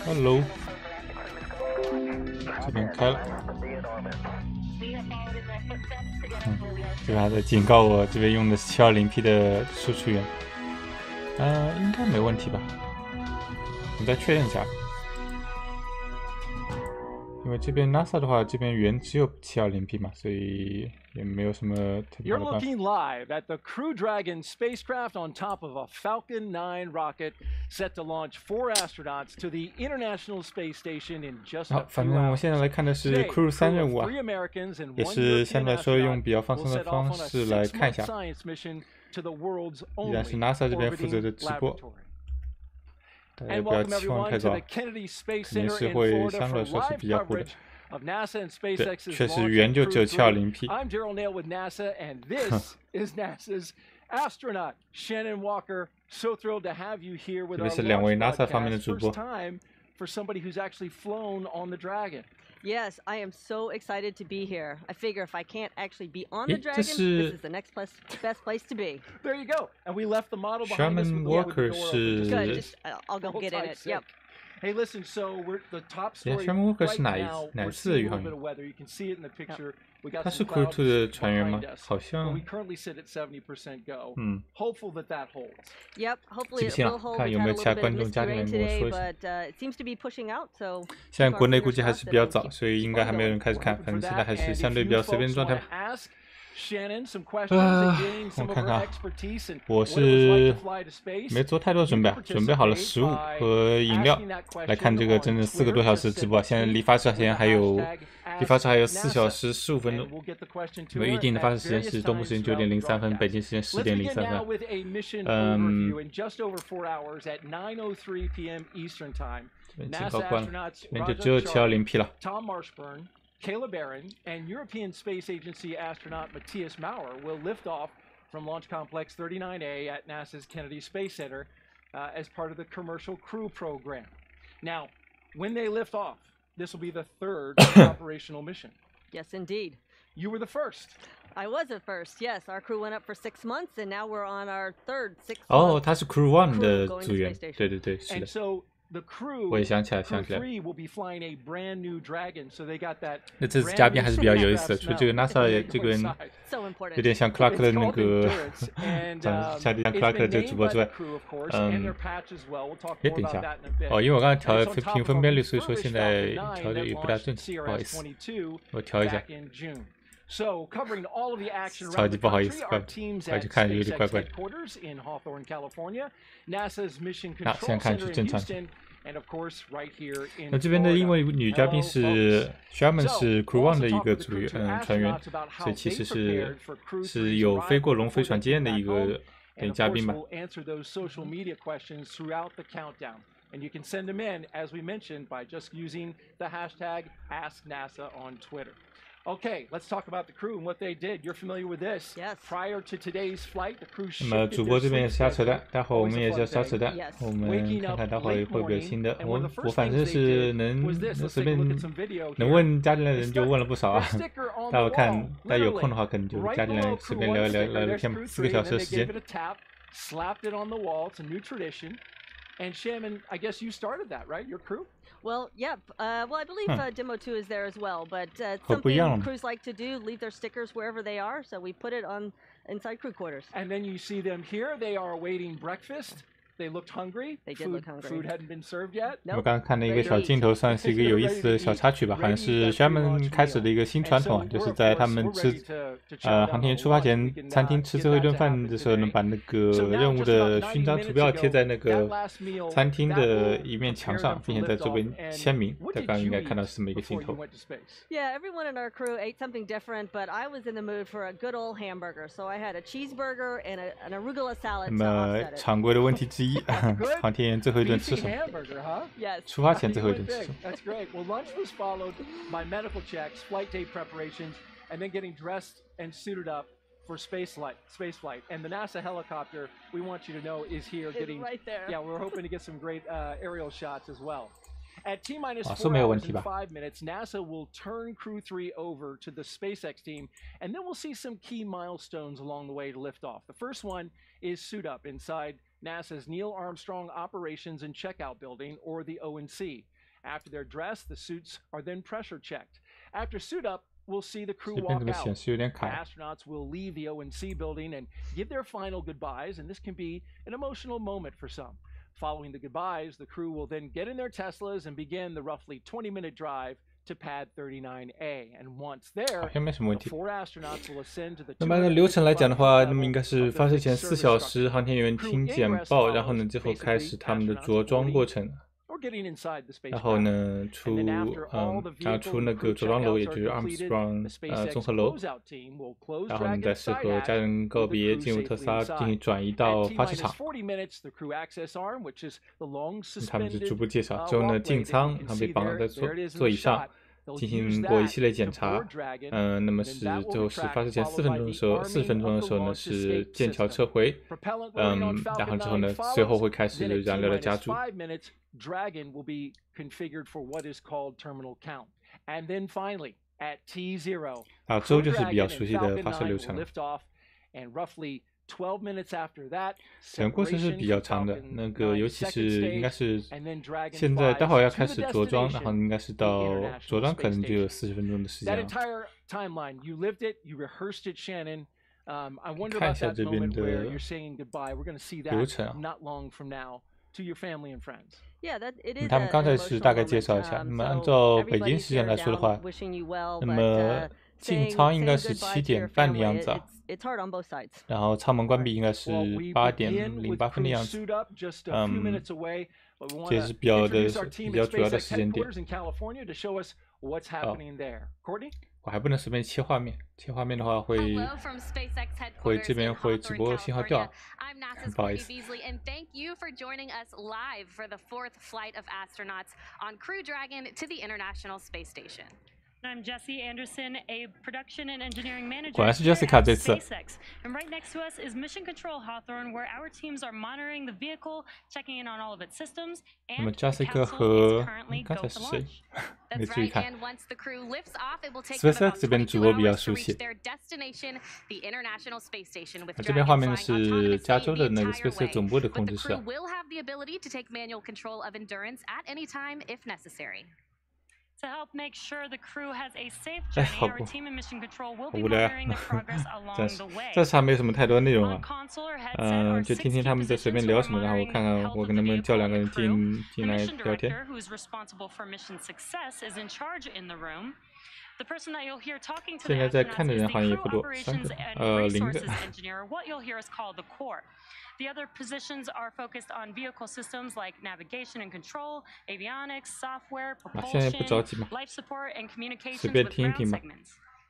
Hello， 这边开了。这边还在警告我，这边用的是720P 的输出源。应该没问题吧？我再确认一下。因为这边 NASA 的话，这边源只有720P 嘛，所以也没有什么特别的办法。 You're looking live at the Crew-Dragon spacecraft on top of a Falcon 9 rocket set to launch 4 astronauts to the International Space Station in just a few hours. 好，反正我现在来看的是 Crew-3 任务啊，也是相对来说用比较放松的方式来看一下。依然是 NASA 这边负责的直播。 大家不要期望太高，肯定是会相对来说是比较糊的。对，确实源就只有720P。这边是2位 NASA 方面的主播。 Yes, I am so excited to be here. I figure if I can't actually be on the Dragon, this is the next best place to be. There you go. And we left the model behind us. Sherman Walker Good, just, I'll go get in it. Yep. Hey, listen. So we're the top story Sherman Walker 是 right now. 哪次的宇航员？ You can see it in the picture. We got 他是 some Crew-2 clouds 的船员吗？ behind us. 好像 We currently sit at 70% go. Hopeful that holds. Yep, hopefully it will hold. 看有没有其他观众加进来跟我说一下。 But it seems to be pushing out, so. 现在国内估计还是比较早，所以应该还没有人开始看。反正现在还是相对比较随便的状态吧。我看看，我是没做太多准备，准备好了食物和饮料来看这个整整4个多小时的直播。现在离发射前还有4小时15分钟。我们预定的发射时间是东部时间9点03分，北京时间10点03分。警告关了，这边就只有720P 了。 Thomas Marshburn, Kayla Barron, and European Space Agency astronaut Matthias will lift off from Launch Complex 39A at NASA's Kennedy Space Center as part of the Commercial Crew program. Now, when they lift off, this will be the 3rd operational mission. Yes, indeed. You were the first. I was at first, yes. Our crew went up for 6 months, and now we're on our 3rd 6 month. 哦，他是 Crew-1 的组员，对对对，是的。 The crew, 我也想起来。 Crew-3 will be flying a brand new Dragon, so they got that. 那这次嘉宾还是比较有意思的，除了这个 NASA 这个人有点像 Clark 的那个，像 Clark 的这个主播之外，等一下，哦，因为我刚才调了屏分辨率，所以说现在调的也不大正确，不好意思，我调一下。 超级不好意思，怪就看着有点怪怪的。那现在看就正常。那这边的因为女嘉宾是 Sherman 是 Crew-1 的一个船员，所以其实是有飞过龙飞船经验的一个嘉宾吧。 And you can send them in, as we mentioned, by just using the hashtag AskNASA on Twitter. Okay, let's talk about the crew and what they did. You're familiar with this. Yes. Prior to today's flight, the crew 那么 shifted 主播 their 这边也 sleep 是瞎扯淡， schedule. 待会儿我们也是要瞎扯淡。 Yes. 我们看看待会儿会不会有新的。 And one of the first 反正 things 是 they did 能 was this. Let's 随 take a 便 look at some video 能 here. 问加进来的人就问了不少啊。 The sticker on 待会 the 看 wall, 大家有空 literally, 的话，可能就 right 加进来 below 随便 Crew-1 聊 sticker, 天 there's 4个 Crew-3, 小时 and 的 they 时间 gave it a tap, slapped it on the wall. It's a new tradition. And Sherman, I guess you started that, right? Your crew? Well, yep. Well, I believe Demo 2 is there as well, but Oh, something crews like to do, leave their stickers wherever they are, so we put it on inside crew quarters. And then you see them here. They are awaiting breakfast. They looked hungry. They did look hungry. Food hadn't been served yet. 我刚刚看了一个小镜头，算是一个有意思的小插曲吧，好像是 Sherman 开始的一个新传统，就是在他们航天员出发前，餐厅吃最后一顿饭的时候，能把那个任务的勋章图标贴在那个餐厅的一面墙上，并且在周边签名。大家应该看到是这么一个镜头。 Yeah, everyone in our crew ate something different, but I was in the mood for a good old hamburger, so I had a cheeseburger and an arugula salad. 那么常规的问题之一，航天员最后一顿吃什么？ Yes. 出发前最后一顿吃什么？ That's great. Well, lunch was followed by medical checks, flight day preparations, and then getting dressed and suited up for space flight. And the NASA helicopter, we want you to know, is here getting right there. Yeah, we're hoping to get some great aerial shots as well. At T-minus 4 说没有问 hours 题 and 吧？ 5 minutes, NASA will turn Crew-3 over to the SpaceX team, and then we'll see some key milestones along the way to liftoff. The first one is suit up inside NASA's Neil Armstrong Operations and Checkout Building, or the O&C. After they're dressed, the suits are then pressure checked. After suit up, we'll see the crew 这边 walk 怎么 out. 显示有点 The 卡？ astronauts will leave the O&C building and give their final goodbyes, and this can be an emotional moment for some. Following the goodbyes, the crew will then get in their Teslas and begin the roughly 20-minute drive to pad 39A. And once there, 好像没什么问 the 题。 4 astronauts will ascend to the 那么按照流程来讲的话，那么 level 应该是 of the 发射前 fixed 4 service 小 structure. 时，航天员听简报，然后呢，最后开始他们的着装过程。 Or getting inside the spacecraft. 然后呢， And then after all the 然后 vehicle 出那 and 个 crew 着装楼， checkouts 也 are 就是 completed, Armstrong the SpaceX 综合楼。 closeout team will close 然后呢，再 Dragon's 是 side 和家 hatch 人告 with the 别， crew 进入特斯 safely 拉进 inside. 行转移到 At 发射 T-minus 场。 40 minutes, the crew access arm, which is the long 他们就 suspended 逐步介绍，之后呢， walkway 进 that 舱， you 然 can 后被 see 绑 there. 在 There it is in 座 the 椅上， shot. They'll 进 use 行过一 that 系列 to 检查。 board Dragon, 那么 and 是 then that will 最后 be 是 tracked, 发射前 followed 4分 by 钟 the 的时候，4 分 arming 钟的 of 时候 the 呢 launch 是 escape 剑桥 system. 撤回。 Propellant loading on 然后 Falcon 之后呢， 9随后 follows. 会开始 Then at 燃料的加 T-minus 注。 5 minutes, Dragon will be configured for what is called terminal count. And then finally, at T0, 啊，之后 Crew 就是比 Dragon 较 and 熟悉的 Falcon 发射 9流 will 程了。 lift off, and roughly 12 minutes after that, 整个过程是 separation 比较 from 长的， Falcon 那个 9's 尤其 second 是应该 stage, 是 and then Dragon 现在待会儿要 flies 开 to 始 the 着装，然后 destination, 应该是 the 到 International 着装可 Space 能就有 Station. 40分钟的时 That 间了。 entire timeline, you lived it, you rehearsed it, Shannon. I wonder 看一 about 下 that 这边 moment where 的 you're saying goodbye. We're going to see 流 that 程啊。 not long from now to your family and friends. Yeah, that it is 他们 an 刚才是大 emotional 概介 moment. 绍一下。那么按 So 照北京 everybody's 时间 here 来说的 down 话， wishing you well, 那 but 么进 saying 舱应该 saying 是 goodbye 7 to your 点半的 family, 样子啊。 it's hard on both sides. 然后舱门关闭应该是 Well, we 8点 begin with 08分的 crew 样子。 suit up just a few minutes away, but we 这 want 也 to 是比较的 introduce our team 比较 at 主要的 SpaceX 时间点。 headquarters in California to show us what's happening there. Courtney? 我还不能随便切画面，切画面的话会 Hello from SpaceX 会 headquarters 这边 in 会直 Hawthorne, 播信号掉。 California. I'm NASA's 不好意 Courtney 思。 Beasley, and thank you for joining us live for the 4th flight of astronauts on Crew Dragon to the International Space Station. I'm Jesse Anderson, a production and engineering manager 果然是 here Jessica at 这次。 SpaceX. And right next to us is Mission Control Hawthorne, where our teams are monitoring the vehicle, checking in on all of its systems, 那么 and the Jessica capsule 和 is currently 刚 go 才 to 是谁？ That's 没注意 right, 看。 and once the crew lifts off, it will take SpaceX them about 这边主 22播比较 hours to 熟悉。 reach their destination, the International Space Station, with 这边画 Dragon 面 flying 是 autonomously 加州 the 的那个 entire SpaceX way. 总部的 But 控 the 制室 crew 啊。 will have the ability to take manual control of Endurance at any time if necessary. to help make sure the crew has a safe 哎， journey, 好 our team and Mission Control will be 无聊呀 monitoring the progress along 暂时 the way. 暂时还没什么太多内容 On 啊。 console or headset are 就听听 60他们在随便 positions 聊 who are 什么，然后我 monitoring 看 the 看 health 我 of 跟 the 他们叫 vehicle 两个 and 人 the crew. 进 The 来 mission 聊天。 director, who is responsible for mission success, is in charge in the room. The person that you'll hear talking to the 现在在看 astronauts 的 is 人 the 好像也 crew 不多，3 operations 个， and 0 个 resources。engineer, what you'll hear is called the core. The other positions are focused on vehicle systems like navigation and control, avionics, software, 现在不 propulsion, 着急嘛， life support, and 随 communications 便 with 听一 ground 听吧。 segments.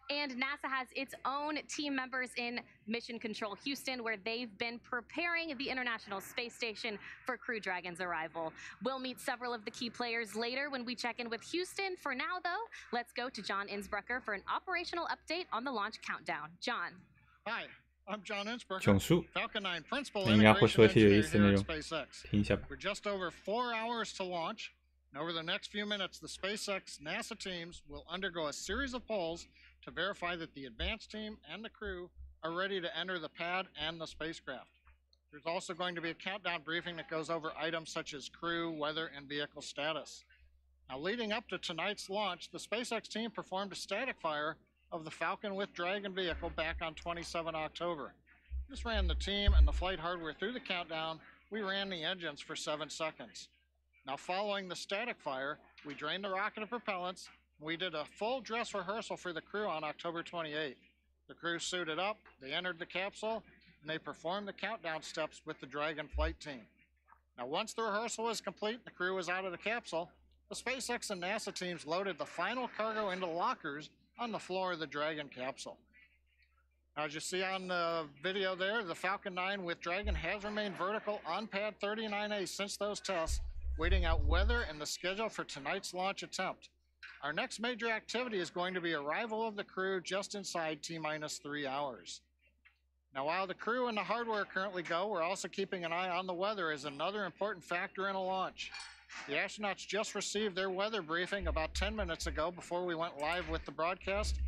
And NASA has its own team members in Mission Control Houston, where they've been preparing the International Space Station for Crew Dragon's arrival. We'll meet several of the key players later when we check in with Houston. For now, though, let's go to John Innsbrucker for an operational update on the launch countdown. John. Hi, I'm John Innsbrucker, 囧叔， Falcon 9 Principal 应该会 Integration 说一些有意 Engineer 思的内 here 容 at，SpaceX. 听一下吧。 We're just over 4 hours to launch, and over the next few minutes, the SpaceX NASA teams will undergo a series of polls to verify that the advanced team and the crew are ready to enter the pad and the spacecraft. There's also going to be a countdown briefing that goes over items such as crew, weather, and vehicle status. Now, leading up to tonight's launch, the SpaceX team performed a static fire of the Falcon with Dragon vehicle back on 27 October. This ran the team and the flight hardware through the countdown. We ran the engines for 7 seconds. Now, following the static fire, we drained the rocket of propellants. We did a full dress rehearsal for the crew on October 28th. The crew suited up, they entered the capsule, and they performed the countdown steps with the Dragon flight team. Now, once the rehearsal was complete, the crew was out of the capsule. The SpaceX and NASA teams loaded the final cargo into lockers on the floor of the Dragon capsule. Now, as you see on the video there, the Falcon 9 with Dragon has remained vertical on pad 39A since those tests, waiting out weather and the schedule for tonight's launch attempt. Our next major activity is going to be arrival of the crew just inside T-minus 3 hours. Now, while the crew and the hardware currently go, we're also keeping an eye on the weather as another important factor in a launch. The astronauts just received their weather briefing about 10 minutes ago before we went live with the broadcast.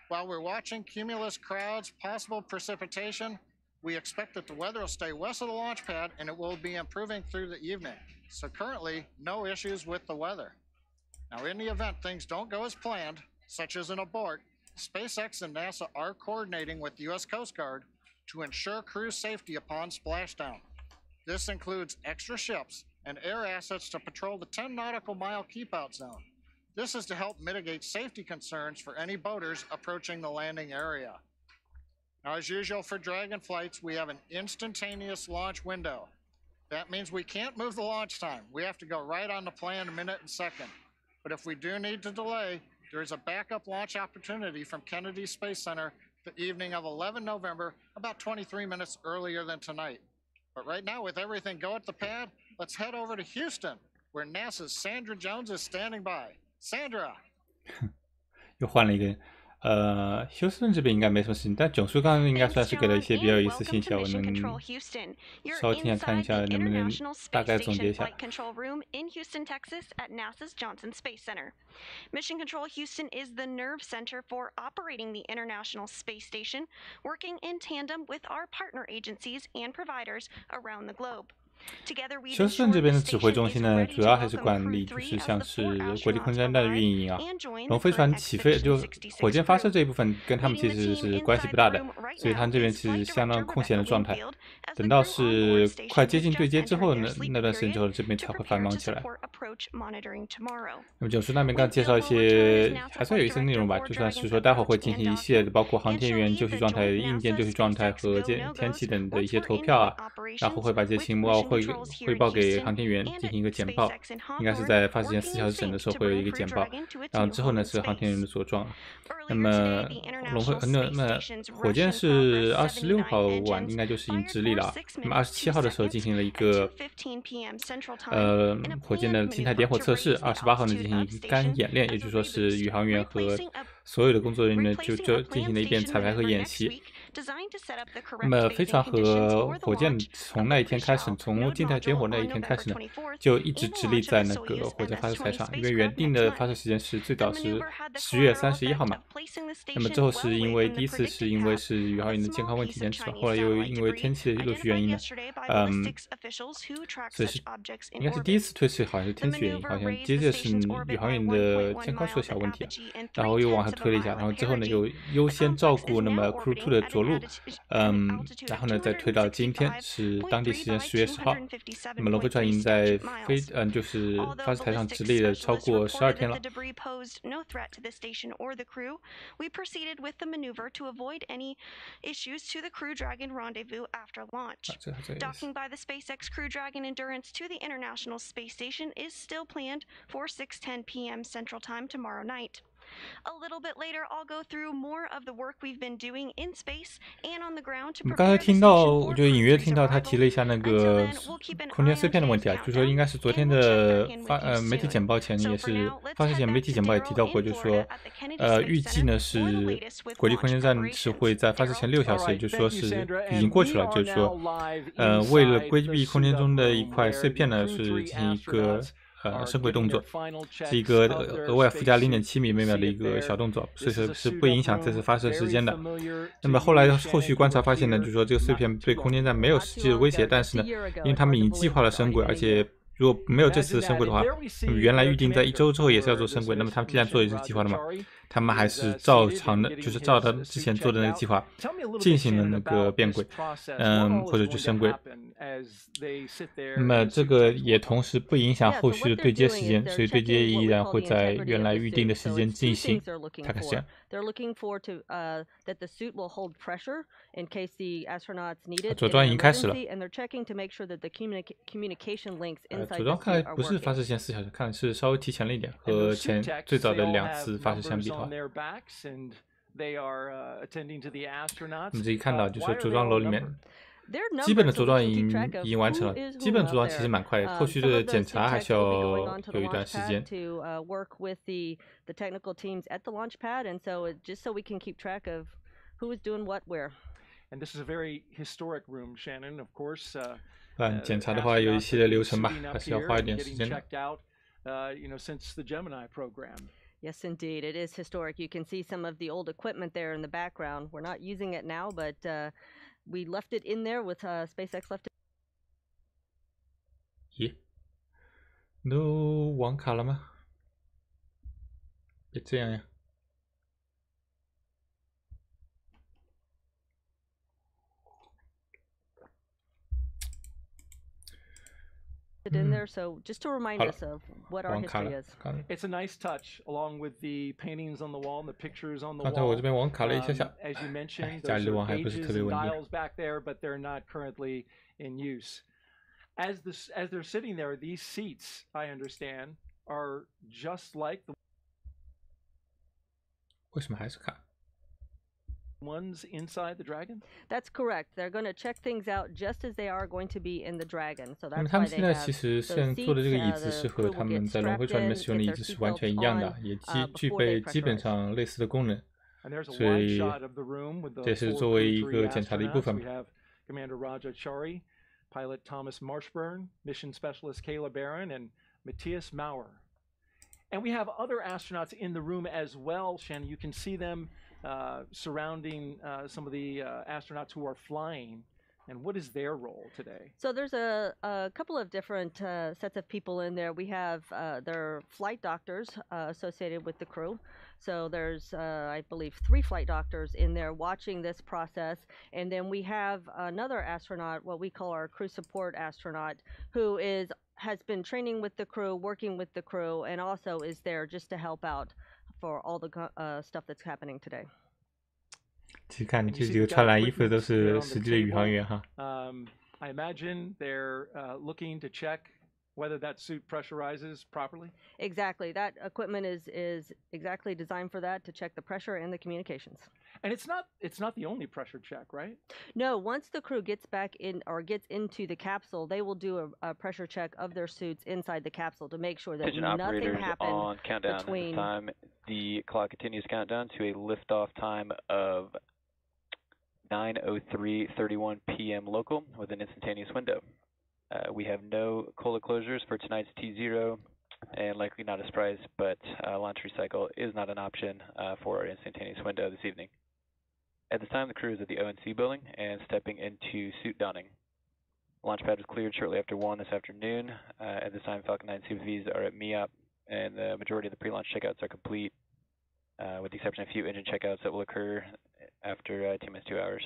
While we're watching cumulus clouds, possible precipitation, we expect that the weather will stay west of the launch pad and it will be improving through the evening. So currently, no issues with the weather. Now, in the event things don't go as planned, such as an abort, SpaceX and NASA are coordinating with the U.S. Coast Guard to ensure crew safety upon splashdown. This includes extra ships and air assets to patrol the 10 nautical mile keep-out zone. This is to help mitigate safety concerns for any boaters approaching the landing area. Now, as usual for Dragon flights, we have an instantaneous launch window. That means we can't move the launch time. We have to go right on the planned minute and second. But if we do need to delay, there is a backup launch opportunity from Kennedy Space Center the evening of 11 November, about 23 minutes earlier than tonight. But right now, with everything go at the pad, let's head over to Houston, where NASA's Sandra Jones is standing by. Sandra. 又换了一个人。休斯顿这边应该没什么事情，但囧叔刚刚应该算是给了一些比较有意思信息，我能稍微听下看一下，能不能大概总结一下。Mission Control Houston is the nerve center for operating the International Space Station, working in tandem with our partner agencies and providers around the globe. 休斯顿这边的指挥中心呢，主要还是管理就是像是国际空间站的运营啊，龙飞船起飞就火箭发射这一部分跟他们其实是关系不大的，所以他们这边其实相当空闲的状态。等到是快接近对接之后呢，那段时间之后这边才会繁忙起来。那么囧叔那边刚介绍一些还算有一些内容吧，就算是说待会儿会进行一系列的，包括航天员就绪状态、硬件就绪状态和天气等的一些投票啊，然后会把这些情报汇报给航天员进行一个简报，应该是在发射前4小时整的时候会有一个简报，然后之后呢是航天员的着装。那么火箭是26号晚应该就是已经直立了啊，那么27号的时候进行了一个火箭的静态点火测试，28号呢进行一个干演练，也就是说是宇航员和所有的工作人员呢就进行了一遍彩排和演习。那么飞船和火箭从那一天开始，从静态点火那一天开始呢，就一直直立在那个火箭发射台上，因为原定的发射时间是最早是10月31号嘛。那么之后是因为第一次是因为是宇航员的健康问题延迟嘛，后来又因为天气的陆续原因呢，所以是应该是第一次推迟好像是天气原因，好像接着是宇航员的健康出了小问题，然后又往后推了一下，然后之后呢又优先照顾那么 Crew-2 的着陆，然后呢再推到今天是当地时间10月10号，那么龙飞船已经在就是发射台上直立了超过12天了。We proceeded with the maneuver to avoid any issues to the Crew Dragon rendezvous after launch. Docking by the SpaceX Crew Dragon Endurance to the International Space Station is still planned for 6:10 p.m. Central Time tomorrow night. A little bit later, I'll go through more of the work we've been doing in space and on the ground to prepare the station for 刚才听到，我就隐约听到他提了一下那个空间碎片的问题啊，就说应该是昨天的媒体简报前也是发射前媒体简报也提到过，就是说预计呢是国际空间站是会在发射前6小时，也就是说是已经过去了，就是说为了规避空间中的一块碎片呢，是进行一个升轨动作，是一个额外附加0.7米每秒的一个小动作，是不影响这次发射时间的。那么后续观察发现呢，就是说这个碎片对空间站没有实际的威胁，但是呢，因为他们已经计划了升轨，而且如果没有这次升轨的话，原来预定在1周之后也是要做升轨，那么他们既然做这个计划了嘛，他们还是照常的，就是照他之前做的那个计划进行了那个变轨，或者就升轨。那么这个也同时不影响后续的对接时间，所以对接依然会在原来预定的时间进行，大概是这样。着装已经开始了。着装看来不是发射前4小时，看来是稍微提前了一点，和最早的2次发射相比的话。你自己看到就是着装楼里面。基本的着装已经完成了，基本着装其实蛮快的，后续的检查还需要有一段时间。And this is a very historic room, Shannon, of course. 检查的话有一系列流程吧，还是要花一点时间的。Since the Gemini program. Yes, indeed. It is historic. You can see some of the old equipment there in the background. We're not using it now, but we left it in there with SpaceX left it. 咦，都网卡了吗？别这样呀！ in there, so just to remind us of what our history is. It's a nice touch, along with the paintings on the wall and the pictures on the 刚才我 wall. 这边网卡了一下下， As you mentioned, 家里的 those 网 are 还不是 gauges 特别 and 稳定。 dials back there, but they're not currently in use. As they're sitting there, these seats, I understand, are just like the 为什么还是卡？ ones inside the Dragon? That's correct. They're going to check things out just as they are going to be in the Dragon. So 那么 that's 他 why 们 they 现在 have 其实现在做的这个椅子是和他们在龙飞船里面使用的椅子是完全一样的，也具备基本上类似的功能，所以这是作为一个检查的一部分。 We have Commander Raja Chari, pilot Thomas Marshburn, mission specialist Kayla Barron, and Matthias Maurer. And we have other astronauts in the room as well, Shannon. You can see them surrounding some of the astronauts who are flying. And what is their role today? So there's a couple of different sets of people in there. We have their flight doctors associated with the crew. So there's, I believe, 3 flight doctors in there watching this process. And then we have another astronaut, what we call our crew support astronaut, who has been training with the crew, working with the crew, and also is there just to help out for all the stuff that's happening today. 其实看这几个穿蓝衣服的都是实际的宇航员哈。I imagine they're looking to check whether that suit pressurizes properly. Exactly. That equipment is exactly designed for that, to check the pressure and the communications. And it's not the only pressure check, right? No, once the crew gets back in or gets into the capsule, they will do a pressure check of their suits inside the capsule to make sure that nothing happened on countdown between. This time the clock continues countdown to a liftoff time of 9:03:31 p.m. local with an instantaneous window. We have no cola closures for tonight's T0, and likely not a surprise, but launch recycle is not an option for our instantaneous window this evening. At this time, the crew is at the ONC building and stepping into suit donning. Launchpad was cleared shortly after 1 this afternoon. At this time, Falcon 9 CVs are at MEOP, and the majority of the pre-launch checkouts are complete, with the exception of a few engine checkouts that will occur after T-minus 2 hours.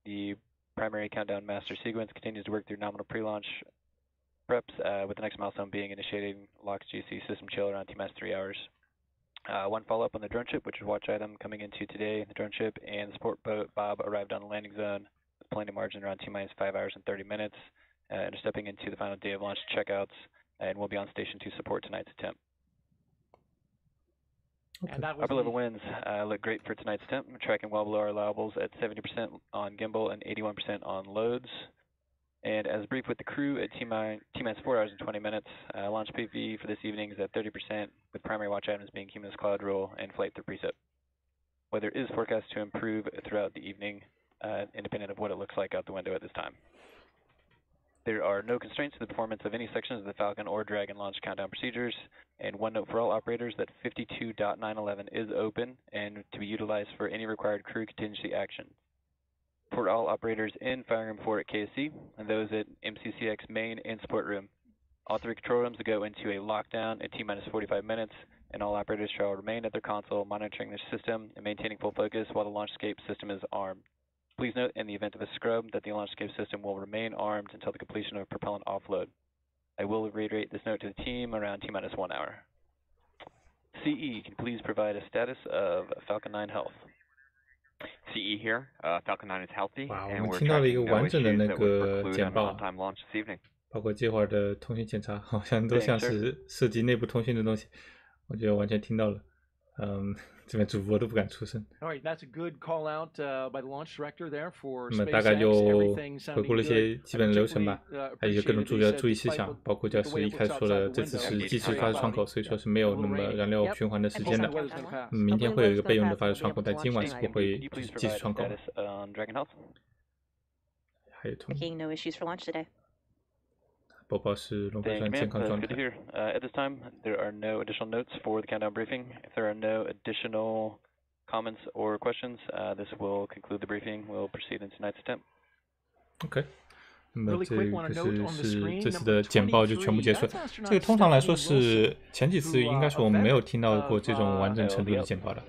The primary countdown master sequence continues to work through nominal pre-launch preps, with the next milestone being initiating LOX GC system chill around T-minus 3 hours. One follow-up on the drone ship, which is watch item coming into today. The drone ship and the support boat Bob arrived on the landing zone with planning margin around T-minus 5 hours and 30 minutes, and are stepping into the final day of launch checkouts, and will be on station to support tonight's attempt. And that was upper level winds look great for tonight's attempt. We're tracking well below our allowables at 70% on gimbal and 81% on loads. And as briefed with the crew at T-minus 4 hours and 20 minutes, launch PV for this evening is at 30%, with primary watch items being cumulus cloud roll and flight through preset. Weather is forecast to improve throughout the evening, independent of what it looks like out the window at this time. There are no constraints to the performance of any sections of the Falcon or Dragon launch countdown procedures, and one note for all operators that 52.911 is open and to be utilized for any required crew contingency action. For all operators in Firing Room 4 at KSC, and those at MCCX main and support room, all 3 control rooms will go into a lockdown at T-minus 45 minutes, and all operators shall remain at their console monitoring their system and maintaining full focus while the launch escape system is armed. Please note, in the event of a scrub, that the launch escape system will remain armed until the completion of propellant offload. I will reiterate this note to the team around T-minus 1 hour. CE, can you please provide a status of Falcon 9 health? CE here. Falcon 9 is healthy, 哇，我 and 们 we're 听到了一个 tracking no 完整的 issues 那 that would 个 preclude 简 an 报， on-time launch this evening. 包括这会儿的通讯检查，好像都像是涉及内部通讯的东西，我觉得完全听到了。这边主播都不敢出声。All right, that's a good call out by the launch director there for 那么大概 SpaceX. 就 Everything 回顾了 sounding 一些 good. 基本的流程吧， 还有一些各种 appreciated 注意 he 事 said 项， despite 包括教 the 师 way 一 it 开 looks 始说了， outside 这 the 次 window, 是计时 it's 发射 very 窗口， cloudy. 所以说是没有那么燃料循环的时间的。 Weather's gonna pass. 明天会有一个备用的发射窗口，但今晚是不会 Can you please 计时 provide 窗口。 status on Dragon Health? 还有同 Making no issues for launch today. 报告是龙飞 Thank 船 you, ma'am. 健康状 Good to 态。 hear. At this time, there are no additional notes for the countdown briefing. If there are no additional comments or questions, this will conclude the briefing. We'll proceed in tonight's attempt. OK， 那么 Really 这 quick, 个 want to note on the 是 screen 这次 number 的简报就全部结束 23. 了。 That's 这个通常来说 astronaut 是 Stephanie 前几次应该是我们没有听到过这种完整程度的 Wilson, 简报的。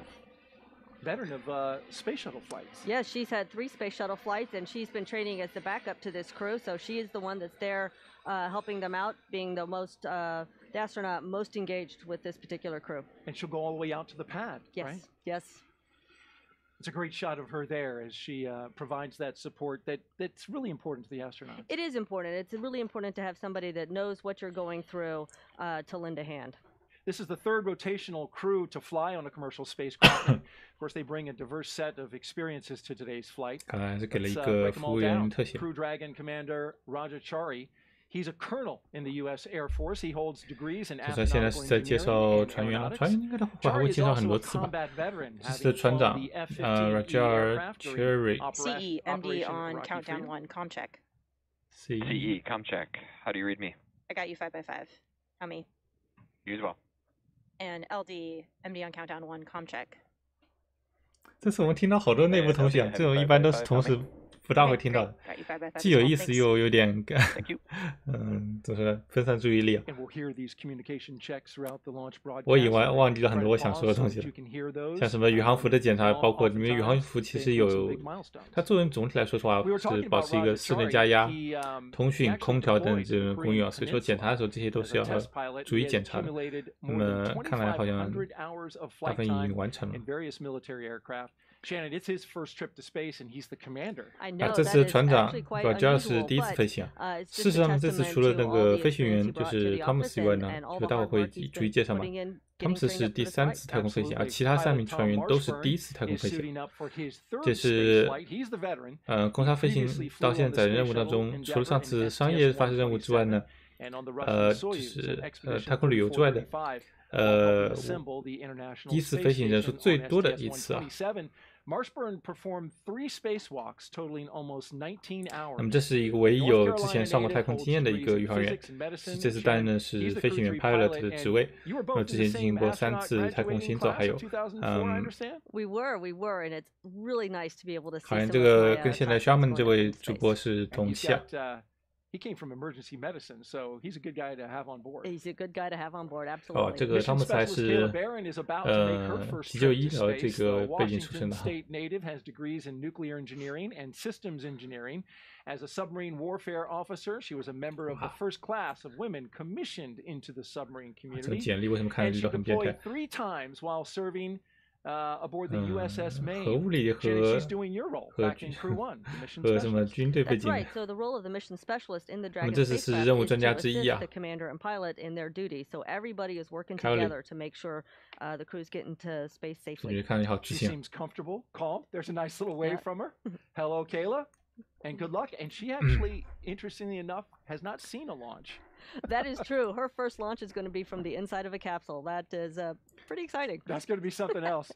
Veteran of space shuttle flights. Yes, she's had 3 space shuttle flights, and she's been training as the backup to this crew. So she is the one that's there, helping them out, being the astronaut most engaged with this particular crew. And she'll go all the way out to the pad, Yes, right? yes. It's a great shot of her there as she provides that support that's really important to the astronauts. It is important. It's really important to have somebody that knows what you're going through to lend a hand. This is the 3rd rotational crew to fly on a commercial spacecraft. And of course, they bring a diverse set of experiences to today's flight. 看来还是给了一 Let's 个 break them 服 all 务员 down. 特写。 Crew Dragon Commander Raja Chari. He's a colonel in the U.S. Air Force. He holds degrees in 就算现在 astronautical 是在介绍 engineering and 船员了， aeronautics. 船员应该的话还 Chari 会 is 介绍 also 很 a 多次吧。 combat veteran, 这次 having 的船 flown 长 the F-15E Raja aircraft during Chari CE, MD Operation on Rocky countdown Freedom. 1, comm check. CE, com check. How do you read me? I got you 5x5. How me? You as well. And LD, MD on countdown 1, comm check. 这次我们听到好多内部同学，这种一般都是同时不大会听到的， Got you 5x5. 既有意思又有点 Thank you. 怎么说呢，分散注意力啊。 And we'll hear these communication checks throughout the launch broadcast. 我已忘记了很多我想说的东西 So that you can hear those. 像什么宇航服的检查，包括里面宇航服其实有，它作用总体来说话是保持一个室内加压、通讯、空调等这种功用啊，所以说检查的时候这些都是要注意检查的。那么看来好像大部分已经完成了。 Shannon, it's his first trip to space, and he's the commander. 这次船长Raja是第一次飞行啊。事实上，这次除了那个飞行员就是 Thomas 以外呢，就待会会逐一介绍嘛。Thomas 是第3次太空飞行，而其他3名船员都是第1次太空飞行。这是空SAS飞行到现在载人任务当中，除了上次商业发射任务之外呢，就是太空旅游之外的。第1次飞行人数最多的一次啊。 Marshburn performed 3 spacewalks, totaling almost 19 hours. 那么这是一个唯一有之前上过太空经验的一个宇航员，这次担任的是飞行员 pilot 的职位。那么之前进行过3次太空行走，还有We were, and it's really nice to be able to see. 好像这个跟现在 Sharman 这位主播是同期啊。 He came from emergency medicine, so he's a good guy to have on board. He's a good guy to have on board, absolutely. 哦，这个汤姆斯还是急救医疗这个背景出身的哈。 State native has degrees in nuclear engineering and systems engineering. As a submarine warfare officer, she was a member of the first class of women commissioned into the submarine 这个 community. 简历为什么看上 And 去 she 都很变态？ deployed 3 times while serving aboard the USS 核物理 Maine. She's doing your role 和 back in Crew 1, the mission 和什么 specialist. 军队背 That's 景的 right. So the role of the mission specialist in the 那么 Dragon 这次是 spacecraft 任务 is 专 to 家之一 assist 啊。 the commander and pilot in their duty. So everybody is working Kayla together to make sure the crews get into space 感 safely. 觉看着好自 She 信。 seems comfortable, calm. There's a nice little wave Yeah. from her. Hello, Kayla, and good luck. And she actually, interestingly enough, has not seen a launch. That is true. Her first launch is going to be from the inside of a capsule. That is pretty exciting. That's going to be something else.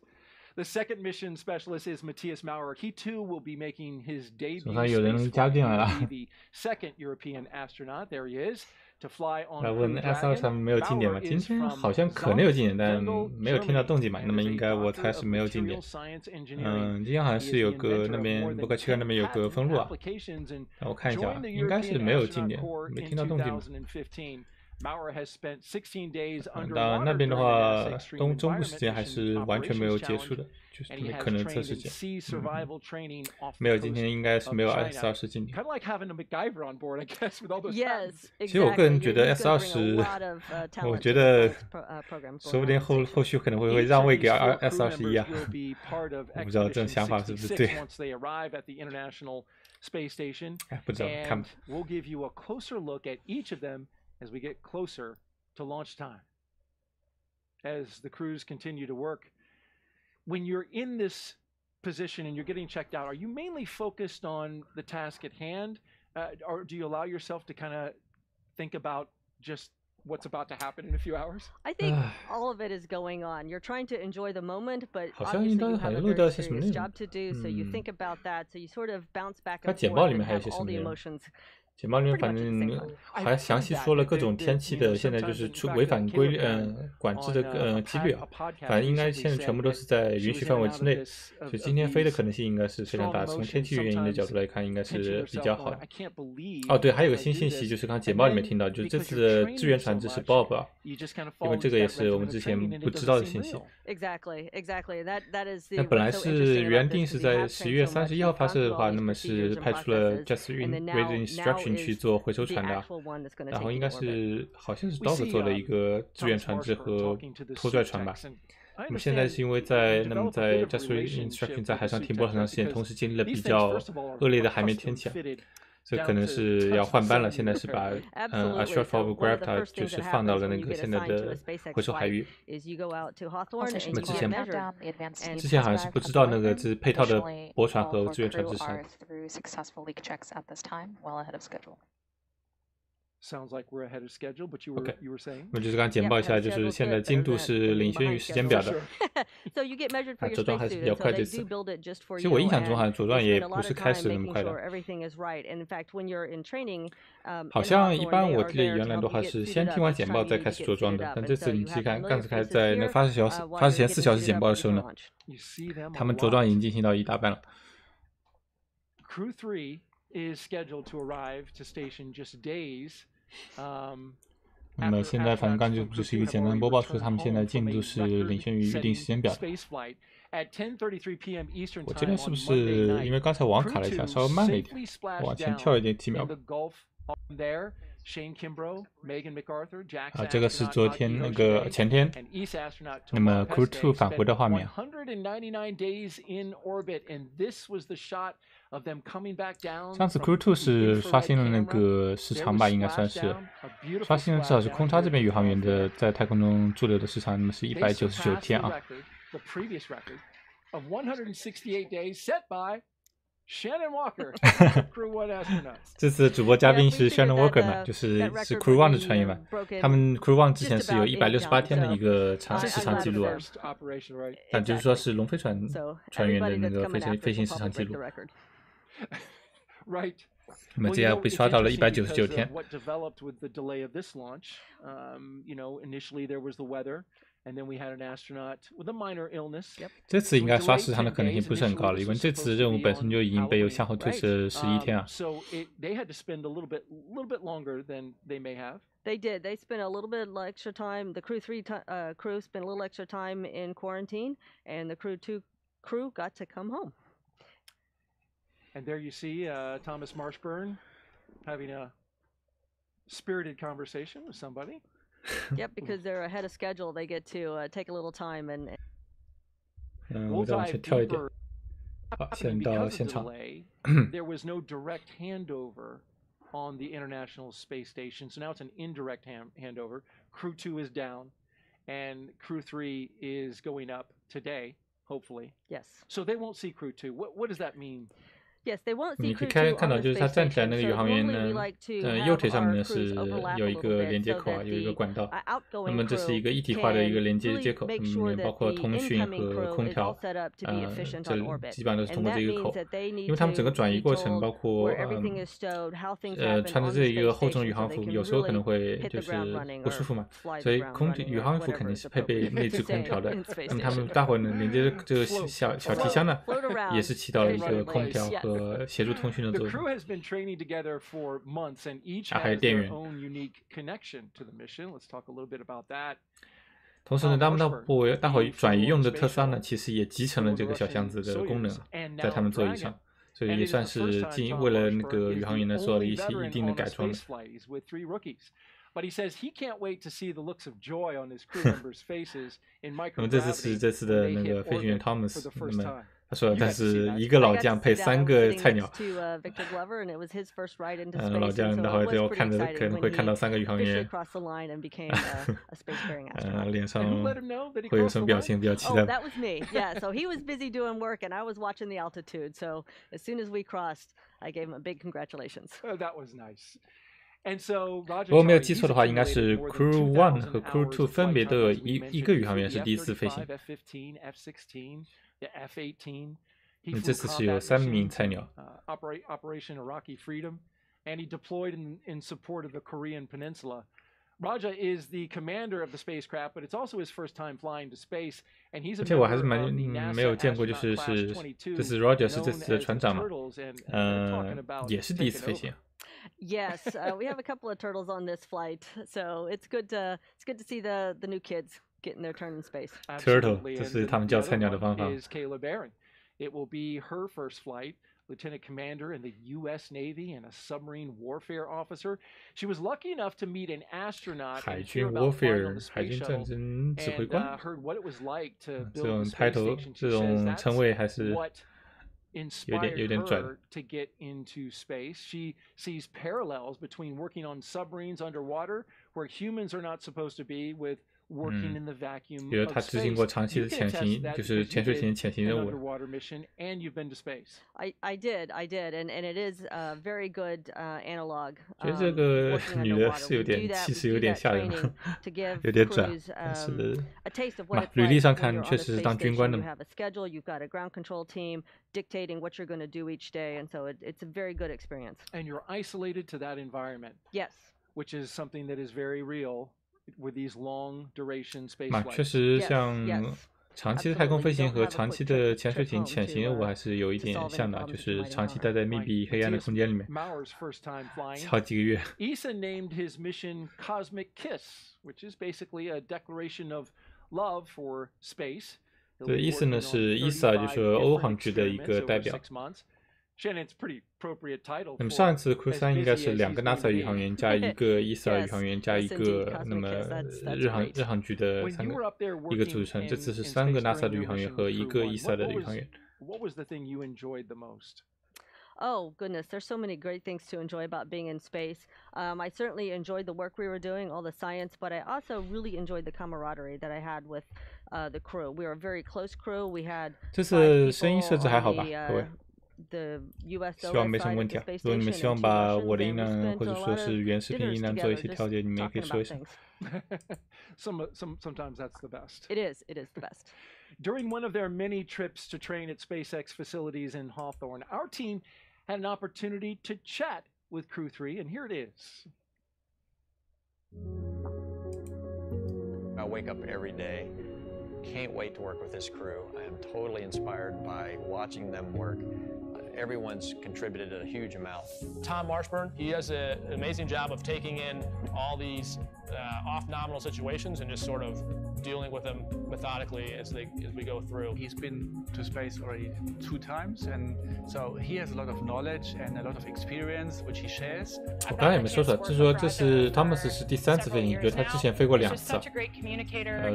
The second mission specialist is Matthias Maurer. He too will be making his debut 总算有人 space 加 flight. 进 He 来了。 will be the second European astronaut. There he is. To fly on 来问 Crew S2 上 Dragon. 没有进点吗？ Maurer 今 is 天 from 好像可能有进点，但 Zundel, 没有听到动静嘛。 Germany, 那么 and 应 is 该 a 我 doctor 猜是 of 没有进 material 点。 science engineering. 今天好像 He 是 is 有 the 个 inventor 那 of 边 more 博 than 客区那边有个 10分录啊， applications and 让我看一下啊 joined，the 应该是 European 没有进 astronaut 点， corps 没 in 听到动静。 2015. Maurer has spent 16 days 当然那 underwater 边的 during 话 an extreme 中部时 environment 间还 mission 是完全没有 operations 结束的， challenge, 就是 and he 可 has 能测 trained 试 in 节。 sea survival training off 没 the 有，今 coast 天应该是 of 没有 China. S20进点。 Kind of like having a MacGyver on board, I guess, with all those Yes, patents. 其实我个 exactly. 人觉得 He's gonna bring a S20 lot of, 我 talent 觉 to 得 the science programs 说不定 going on. 后续可能会 Each 让 of 位 these 给 4 crew S21 啊 members。will be part of 我不知道这种 Expedition 想法是不是对。 66 once they arrive at the International Space Station. 哎，不知道，看 And we'll give you a closer look at each of them as we get closer to launch time. As the crews continue to work, when you're in this position and you're getting checked out, are you mainly focused on the task at hand, or do you allow yourself to kind of think about just what's about to happen in a few hours? I think all of it is going on. You're trying to enjoy the moment, but 好像应 obviously 该 you 好 have 像 a 录到 very 一些什么内 serious 容。 job to do, so you think about that, so you sort of bounce back 它 and 简报 forth 里面 and 还有一 have 些什 all 么 the 内容？ emotions. 简报里面 pretty 反 much at the same 正 time. 还详细说了各种天气的，现在就是违反管制的几率啊，反正应该现在全部都是在允许范围之内，所以今天飞的可能性应该是非常大。从天气原因的角度来看，应该是比较好的。哦，对，还有个新信息，就是刚简报里面听到，就是这次的支援船只是 Bob 啊，因为这个也是我们之前不知道的信息。Exactly. That is the. 那本来是原定是在11月31号发射的话，那么是派出了 Just Read Instruction 去做回收船的，然后应该是好像是 Dog 做了一个支援船只和拖拽船吧。那么现在是因为在 Just Read Instruction 在海上停泊了很长时间，同时经历了比较恶劣的海面天气啊。这可能是要换班了，现在是把A Short Fall Gravita 就是放到了那个现在的回收海域。那么之前好像是不知道那个是配套的驳船和支援船是啥。Sounds like we're ahead of schedule, but you were saying? 我就是刚简报一下，就是现在进度是领先于时间表的。着装还是比较快这次。其实我印象中好像着装也不是开始那么快的。好像一般我记得原来都还是先听完简报再开始着装的，但这次你去看，刚才在那个发射前4小时简报的时候呢，他们着装已经进行到一大半了。Crew-3 is scheduled to arrive to station just days. 那么现在反正刚就只是一个简单的播报，说他们现在进度是领先于预定时间表的。我这边是不是因为刚才网卡了一下，稍微慢了一点，往前跳一点几秒。啊，这个是昨天那个前天，那么 Crew-2 返回的画面。上次 Crew-2 是刷新了那个时长吧，应该算是刷新了，至少是空差这边宇航员的在太空中驻留的时长，那么是199天啊。这次主播嘉宾是 Shannon Walker 嘛，是 Crew-1 的船员嘛，他们 Crew-1 之前是有168天的一个时长记录啊，但就是说是龙飞船船员的那个飞行时长记录。那么这样被刷到了199天。这次应该刷时长的可能性不是很高了，因为这次任务本身就已经被向后推迟了11天啊。They did. They spent a little bit extra time. The Crew-3 crew spent a little extra time in quarantine, and the Crew-2 crew got to come home. And there you see Thomas Marshburn having a spirited conversation with somebody. Yep, because they're ahead of schedule, they get to take a little time and. 我再往前跳一点。好，现在到现场。There was no direct handover on the International Space Station, so now it's an indirect handover. Crew-2 is down, and Crew-3 is going up today, hopefully. Yes. So they won't see Crew-2. What does that mean? Yes, they won't see 你可以看到，就是他站起来那个宇航员呢，右腿上面呢是有一个连接口啊，有一个管道。那么这是一个一体化的一个连接接口，包括通讯和空调，这基本上都是通过这个口。因为他们整个转移过程，包括穿着这一个厚重宇航服，有时候可能会就是不舒服嘛，所以宇航服肯定是配备内置空调的。那么他们大伙呢连接这个小提箱呢，也是起到了一个空调和协助通讯的作用。还有电源。同时呢，他们大伙转移用的特斯拉呢，其实也集成了这个小箱子的功能，在他们座椅上，所以也算是为了那个宇航员呢做了一些一定的改装的。But he says he can't wait to see the looks of joy on his crew members' faces in microgravity. 那么这次的那个飞行员 Thomas， 那么他说，但是一个老将配3个菜鸟，老将待会就可能会看到3个宇航员，脸上会有什么表情，比较期待。That was me. Yeah, so he was busy doing work, and I was watching the altitude. So as soon as we crossed, I gave him a big congratulations. That was nice. And so, 如果没有记错的话，应该是 Crew-1 和 Crew-2 分别都有一个宇航员是第一次飞行。这次是有3名菜鸟。Operation Iraqi Freedom, and he deployed in support of the Korean Peninsula. Raja is the commander of the spacecraft, but it's also his first time flying to space, and he's a member of the NASA 没有见过，就是这是 Raja 是这次的船长嘛，也是第一次飞行。Yes, we have a couple of turtles on this flight, so it's good to see the new kids getting their turn in space. Turtle， 这是他们叫菜鸟的方法。Is Kayla Barron. It will be her first flight. Lieutenant Commander in the U.S. Navy and a submarine warfare officer. She was lucky enough to meet an astronaut and hear about flying on the space shuttle and heard what it was like to build the space station. She says that's what inspired her to get into space. She sees parallels between working on submarines underwater, where humans are not supposed to be, with working in the vacuum 比如他执行过长期的潜行，就是潜水艇潜行任务。And you've been to space. I did, and it is a very good analog. 觉得这个女的是有点气势，有点吓人，有点拽。但是履历上看，确实是当军官的嘛。You've got a ground control team dictating what you're going to do each day, and so it's a very good experience. And you're isolated to that environment. Yes. Which is something that is very real. With these long duration space 确实，像长期的太空飞行和长期的潜水艇潜行任务还是有一点像的，就是长期待在密闭黑暗的空间里面，好几个月。ESA named his mission Cosmic Kiss, which is basically a declaration of love for space. 对，意思呢是 ESA 就是欧航局的一个代表。那么上一次 Crew-3 应该是2个 NASA 宇航员加1个 ESA 宇航员加1个那么日航局的3个一个组成，这次是3个 NASA 的宇航员和1个 ESA 的宇航员。Oh, goodness, there's so many great things to enjoy about being in space. I certainly enjoyed the work we were doing, all the science, but I also really enjoyed the camaraderie that I had with the crew. We were a very close crew. We had 这次声音设置还好吧，各位？ 希望没什么问题啊。如果你们希望把我的音量或者说是原视频音量做一些调节，你们也可以说一下。Sometimes that's the best. It is the best. During one of their many trips to train at SpaceX facilities in Hawthorne, our team had an opportunity to chat with Crew-3, and here it is. I wake up every day. Can't wait to work with this crew. I am totally inspired by watching them work. Everyone's contributed a huge amount. Tom Marshburn, he does an amazing job of taking in all these off-nominal situations and just sort of dealing with them methodically as we go through. He's been to space already 2 times, and so he has a lot of knowledge and a lot of experience which he shares. 我刚才也没说出来，就是说这是 Thomas 是第3次飞行，觉得他之前飞过2次。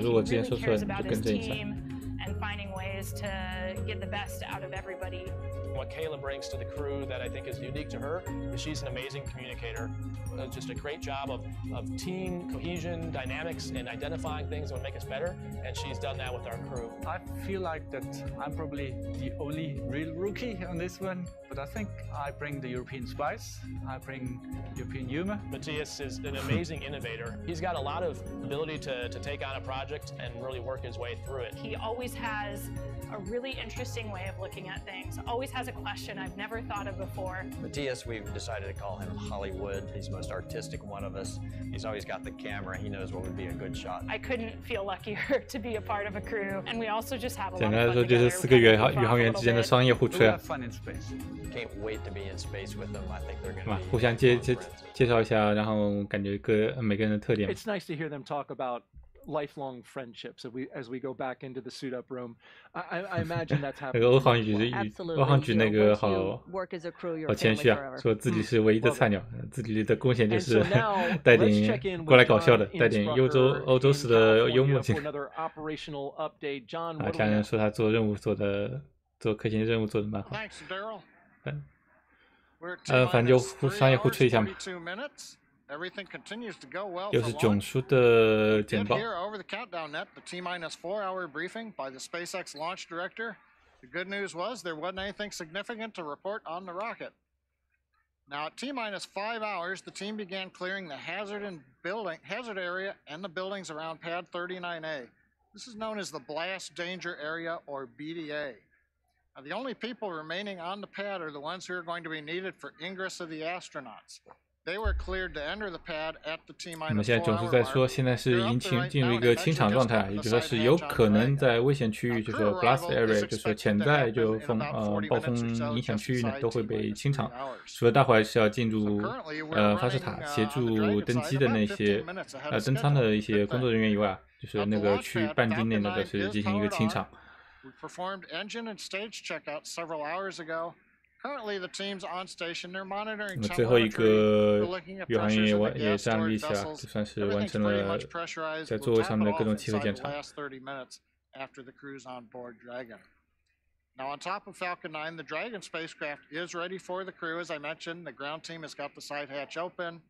如果之前说出来，你就更正一下。And finding ways to get the best out of everybody. What Kayla brings to the crew that I think is unique to her is she's an amazing communicator. Just a great job of team cohesion, dynamics, and identifying things that would make us better, and she's done that with our crew. I feel like that I'm probably the only real rookie on this one, but I think I bring the European spice, I bring European humor. Matthias is an amazing innovator. He's got a lot of ability to take on a project and really work his way through it. He always has a really interesting way of looking at things, always has a question I've never thought of before. Matthias, we've decided to call him Hollywood. He's the most artistic one of us. He's always got the camera. He knows what would be a good shot. I couldn't feel luckier to be a part of a crew, and we also just have a lot of fun together. 简单来说，就是4个宇航员之间的商业互吹啊。Can't wait to be in space with them. I think they're going to be 互相介绍一下，然后感觉每个人的特点。 It's nice to hear them talk about lifelong friendships as we go back into the suit up room. I imagine that's happening. 那个欧航局那个好谦虚啊，说自己是唯一的菜鸟，自己的贡献就是带点过来搞笑的，带点欧洲式的幽默性。啊，家人说他做任务做的做可行任务做的蛮好。 Thanks, Daryl. 反正就商业互吹一下嘛。 Everything continues to go well. 又是囧叔的简报。 Here over the countdown net, the T-4-hour briefing by the SpaceX launch director. The good news was there wasn't anything significant to report on the rocket. Now at T-5 hours, the team began clearing the hazard area and the buildings around Pad 39A. This is known as the Blast Danger Area, or BDA. Now, the only people remaining on the pad are the ones who are going to be needed for ingress of the astronauts. They were cleared to enter the pad at the T-4 hour mark. 我们现在囧叔在说，现在是已经进入一个清场状态，也就是说是有可能在危险区域，就是说 blast area， 就是说潜在就暴风影响区域呢，都会被清场。除了待会是要进入发射塔协助登机的那些登舱的一些工作人员以外，就是那个区域半径内呢，都是进行一个清场。 We performed engine and stage checkouts several hours ago. Currently, the teams on station, they're monitoring 最后一 telemetry, 个 they're looking at 宇航员 pressures 也 of the 也 gas 站立 storage 起来， vessels. 就算是完 Everything's 成 pretty 了 much pressurized. 在 We'll 座位 tap 上 it 的 off 各种气核 inside 检 the 查。 last 30 minutes after the crew's on board Dragon. Now, on top of Falcon 9, the Dragon spacecraft is ready for the crew. As I mentioned, the ground team has got the side hatch open.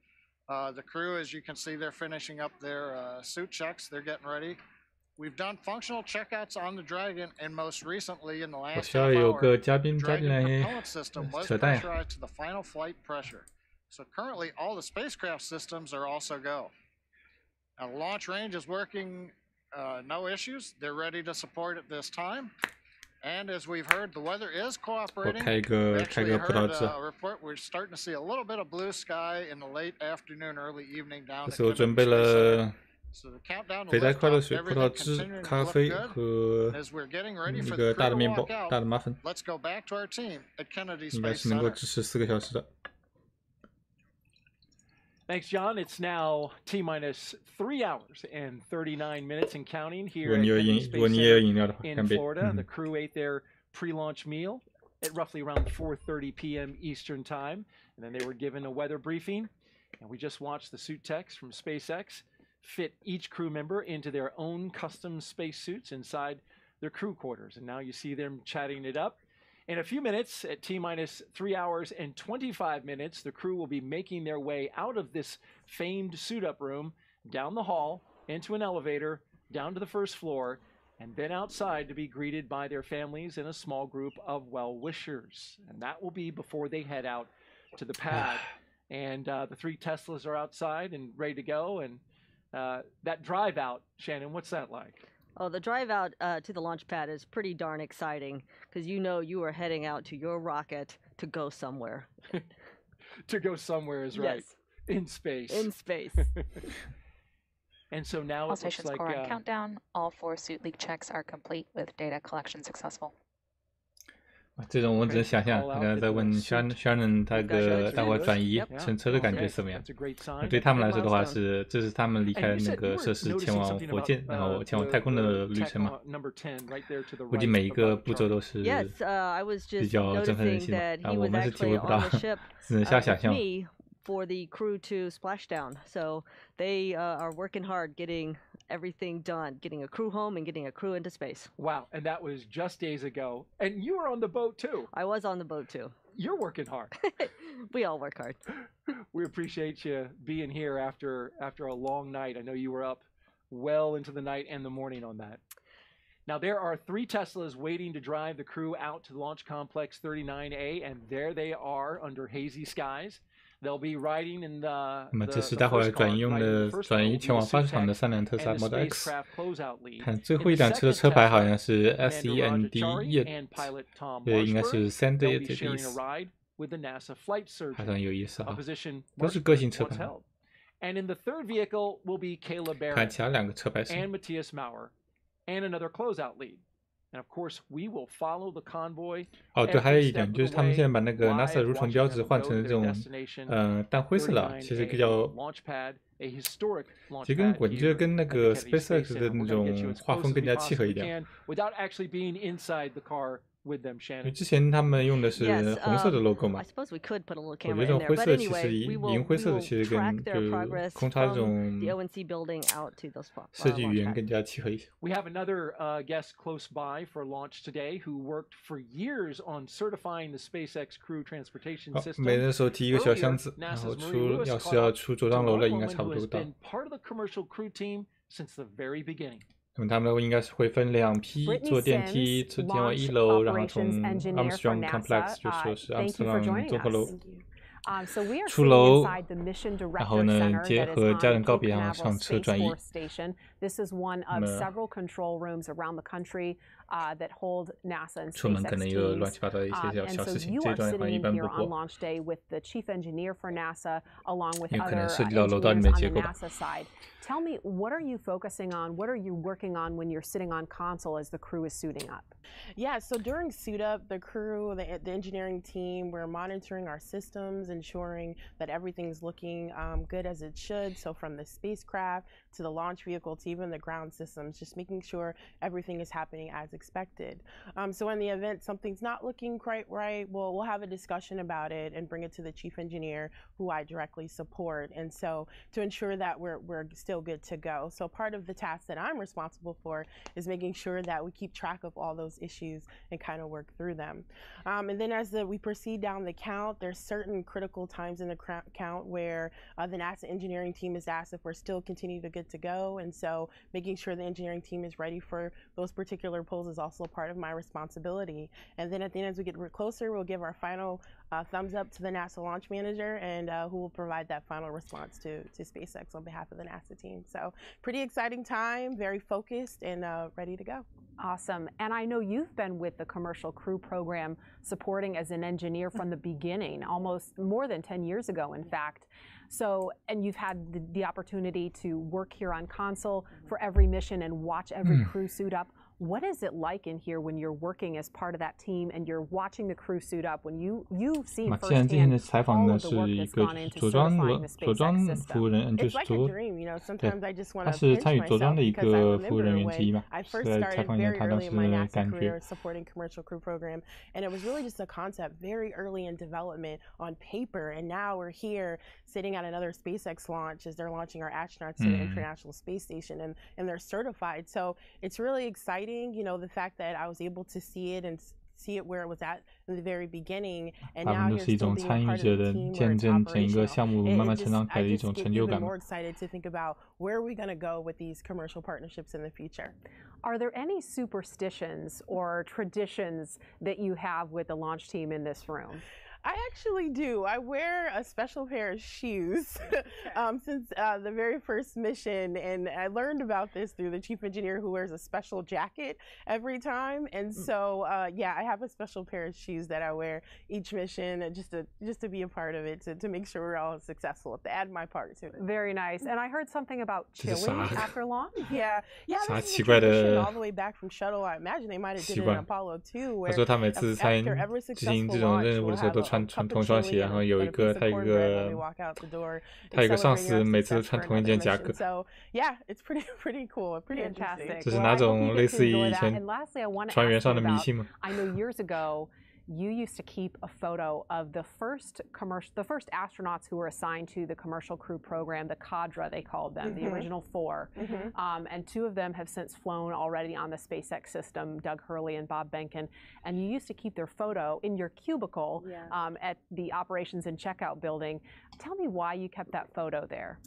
The crew, as you can see, they're finishing up their suit checks. They're getting ready. We've done functional checkouts on the Dragon, and most recently, in the 我 last 需要 half 有 hour, 个嘉宾加进 Dragon 来 propellant system was 扯淡呀。 pressurized to the final flight pressure. So currently, all the spacecraft systems are also go. Now, the launch range is working, no issues. They're ready to support at this time. And as we've heard, the weather is 我 cooperating. 开一 We 个 actually 葡萄 heard 汁， a report. We're starting to see a little bit of blue sky in the late afternoon, early evening down 这 at 是我 Kennedy 准备 Space 了 Center. So the countdown to 肥宅快乐 liftoff, 水、葡萄 everything 汁、 continuing to 咖 look 啡 good. 和 As we're getting ready 一 for 个 the 大 crew 的 to 面包、 walk out, 大的麻粉， let's go back to our team at Kennedy 应该 Space 是能够 Center. 支持4个小时的。 Thanks, John. It's now T-3 hours and 39 minutes and counting 如 here 果 at 你有 Kennedy 饮，如果 Space 你也有 Center 饮料的话， in 干杯。 Florida. The crew ate their pre-launch meal at roughly around 4:30 p.m. Eastern Time, and then they were given a weather briefing. And we just watched the suit techs from SpaceX fit each crew member into their own custom spacesuits inside their crew quarters. And now you see them chatting it up. In a few minutes, at T-3 hours and 25 minutes, the crew will be making their way out of this famed suit-up room, down the hall, into an elevator, down to the first floor, and then outside to be greeted by their families and a small group of well-wishers. And that will be before they head out to the pad. And the 3 Teslas are outside and ready to go. And that drive out, Shannon, what's that like? Oh, the drive out to the launch pad is pretty darn exciting because you know you are heading out to your rocket to go somewhere. To go somewhere is right. Yes. In space. In space. And so now All it looks stations like core on countdown. All 4 suit leak checks are complete with data collection successful. 这种我只能想象，我刚才在问 Shannon 他个待会转移乘车的感觉怎么样？对他们来说的话是，这是他们离开那个设施前往火箭，然后前往太空的旅程嘛。估计每一个步骤都是比较振奋人心的，啊，我们是体会不到，只能瞎想象。 For the crew to splash down. So they are working hard getting everything done, getting a crew home and getting a crew into space. Wow, and that was just days ago. And you were on the boat too. I was on the boat too. You're working hard. We all work hard. We appreciate you being here after a long night. I know you were up well into the night and the morning on that. Now, there are 3 Teslas waiting to drive the crew out to the Launch Complex 39A, and there they are under hazy skies. They'll be riding in the 那么这是待会儿转移前往发射场的3辆特斯拉 Model X。看最后一辆车的车牌好像是 SEND-YET， 应该是 SEND-YET 的意思，还算有意思啊，都是个性车牌。 And in the third vehicle will be Kayla Barron 看其他2个车牌是 and Matthias Maurer and another closeout lead. And of course, we will follow the convoy. 哦，对，还有一点就是他们现在把那个 NASA 蠕虫标志换成这种淡灰色了，其实比较，其实跟那个 SpaceX 的那种画风更加契合一点。with them, 因为 Shannon. 之前他们用的是 Yes, 红色的 logo 嘛 I，suppose we could put a little 我 camera 觉得这 in 种 there. 灰 But 色其实 anyway, we 银 will 灰 we 色的 will 其实 track 跟 their 就 progress 空差这 from 种 the ONC building out to those 设计 launch 语言 pads. 更加契合一些。 We have another guest close by for launch today who worked for years on certifying the SpaceX Crew transportation 好， system. 每人手提一个小 Earlier, 箱子，然 NASA's 后 Marie 出 Lewis 要是 caught 要 up 出着 to 装楼 one 了，应该 woman 差不 who 多 has 到。 been part of the commercial crew team since the very beginning. 那么他们应该是会分2批坐电梯前往1楼，然后从 Armstrong Complex 就说是 Armstrong 综合楼 So we are 出 sitting 楼， inside the Mission 然后 Director 呢 Center 结 that is 和 on 家人 the 告 Cape 别，然后 Canaveral 上车 Space 转移。 Force Station. This is one of several control rooms around the country that hold NASA and 出门可 SpaceX 能有乱 teams. 七八糟的一些小 And 小 so 事情， you 这一 are 段好像 sitting 一 in 般 here 不 on 播， launch day with the Chief Engineer for NASA, along with 有可 other 能涉及到楼道里 engineers 面 on 结 the 构吧。 NASA side. Tell me, what are you focusing on? What are you working on when you're sitting on console as the crew is suiting up? Yeah, so during suit up, the crew, the engineering team, we're monitoring our systems, ensuring that everything's looking good as it should. So from the spacecraft to the launch vehicle to even the ground systems, just making sure everything is happening as expected. So in the event something's not looking quite right, we'll have a discussion about it and bring it to the chief engineer, who I directly support. And so to ensure that we're still good to go. So part of the task that I'm responsible for is making sure that we keep track of all those issues and kind of work through them. And then as we proceed down the count, there's certain critical times in the count where the NASA engineering team is asked if we're still continue to good to go. And so making sure the engineering team is ready for those particular pulls is also part of my responsibility. And then at the end, as we get closer, we'll give our final thumbs up to the NASA launch manager, and who will provide that final response to SpaceX on behalf of the NASA team. So pretty exciting time, very focused and ready to go. Awesome. And I know you've been with the Commercial Crew program supporting as an engineer from the beginning, almost more than 10 years ago, in fact. So, and you've had the opportunity to work here on console for every mission and watch every crew suit up. What is it like in here when you're working as part of that team and you're watching the crew suit up? When you've seen 既然今天的 firsthand 采访 all 呢 of the 是 work 一 that's 个 gone into 着装 certifying the 着装 SpaceX 服务 system. 人，就 It's 是 like 说 a dream, you know. 对， Sometimes I just want 他 to 是 pinch 参与着装 myself 的一 because I 个服务 remember 人员之一 when 嘛。 I 是 first 在采 started 访一下 very 他当 early 时 in my 的 NASA 感觉。 career supporting Commercial Crew program, and it was really just a concept very early in development on paper. And now we're here sitting at another SpaceX launch as they're launching our astronauts to the International Space Station, and they're certified. So it's really exciting, you know, the fact that I was able to see it and see it where it was at in the very beginning, and 他 now 们都 here 是一 still 种 being 参与 part of 者 the 的 team where 见 it's 证整一个 operational. 项目慢慢成长起来 I 的一 just 种 get 成就 even 感 more 吧。 excited to think about where are we going to go with these commercial partnerships in the future. Are there any superstitions or traditions that you have with the launch team in this room? I actually do. I wear a special pair of shoes since the very first mission, and I learned about this through the chief engineer, who wears a special jacket every time. And so, yeah, I have a special pair of shoes that I wear each mission, just to be a part of it, to make sure we're all successful, to add my part to it. Very nice. And I heard something about chili after launch. Yeah, this is a 奇怪的 tradition all the way back from shuttle. I imagine they might have did it in Apollo 2, 他 where 说他每次参 after every 执行 successful 这种 launch, 任务 we'll 的时候 have 都 a 穿 cup 同 of 双鞋， chili 然后 and 有一 a 个 piece 他 of 有一 cornbread when we 个 walk out the door. 他有一个上 Celebrating 司 our 每次都 success 穿 for 同一 another 件夹 mission. 克。 So yeah, it's pretty cool, pretty interesting. Fantastic. 这是 Well, 哪 I hope 种 you 类 get 似 to 于 enjoy 以 that. 前 And lastly, I want to 船员 ask 上 you 的迷 about, 信吗？ I know years ago, you used to keep a photo of the first astronauts who were assigned to the Commercial Crew program, the cadre they called them, the original 4. And 2 of them have since flown already on the SpaceX system, Doug Hurley and Bob Behnken. And you used to keep their photo in your cubicle at the operations and checkout building. Tell me why you kept that photo there.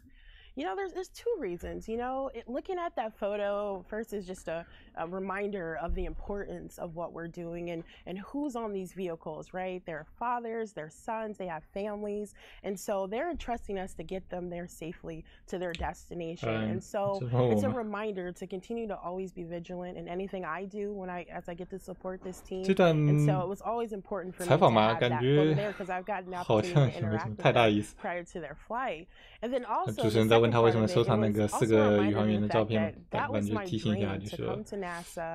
You know, there's 2 reasons. You know, looking at that photo first is just a reminder of the importance of what we're doing and who's on these vehicles, right? Their fathers, their sons, they have families, and so they're entrusting us to get them there safely to their destination. And so it's a reminder to continue to always be vigilant in anything I do as I get to support this team. And so it was always important for me to have that photo there because I've gotten an opportunity to interact with them prior to their flight. And then also the 要问他为什么收藏那个4个宇航员的照片，但就提醒一下，就是说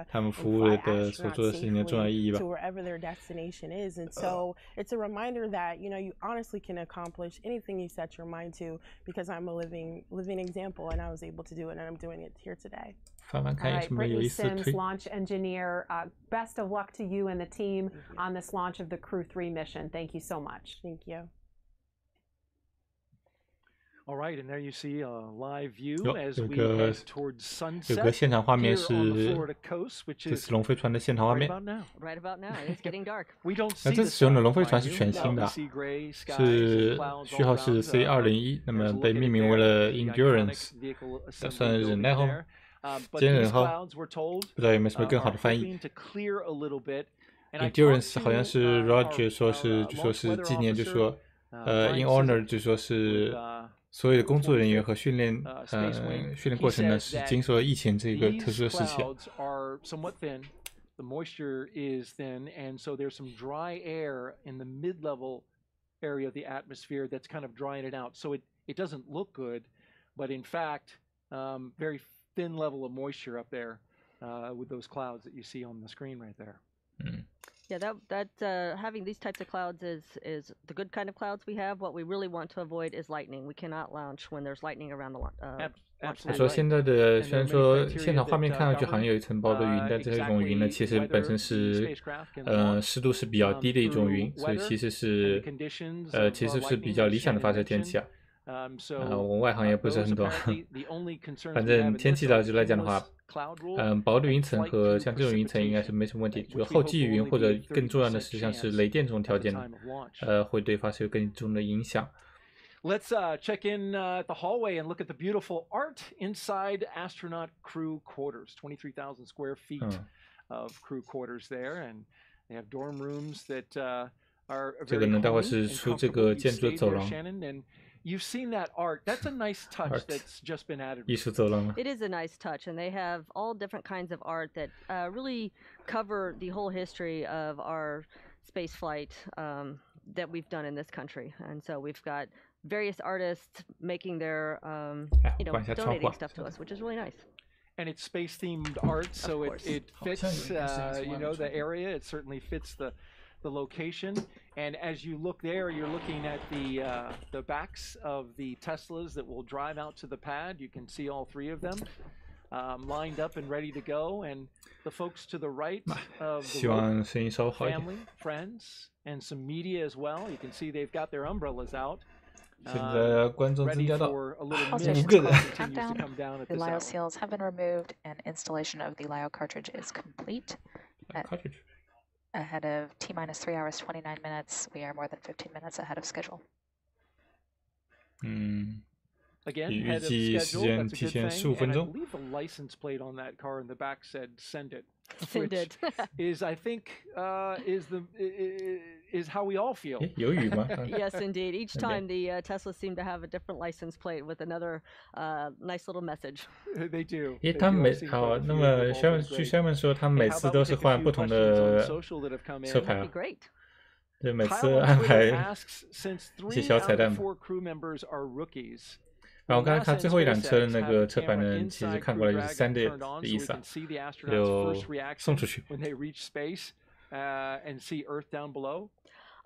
他们服务的所做的事情的重要意义吧。So it's a reminder that you honestly can accomplish anything you set your mind to because I'm a living example and I was able to do it and I'm doing it here today. 翻翻看有什么有意思的推。Launch engineer, best of luck to you and the team on this launch of the Crew-3 mission. Thank you so much. Thank you. All right, and there you see a live view as we head towards sunset. 有个现场画面是这次龙飞船的现场画面。Right about now, it's getting dark. 那这次使用的龙飞船是全新的，是序号是 C201，那么被命名为了 Endurance， 打算忍耐号、坚韧号，不知道有没有什么更好的翻译。Endurance 好像是 Raja 说是，就说是纪念，就说in honor 就说是。所有的工作人员和训练过程呢，是经受了疫情这个特殊的时期。The moisture is thin, and so there's some dry air in the mid-level area of the atmosphere that's kind of drying it out. So it doesn't look good, but in fact, very thin level of moisture up there with those clouds that you see on the screen right there. Yeah, that having these types of clouds is the good kind of clouds we have. What we really want to avoid is lightning. We cannot launch when there's lightning around the launch. 他说现在的虽然说现场画面看上去好像有一层薄的云，但这种云呢，其实本身是湿度是比较低的一种云，所以其实是比较理想的发射天气啊。我外行也不是很懂，反正天气来讲的话，薄的云层和像这种云层应该是没什么问题，就是后继云或者更重要的是像是雷电这种条件，会对发射有更重的影响。Let's check in the hallway and look at the beautiful art inside astronaut crew quarters. 23,000 square feet of crew quarters there, and they have dorm rooms that are very comfortable. And you've seen that art. That's a nice touch that's just been added. It is a nice touch, and they have all different kinds of art that really cover the whole history of our space flight that we've done in this country. And so we've got various artists making their, donating stuff to us, which is really nice. And it's space-themed art, so it fits, the area. It certainly fits the location. And as you look there, you're looking at the backs of the Teslas that will drive out to the pad. You can see all 3 of them lined up and ready to go. And the folks to the right of the family, friends, and some media as well. You can see they've got their umbrellas out. 现在观众增加到5个人。The LiO seals have been removed, and installation of the LiO cartridge is complete. Ahead of T-minus 3 hours 29 minutes, we are more than 15 minutes ahead of schedule. Again, ahead of schedule. That's a good thing. And I believe the license plate on that car in the back said "Send it," which is, I think, is how we all feel. Yes, indeed. Each time the Teslas seem to have a different license plate with another nice little message. They do. 他们好，那么据Sherman说，他们每次都是换不同的车牌啊。对，每次安排一些小彩蛋嘛。然后我刚才看最后一辆车的那个车牌呢，其实看过来就是 "Send it" 的意思啊，就送出去。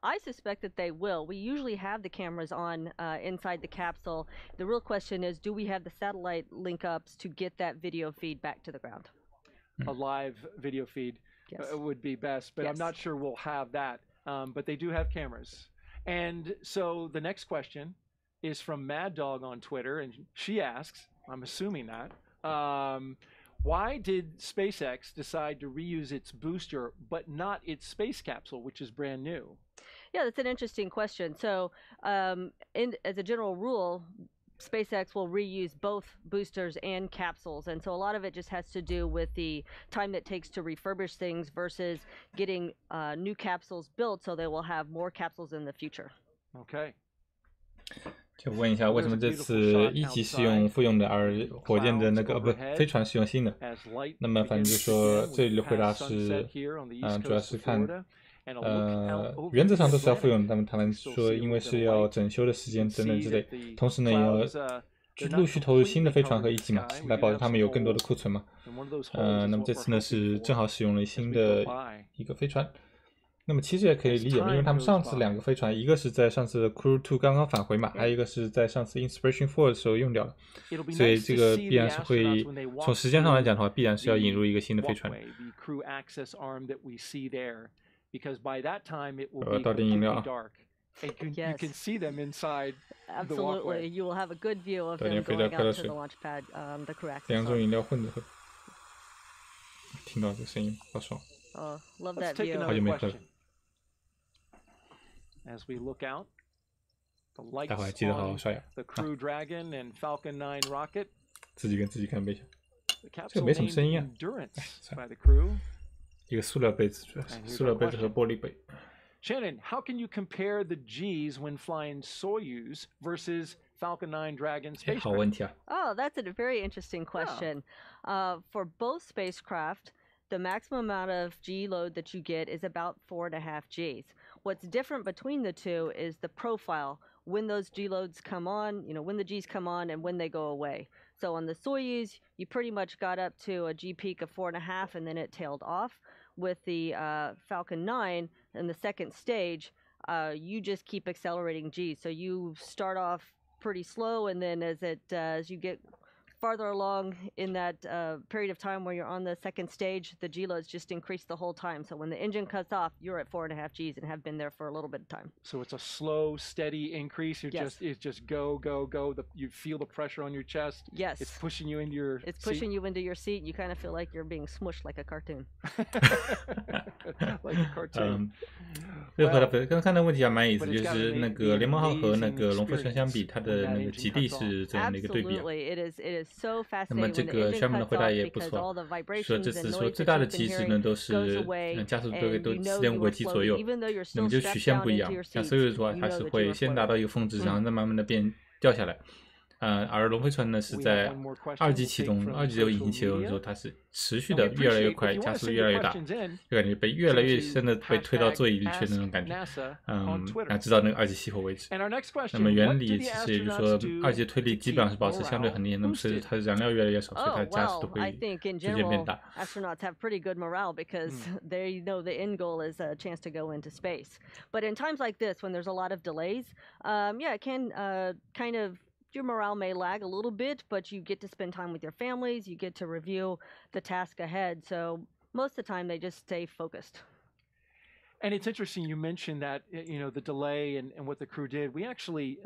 I suspect that they will. We usually have the cameras on inside the capsule. The real question is, do we have the satellite link ups to get that video feed back to the ground? A live video feed would be best, but I'm not sure we'll have that. But they do have cameras. And so the next question is from Mad Dog on Twitter, and she asks, I'm assuming that, why did SpaceX decide to reuse its booster but not its space capsule, which is brand new? Yeah, that's an interesting question. So as a general rule, SpaceX will reuse both boosters and capsules, and so a lot of it just has to do with the time that it takes to refurbish things versus getting new capsules built, so they will have more capsules in the future. Okay. 就问一下，为什么这次一级是用复用的，而火箭的那个飞船是用新的？那么反正就说这里的回答是，主要是看，原则上都是要复用的，他们说因为是要整修的时间等等之类，同时呢也要陆续投入新的飞船和一机嘛，来保证他们有更多的库存嘛。那么这次呢是正好使用了新的一个飞船。那么其实也可以理解，因为他们上次2个飞船，一个是在上次的 Crew-2 刚刚返回嘛，还有一个是在上次 Inspiration4 的时候用掉了，所以这个必然是会从时间上来讲的话，必然是要引入一个新的飞船。我要倒点饮料啊。You can see them inside the walkway. Absolutely, you will have a good view of them going out to the launch pad, the crew access. 2种饮料混着喝，听到这声音，好爽。Oh, love that view. 好久没喝了。As we look out, the lights 待会记得好好刷牙。The Crew Dragon and Falcon 9 rocket. 自己跟自己看杯下。这个没什么声音啊。By the crew. 一个塑料杯子，塑料杯子和玻璃杯。Shannon, how can you compare the G's when flying Soyuz versus Falcon 9 Dragon spacecraft? 好问题啊。Oh, that's a very interesting question. For both spacecraft, the maximum amount of G load that you get is about 4.5 Gs. What's different between the two is the profile, when those G loads come on, when the Gs come on and when they go away. So on the Soyuz, you pretty much got up to a G peak of 4.5 and then it tailed off. With the Falcon 9 in the second stage, you just keep accelerating G. So you start off pretty slow, and then as you get farther along in that period of time where you're on the second stage, the G loads just increase the whole time. So when the engine cuts off, you're at 4.5 Gs and have been there for a little bit of time. So it's a slow, steady increase. It's just go, go, go. You feel the pressure on your chest. Yes. It's pushing you into your It's pushing you into your seat. You kind of feel like you're being smushed like a cartoon. Like a cartoon. 任何的刚刚看的问题还蛮有意思，就是那个联盟号和那个龙飞船相比，它的那个极地是怎样的一个对比啊？ 那么这个下面的回答也不错，说这次说最大的极值呢都是加速都4.5个 G 左右，那么就曲线不一样，像Soyuz的话它是会先达到一个峰值，然后再慢慢的掉下来。而龙飞船呢是在2级启动，2级的引擎启动的时候，它是持续的越来越快，加速越来越大，就感觉被越来越深的被推到座椅里去的那种感觉。然后直到那个2级熄火为止。那么原理其实也就是说，2级的推力基本上是保持相对恒定，那么是它的燃料越来越少，所以它的加速都会逐渐变大。Astronauts have pretty good morale because they know the end goal is a chance to go into space. But in times like this, when there's a lot of delays, it can kind of your morale may lag a little bit, but you get to spend time with your families, you get to review the task ahead. So most of the time they just stay focused. And it's interesting you mentioned that, the delay and what the crew did. We actually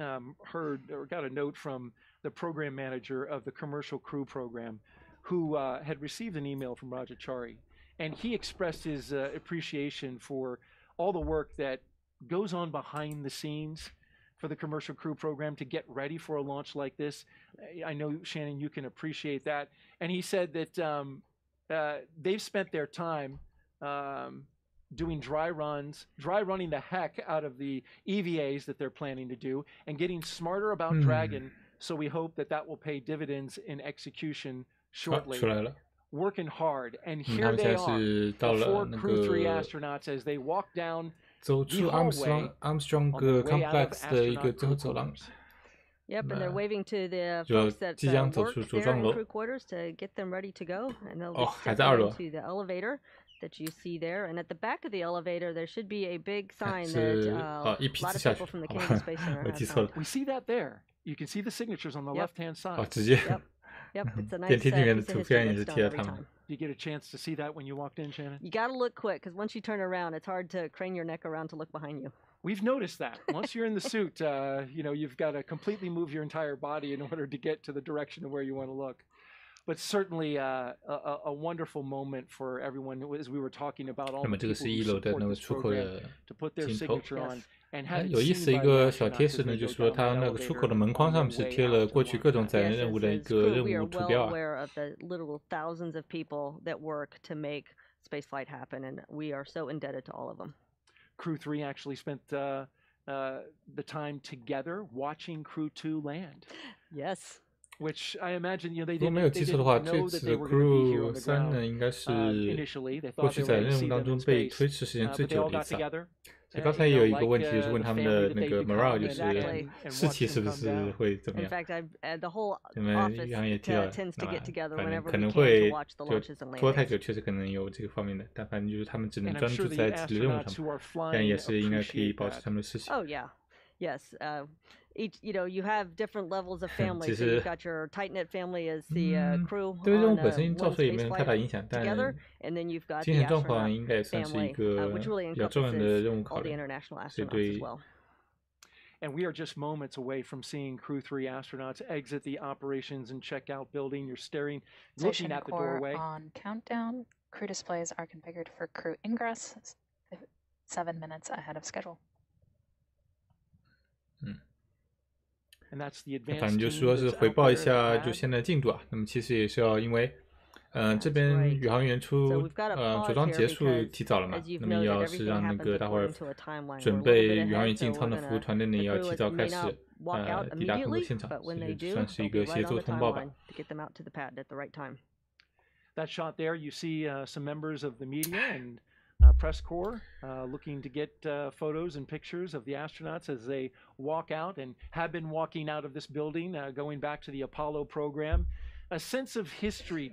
heard or got a note from the program manager of the Commercial Crew program who had received an email from Raja Chari. And he expressed his appreciation for all the work that goes on behind the scenes for the Commercial Crew program to get ready for a launch like this. I know, Shannon, you can appreciate that. And he said that they've spent their time doing dry running the heck out of the EVAs that they're planning to do, and getting smarter about Dragon. So we hope that will pay dividends in execution shortly. Working hard, and here they are, the 4 Crew-3 astronauts as they walk down 走出 Armstrong Complex 的一个最后走廊。Yep, and they're waving to the folks that work there in crew quarters to get them ready to go, and they'll be stepping into the elevator that you see there. And at the back of the elevator, there should be a big sign that a lot of people from the Kennedy Space Center have signed. We see that there. You can see the signatures on the left-hand side. 直接。Yep, it's a nice 电梯里面的图片也是 piece of 贴 history 了 every 他们。 time. You get a chance to see that when you walked in, Shannon? You got to look quick, because once you turn around, it's hard to crane your neck around to look behind you. We've noticed that. Once you're in the suit, you've got to completely move your entire body in order to get to the direction of where you want to look. But certainly a wonderful moment for everyone, as we were talking about all the people who support this program, to put their signature on. 有意思的一个小贴士呢，就是说它那个出口的门框上面是贴了过去各种载人任务的一个任务图标啊。aware of the literal thousands of people that work to make spaceflight happen, and we are so indebted to all of them. Crew-3 actually spent the time together watching Crew-2 land. Yes. Which I imagine, they 如果没有记错的话，这次的 Crew-3呢，应该是过去载人任务当中被推迟时间最久的一次。所以刚才有一个问题就是问他们的那个 morale， 就是士气是不是会怎么样？你们宇航员也提到了，反正可能会就拖太久，确实可能有这个方面的，但反正就是他们只能专注在自己的任务上，但也是应该可以保持他们的士气。Oh yeah, yes. Each, you have different levels of family. So you've got your tight-knit family as the crew on one space flight together, and then you've got the astronaut family, which really encompasses all the international astronauts as well. And we are just moments away from seeing Crew-3 astronauts exit the operations and checkout building. You're looking at the doorway. On countdown, crew displays are configured for crew ingress 7 minutes ahead of schedule. 反正就说是回报一下就现在进度啊。那么其实也是要因为，这边宇航员着装结束提早了嘛，那么要是让那个大伙儿准备宇航员进舱的服务团队呢，也要提早开始抵达工作现场，所以就算是一个协作通报吧。That shot there, you see some members of the media and press corps looking to get photos and pictures of the astronauts as they walk out and have been walking out of this building, going back to the Apollo program. A sense of history,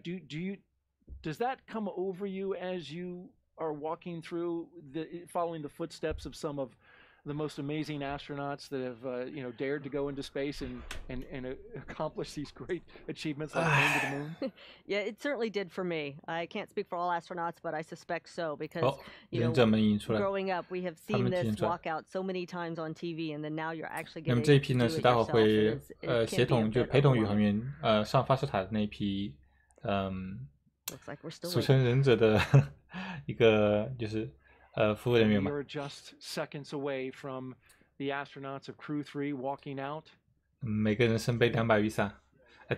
does that come over you as you are walking through following the footsteps of some of the most amazing astronauts that have dared to go into space and accomplish these great achievements like going to the moon? Yeah, it certainly did for me. I can't speak for all astronauts, but I suspect so because growing up we have seen this walkout so many times on TV, and then now you're actually getting to do it yourself. 那么这一批呢是待会会协同就陪同宇航员上发射塔的那一批俗称忍者的一个就是服务人员嘛。You're just seconds away from the astronauts of Crew-3 walking out. 每个人身背200雨伞，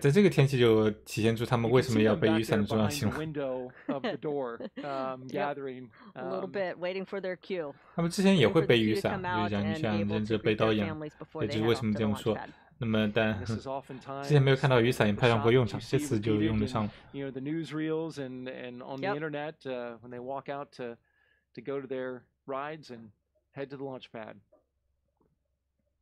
在这个天气就体现出他们为什么要背雨伞的重要性了。A little bit, waiting for their cue. 他们之前也会背雨伞，就像忍者背刀一样，也就是为什么这么说。那么，但之前没有看到雨伞也派上过用场，这次就用得上了。The newsreels and on the internet when they walk out to go to their rides and head to the launch pad.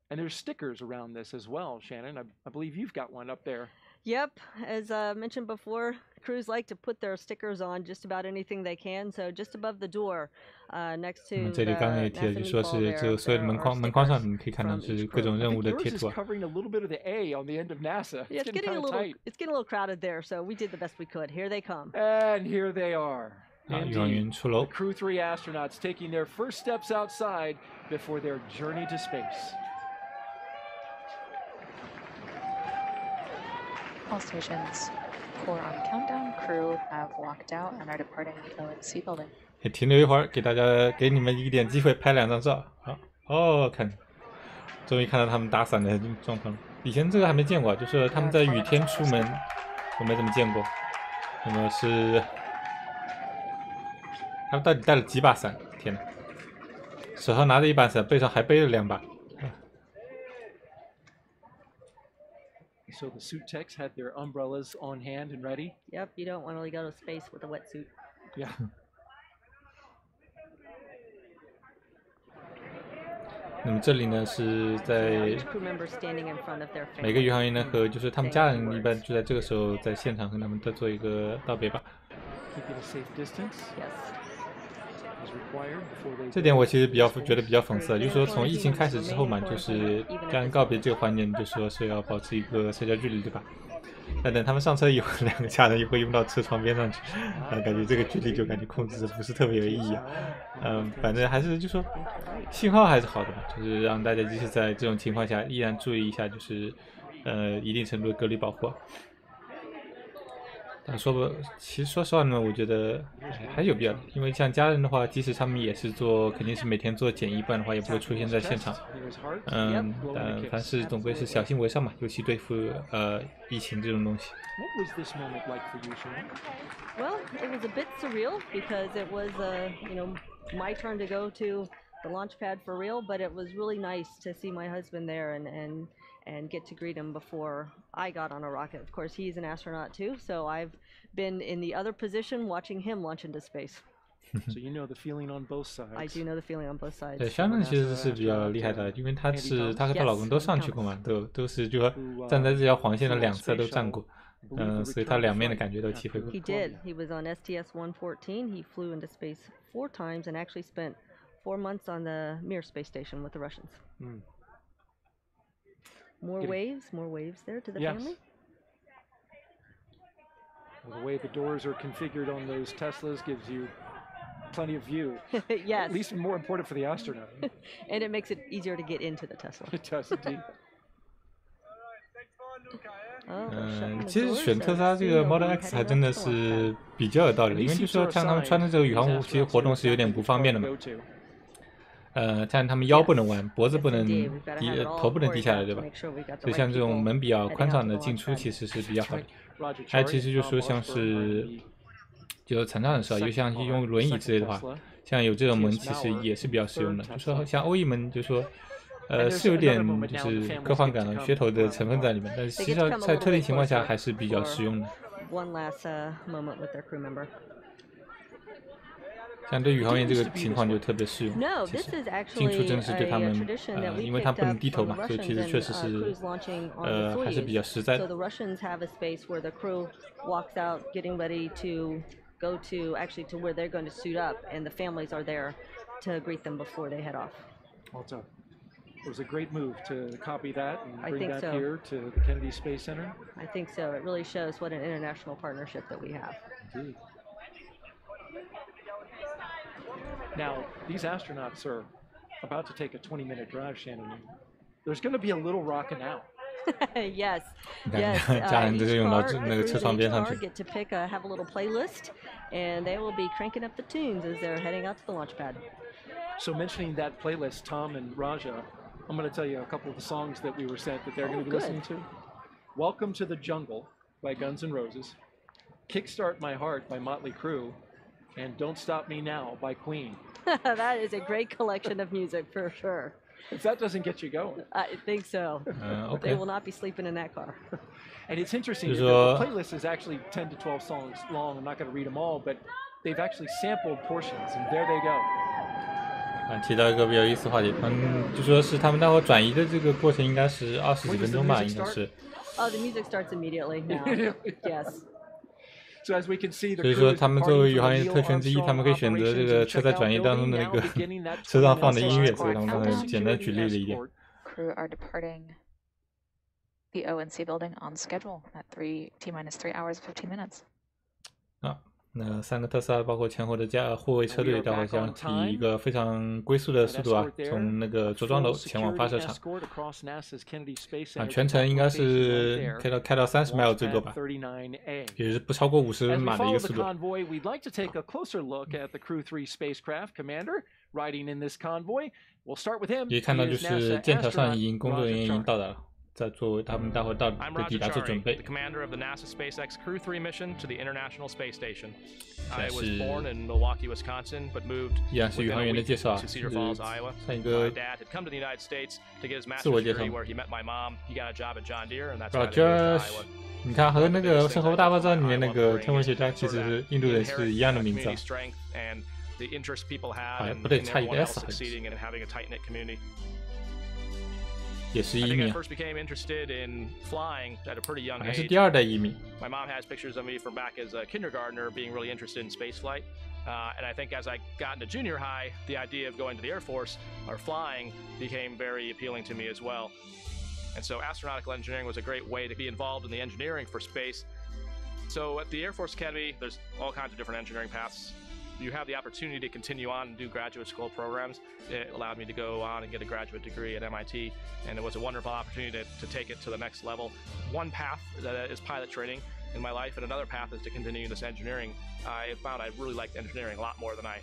And there's stickers around this as well, Shannon. I believe you've got one up there. Yep, as mentioned before, crews like to put their stickers on just about anything they can. So just above the door, next to 这里刚刚也提了，就说是这个所有的门框上你可以看到是各种任务的贴图啊。Covering a little bit of the A on the end of NASA. Yeah, it's getting a little crowded there, so we did the best we could. Here they come. And here they are. 宇航员出楼。Crew-3 astronauts taking their first steps outside before their journey to space. All stations, core on countdown, crew have walked out and are departing the O&C building. 也停留一会儿，给你们一点机会拍2张照。好，看，终于看到他们打伞的状况了。以前这个还没见过，就是他们在雨天出门，我没怎么见过。那么是。他们到底带了几把伞？天哪！手上拿着一把伞，背上还背了2把。So the suit techs had their umbrellas on hand and ready. Yep, you don't want to go to space with a wetsuit. Yeah. 那么这里呢是在每个宇航员呢和就是他们家人一般就在这个时候在现场和他们再做一个道别吧。Keep it a safe distance. Yes. 这点我其实觉得比较讽刺，就是说从疫情开始之后嘛，就是家人告别这个环节，就说是要保持一个社交距离，对吧？但等他们上车以后，2个家人又会拥到车窗边上去，感觉这个距离就感觉控制不是特别有意义啊。反正还是就说信号还是好的吧，就是让大家即使在这种情况下依然注意一下，就是一定程度的隔离保护。但其实说实话呢，我觉得还是有必要的，因为像家人的话，即使他们也是肯定是每天做检疫，不然的话也不会出现在现场。但凡事总归是小心为上嘛，尤其对付疫情这种东西。Well, it was a bit surreal because it was my turn to go to the launch pad for real, but it was really nice to see my husband there and get to greet him before I got on a rocket. Of course, he's an astronaut too, so I've been in the other position watching him launch into space. So you know the feeling on both sides. I do know the feeling on both sides. 对，Shannon其实是比较厉害的，因为她和她老公都上去过嘛，都是就说站在这条黄线的两侧都站过，所以她两面的感觉都体会过。He did. He was on STS-114. He flew into space 4 times and actually spent 4 months on the Mir space station with the Russians. More waves there to the family. Well, the way the doors are configured on those Teslas gives you plenty of view. Yes. At least more important for the astronaut. And it makes it easier to get into the Tesla. It does indeed. 其实选特斯拉这个 Model X 还真的是比较有道理的，因为就说像他们穿的这个宇航服，其实活动是有点不方便的嘛。像他们腰不能弯，脖子不能头不能低下来，对吧？所以像这种门比较宽敞的进出其实是比较好的。还有其实就说像是就残障人士啊，就像用轮椅之类的话，像有这种门其实也是比较实用的。就说像欧翼门，就说是有点就是科幻感的噱头的成分在里面，但是实际上在特定情况下还是比较实用的。像对宇航员这个情况就特别适用，其实进出真的是对他们，因为他不能低头嘛，所以其实确实是，还是比较实在的。So the Russians have a space where the crew walks out, getting ready to go to actually to where they're going to suit up, and the families are there to greet them before they head off. Well done. It was a great move to copy that and bring that here to the Kennedy Space Center. I think so. It really shows what an international partnership that we have. Indeed. Now, these astronauts are about to take a 20-minute drive, Shannon. There's going to be a little rocking out. Yes. Yes. Each car get to pick have a little playlist, and they will be cranking up the tunes as they're heading out to the launch pad. So mentioning that playlist, Tom and Raja, I'm going to tell you a couple of the songs that we were sent that they're going to be listening to. Welcome to the Jungle by Guns N' Roses. Kickstart My Heart by Motley Crue. And Don't Stop Me Now by Queen. That is a great collection of music for sure. If that doesn't get you going. I think so. Okay. They will not be sleeping in that car. And it's interesting, the playlist is actually 10 to 12 songs long. I'm not going to read them all, but they've actually sampled portions, and there they go. 提到一个比较有意思的话题，就说是他们待会转移的这个过程应该是20几分钟吧，应该是。Oh, the music starts immediately now. Yes. 所以说，他们作为宇航员特权之一，他们可以选择这个车在转移当中的那个车上放的音乐，所以他们刚才简单举例了一点。Crew are departing the O&C building on schedule at T-3 hours 15 minutes. 那3个特斯拉包括前后的护卫车队，待会将以一个非常龟速的速度从那个着装楼前往发射场。全程应该是开到30 mile 最多吧，也就是不超过50码的一个速度。也看到就是舰桥上工作人员已经到达了。在作为他们待会到的抵达做准备。 the commander of the NASA SpaceX Crew-3 mission to the International Space Station. I was born in Milwaukee, Wisconsin, but moved within a week to Cedar Falls, Iowa. My dad had come to the United States to get his master's degree, where he met my mom. He got a job at John Deere, and that's why they moved to Iowa. 你看，和那个《生活大爆炸》里面那个天文学家，其实是印度人是一样的名字。不对，差一个 S 好像。 也是移民，好像是第2代移民。My mom has pictures of me from back as a kindergartner being really interested in space flight. And I think as I got into junior high, the idea of going to the Air Force or flying became very appealing to me as well. And so astronautical engineering was a great way to be involved in the engineering for space. So at the Air Force Academy, there's all kinds of different engineering paths. You have the opportunity to continue on and do graduate school programs. It allowed me to go on and get a graduate degree at MIT, and it was a wonderful opportunity to take it to the next level. One path is pilot training in my life, and another path is to continue this engineering. I found I really liked engineering a lot more than I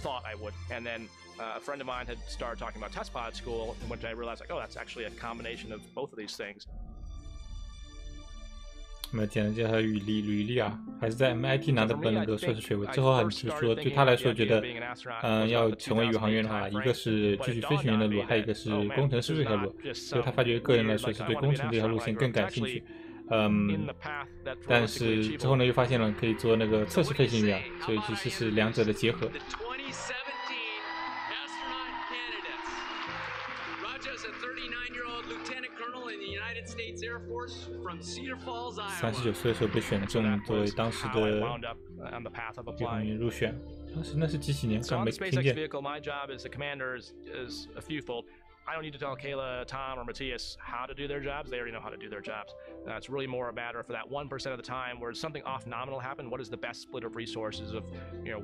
thought I would. And then a friend of mine had started talking about test pilot school, in which I realized, like, oh, that's actually a combination of both of these things. 我们简单介绍履历啊，还是在 MIT 拿的本科硕士学位。之后还是说，对他来说，觉得，要成为宇航员的话，一个是继续飞行员的路，还有一个是工程师这条路。所以他发觉个人来说是对工程这条路线更感兴趣。但是之后呢又发现了可以做那个测试飞行员，所以其实是两者的结合。39岁的时候被选中作为当时的宇航员入选，当时那是几年？刚没听见。I don't need to tell Kayla, Tom, or Matthias how to do their jobs. They already know how to do their jobs. It's really more a matter for that 1% of the time where something off nominal happen. What is the best split of resources of,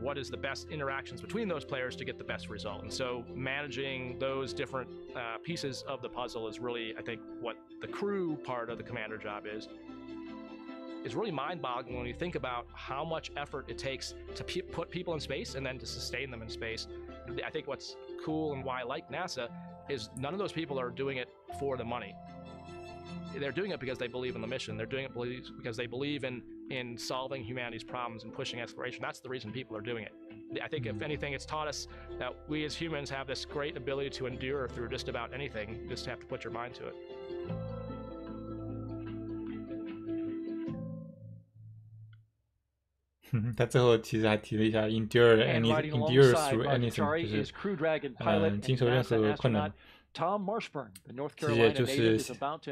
what is the best interactions between those players to get the best result? And so managing those different pieces of the puzzle is really, I think, what the crew part of the commander job is. It's really mind-boggling when you think about how much effort it takes to put people in space and then to sustain them in space. I think what's cool and why I like NASA is none of those people are doing it for the money. They're doing it because they believe in the mission. They're doing it because they believe in solving humanity's problems and pushing exploration. That's the reason people are doing it. I think if anything, it's taught us that we as humans have this great ability to endure through just about anything. You just have to put your mind to it. 他最后其实还提了一下 endure through anything， 就是经受任何困难。其实也就是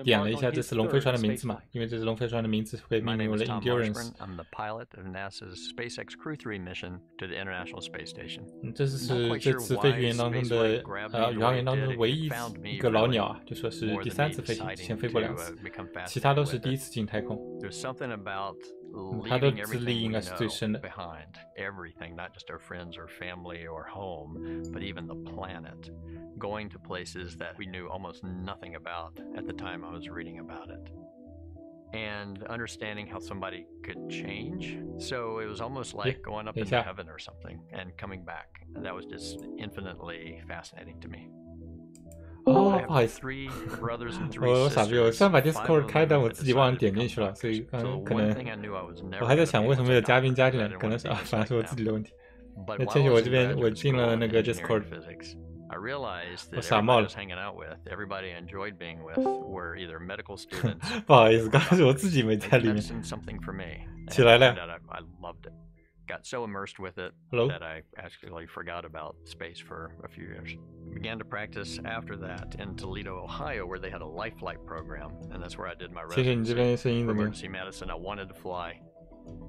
点了一下这次龙飞船的名字嘛，因为这次龙飞船的名字被命名为了 Endurance。I'm the pilot of NASA's SpaceX Crew-3 mission to the International Space Station。这是这次飞行员当中的宇航员当中的唯一一个老鸟啊，就说是第3次飞行，先飞过2次，其他都是第1次进太空。他的资历应该是最深的。Behind everything, not just our friends or family or home, but even the planet. Going to places that we knew almost nothing about at the time I was reading about it. And understanding how somebody could change. So it was almost like going up into heaven or something and coming back. And that was just infinitely fascinating to me. 哦，不好意思，我傻逼，我虽然把 Discord 开，但我自己忘了点进去了，所以可能我还在想为什么没有嘉宾加进来，可能是反正是我自己的问题。谦虚，我这边我进了那个 Discord， 我傻冒了。不好意思，刚刚是我自己没在里面。起来了。Got so immersed with it that I actually forgot about space for a few years. Began to practice after that in Toledo, Ohio, where they had a life flight program, and that's where I did my residency for emergency medicine. I wanted to fly,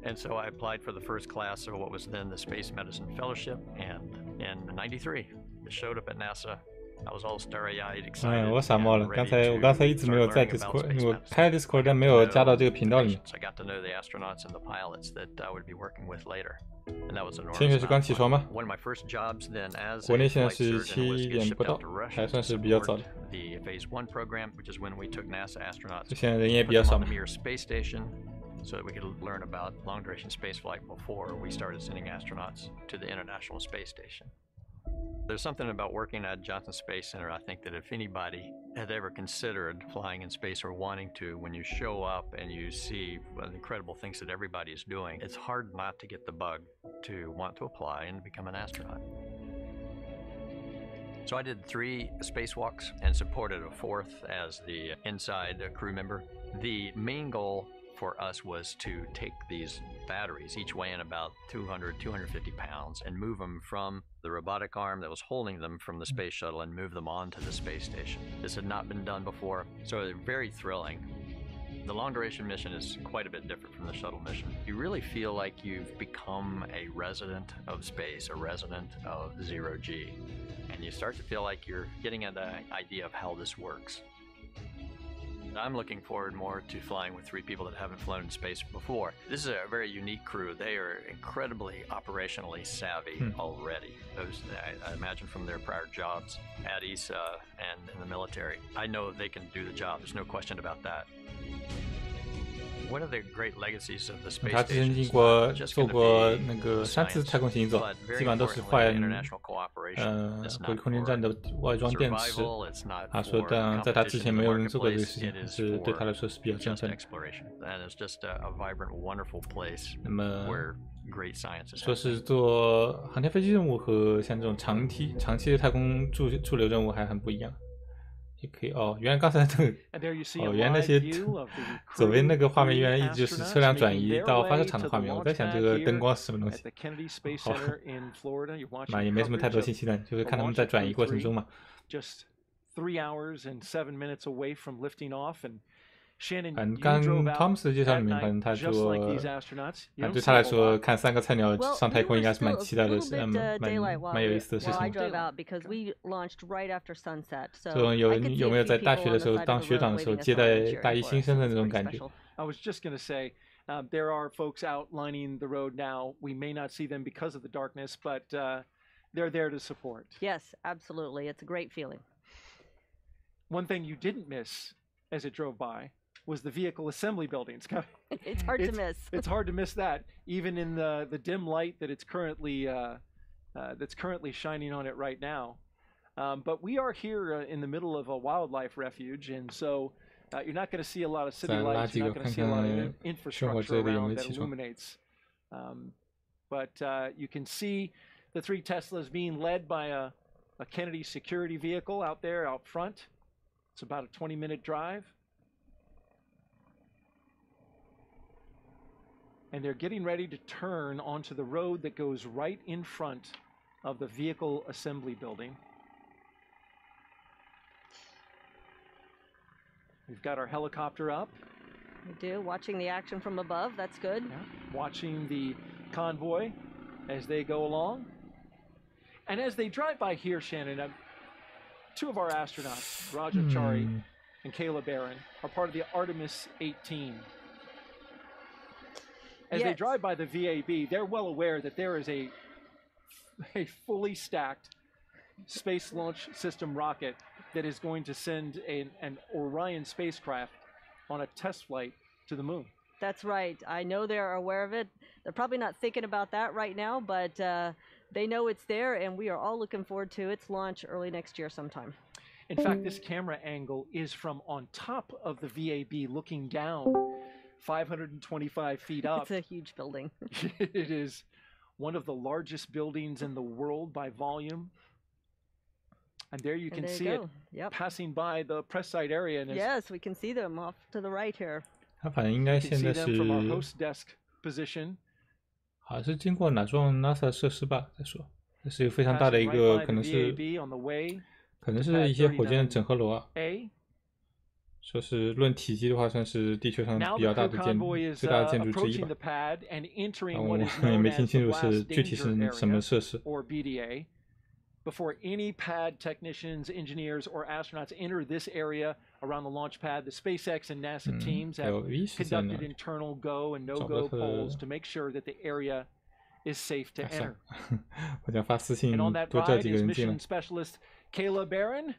and so I applied for the first class of what was then the Space Medicine Fellowship, and in '93, it showed up at NASA. I was all starry-eyed, excited. 我傻冒了，我刚才一直没有在 Discord， 我开 Discord 但没有加到这个频道里面。I got to know the astronauts and the pilots that I would be working with later, and that was enormous. 现在是刚起床吗？ One of my first jobs then as 国内现在是7点不到，还算是比较早的。 The Phase 1 program, which is when we took NASA astronauts 现在人也比较少嘛。 on the Mir space station, so that we could learn about long-duration spaceflight before we started sending astronauts to the International Space Station. There's something about working at Johnson Space Center, I think, that if anybody had ever considered flying in space or wanting to, when you show up and you see the incredible things that everybody is doing, it's hard not to get the bug to want to apply and become an astronaut. So I did 3 spacewalks and supported a 4th as the inside crew member. The main goal for us was to take these batteries, each weighing about 200, 250 pounds, and move them from the robotic arm that was holding them from the space shuttle and move them onto the space station. This had not been done before, so it's very thrilling. The long-duration mission is quite a bit different from the shuttle mission. You really feel like you've become a resident of space, a resident of zero-G, and you start to feel like you're getting an idea of how this works. I'm looking forward more to flying with 3 people that haven't flown in space before. This is a very unique crew. They are incredibly operationally savvy already. Those, I imagine from their prior jobs at ESA and in the military. I know they can do the job. There's no question about that. One of the great legacies of the space 他之前做过那个3次太空行走，基本上都是换回空间站的外装电池。他说，但在他之前没有人做过这个事情，是对他来说是比较振奋的。那么，说是做航天飞机任务和像这种长期的太空驻留任务还很不一样。也可以哦。原来刚才那个原来那些左边那个画面原来一直就是车辆转移到发射场的画面。我在想这个灯光是什么东西。好，嘛也没什么太多信息的，就是看他们在转移过程中嘛。Just 3 hours and 7 minutes away from lifting off and Shannon, 反正刚 Thomas 的介绍里面，反正他说，对他来说，看3个菜鸟上太空应该是蛮期待的，蛮有意思的事情。这种有没有在大学的时候当学长的时候接待大一新生的那种感觉 ？I was just going to say, there are folks out lining the road now. We may not see them because of the darkness, but they're there to support. Yes, absolutely. It's a great feeling. One thing you didn't miss as it drove by was the vehicle assembly buildings. It's hard to miss. It's hard to miss that, even in the dim light that it's currently shining on it right now. But we are here in the middle of a wildlife refuge, and so you're not going to see a lot of city lights. You're not going to see a lot of infrastructure around that illuminates. But you can see the 3 Teslas being led by a Kennedy security vehicle out there out front. It's about a 20-minute drive. And they're getting ready to turn onto the road that goes right in front of the vehicle assembly building. We've got our helicopter up. We do, watching the action from above, that's good. Yeah. Watching the convoy as they go along. And as they drive by here, Shannon, 2 of our astronauts, Raja Chari and Kayla Barron, are part of the Artemis 18. As they drive by the VAB, they're well aware that there is a fully stacked Space Launch System rocket that is going to send an Orion spacecraft on a test flight to the moon. That's right. I know they're aware of it. They're probably not thinking about that right now, but they know it's there, and we are all looking forward to its launch early next year sometime. In fact, this camera angle is from on top of the VAB looking down 525 feet up. It's a huge building. It is one of the largest buildings in the world by volume. And there you can see it passing by the press site area. And yes, we can see them off to the right here. 它反正应该现在是 from our host desk position. 好像是经过哪幢 NASA 设施吧？再说，这是一个非常大的一个，可能是一些火箭整合楼啊。说是论体积的话，算是地球上比较大的最大的建筑之一吧。我也没听清楚是具体是什么设施。Before any pad technicians, engineers, or astronauts enter this area around the launch pad, the SpaceX and NASA teams have conducted internal go and no-go polls to make sure that the area is safe to enter. And on that ride is mission specialist Kayla Barron.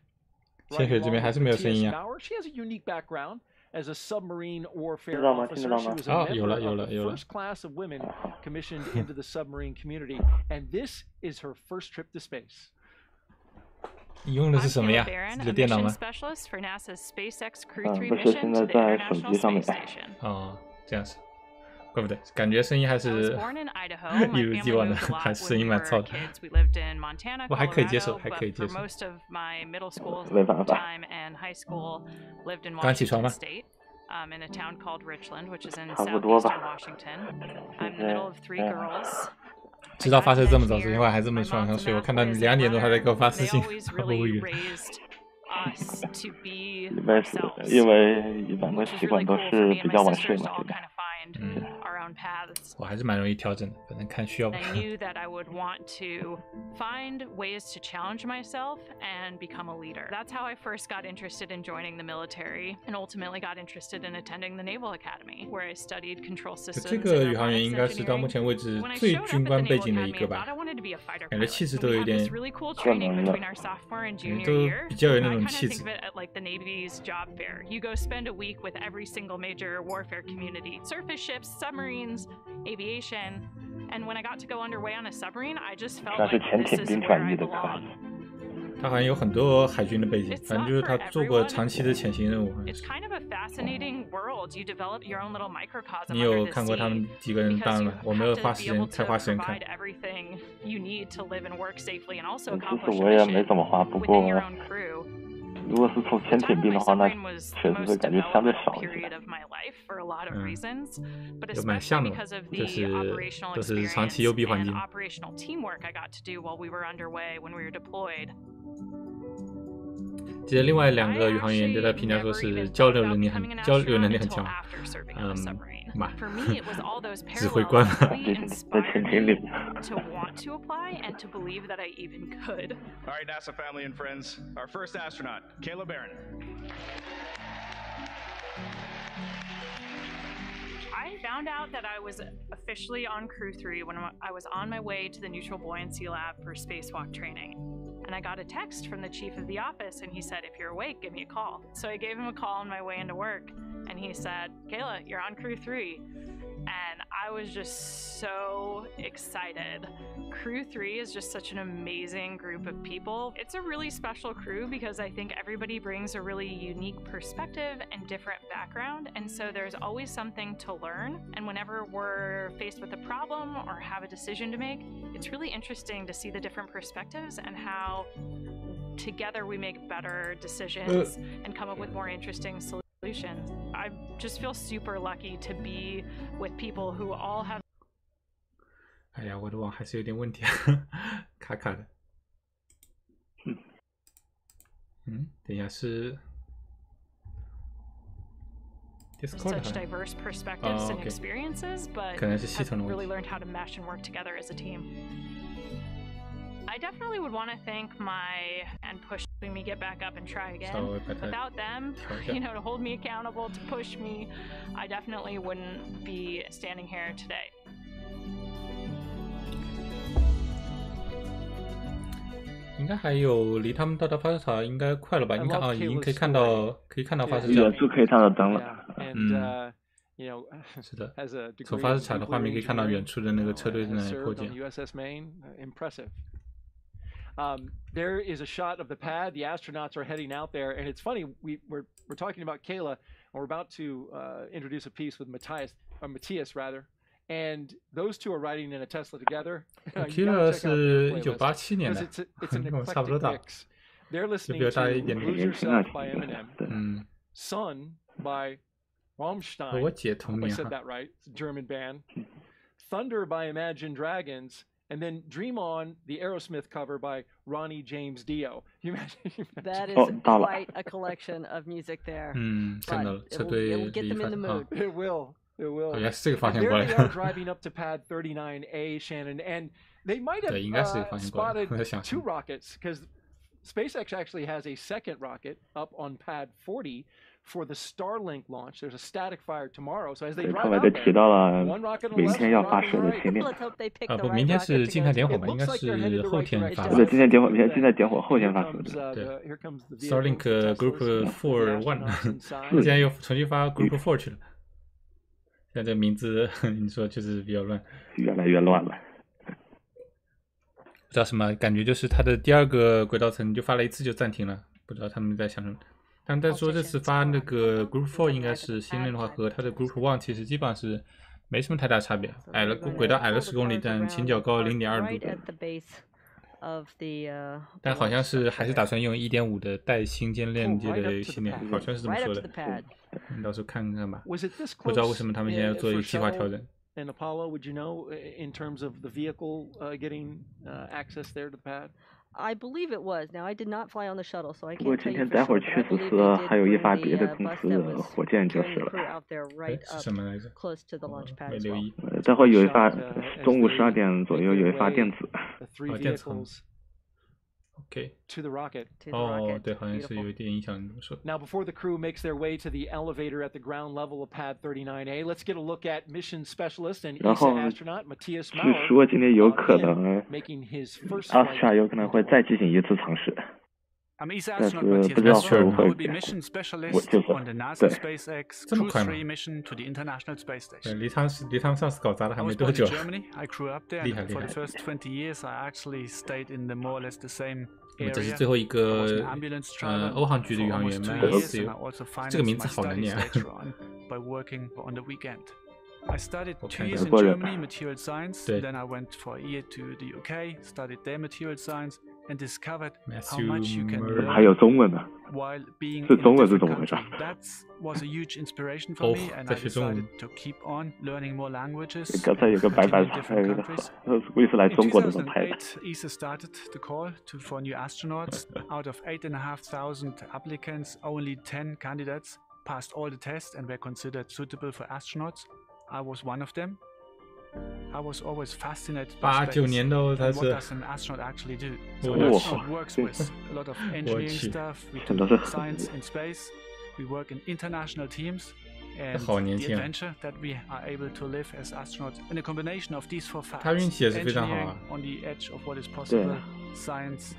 潜水这边还是没有声音啊。 She has a unique background as a submarine warfare officer. She was a member of the first class of women commissioned into the submarine community, and this is her first trip to space. 你用的是什么呀？你的电脑吗？ specialist for NASA's SpaceX Crew-3 mission to the International Space Station. 哦，这样子，怪不得，感觉声音还是一如既往的，还是声音蛮噪的。我还可以接受，还可以接受。刚起床吗？ in a town called Richland, which is in southeastern Washington. I'm the middle of 3 girls. 知道发射这么早，昨天晚上还这么晚上睡。我看到你2点多还在给我发私信，我无语。因为一般的习惯都是比较晚睡嘛。我还是蛮容易调整的，反正看需要吧。 I knew that I would want to find ways to challenge myself and become a leader. That's how I first got interested in joining the military and ultimately got interested in attending the Naval Academy, where I studied control systems. 这个宇航员应该是到目前为止最军官背景的一个吧，感觉气质都有点，都比较有那种气质。 Like the Navy's job fair, you go spend a week with every single major warfare community: surface ships, submarines, aviation. And when I got to go underway on a submarine, I just felt like this is where I belong. 他好像有很多海军的背景，反正就是他做过长期的潜行任务。It's kind of a fascinating world. You develop your own little microcosm. 你有看过他们几个人当吗？我没有花时间看。 Everything you need to live and work safely and also accomplish 我也没怎么花，不过。如果是从潜艇兵的话，那确实是感觉相对少一些。有蛮像的，就是都是长期幽闭环境。记得另外2个宇航员对他评价说是交流能力很强，嘛，指挥官嘛，在潜艇里。All right, NASA family and friends, our first astronaut, Kayla Barron. I found out that I was officially on Crew-3 when I was on my way to the Neutral Buoyancy Lab for spacewalk training. And I got a text from the chief of the office, and he said, if you're awake, give me a call. So I gave him a call on my way into work, and he said, Kayla, you're on Crew-3. And I was just so excited. Crew-3 is just such an amazing group of people. It's a really special crew because I think everybody brings a really unique perspective and different background, and so there's always something to learn. And whenever we're faced with a problem or have a decision to make, it's really interesting to see the different perspectives and how together we make better decisions and come up with more interesting solutions. I just feel super lucky to be with people who all have. 哎呀，我的网还是有点问题，卡卡的。等一下是 Discord such diverse perspectives and experiences, but have really learned how to mesh and work together as a team. I definitely would want to thank and pushing me get back up and try again. Without them, to hold me accountable, to push me, I definitely wouldn't be standing here today. 应该还有离他们到达发射场应该快了吧？你看啊，已经可以看到发射场，远处可以看到灯了。是的，从发射场的画面可以看到远处的那个车队在那里迫降。There is a shot of the pad. The astronauts are heading out there, and it's funny. We're talking about Kayla, and we're about to introduce a piece with Matthias rather. And those two are riding in a Tesla together. Kayla 是1987年的，跟我差不多大，就比我大一点点。Lose Yourself by Eminem. Sun by Rammstein. 我姐同年 I said that right. It's a German band. Thunder by Imagine Dragons. And then Dream On, the Aerosmith cover by Ronnie James Dio. You imagine that is quite a collection of music there. It'll get them in the mood. It will. It will. Oh, yes, there they are driving up to pad 39A, Shannon, and they might have spotted 2 rockets because SpaceX actually has a second rocket up on pad 40 for the Starlink launch. There's a static fire tomorrow, so as they drive out there, 1 rocket on the left, 1 rocket on the right. Let's hope they pick the right 明天是静态点火吧？应该是后天发射。对，静态点火，后天发射。对 ，Starlink Group 4-1，现在又重新发 Group 4去了。现在这个名字，你说就是比较乱，越来越乱了。不知道什么感觉，就是它的第2个轨道层就发了一次就暂停了，不知道他们在想什么。他们在说这次发那个 Group 4应该是新任的话，和它的 Group 1其实基本上是没什么太大差别，轨道矮了10公里，但倾角高0.2度。但好像是还是打算用 1.5 的带星间链接的星链，好像是这么说的。你到时候看看吧。不知道为什么他们现在要做一个计划调整。And Apollo, would you know in terms of the vehicle getting access there to the pad? I believe it was. Now I did not fly on the shuttle, so I can't tell you. 不过今天待会儿确实是还有一发别的公司的火箭就是了。是什么来着？没留意。待会儿有一发，中午12点左右有一发电子。电子。Okay. To the rocket. 哦，对，好像是有一点影响。你这么说。Now, before the crew makes their way to the elevator at the ground level of Pad 39A, let's get a look at mission specialist and ESA astronaut Matthias Maurer. 据说今天有可能 Astra 有可能会再进行一次尝试。I'm ESA astronaut Matthias Maurer. I will be mission specialist on the NASA SpaceX Crew-3 mission to the International Space Station. 离他们上次搞砸了还没多久。I grew up there. For the first 20 years, I actually stayed in the more or less the same area. 这是最后一个欧航局的宇航员Matthias，这个名字好难念啊。By working on the weekend. I studied 2 years in Germany, material science. Then I went for a year to the UK, studied there material science. and discovered how Matthew much you can Murray. learn 还有中文呢， while being 是 in a 中文是 different 怎么回事 country. That was a huge inspiration for me, and I 在学中文。 decided to keep on learning more languages, 刚才有个白白 continuing different countries. 为是来 In 中国的人拍的。 2008, ESA started the call for new astronauts. Out of 8,500 applicants, only 10 candidates passed all the tests and were considered suitable for astronauts. I was one of them. I was always fascinated by 89 space. 年的哦，他 And what 是 does an astronaut actually do? So 我 an 去 astronaut works with a lot of engineering stuff. We 真的 do 是 science in space. We work in international teams. And 好年 the 轻啊 adventure that we are able to live as astronauts, and a combination of these four 他运 facts: 气也是非常好 engineering 啊。 on the edge of what is possible, 对 science,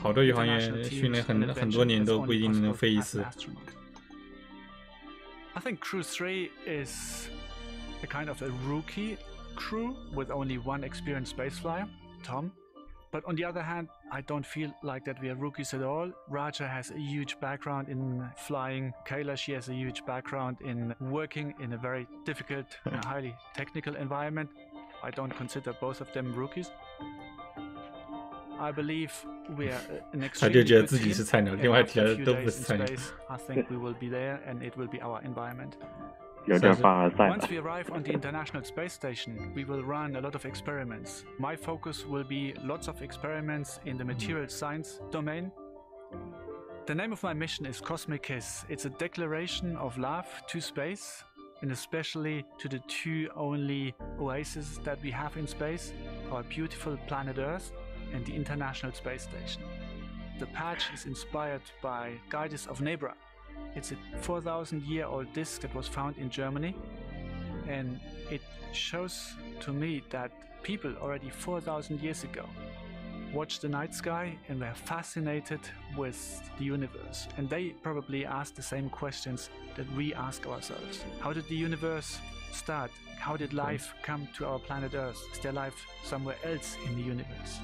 好多宇航 international 员 teams, 训练 and 很 adventure 多年 that's 都不 only 一定能 possible 飞一 as 次 an。astronaut. I think Crew-3 is a kind of a rookie crew with only one experienced spaceflyer, Tom. But on the other hand, I don't feel like that we are rookies at all. Raja has a huge background in flying. Kayla, she has a huge background in working in a very difficult and highly technical environment. I don't consider both of them rookies. I believe we are an 他就 extremely 觉得 good 自己 team, 是菜鸟， and 另外 after 其 a 他 few 都不 days 是 in 菜鸟。 space, I think we will be there and it will be our environment. 有点凡尔赛 Once 了。 we arrive on the International Space Station, we will run a lot of experiments. My focus will be lots of experiments in the material science domain. The name of my mission is Cosmic Kiss. It's a declaration of love to space, and especially to the two only oases that we have in space, our beautiful planet Earth and the International Space Station. The patch is inspired by Guides of Nebra. It's a 4,000-year-old disk that was found in Germany, and it shows to me that people already 4,000 years ago watched the night sky and were fascinated with the universe. And they probably asked the same questions that we ask ourselves. How did the universe start? How did life come to our planet Earth? Is there life somewhere else in the universe?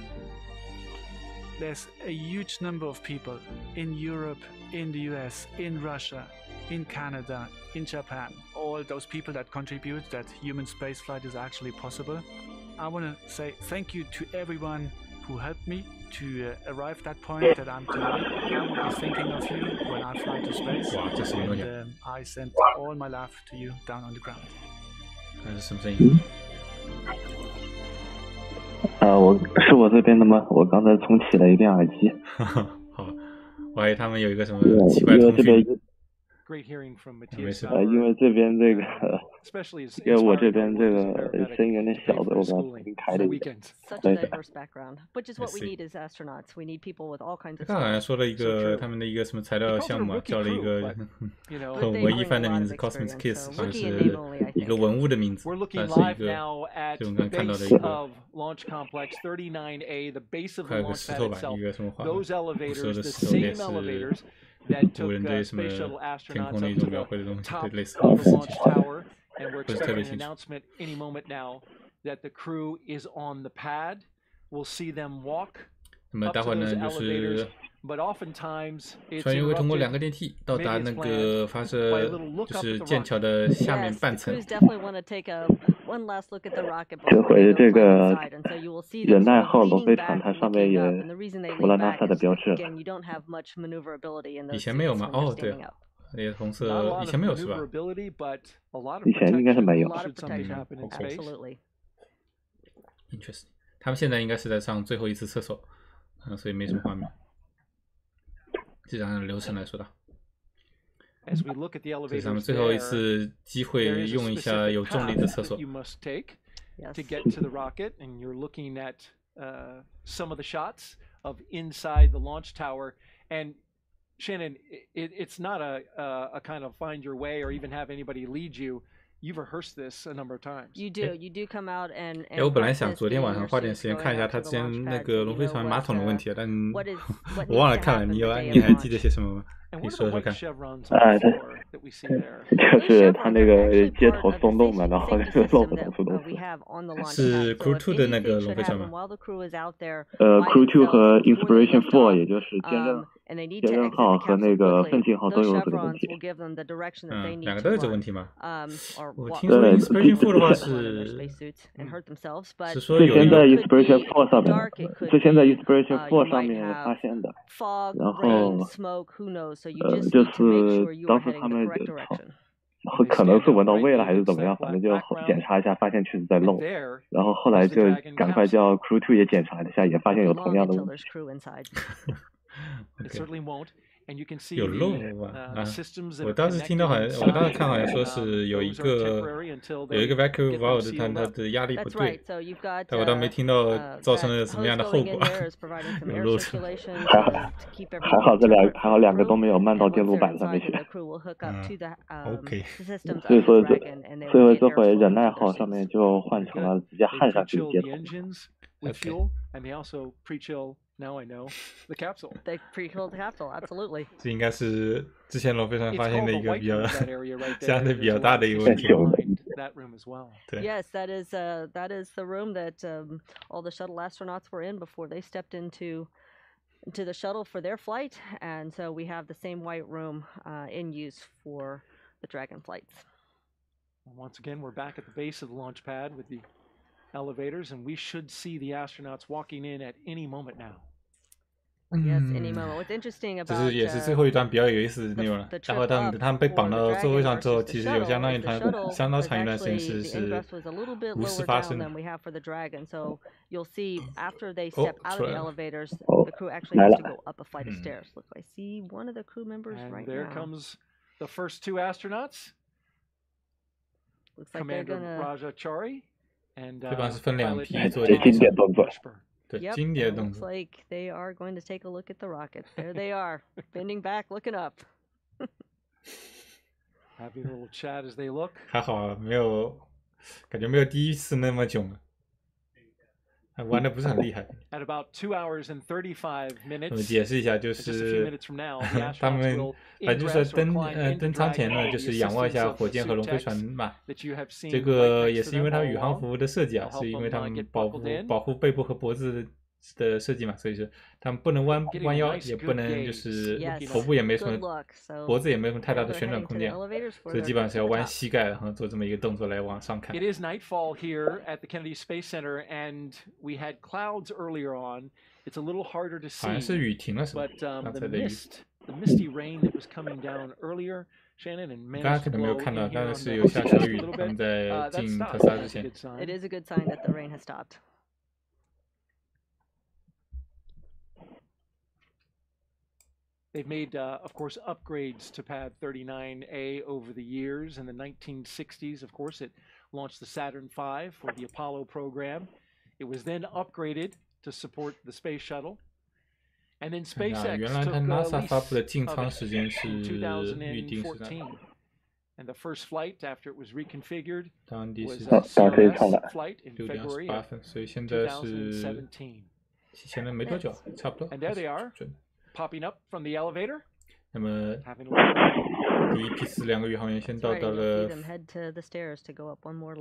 There's a huge number of people in Europe, in the US, in Russia, in Canada, in Japan, all those people that contribute that human spaceflight is actually possible. I want to say thank you to everyone who helped me to arrive at that point that I'm today. I will be thinking of you when I fly to space. And I send all my love to you down on the ground. 看是什么声音？是我这边的吗？我刚才重启了一遍耳机。好，我还以为他们有一个什么奇怪通讯。Great hearing from 没 Matthias. 事。因为这边这个，因为我这边这个声音有点小的，我把声音开了一点。 Such a diverse background, which is what we need as astronauts. We need people with all kinds of. 他好像说了一个他们的一个什么材料项目，叫了一个很文艺范的名字 ，Cosmic Kiss， 好像是一个文物的名字，但是一个就我们刚看到的一个。 Launch Complex 39A, the base of 还 the 有个 launch 石 pad 头吧， itself. 一个什么画， Those 古 elevators, 时候的 the 石头也 same 是 elevators that 无 took 人队什么 space shuttle 天 astronauts 空的 up 一 to 种描 the 绘的东西， top 类似 of 的 the launch tower. And we're 不是特别 expecting 清 an 楚。 announcement any moment now that the crew is on the pad. We'll see them walk 那么 up 待 to 会儿 those 呢，就 elevators, 是 but oftentimes it's 船员会通过2 interrupted. 个电梯到 Maybe 达 it's 那 planned 个发 by a 射 little look 就 up 是 at the 剑桥 rocket. 的下面 Yes, 半 the 层。 crews definitely want to take one last look at the rocket 这 before 回 they 这 go climb 个 inside, and so you will see 人 them 代 sort 号 of 龙 leaning 飞 back 船，它 and 上面 looking 也 up. And the reason they 涂了 lean back NASA 的 is 标志。 again you don't have much maneuverability in 以 those 前没有 seats 吗？ when you're 哦，对 standing up. 那个红 Not a 色 lot 以 of 前没有是吧？ maneuverability, but a lot of 以前应该是 protection 没有。 A lot of should something protection, happen in space. absolutely. Interesting。他们现在应该是在上最后一次厕所，所以没什么画面。就按流程来说的。 As we look at the 这是他们 elevators 最后一 there, 次机会 there is a 用一下 specific 有重力的 path 厕所 that。you must take Yes. to get to the rocket, and you're looking at some of the shots of inside the launch tower. And Shannon, it's not a kind of find your way or even have anybody lead you. You've rehearsed this a number of times. You do. You do come out and. 我本来想昨天晚上花点时间看一下它之间那个龙飞船马桶的问题，但我忘了看了。你还记得些什么吗？你说说看。就是它那个接头松动嘛，然后那个漏子到处都是。是 Crew-2 的那个龙飞船吗？ Crew-2 和 Inspiration 4，也就是坚韧确认号和那个奋进号都有这个问题。两个都有这个问题吗？我听说 Inspiration 4的话是说最先在 Inspiration 4上面，最先在 Inspiration 4上面发现的，然后就是当时他们可能是闻到味了还是怎么样，反正就检查一下，发现确实在漏，然后后来就赶快叫 Crew-2 也检查了一下，也发现有同样的问题。有漏吧？我当时听到好像，我当时看好像说是有一个 vacuum valve 它的压力不对，但我倒没听到造成了什么样的后果，有漏成。还好两个都没有漫到电路板上面去。OK。所以说这回忍耐号上面就换成了直接焊上去的接头。Now I know the capsule. They pre-filled the capsule, absolutely. 这应该是之前龙飞船发现的一个比较相对比较大的一个问题。Yes, that is the room that all the shuttle astronauts were in before they stepped into the shuttle for their flight, and so we have the same white room in use for the Dragon flights. And once again, we're back at the base of the launch pad with the elevators, and we should see the astronauts walking in at any moment now. Yes, any moment. What's interesting about 这是也是最后一段比较有意思的内容了。然后他们被绑到座位上之后，其实有相当长一段时间是无事发生的。So you'll see after they step out of the elevators, the crew actually has to go up a flight of stairs. Look, I see one of the crew members right now. And there comes the first two astronauts. Looks like Commander Raja Chari and 这帮是分两批做这经典动作。Yep, 经典动 looks 作。 like they are going to take a look at the rockets. There they are, bending back, looking up. Happy little chat as they look. 还好没有，感觉没有第一次那么囧了。玩的不是很厉害。At about 2 hours and 35 minutes. 我们解释一下，就是他们反正就是说登舱前呢，就是仰望一下火箭和龙飞船嘛。这个也是因为他们宇航服的设计啊，是因为他们保护背部和脖子的设计嘛，所以说他们不能弯腰，也不能就是头部也没什么，脖子也没什么太大的旋转空间，所以基本上是要弯膝盖，然后做这么一个动作来往上看。It is nightfall here at the Kennedy Space Center, and we had clouds earlier on. It's a little harder to see. 好像是雨停了是吧？ But the misty rain that was coming down earlier, Shannon and managed to blow in here. 刚刚可能没有看到，但是有下小雨，他们在进特斯拉之前。 It is a good sign that the rain has stopped. They've made, of course, upgrades to Pad 39A over the years. In the 1960s, of course, it launched the Saturn V for the Apollo program. It was then upgraded to support the space shuttle. And then SpaceX took a lease of it in 2014. And the first flight after it was reconfigured was a SpaceX flight in February of 2017. And there they are. Popping up from the elevator. 那么第一批次2个宇航员先到了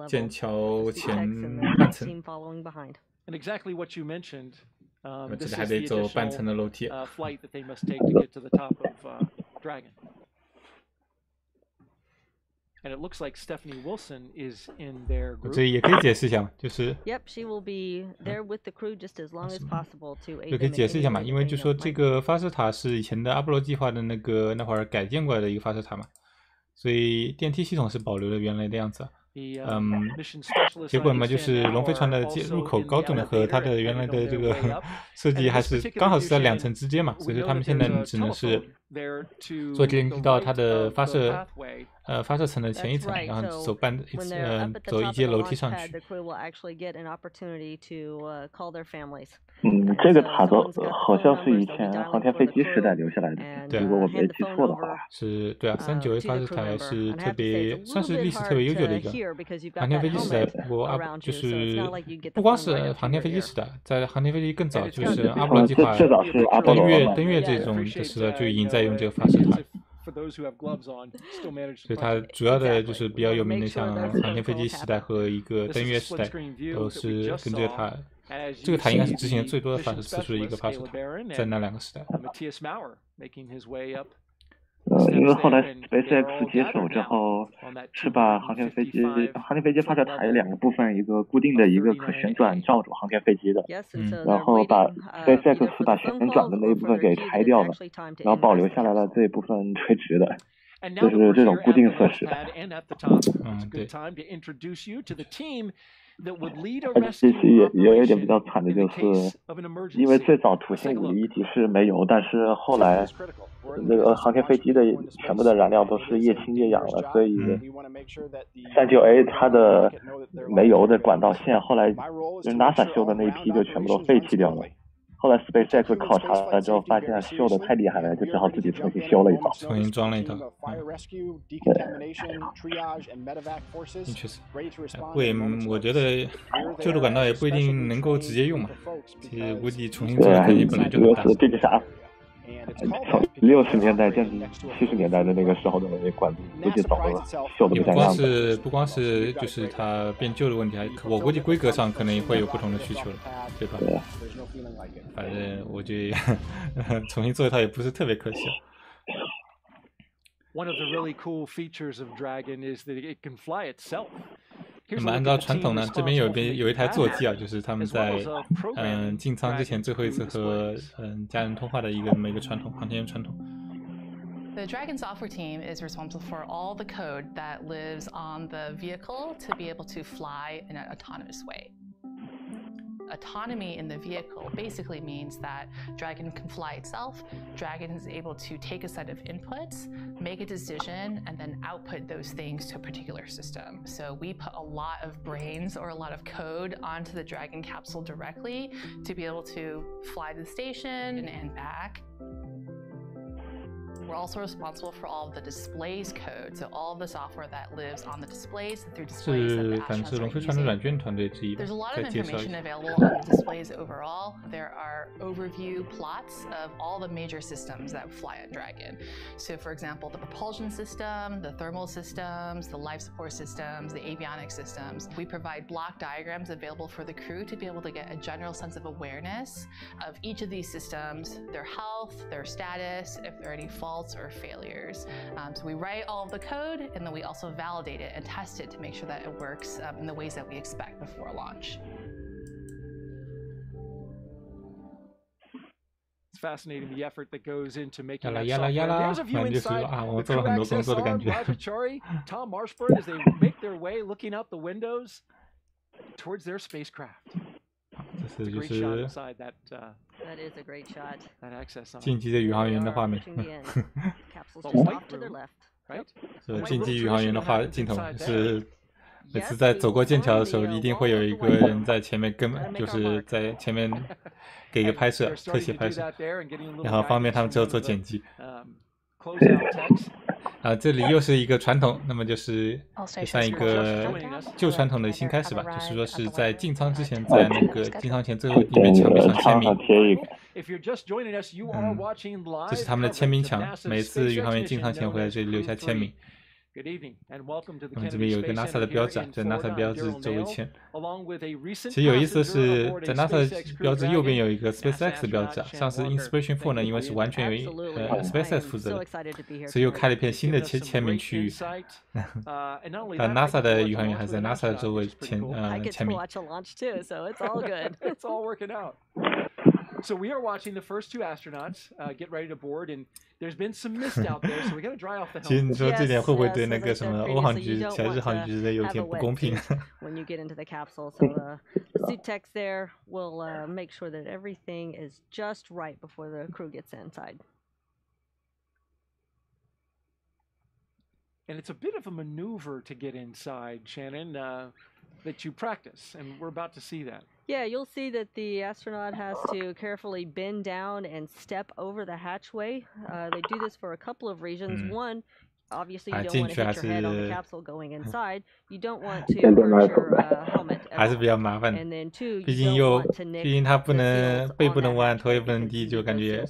剑桥前半层。 And exactly what you mentioned. This is 还得走半层的楼梯。 flight that they must take to get to the top of Dragon. And it looks like Stephanie Wilson is in their group. 这也可以解释一下嘛，就是。 Yep, she will be there with the crew just as long as possible to aid. 就可以解释一下嘛，因为就说这个发射塔是以前的阿波罗计划的那会儿改建过来的一个发射塔嘛，所以电梯系统是保留了原来的样子。 结果嘛，就是龙飞船的入口高度呢和它的原来的这个设计还是刚好是在2层之间嘛，所以他们现在只能是坐电梯到它的发射层的前一层，然后走一阶楼梯上去。 这个塔子好像是以前航天飞机时代留下来的，如果我没记错的话。是，对啊，39A 发射台是特别算是历史特别悠久的一个航天飞机时代，不过就是不光是航天飞机时代，在航天飞机更早，就是阿波罗计划登月这种的时代就已经在用这个发射塔。所以它主要的就是比较有名的，像航天飞机时代和一个登月时代，都是跟这个塔。这个塔应该是执行的最多的发射次数的一个发射塔，在那2个时代。因为后来 SpaceX 接手之后，是把航天飞机发射塔有2个部分，一个固定的，一个可旋转罩住航天飞机的。然后把 SpaceX 是把旋转的那一部分给拆掉了，然后保留下来了这一部分垂直的，就是这种固定设施。对。而且其实也有一点比较惨的，就是因为最早土星501级是煤油，但是后来那个航天飞机的全部的燃料都是液氢液氧了，所以39A 它的煤油的管道线后来就是 NASA 修的那一批就全部都废弃掉了。后来 SpaceX 考察了之后，发现修的太厉害了，就只好自己重新修了一套，重新装了一套。确实，我觉得旧的管道也不一定能够直接用嘛，其实估计重新做肯定本来就很大。这个啥？从60年代将近70年代的那个时候的那管子，估计早都锈的不像样子。不光是就是它变旧的问题，我估计规格上可能也会有不同的需求了，对吧？对。反正我觉得重新做一套也不是特别可惜。One of the really cool features of Dragon is that it can fly itself. 那么按照传统呢，这边有一台座机啊，就是他们在进舱之前最后一次和家人通话的一个传统航天传统。The Dragon software team is responsible for all the code that lives on the vehicle to be able to fly in an autonomous way. Autonomy in the vehicle basically means that Dragon can fly itself. Dragon is able to take a set of inputs, make a decision, and then output those things to a particular system. So we put a lot of brains or a lot of code onto the Dragon capsule directly to be able to fly to the station and back. We're also responsible for all of the displays code, so all of the software that lives on the displays through displays that the astronauts are using. There's a lot of information available on the displays overall. There are overview plots of all the major systems that fly on Dragon. So for example, the propulsion system, the thermal systems, the life support systems, the avionics systems. We provide block diagrams available for the crew to be able to get a general sense of awareness of each of these systems, their health, their status, if there are any faults or failures. So we write all of the code, and then we also validate it and test it to make sure that it works in the ways that we expect before launch. It's fascinating the effort that goes into making that software. There's a view inside the crew access pod, Raja Chari, Tom Marshburn, as they make their way looking out the windows towards their spacecraft. It's a great shot inside that. That is a great shot. That access on. 晋级的宇航员的画面。是晋级宇航员的镜头是每次在走过剑桥的时候，一定会有一个人在前面就是在前面给个拍摄，特写拍摄，然后方便他们之后做剪辑。这里又是一个传统，那么就是也算一个旧传统的新开始吧，就是说是在进舱之前，在那个进舱前最后一面墙壁上签名。这是他们的签名墙，每次宇航员进舱前会在这里留下签名。那么这边有一个 NASA 的标志，在 NASA 标志周围签。其实有意思的是，在 NASA 标志右边有一个 SpaceX 的标志，上次 Inspiration 4呢，因为是完全由SpaceX 负责的，所以又开了一片新的签名区域。NASA 的宇航员还是在 NASA 的周围签名。So we are watching the first 2 astronauts get ready to board, and there's been some mist out there, so we got to dry off the helmet. 其实你说这点会不会对那个什么欧航局、其他日航局之类有点不公平？When you get into the capsule, so the suit techs there will make sure that everything is just right before the crew gets inside. And it's a bit of a maneuver to get inside, Shannon, that you practice, and we're about to see that. Yeah, you'll see that the astronaut has to carefully bend down and step over the hatchway. They do this for a couple of reasons. One, obviously you don't want to hit your head on the capsule going inside. You don't want to hurt your helmet. 还是比较麻烦的。And then two, 毕竟它不能背不能弯，头也不能低，就感觉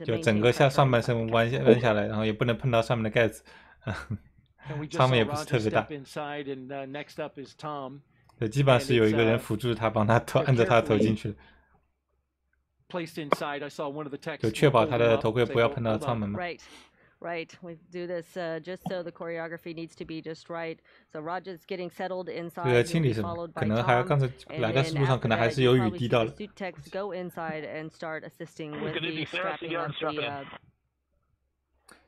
就整个上半身弯下来，然后也不能碰到上面的盖子。舱门也不是特别大。对，基本上是有一个人辅助他，帮他按着他的头进去。就确保他的头盔不要碰到舱门嘛。Right, we do this just so the choreography needs to be just right. So Raja's getting settled inside. 这个清理是可能还刚才来的路上可能还是有雨滴到了。Suit techs go inside and start assisting with the strapping of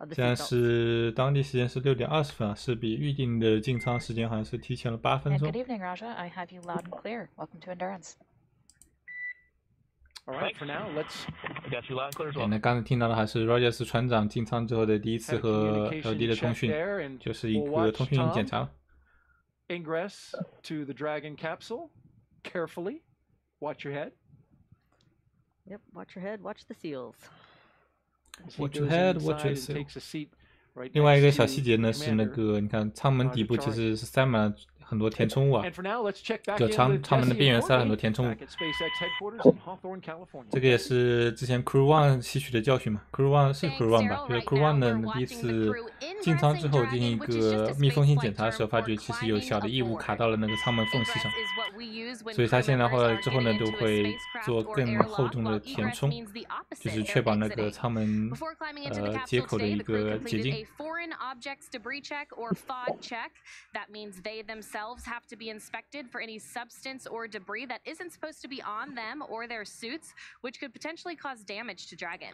the 现在是当地时间是6点20分啊，是比预定的进舱时间好像是提前了8分钟。Good evening, Raja. I have you loud and clear. Welcome to Endurance. All right, for now, let's get you loud and clear as well. 那刚才听到的还是 Raja 船长进舱之后的第一次和 LD 的通讯，就是一个通讯检查。Ingress to the Dragon capsule. Carefully, watch your head. Yep, watch your head, watch the seals. Watch your head, watch your seals. 另外一个小细节呢是那个，你看舱门底部其实是塞满了很多填充物啊，就舱门的边缘塞了很多填充物。这个也是之前 Crew-1 吸取的教训嘛。Crew-1 是 Crew-1 吧？就是 Crew-1 呢第一次进舱之后进行一个密封性检查的时候，发觉其实有小的异物卡到了那个舱门缝隙上，所以他现在后来之后呢都会做更厚重的填充，就是确保那个舱门接口的一个洁净。Foreign objects debris check or FOD check. That means they themselves have to be inspected for any substance or debris that isn't supposed to be on them or their suits, which could potentially cause damage to Dragon.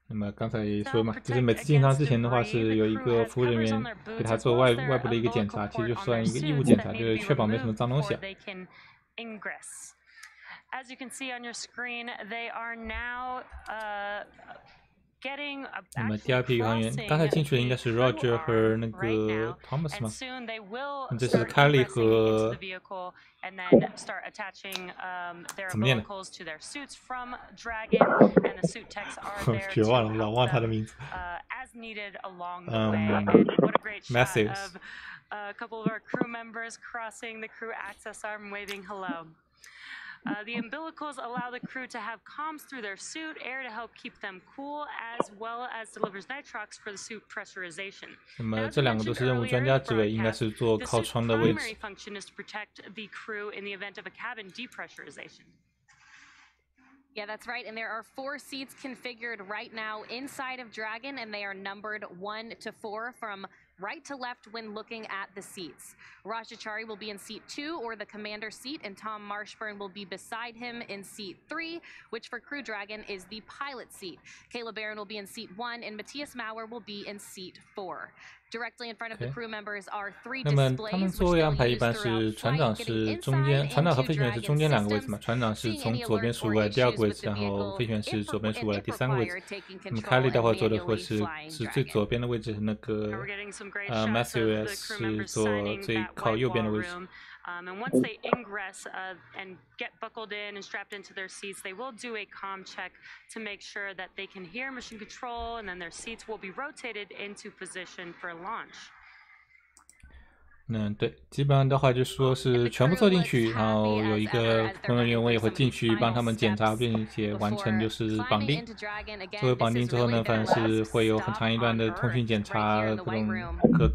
那么刚才也说嘛，就是每次进舱之前的话是有一个服务人员给他做外部的一个检查，其实就算一个义务检查，就是确保没什么脏东西。As you can see on your screen, they are now那么第二批宇航员刚才进去的应该是 Raja 和那个 Thomas 吗？这是 Kayla 和怎么念的？绝望了，老忘他的名字。Matthias。A couple of our crew members crossing the crew access arm, waving hello. The umbilicals allow the crew to have comms through their suit air to help keep them cool, as well as delivers nitrox for the suit pressurization. 那么这两个都是任务专家职位，应该是做靠窗的位置。The primary function is to protect the crew in the event of a cabin depressurization. Yeah, that's right. And there are 4 seats configured right now inside of Dragon, and they are numbered 1 to 4 from right to left when looking at the seats. Raja Chari will be in seat 2, or the commander seat, and Tom Marshburn will be beside him in seat 3, which for Crew Dragon is the pilot seat. Kayla Barron will be in seat 1, and Matthias will be in seat 4. Directly in front of the crew members are 3 displays. 那么他们座位安排一般是船长是中间，船长和飞行员是中间2个位置嘛？船长是从左边数过来第2个位置，然后飞行员是左边数过来第3个位置。那么Kayla待会坐的会是最左边的位置，那个Matthias 是坐最靠右边的位置。And once they ingress and get buckled in and strapped into their seats, they will do a comm check to make sure that they can hear mission control, and then their seats will be rotated into position for launch. 对，基本上的话就说是全部坐进去，然后有一个工作人员也会进去帮他们检查，并且完成就是绑定。作为绑定之后呢，反正是会有很长一段的通讯检查，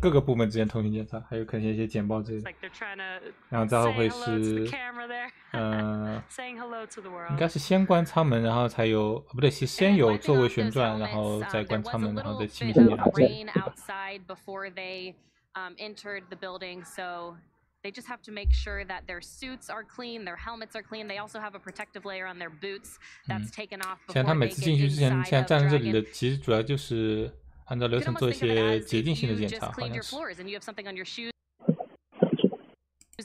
各个部门之间通讯检查，还有可能一些简报之类的。然后最后会是应该是先关舱门，然后才有不对，是先有座位旋转，然后再关舱门，然后再亲密性检查。entered the building, so they just have to make sure that their suits are clean, their helmets are clean. They also have a protective layer on their boots that's taken off before they get inside of Dragon. 像他每次进去之前，现在站在这里的，其实主要就是按照流程做一些洁净性的检查，好像是。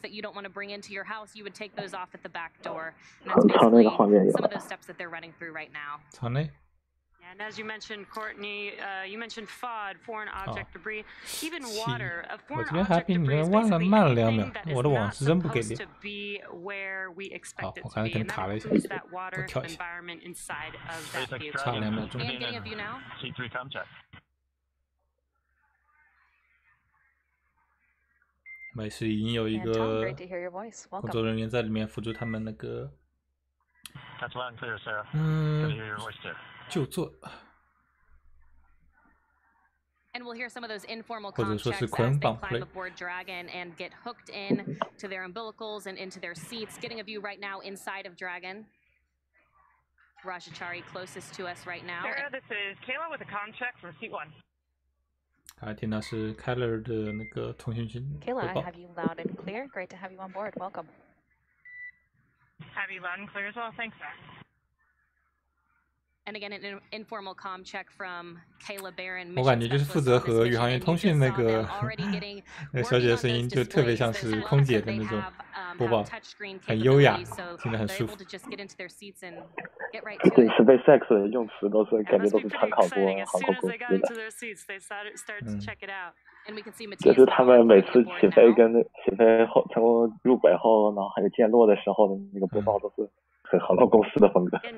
That you don't want to bring into your house, you would take those off at the back door. And that's basically some of those steps that they're running through right now. 舱内。And as you mentioned, Courtney, you mentioned FOD, foreign object debris, even water. A foreign object debris is basically anything that is not supposed to be where we expect it to be, and that includes that water environment inside of that vehicle. And getting a view now. C3 com check. 我们是已经有一个工作人员在里面辅助他们那个，就坐。And we'll hear some of those informal comm checks as they climb aboard Dragon and get hooked in to their umbilicals and into their seats. Getting a view right now inside of Dragon. Raja Chari closest to us right now. This is Kayla with a comm check from seat 1. 还听到是 Kayla 的那个通讯讯 Kayla, I have you loud and clear. Great to have you on board. Welcome. Have you loud and clear as well. Thanks, sir. And again, an informal comm check from Kayla Barron. 我感觉就是负责和宇航员通讯那个那小姐的声音就特别像是空姐的那种播报，很优雅，听得很舒服。对 ，SpaceX 的用词都是感觉都是参考过航空公司的。就是他们每次起飞后成功入轨后，然后还有降落的时候的那个播报都是。航空公司的风格。是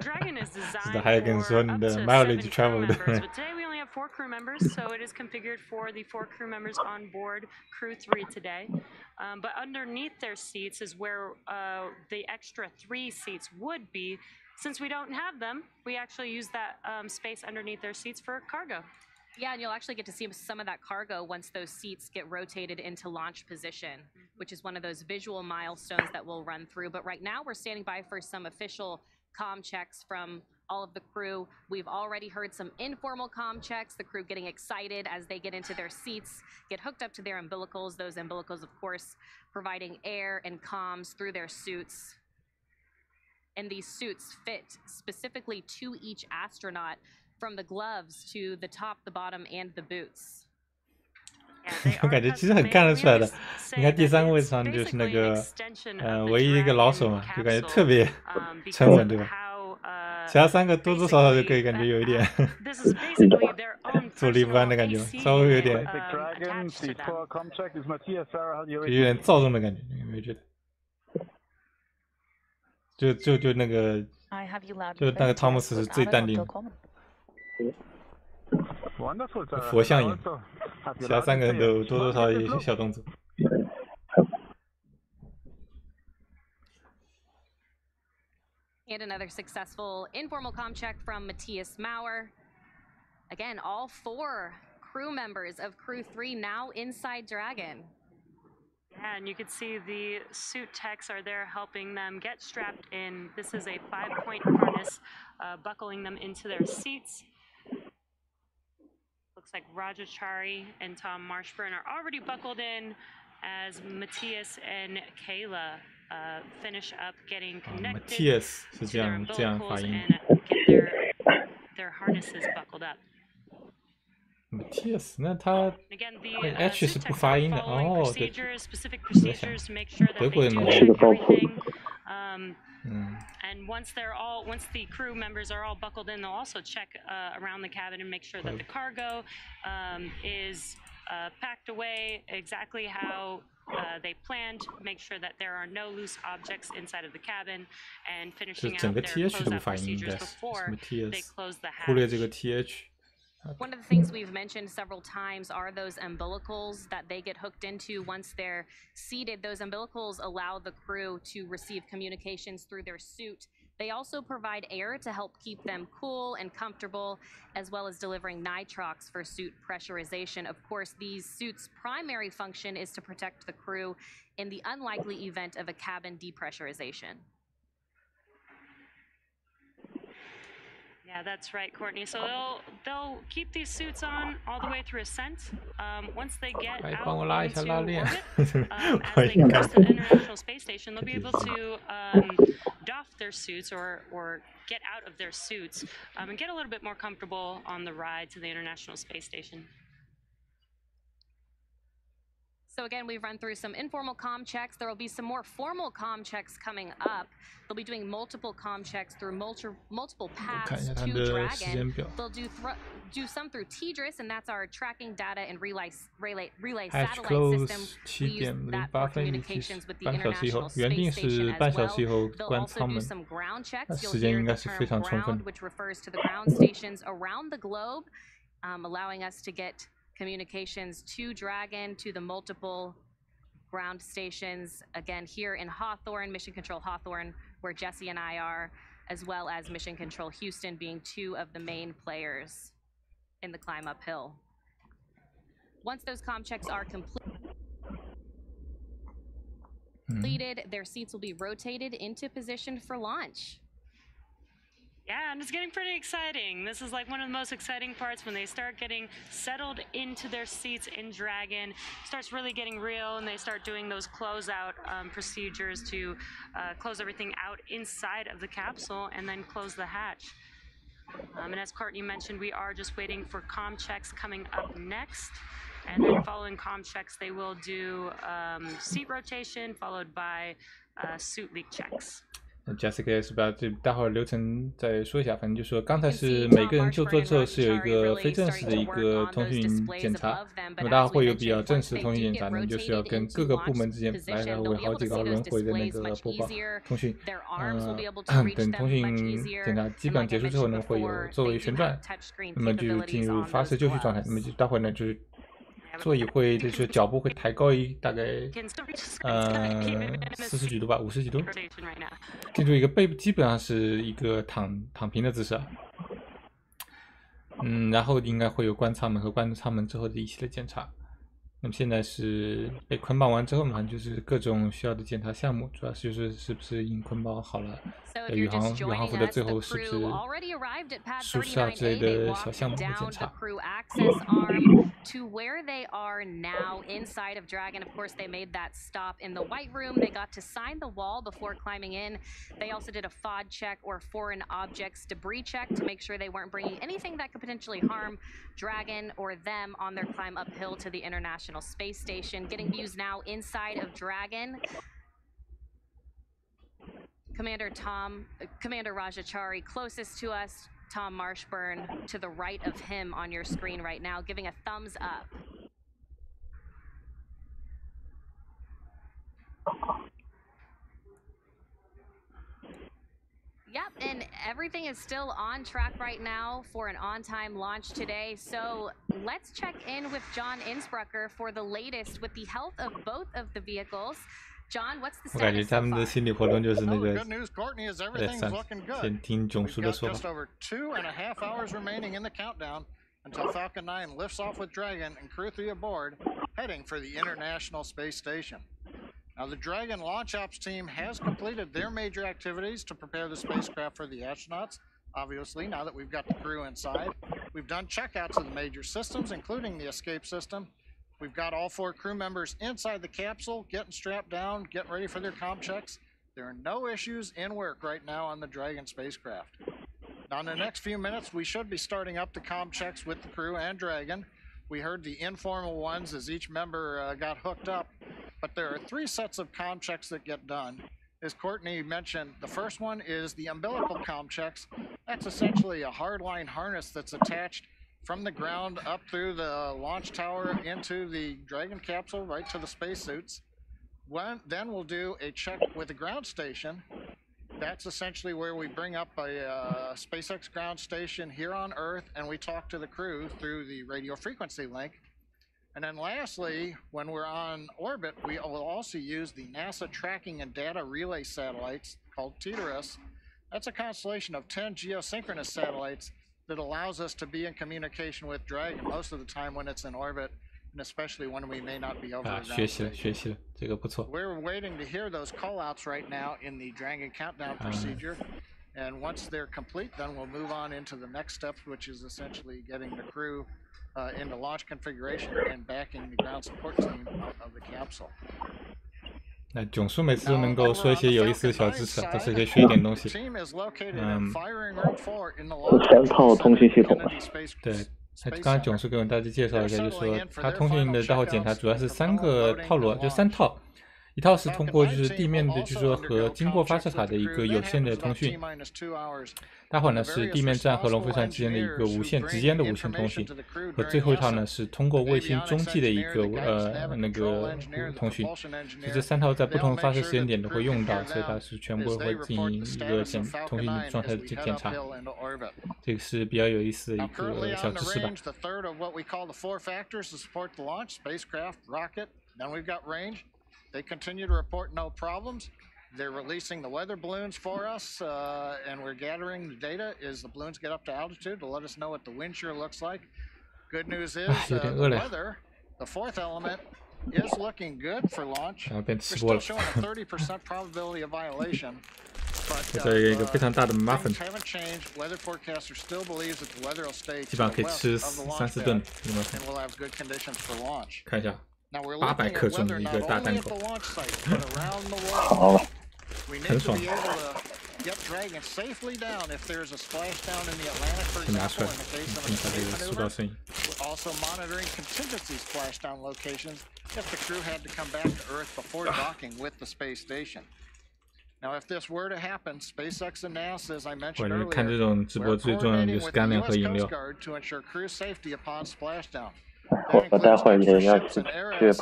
的，还有跟你说你的 mileage travel 的。Today we only have 4 crew members, so it is configured for the 4 crew members on board Crew-3 today. But underneath their seats is where the extra 3 seats would be. Since we don't have them, we actually use that space underneath their seats for cargo. Yeah, and you'll actually get to see some of that cargo once those seats get rotated into launch position, which is one of those visual milestones that we'll run through. But right now we're standing by for some official comm checks from all of the crew. We've already heard some informal comm checks, the crew getting excited as they get into their seats, get hooked up to their umbilicals, those umbilicals, of course, providing air and comms through their suits. And these suits fit specifically to each astronaut, from the gloves to the top, the bottom, and the boots. 我感觉其实很看得出来的。你看第3个位置上就是那个唯一一个老手嘛，就感觉特别沉稳，对吧？其他3个多多少少就可以感觉有一点坐立不安的感觉，稍微有点有点躁动的感觉，你有没有觉得？就那个，就那个汤姆斯是最淡定的。佛像眼，其他3个人都多多少少有一些小动作。And another successful informal comm check from Matthias Maurer. Again, all 4 crew members of Crew-3 now inside Dragon. Yeah, and you can see the suit techs are there helping them get strapped in. This is a 5-point harness, buckling them into their seats. Looks like Raja Chari and Thomas Marshburn are already buckled in as Matthias and Kayla finish up getting connected Matthias to their umbilicals and get their harnesses buckled up. Matthias， 那他 H 是不发音的哦，对，德国人是个爆破。And once the crew members are all buckled in, they'll also check around the cabin and make sure that the cargo is packed away exactly how they planned. Make sure that there are no loose objects inside of the cabin, and finishing out their closeout procedures before they close the hatch. 忽略这个 TH。 One of the things we've mentioned several times are those umbilicals that they get hooked into once they're seated. Those umbilicals allow the crew to receive communications through their suit. They also provide air to help keep them cool and comfortable, as well as delivering nitrox for suit pressurization. Of course, these suits' primary function is to protect the crew in the unlikely event of a cabin depressurization. Yeah, that's right, Courtney. So they'll keep these suits on all the way through ascent. Once they get out into orbit, as they cross the International Space Station, they'll be able to doff their suits or get out of their suits and get a little bit more comfortable on the ride to the International Space Station. So again, we've run through some informal comm checks. There will be some more formal comm checks coming up. They'll be doing multiple comm checks through multiple paths to Dragon. They'll do some through TDRS, and that's our tracking data and relay satellite system. We use that for communications with the International Space Station as well. They'll also do some ground checks. You'll hear the term ground, which refers to the ground stations around the globe, allowing us to get communications to Dragon, to the multiple ground stations, again here in Hawthorne, Mission Control Hawthorne, where Jesse and I are, as well as Mission Control Houston being two of the main players in the climb uphill. Once those comm checks are completed, their seats will be rotated into position for launch. Yeah, and it's getting pretty exciting. This is like one of the most exciting parts when they start getting settled into their seats in Dragon. It starts really getting real, and they start doing those closeout procedures to close everything out inside of the capsule and then close the hatch. And as Courtney mentioned, we are just waiting for comm checks coming up next. And then following comm checks, they will do seat rotation followed by suit leak checks. Jessica 也是把这待会儿流程再说一下，反正就说刚才是每个人就座之后是有一个非正式的一个通讯检查，那么大家会有比较正式的通讯检查呢，就是要跟各个部门之间来回好几个轮回的那个播报通讯，等通讯检查基本上结束之后呢，会有座位旋转，那么就进入发射就绪状态，那么就待会儿呢就是座椅会就是脚步会抬高大概40几度吧，50几度，进入一个基本上是一个躺平的姿势，然后应该会有关舱门和关舱门之后的一系列检查。那么现在是被捆绑完之后呢，就是各种需要的检查项目，主要就是是不是已经捆绑好了，宇航服的最后是不是舒适啊之类的小项目的检查。To where they are now inside of Dragon. Of course, they made that stop in the White Room. They got to sign the wall before climbing in. They also did a FOD check, or foreign objects debris check, to make sure they weren't bringing anything that could potentially harm Dragon or them on their climb uphill to the International Space Station. Getting views now inside of Dragon. Commander Raja Chari, closest to us. Tom Marshburn to the right of him on your screen right now, giving a thumbs up. Yep, and everything is still on track right now for an on-time launch today. So let's check in with John Innsbrucker for the latest with the health of both of the vehicles. John, what's the status? 我感觉他们的心理活动就是那个，先听囧叔的说法。Just over 2.5 hours remaining in the countdown until Falcon 9 lifts off with Dragon and Crew-3 aboard, heading for the International Space Station. Now, the Dragon Launch Ops team has completed their major activities to prepare the spacecraft for the astronauts. Obviously, now that we've got the crew inside, we've done checkouts of the major systems, including the escape system. We've got all 4 crew members inside the capsule, getting strapped down, getting ready for their comm checks. There are no issues in work right now on the Dragon spacecraft. Now, in the next few minutes, we should be starting up the comm checks with the crew and Dragon. We heard the informal ones as each member got hooked up, but there are 3 sets of comm checks that get done. As Courtney mentioned, the first one is the umbilical comm checks. That's essentially a hardline harness that's attached from the ground up through the launch tower into the Dragon capsule right to the spacesuits. Then we'll do a check with the ground station. That's essentially where we bring up a SpaceX ground station here on Earth, and we talk to the crew through the radio frequency link. And then lastly, when we're on orbit, we will also use the NASA tracking and data relay satellites called TDRS. That's a constellation of 10 geosynchronous satellites that allows us to be in communication with Dragon most of the time when it's in orbit, and especially when we may not be over the ground station. We're waiting to hear those callouts right now in the Dragon countdown procedure, and once they're complete, then we'll move on into the next steps, which is essentially getting the crew into launch configuration and backing the ground support team out of the capsule. 那囧叔每次都能够说一些有意思的小知识，都是可以学一点东西。3套通讯系统。对，刚才囧叔给我们大致介绍一下，就是说他通讯的待会检查主要是3个套路，就3套。一套是通过就是地面的，就是说和经过发射塔的一个有线的通讯，待会呢是地面站和龙飞船之间的一个直接的无线通讯，和最后一套呢是通过卫星中继的一个那个通讯。所以这3套在不同的发射时间点都会用到，所以它是全部会进行一个通讯状态的检查。这个是比较有意思的一个小知识吧。They continue to report no problems. They're releasing the weather balloons for us, and we're gathering the data as the balloons get up to altitude to let us know what the wind shear looks like. Good news is the weather, the fourth element, is looking good for launch. We're still showing a 30% probability of violation. But things haven't changed. Weather forecaster still believes that the weather will stay to the west of the launch pad, and we'll have good conditions for launch. Now we're looking at weather not only at the launch site, but around the world. We need to be able to get Dragon safely down if there's a splashdown in the Atlantic, for example, in the case of an escape maneuver. We're also monitoring contingency splashdown locations if the crew had to come back to Earth before docking with the space station. Now, if this were to happen, SpaceX and NASA, as I mentioned earlier, we're coordinating with the U.S. Coast Guard to ensure crew safety upon splashdown. That includes extra ships and air assets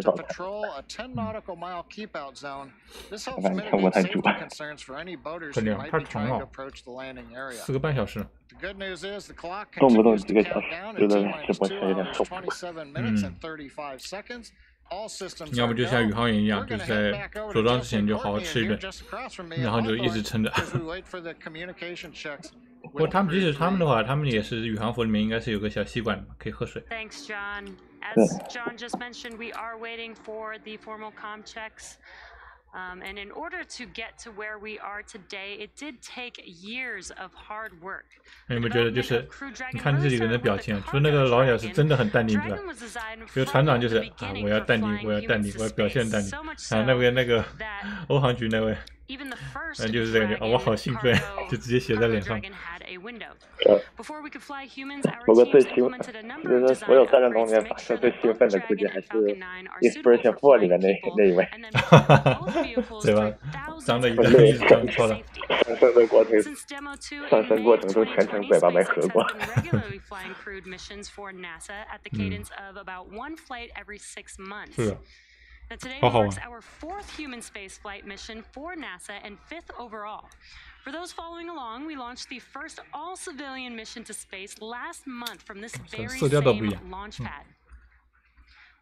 to patrol a 10 nautical mile keep-out zone. This helps mitigate safety concerns for any boaters who might be trying to approach the landing area. The good news is the clock continues to count down at T-minus 2 hours, 27 minutes and 35 seconds. 要不就像宇航员一样，就是在着装之前就好好吃一顿，然后就一直撑着。不过他们即使他们的话，他们也是宇航服里面应该是有个小吸管的，可以喝水。Thanks, John. As John just mentioned, we are waiting for the formal comm checks. And in order to get to where we are today, it did take years of hard work. 你们觉得就是你看这几个人的表情，就那个老鸟是真的很淡定的，比如船长就是啊，我要淡定，我要淡定，我要表现淡定。啊，那个欧航局那位，就是这个我好兴奋，就直接写在脸上。不过最兴奋，就是所有载人中里面发射最兴奋的，估计还是 Inspiration 4里面那一位。对吧？张的一个一直张错了。上升过程中全程嘴巴没合过。是。Now, today marks our 4th human spaceflight mission for NASA and 5th overall. For those following along, we launched the first all-civilian mission to space last month from this very same launch pad.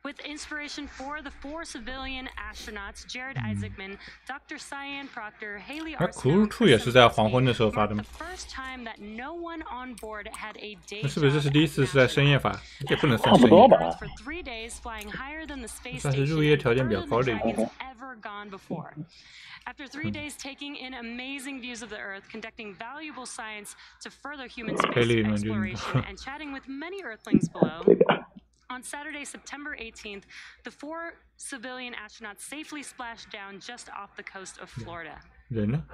With inspiration for the 4 civilian astronauts, Jared Isaacman, Dr. Cyan Proctor, Haley Crew-2 也是在黄昏的时候发的吗？ 那是不是这是第一次是在深夜发？也不能算深夜吧？算是入夜条件比较高的一个。After 3 days taking in amazing views of the Earth, conducting valuable science to further human space exploration, and chatting with many Earthlings below, on Saturday, September 18th, the 4 civilian astronauts safely splashed down just off the coast of Florida.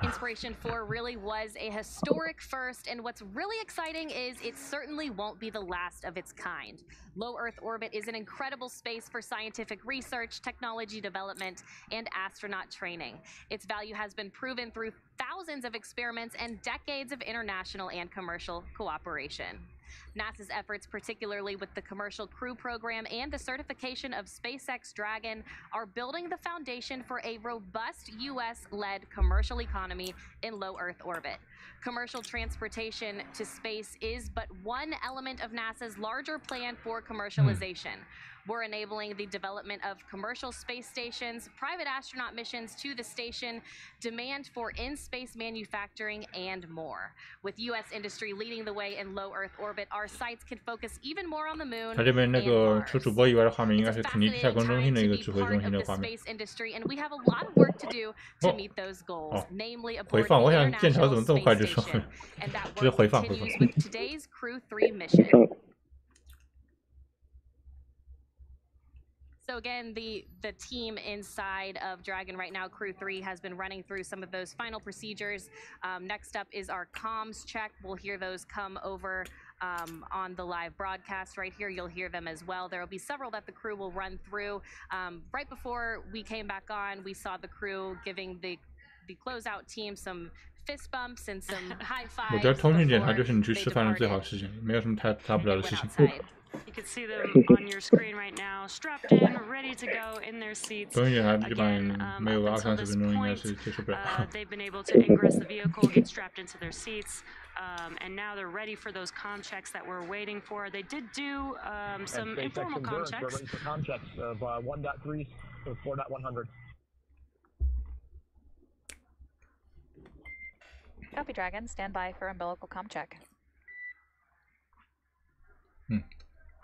Inspiration 4 really was a historic first, and what's really exciting is it certainly won't be the last of its kind. Low Earth orbit is an incredible space for scientific research, technology development, and astronaut training. Its value has been proven through thousands of experiments and decades of international and commercial cooperation. NASA's efforts, particularly with the Commercial Crew Program and the certification of SpaceX Dragon, are building the foundation for a robust U.S.-led commercial economy in low Earth orbit. Commercial transportation to space is but one element of NASA's larger plan for commercialization. We're enabling the development of commercial space stations, private astronaut missions to the station, demand for in-space manufacturing, and more. With U.S. industry leading the way in low Earth orbit, our sites can focus even more on the moon 它这边那个除主播以外的画面，应该是肯尼迪太空中心的一个指挥中心的画面。space industry, and we have a lot of work to do to meet those goals, namely aboard 回放，我想剑桥怎么这么快就说，这是回放。 with today's Crew-3 mission. So again, the team inside of Dragon right now, Crew-3, has been running through some of those final procedures. Next up is our comms check. We'll hear those come over on the live broadcast right here. You'll hear them as well. There will be several that the crew will run through. Right before we came back on, we saw the crew giving the closeout team some fist bumps and some high fives. 我觉得通讯检查就是你去吃饭的最好事情，没有什么大不了的事情。 You can see them on your screen right now, strapped in, ready to go in their seats. Again, up until this point, they've been able to ingress the vehicle, get strapped into their seats, and now they're ready for those comm checks that we're waiting for. They did do some informal comm checks. Comm checks of 1.3 for 4.100. Copy, Dragon. Stand by for umbilical comm check.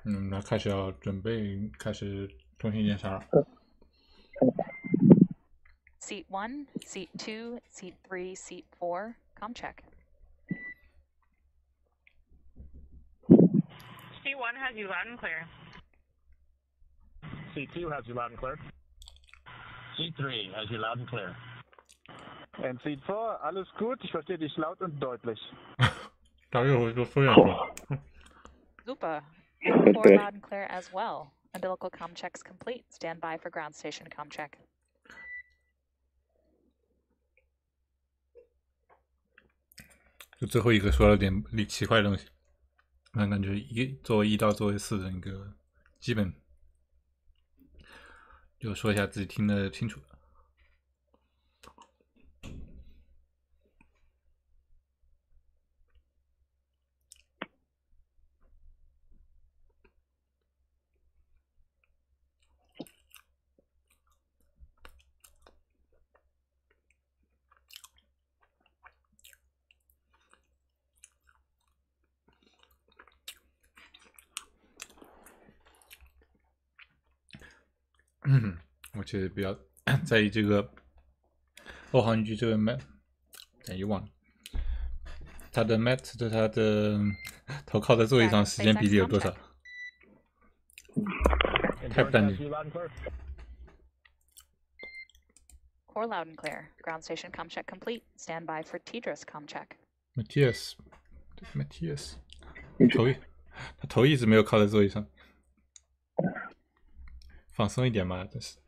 那开始要准备开始通信检查了。Seat 1, Seat 2, Seat 3, Seat 4, comm check. Seat 1 has you loud and clear. Seat 2 has you loud and clear. Seat 3 has you loud and clear. And Seat 4, alles gut, ich verstehe dich laut und deutlich. 大约我就敷衍说。Super. 4 loud and clear as well. Umbilical comm checks complete. Stand by for ground station comm check. 就最后一个说了点奇怪的东西，那感觉作为1到作为4的一个基本，就说一下自己听得清楚。我其实比较在意这个欧航局这个 Matt， 又忘了他的 Matt 对他的头靠在座椅上时间比例有多少？太不淡定。Core loud and clear. Ground station comm check complete. Stand by for Tidris comm check. Matthias， 他头一直没有靠在座椅上，放松一点嘛，真是。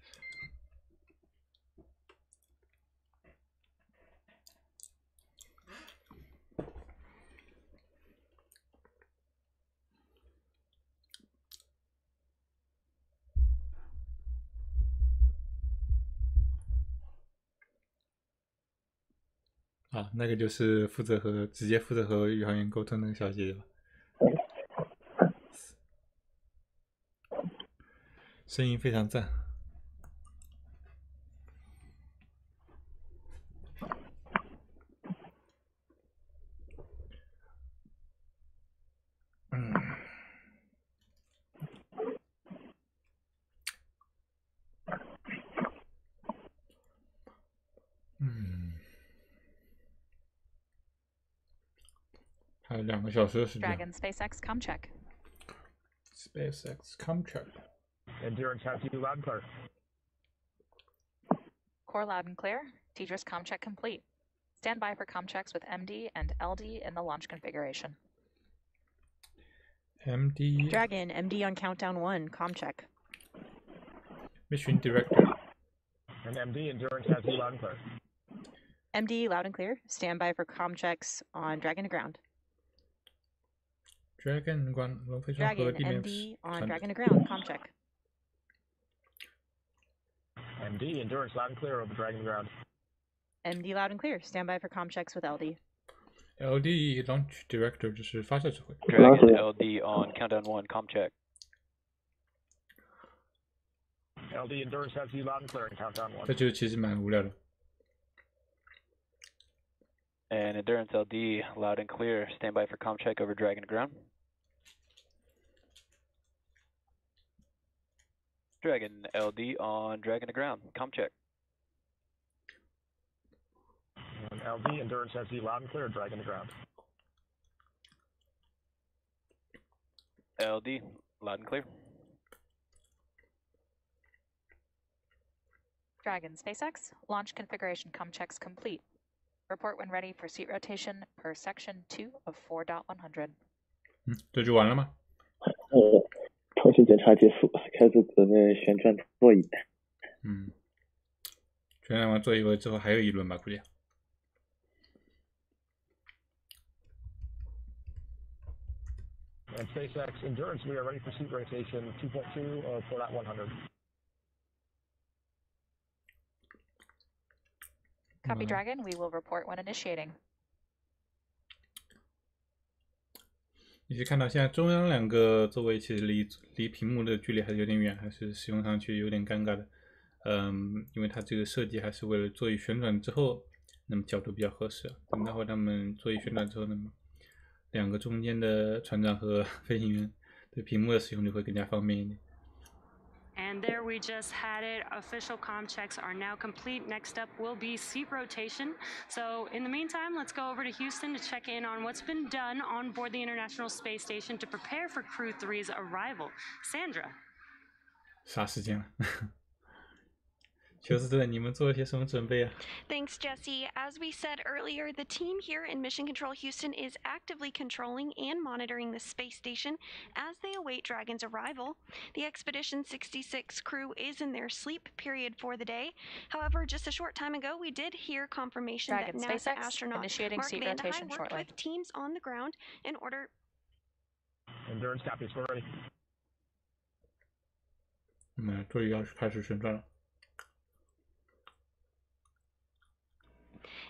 啊，那个就是直接负责和宇航员沟通那个小姐姐吧。声音非常赞。还有2个小时的时间。Dragon SpaceX comm check. SpaceX comm check. Endurance has you loud and clear. Core loud and clear. Tidris comm check complete. Stand by for comm checks with MD and LD in the launch configuration. MD. Dragon, MD on countdown 1, comm check. Mission Director. And MD, Endurance has you loud and clear. MD loud and clear. Stand by for comm checks on Dragon to ground. Dragon 龙飞船和地面 MD on Dragon to ground, comm check. MD, Endurance loud and clear over Dragon to ground. MD loud and clear. Stand by for comm checks with LD. LD Launch Director 就是发射指挥。Dragon LD on countdown 1, comm check. LD Endurance has you loud and clear in countdown 1. 这就其实蛮无聊的。And Endurance LD loud and clear. Stand by for comm check over Dragon to ground. Dragon LD on Dragon to ground. Comm check. And LD Endurance has you loud and clear. Dragon to ground. LD loud and clear. Dragon SpaceX launch configuration comm checks complete. Report when ready for seat rotation per section 2 of 4.100. 这就完了吗？通信检查结束，开始准备旋转座椅。旋转完座椅之后还有一轮吧，估计。And SpaceX Endurance, we are ready for seat rotation 2.2 of 4.100. Copy, Dragon. We will report when initiating. 你可以看到现在中央2个座位其实离屏幕的距离还是有点远，还是使用上去有点尴尬的。因为它这个设计还是为了座椅旋转之后，那么角度比较合适。等待会他们座椅旋转之后，那么两个中间的船长和飞行员对屏幕的使用就会更加方便一点。And there we just had it. Official comm checks are now complete. Next up will be seat rotation. So in the meantime, let's go over to Houston to check in on what's been done on board the International Space Station to prepare for Crew-3's arrival. Sandra. 啥时间了？休斯顿，你们做了些什么准备啊？ Thanks, Jesse. As we said earlier, the team here in Mission Control Houston is actively controlling and monitoring the space station as they await Dragon's arrival. The Expedition 66 crew is in their sleep period for the day. However, just a short time ago, we did hear confirmation Dragon that NASA SpaceX astronaut initiating Mark seat Van de Hei rotation worked shortly. with teams on the ground in order. Endurance copies, we're ready. 座椅要开始旋转了。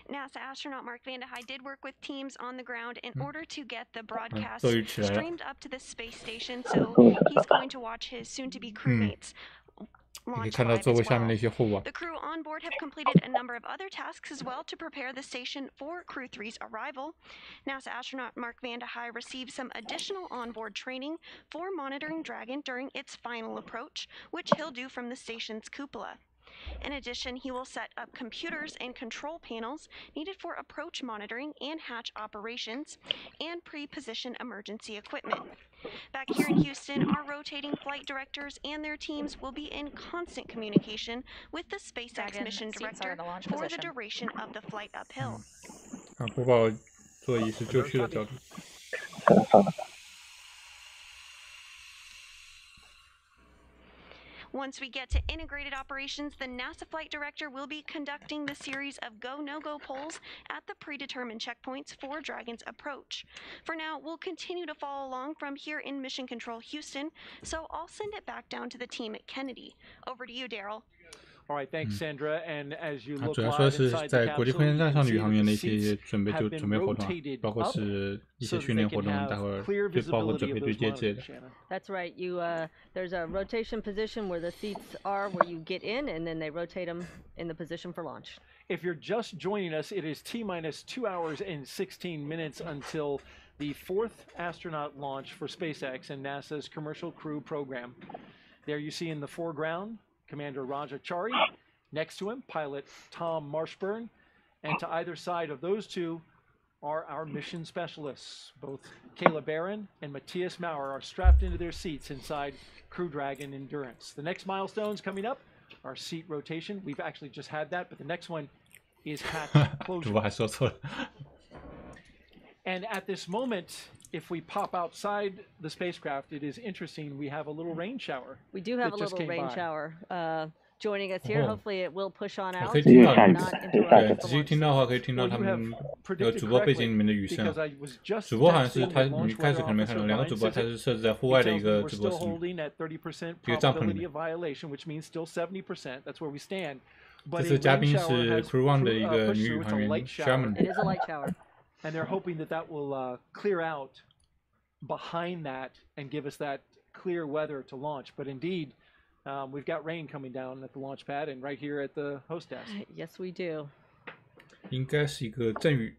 NASA astronaut Mark Van de Hei did work with teams on the ground in order to get the broadcast 座椅起来了。 streamed up to the space station, so he's going to watch his soon-to-be crewmates 你可以 launch 看到 live 座位 as 下面 well. 的一些护网。 The crew on board have completed a number of other tasks as well to prepare the station for Crew-3's arrival. NASA astronaut Mark Van de Hei received some additional onboard training for monitoring Dragon during its final approach, which he'll do from the station's cupola. In addition, he will set up computers and control panels needed for approach monitoring and hatch operations, and pre-position emergency equipment. Back here in Houston, our rotating flight directors and their teams will be in constant communication with the SpaceX Dragon, mission seats are in director the launch for the position. duration of the flight uphill. 播报座椅是就绪的角度。 Once we get to integrated operations, the NASA flight director will be conducting the series of go-no-go polls at the predetermined checkpoints for Dragon's approach. For now, we'll continue to follow along from here in Mission Control Houston, so I'll send it back down to the team at Kennedy. Over to you, Daryl. All right, thanks, Sandra. And as you 它 look 主要说 live 是 inside the 在国际空 capsule, 间 you 站 can 上的 see 宇航 that 员 the 的一些 seats 准备 have 就 been 准备活动， rotated 包括 up 是一 so 些 that 训 they 练 can 活动， have 待会儿 clear 就包括 visibility 准备 of 对 those 接之类的 monitors, Shannon. That's right. There's a rotation position where the seats are, where you get in, and then they rotate them in the position for launch. If you're just joining us, it is T-minus 2 hours and 16 minutes until the 4th astronaut launch for SpaceX and NASA's Commercial Crew program. There you see in the foreground, Commander Raja Chari. Next to him, pilot Tom Marshburn. And to either side of those two are our mission specialists. Both Kayla Barron and Matthias are strapped into their seats inside Crew Dragon Endurance. The next milestones coming up are seat rotation. We've actually just had that, but the next one is hatch closure. And at this moment, if we pop outside the spacecraft, it is interesting. We have a little rain shower. We do have a little rain shower joining us here. Hopefully it will push on out. 可以听到， not interrupt 仔细听到的话，可以听到他们那个主播背景里面的雨声。主播好像是他，你开始可能没看到，两个主播他是设置在户外的一个直播室里，一个帐篷里面。这次嘉宾是 Crew-1 的一个女宇航员 Sharman。 It is a light shower. And they're hoping that that will clear out behind that and give us that clear weather to launch. But indeed, we've got rain coming down at the launch pad and right here at the host desk. Yes, we do. 应该是一个阵雨。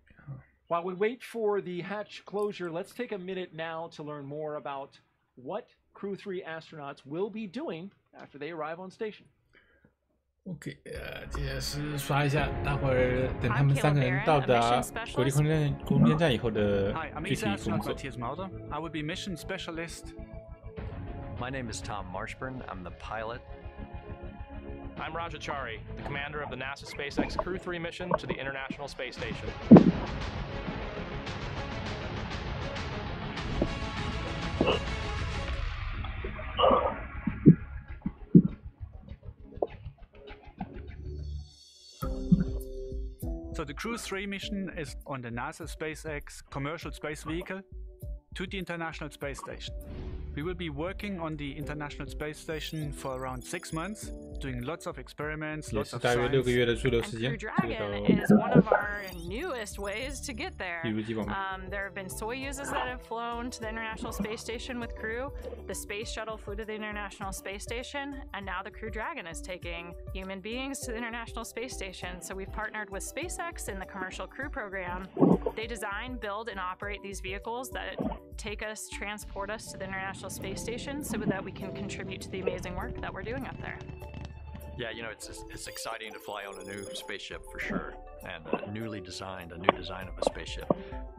While we wait for the hatch closure, let's take a minute now to learn more about what Crew-3 astronauts will be doing after they arrive on station. OK， 接下来是刷一下，待会儿等他们三个人到达国际空间站以后的具体工作。 I will be mission specialist. My name is Tom Marshburn. I'm the pilot. I'm Raja Chari, the commander of the NASA SpaceX Crew-3 mission to the International Space Station. So the Crew-3 mission is on the NASA SpaceX commercial space vehicle to the International Space Station. We will be working on the International Space Station for around 6 months doing lots of experiments, 也 lots 是 of 大约6个 science. 月的驻留时 And 间， Crew 这个 Dragon is one of our newest ways to get there. 一如既往。There have been Soyuzes that have flown to the International Space Station with crew. The Space Shuttle flew to the International Space Station, and now the Crew Dragon is taking human beings to the International Space Station. So we've partnered with SpaceX in the Commercial Crew Program. They design, build, and operate these vehicles that take us, transport us to the International Space Station so that we can contribute to the amazing work that we're doing up there. Yeah, you know, it's exciting to fly on a new spaceship for sure, and a new design of a spaceship.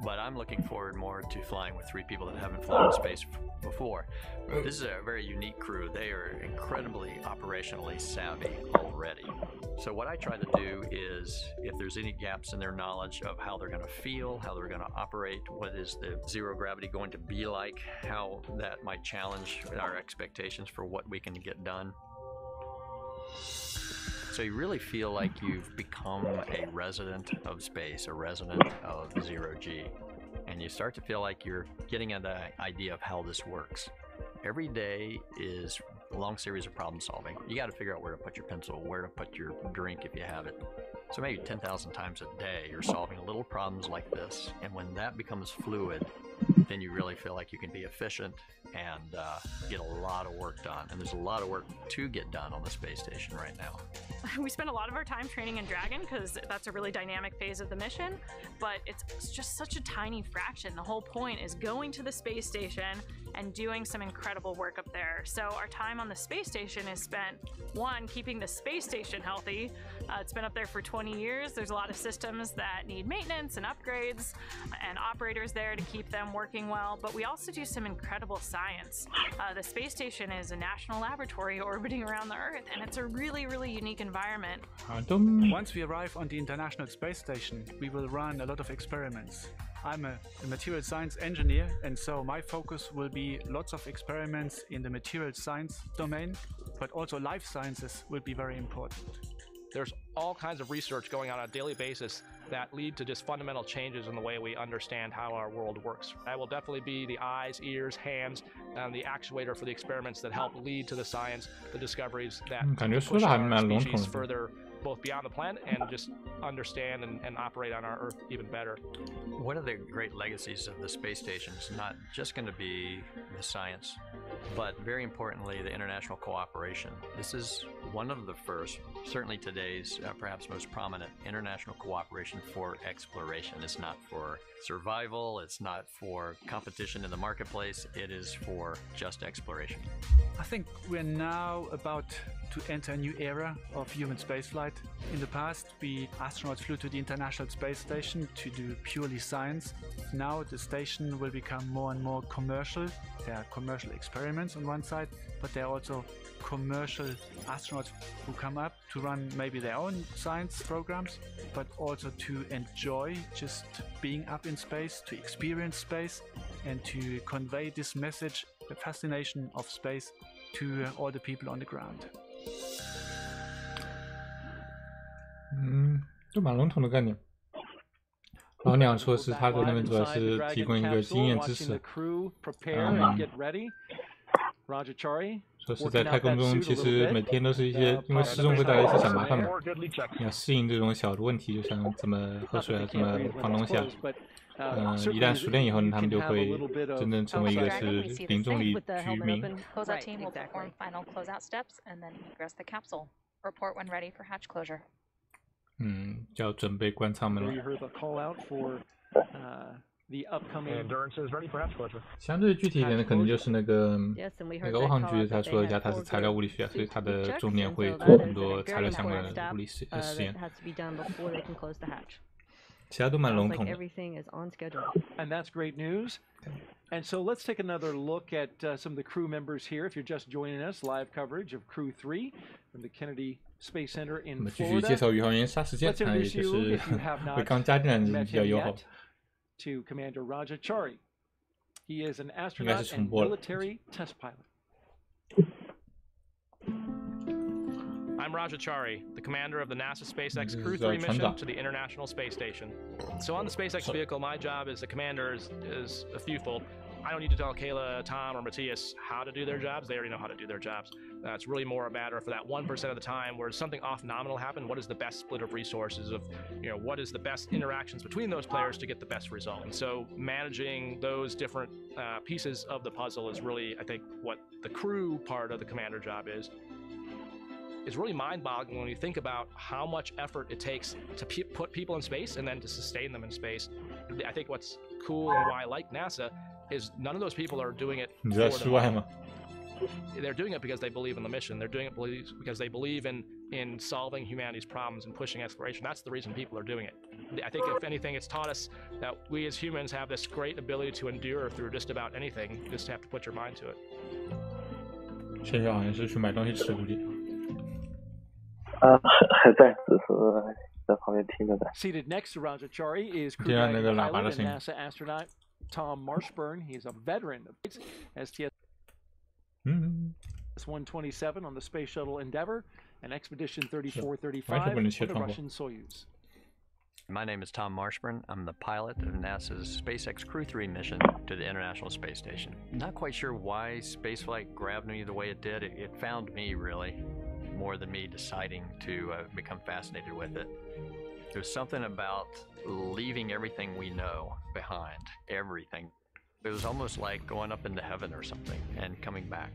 But I'm looking forward more to flying with 3 people that haven't flown in space before. This is a very unique crew. They are incredibly operationally savvy already. So what I try to do is, if there's any gaps in their knowledge of how they're going to feel, how they're going to operate, what is the zero gravity going to be like, how that might challenge our expectations for what we can get done. So you really feel like you've become a resident of space, a resident of zero-G, and you start to feel like you're getting an idea of how this works. Every day is a long series of problem solving. You got to figure out where to put your pencil, where to put your drink if you have it. So maybe 10,000 times a day you're solving little problems like this, and when that becomes fluid, then you really feel like you can be efficient and get a lot of work done. And there's a lot of work to get done on the space station right now. We spend a lot of our time training in Dragon because that's a really dynamic phase of the mission, but it's just such a tiny fraction. The whole point is going to the space station and doing some incredible work up there. So our time on the space station is spent, one, keeping the space station healthy. It's been up there for 20 years. There's a lot of systems that need maintenance and upgrades and operators there to keep them working well, but we also do some incredible science. The space station is a national laboratory orbiting around the Earth, and it's a really, really unique environment. Once we arrive on the International Space Station, we will run a lot of experiments. I'm a material science engineer, and so my focus will be lots of experiments in the material science domain, but also life sciences will be very important. There's all kinds of research going on a daily basis that lead to just fundamental changes in the way we understand how our world works. I will definitely be the eyes, ears, hands, and the actuator for the experiments that help lead to the science, the discoveries that push our species further, both beyond the planet and just understand and operate on our Earth even better. One of the great legacies of the space station is not just going to be the science, but very importantly, the international cooperation. This is one of the first, certainly today's perhaps most prominent international cooperation for exploration. It's not for survival, it's not for competition in the marketplace, it is for just exploration. I think we're now about to enter a new era of human spaceflight. In the past, astronauts flew to the International Space Station to do purely science. Now the station will become more and more commercial. There are commercial experiments on one side, but there are also commercial astronauts who come up to run maybe their own science programs, but also to enjoy just being up in space, to experience space, and to convey this message, the fascination of space, to all the people on the ground. 就蛮笼统的概念。老鸟说是他在那边主要是提供一个经验知识。Raja Chari 说是在太空中，其实每天都是一些，因为失重会带来一些小麻烦嘛，你要适应这种小的问题，就像怎么喝水啊，怎么放东西啊。一旦熟练以后呢，他们就会真正成为一个是零重力居民。Closeout team will perform final closeout steps and then egress the capsule. Report when ready for hatch closure. 就要准备关舱门了。相对具体一点的，可能就是那个欧航局他说一下，他是材料物理学，所以他的重点会做很多材料相关的物理实验。其他都蛮笼统的。And that's great news. And so let's take another look at some of the crew members here. If you're just joining us, live coverage of Crew-3 from the Kennedy Space Center in Florida. 我们继续介绍宇航员杀时间，也就是为刚加进来的人比较友好。To Commander Raja Chari. He is an astronaut and military test pilot. I'm Raja Chari, the commander of the NASA SpaceX Crew-3 mission to the International Space Station. So on the SpaceX vehicle, my job as a commander is a fewfold. I don't need to tell Kayla, Tom, or Matthias how to do their jobs. They already know how to do their jobs. It's really more a matter for that 1% of the time where something off nominal happen, what is the best split of resources of, what is the best interactions between those players to get the best result. And so managing those different pieces of the puzzle is really, I think, what the crew part of the commander job is. It's really mind-boggling when you think about how much effort it takes to put people in space and then to sustain them in space. I think what's cool and why I like NASA is none of those people are doing it for the money. They're doing it because they believe in the mission. They're doing it because they believe in solving humanity's problems and pushing exploration. That's the reason people are doing it. I think if anything, it's taught us that we as humans have this great ability to endure through just about anything. You just have to put your mind to it. 现在好像是去买东西吃，估计。还在，只是在旁边听着的。 Seated next to Raja Chari is crew pilot and NASA astronaut Tom Marshburn. He's a veteran of STS 127 on the Space Shuttle Endeavour and Expedition 3435 on the Russian Soyuz. My name is Tom Marshburn. I'm the pilot of NASA's SpaceX Crew-3 mission to the International Space Station. Not quite sure why spaceflight grabbed me the way it did. It found me, really, more than me deciding to become fascinated with it. There's something about leaving everything we know behind, everything. It was almost like going up into heaven or something and coming back.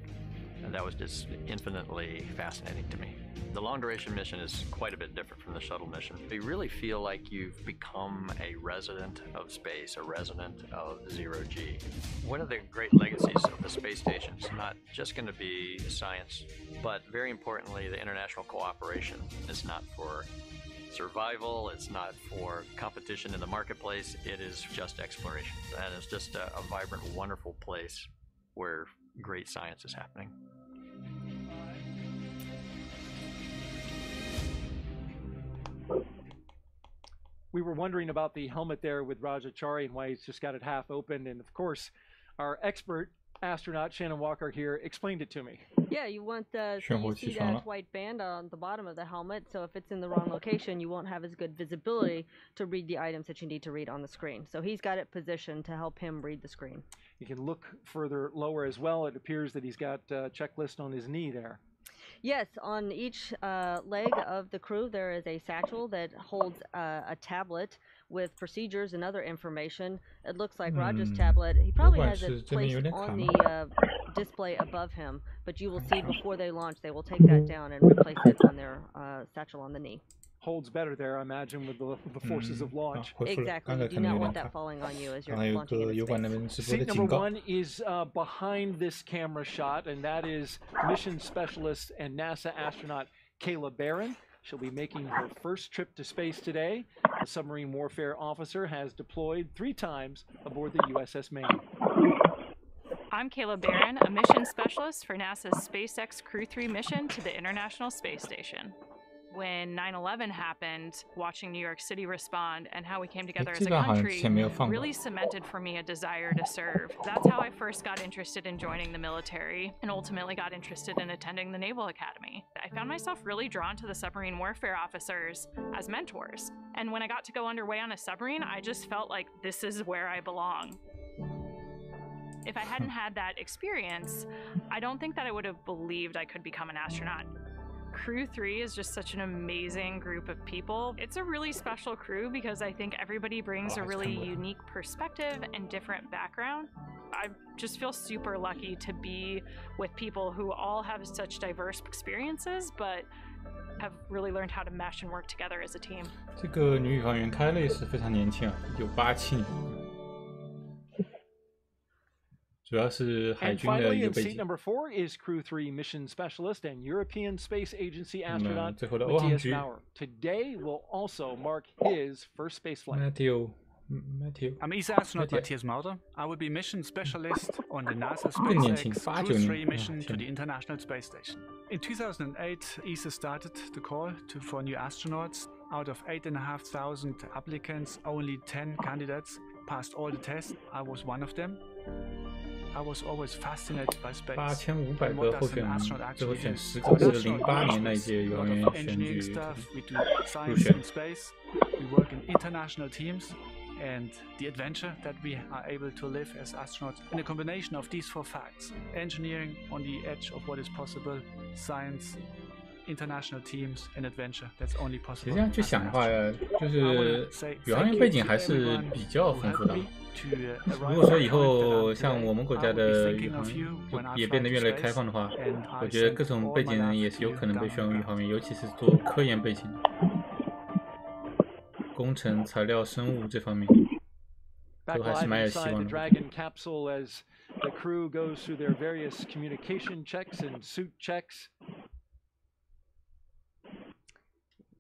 And that was just infinitely fascinating to me. The long duration mission is quite a bit different from the shuttle mission. You really feel like you've become a resident of space, a resident of zero-G. One of the great legacies of the space station is not just going to be science, but very importantly, the international cooperation. It's not for survival, it's not for competition in the marketplace, it is just exploration. And it's just a vibrant, wonderful place where great science is happening. We were wondering about the helmet there with Raja Chari and why he's just got it half open. And of course, our expert astronaut Shannon Walker here explained it to me. Yeah, you want so you see that white band on the bottom of the helmet, so if it's in the wrong location, you won't have as good visibility to read the items that you need to read on the screen. So he's got it positioned to help him read the screen. You can look further lower as well. It appears that he's got a checklist on his knee there. Yes, on each leg of the crew there is a satchel that holds a tablet with procedures and other information. It looks like Raja's tablet. He probably has it placed on the display above him, but you will see before they launch, they will take that down and replace it on their satchel on the knee. Holds better there, I imagine, with the forces of launch. Exactly. You do not want that falling on you as you're launching into space. Seat number one is behind this camera shot, and that is mission specialist and NASA astronaut Kayla Barron. She'll be making her first trip to space today. The submarine warfare officer has deployed 3 times aboard the USS Maine. I'm Kayla Barron, a mission specialist for NASA's SpaceX Crew-3 mission to the International Space Station. When 9/11 happened, watching New York City respond and how we came together as a country really cemented for me a desire to serve. That's how I first got interested in joining the military and ultimately got interested in attending the Naval Academy. I found myself really drawn to the submarine warfare officers as mentors. And when I got to go underway on a submarine, I just felt like this is where I belong. If I hadn't had that experience, I don't think that I would have believed I could become an astronaut. Crew-3 is just such an amazing group of people. It's a really special crew because I think everybody brings a really unique perspective and different background. I just feel super lucky to be with people who all have such diverse experiences, but have really learned how to mesh and work together as a team. 这个女宇航员Kayla也是非常年轻啊，1987年。 主要是海军的一个背景。 Seat number 4 is Crew-3 mission specialist and European Space Agency astronaut Matthias Maurer. Today will also mark his first space flight. Matthew. I'm ESA astronaut Matthias Maurer. I will be mission specialist on the NASA SpaceX Crew-3 mission to the International Space Station. In 2008, ESA started the call for new astronauts. Out of 8,500 applicants, only 10 candidates passed all the tests. I was one of them. I was always fascinated by space. 8500个候选人，最后选10个，是08年那一届宇航员选举入选。 We work in international teams, and the adventure that we are able to live as astronauts. In a combination of these 4 facts, engineering on the edge of what is possible, science, international teams, and adventure that's only possible. 其实这样去想的话，就是宇航员背景还是比较丰富的。如果说以后像我们国家的宇航也变得越来越开放的话，我觉得各种背景人也是有可能被选为宇航员，尤其是做科研背景的。 工程、材料、生物这方面，都还是蛮有希望的。The crew goes through their various communication checks and suit checks.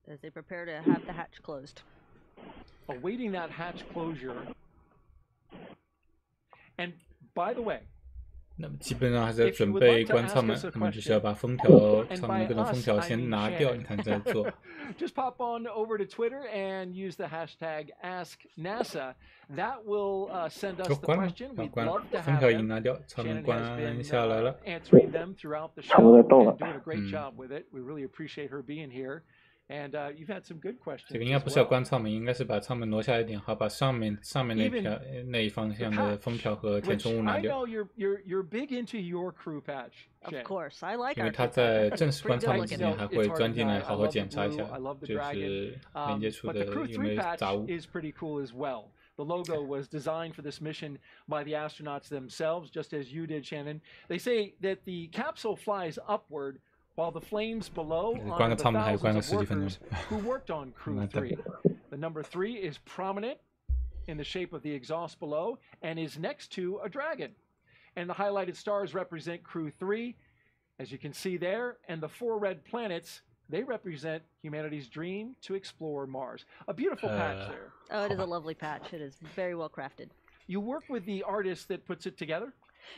As they prepare to have the hatch closed. Awaiting that hatch closure. And by the way, 那么基本上还是要准备关舱门，那么就是要把封条、舱门各种封条先拿掉，你才能再做。Just pop on over to Twitter and use the hashtag #AskNASA. That will send us the question. We'd love to have them. Shannon has been answering them throughout the show and doing a great job with it. We really appreciate her being here. And you've had some good questions. 这个应该不是要关舱门，应该是把舱门挪下来一点，好把上面那一方向的封条和填充物拿掉。I know you're big into your crew patch. Of course, I like. 因为他在正式关舱门之前还会钻进来好好检查一下，就是连接处的有没有杂物。Is pretty cool as well. The logo was designed for this mission by the astronauts themselves, just as you did, Shannon. They say that the capsule flies upward, while the flames below honor the thousands of workers who worked on Crew-3. The number 3 is prominent in the shape of the exhaust below and is next to a dragon. And the highlighted stars represent Crew-3, as you can see there, and the 4 red planets, they represent humanity's dream to explore Mars. A beautiful patch there. Oh, it is a lovely patch. It is very well crafted. You work with the artist that puts it together?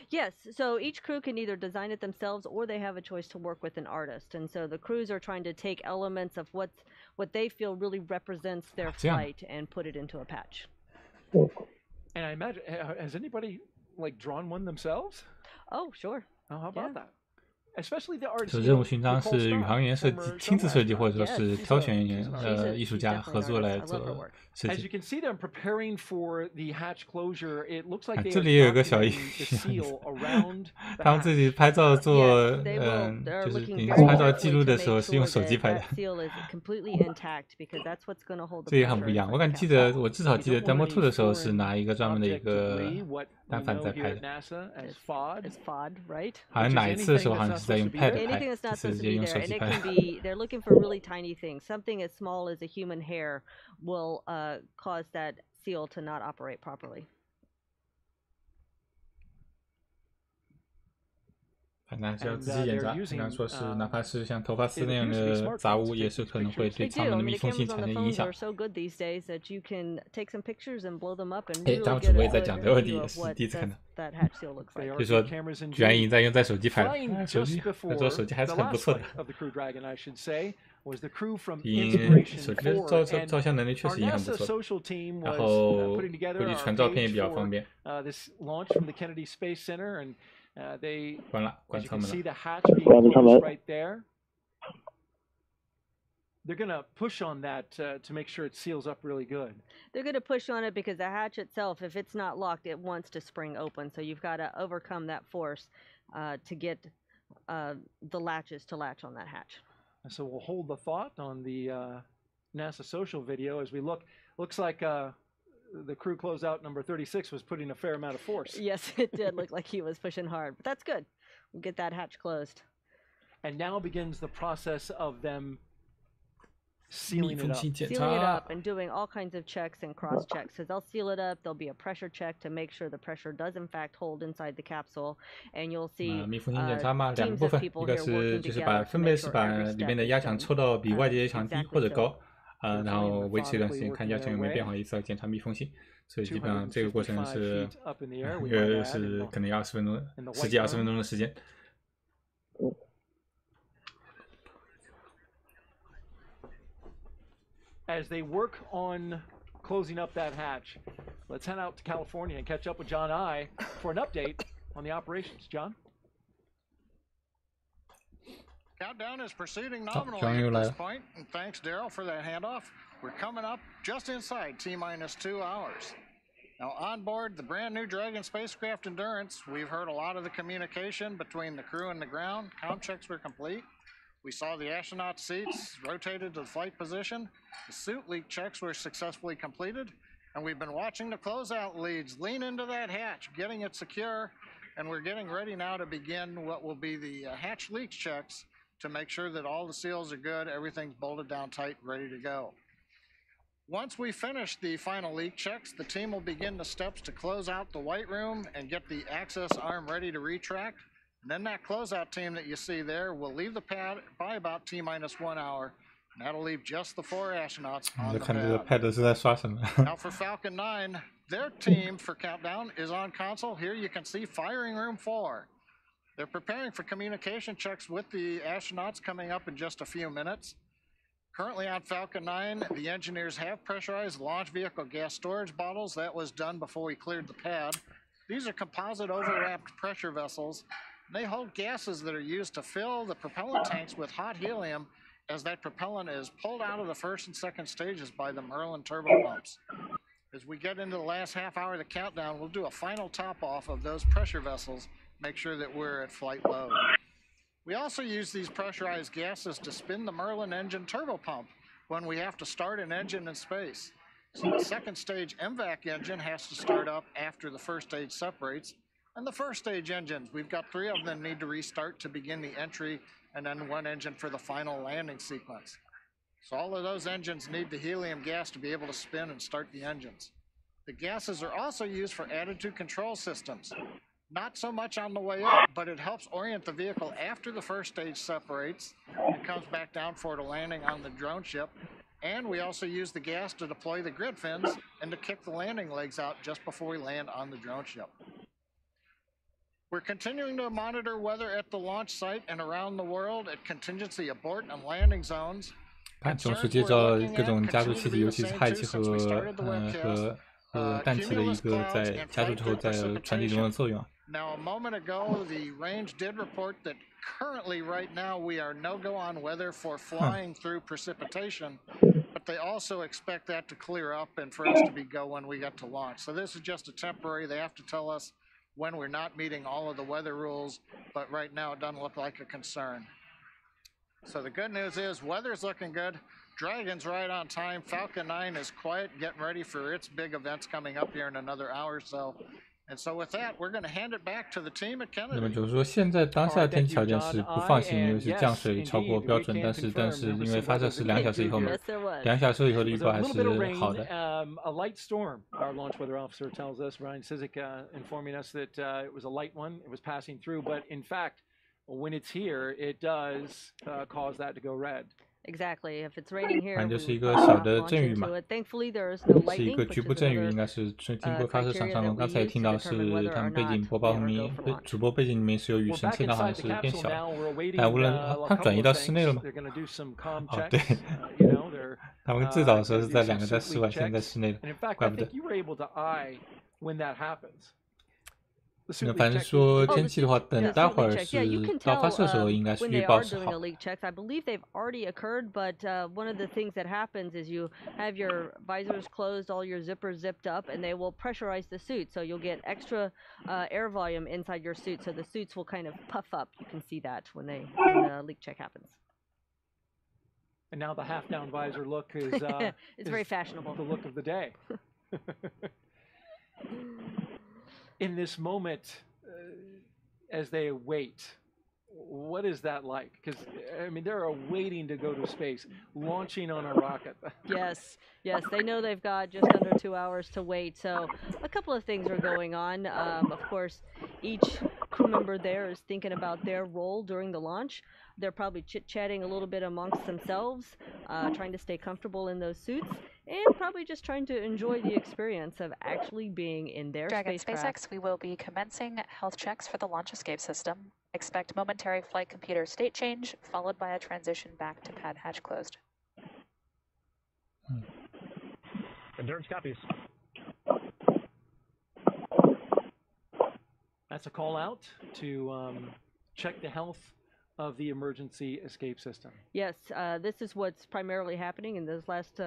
Yes, so each crew can either design it themselves or they have a choice to work with an artist. And so the crews are trying to take elements of what they feel really represents their flight and put it into a patch. And I imagine, has anybody like drawn one themselves? Oh, sure. Oh, how about that? Especially the artists. 任务勋章是宇航员亲自设计，或者说是挑选艺术家合作来做设计。As you can see them preparing for the hatch closure, it looks like 这里有一个小他们自己拍照做，就是平时拍照记录的时候是用手机拍的。这也很不一样。我至少记得 Demo 2的时候是拿一个专门的一个单反在拍的。好像哪一次的时候好像是在用 pad 拍，直接用手机拍。They're looking for really tiny things. Something as small as a human hair will cause that seal to not operate properly. 反正是要仔细检查。刚刚说是，哪怕是像头发丝那样的杂物，也是可能会对舱门的密封性产生影响。当时我也在讲这个问题，也是第一次看到。就说居然已经在用手机拍了，手机还是很不错的。手机的照相能力确实也很不错，然后回去传照片也比较方便。关了，关舱门了。关舱门。They're going to push on that to make sure it seals up really good. They're going to push on it because the hatch itself, if it's not locked, it wants to spring open. So you've got to overcome that force to get the latches to latch on that hatch. So we'll hold the thought on the NASA social video as we look. Looks like the crew closeout number 36 was putting a fair amount of force. Yes, it did look like he was pushing hard, but that's good. We'll get that hatch closed. And now begins the process of them sealing it up and doing all kinds of checks and cross checks. So they'll seal it up. There'll be a pressure check to make sure the pressure does in fact hold inside the capsule. And you'll see 密封性检查嘛，两个部分，一个是就是分别是把里面的压强抽到比外界压强低或者高，然后维持一段时间，看压强有没有变化，以此来检查密封性。所以基本上这个过程是可能要10几20分钟的时间。As they work on closing up that hatch, let's head out to California and catch up with John I for an update on the operations. John? Countdown is proceeding nominally at this point, and thanks, Daryl, for that handoff. We're coming up just inside T-minus 2 hours. Now, on board the brand new Dragon spacecraft Endurance, we've heard a lot of the communication between the crew and the ground. Comm checks were complete. We saw the astronaut seats rotated to the flight position. The suit leak checks were successfully completed. And we've been watching the closeout leads lean into that hatch, getting it secure. And we're getting ready now to begin what will be the hatch leak checks to make sure that all the seals are good, everything's bolted down tight, ready to go. Once we finish the final leak checks, the team will begin the steps to close out the white room and get the access arm ready to retract. And then that closeout team that you see there will leave the pad by about T-minus 1 hour, and that'll leave just the 4 astronauts on the pad. Now for Falcon 9, their team for countdown is on console. Here you can see firing room 4. They're preparing for communication checks with the astronauts coming up in just a few minutes. Currently on Falcon 9, the engineers have pressurized launch vehicle gas storage bottles. That was done before we cleared the pad. These are composite overwrapped pressure vessels. They hold gases that are used to fill the propellant tanks with hot helium as that propellant is pulled out of the first and second stages by the Merlin turbopumps. As we get into the last half hour of the countdown, we'll do a final top off of those pressure vessels, make sure that we're at flight load. We also use these pressurized gases to spin the Merlin engine turbopump when we have to start an engine in space. So the second stage MVAC engine has to start up after the first stage separates. And the first stage engines, we've got 3 of them need to restart to begin the entry, and then 1 engine for the final landing sequence. So all of those engines need the helium gas to be able to spin and start the engines. The gases are also used for attitude control systems. Not so much on the way up, but it helps orient the vehicle after the first stage separates and comes back down for the landing on the drone ship. And we also use the gas to deploy the grid fins and to kick the landing legs out just before we land on the drone ship. We're continuing to monitor weather at the launch site and around the world at contingency abort and landing zones. 它总是介绍各种加速气体，尤其是氦气和氮气的一个在加速之后在传递中的作用。Now, a moment ago, the range did report that currently, right now, we are no-go on weather for flying through precipitation, but they also expect that to clear up and for us to be go when we get to launch. So this is just a temporary. They have to tell us when we're not meeting all of the weather rules, but right now it doesn't look like a concern. So the good news is weather's looking good. Dragon's right on time. Falcon 9 is quiet, getting ready for its big events coming up here in another hour or so. And so with that, we're going to hand it back to the team at Kennedy. 那么就是说，现在当下天气条件是不放行，因为是降水超过标准，但是因为发射是2小时以后嘛，2小时以后的预报还是好的。A light storm, our launch weather officer tells us, Ryan Sizik, informing us that it was a light one. It was passing through, but in fact, when it's here, it does cause that to go red. Exactly. If it's raining here, 反正就是一个小的阵雨嘛， Thankfully, there is no lightning, 是一个局部阵雨，应该是经过发射场上龙。刚才也听到是他们背景播报里面，主播背景里面是有雨声，现在好像是变小了。但无论他们转移到室内了吗？哦，对，他们最早的时候是在2个在室外，现在在室内了，怪不得。那反正说天气的话，等待会儿是到发射的时候，应该是预报是好。I believe they've already occurred, but one of the things that happens is you have your visors closed, all your zippers zipped up, and they will pressurize the suit, so you'll get extra air volume inside your suit, so the suits will kind of puff up. You can see that when the leak check happens. And now the half-down visor look is it's very fashionable. The look of the day. In this moment, as they wait, what is that like? Because, I mean, they're waiting to go to space, launching on a rocket. Yes, they know they've got just under 2 hours to wait. So a couple of things are going on. Of course, each crew member there is thinking about their role during the launch. They're probably chit-chatting a little bit amongst themselves, trying to stay comfortable in those suits, and probably just trying to enjoy the experience of actually being in their Dragon spacecraft. SpaceX, we will be commencing health checks for the launch escape system. Expect momentary flight computer state change, followed by a transition back to pad hatch closed. Endurance copies. That's a call out to check the health of the emergency escape system. Yes, this is what's primarily happening in those last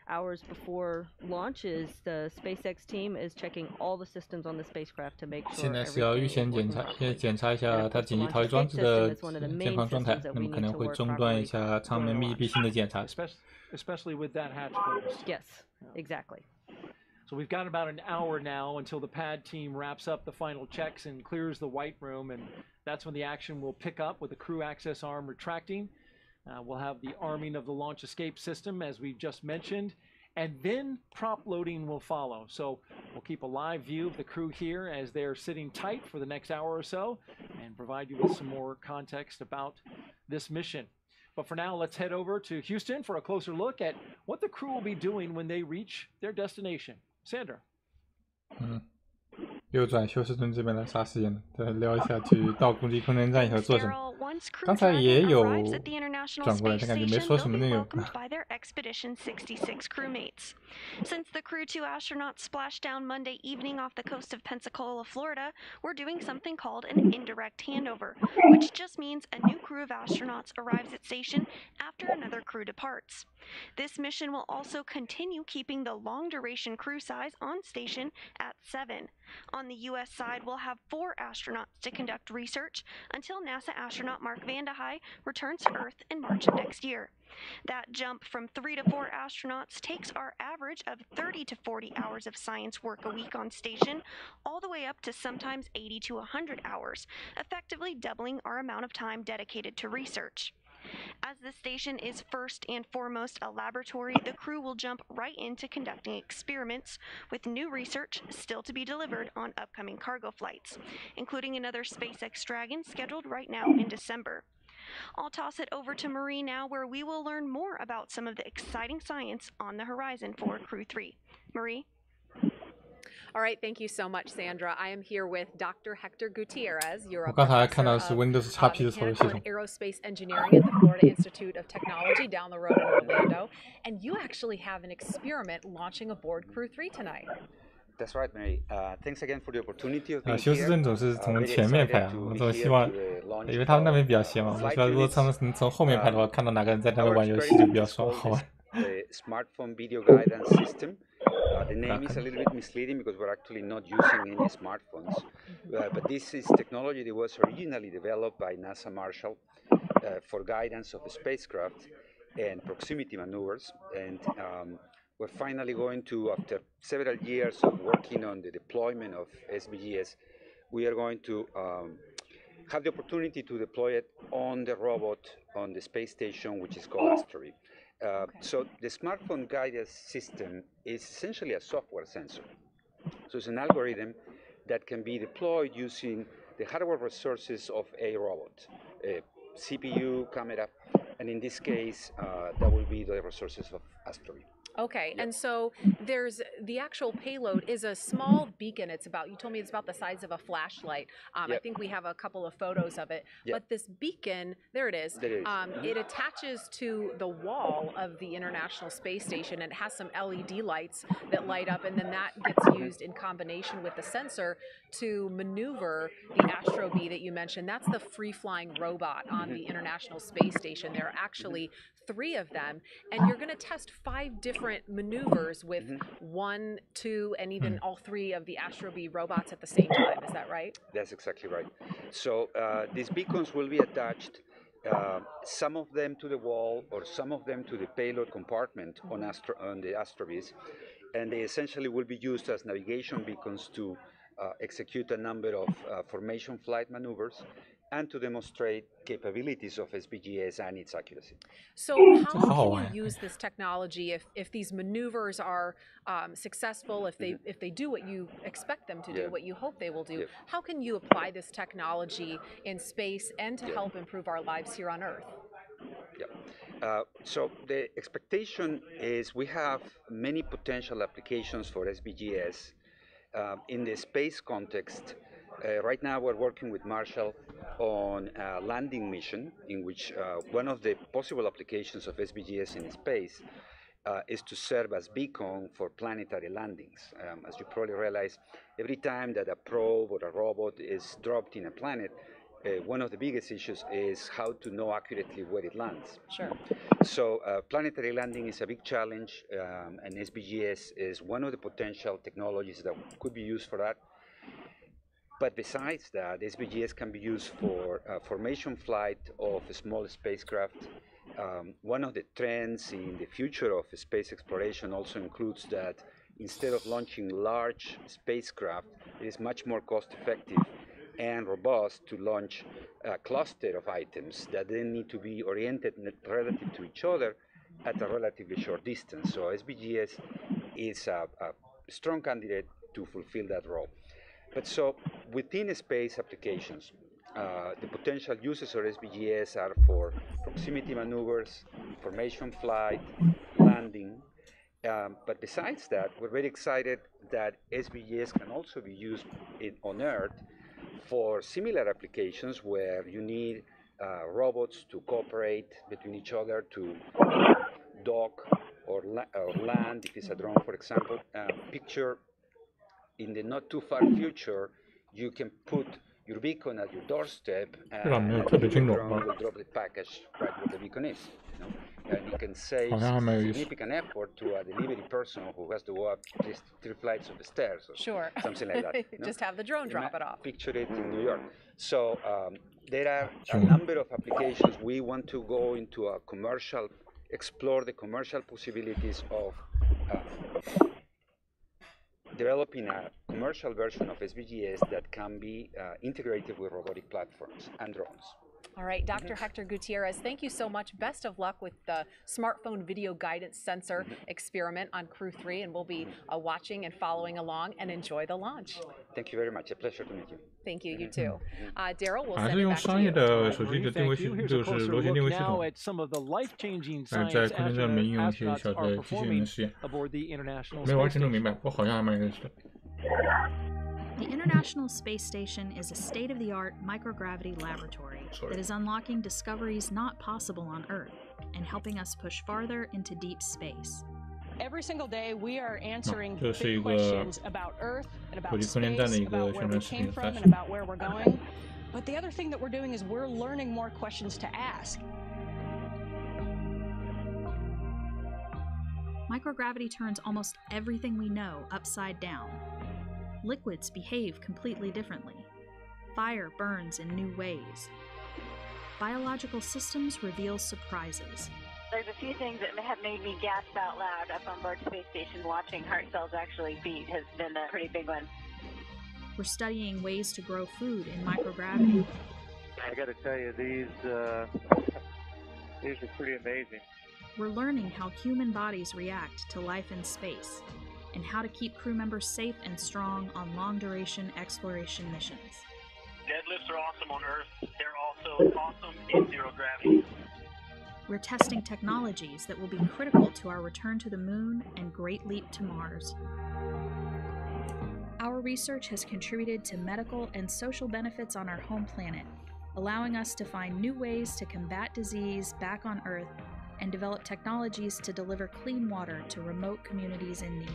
hours before launch is the SpaceX team is checking all the systems on the spacecraft to make sure 现在是要预先检查一下它紧急逃逸装置的健康状态，那么可能会中断一下舱门密闭性的检查。Especially with that hatch closed. Yes, exactly. So we've got about an hour now until the pad team wraps up the final checks and clears the white room, and that's when the action will pick up with the crew access arm retracting. We'll have the arming of the launch escape system, as we just mentioned, and then prop loading will follow. So we'll keep a live view of the crew here as they're sitting tight for the next hour or so and provide you with some more context about this mission. But for now, let's head over to Houston for a closer look at what the crew will be doing when they reach their destination. Sandra. 又转休斯顿这边来杀时间了，再聊一下去到国际空间站以后做什么。刚才也有转过来，但感觉没说什么内容。Since the Crew-2 astronauts splashed down Monday evening off the coast of Pensacola, Florida, we're doing something called an indirect handover, which just means a new crew of astronauts arrives at station after another crew departs. This mission will also continue keeping the long-duration crew size on station at 7. On the U.S. side, we'll have 4 astronauts to conduct research until NASA astronaut Mark Vande Hei returns to Earth in March of next year. That jump from 3 to 4 astronauts takes our average of 30 to 40 hours of science work a week on station, all the way up to sometimes 80 to 100 hours, effectively doubling our amount of time dedicated to research. As the station is first and foremost a laboratory, the crew will jump right into conducting experiments, with new research still to be delivered on upcoming cargo flights, including another SpaceX Dragon scheduled right now in December. I'll toss it over to Marie now, where we will learn more about some of the exciting science on the horizon for Crew-3. Marie? All right, thank you so much, Sandra. I am here with Dr. Hector Gutierrez. You're a 我刚才看到是 Windows XP 的操作系统。 Aerospace Engineering at the Florida Institute of Technology down the road in Orlando, and you actually have an experiment launching aboard Crew-3 tonight. That's right, Mary. Thanks again for the opportunity of being 休斯顿总是从前面拍啊，我总希望，因为他们那边比较闲嘛，我希望如果他们从后面拍的话，看到哪个人在那边玩游戏就比较爽，好玩。The smartphone video guidance system. The name is a little bit misleading because we're actually not using any smartphones, but this is technology that was originally developed by NASA Marshall for guidance of the spacecraft and proximity maneuvers. And we're finally going to, after several years of working on the deployment of SBGS, we are going to have the opportunity to deploy it on the robot on the space station, which is called Asteroid. So the smartphone guidance system is essentially a software sensor. So it's an algorithm that can be deployed using the hardware resources of a robot, a CPU, camera, and in this case, that will be the resources of Asteroid. Okay, and so there's the actual payload is a small beacon. It's about, you told me it's about the size of a flashlight. I think we have a couple of photos of it. But this beacon, there it is. It attaches to the wall of the International Space Station, and it has some LED lights that light up, and then that gets used in combination with the sensor to maneuver the Astrobee that you mentioned. That's the free-flying robot on the International Space Station. There are actually 3 of them, and you're going to test 5 different maneuvers with 1, 2, and even all 3 of the Astrobee robots at the same time. Is that right? That's exactly right. So these beacons will be attached, some of them to the wall or some of them to the payload compartment on the Astrobees, and they essentially will be used as navigation beacons to execute a number of formation flight maneuvers and to demonstrate capabilities of SBGS and its accuracy. So how can you use this technology if these maneuvers are successful, if they do what you expect them to do, what you hope they will do? How can you apply this technology in space and to help improve our lives here on Earth? So the expectation is we have many potential applications for SBGS in the space context. Right now we're working with Marshall on a landing mission in which one of the possible applications of SBGS in space is to serve as beacon for planetary landings. As you probably realize, every time that a probe or a robot is dropped in a planet, one of the biggest issues is how to know accurately where it lands. Sure. So planetary landing is a big challenge, and SBGS is one of the potential technologies that could be used for that. But besides that, SBGS can be used for formation flight of a small spacecraft. One of the trends in the future of space exploration also includes that instead of launching large spacecraft, it is much more cost-effective and robust to launch a cluster of items that then need to be oriented relative to each other at a relatively short distance. So SBGS is a strong candidate to fulfill that role. But so within space applications, the potential uses of SBGS are for proximity maneuvers, formation flight, landing. But besides that, we're very excited that SBGS can also be used on Earth for similar applications where you need robots to cooperate between each other to dock or land, if it's a drone, for example. Picture in the not too far future, you can put your beacon at your doorstep and the drone will drop the package right where the beacon is. You know? And you can save significant effort to a delivery person who has to go up three flights of the stairs or something like that. You know? Just have the drone drop it off. Picture it in New York. So there are a number of applications. We want to go into a commercial, explore the commercial possibilities of developing a commercial version of SBGS that can be integrated with robotic platforms and drones. All right, Dr. Hector Gutierrez, thank you so much. Best of luck with the smartphone video guidance sensor experiment on Crew-3, and we'll be watching and following along, and enjoy the launch. Thank you very much. A pleasure to meet you. Thank you. You too. Daryl, we'll 还 send 是 it 用 back to 商业 you. 的手机的定位系， Here's a 就是 closer 螺旋 look 定位系 now 统。 at some of the life-changing 但是在 science 空间站里面应用一些 astronauts 小 are 的机器人的实验， aboard the International 没完 Space 全弄明 Station. 白，我好像还蛮认识的。 The International Space Station is a state-of-the-art microgravity laboratory that is unlocking discoveries not possible on Earth and helping us push farther into deep space. Every single day, we are answering 这是一 big 个 questions about Earth and 国 about 际空间站的 space, 一个 about 宣 where 传 we 视 came 频 from 发 and 射。 about where we're going. But the other thing that we're doing is we're learning more questions to ask. Microgravity turns almost everything we know upside down. Liquids behave completely differently. Fire burns in new ways. Biological systems reveal surprises. There's a few things that have made me gasp out loud up on board Space Station. Watching heart cells actually beat has been a pretty big one. We're studying ways to grow food in microgravity. I got to tell you, these are pretty amazing. We're learning how human bodies react to life in space and how to keep crew members safe and strong on long-duration exploration missions. Deadlifts are awesome on Earth. They're also awesome in zero gravity. We're testing technologies that will be critical to our return to the moon and Great Leap to Mars. Our research has contributed to medical and social benefits on our home planet, allowing us to find new ways to combat disease back on Earth and develop technologies to deliver clean water to remote communities in need.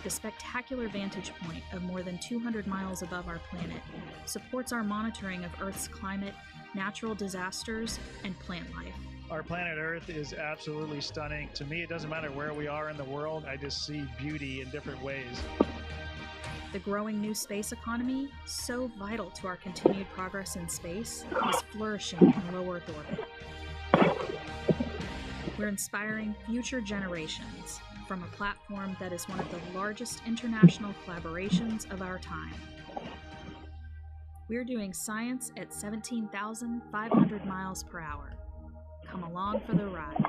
The spectacular vantage point of more than 200 miles above our planet supports our monitoring of Earth's climate, natural disasters, and plant life. Our planet Earth is absolutely stunning. To me, it doesn't matter where we are in the world, I just see beauty in different ways. The growing new space economy, so vital to our continued progress in space, is flourishing in low Earth orbit. We're inspiring future generations from a platform that is one of the largest international collaborations of our time. We're doing science at 17,500 miles per hour. Come along for the ride.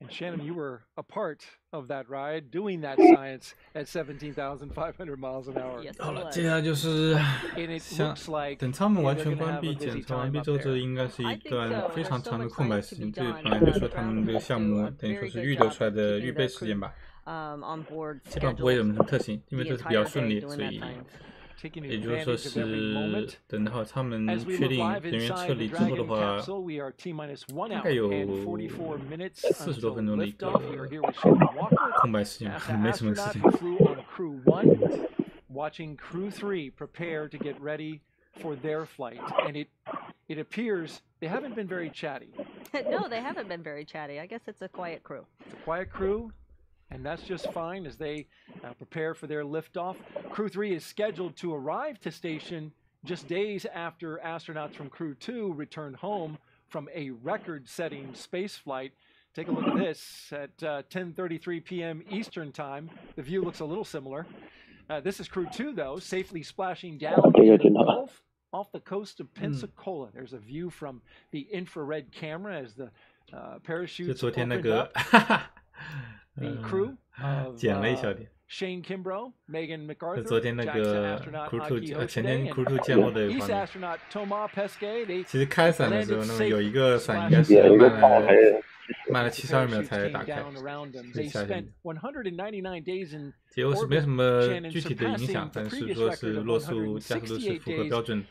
And Shannon, you were a part of that ride, doing that science at 17,500 miles an hour. 好了，接下来就是等舱门完全关闭、检查完毕之后，这应该是一段非常长的空白时间。这本来就说他们这个项目等于说是预留出来的预备时间吧。基本上不会有什么特性，因为这是比较顺利，所以也就是说是等到他们确定人员撤离之后的话，大概有40多分钟的一个空白时间，没什么事情。Watching Crew-3 prepare to get ready for their flight, and it appears they haven't been very chatty. No, they haven't been very chatty. I guess it's a quiet crew. It's a quiet crew, and that's just fine as they prepare for their liftoff. Crew-3 is scheduled to arrive to station just days after astronauts from Crew-2 returned home from a record-setting space flight. Take a look at this at 10:33 p.m. Eastern Time. The view looks a little similar. This is Crew-2, though, safely splashing down in the Gulf off the coast of Pensacola. There's a view from the infrared camera as the parachutes opened up. The crew of Shane Kimbrough, Megan McArthur, JAXA astronaut Aki Hoshide, and East astronaut Thomas Pesquet. 其实开伞的时候，那么有一个伞应该是慢了72秒才打开，下去。结果是没什么具体的影响，但是说是落速加速度是符合标准，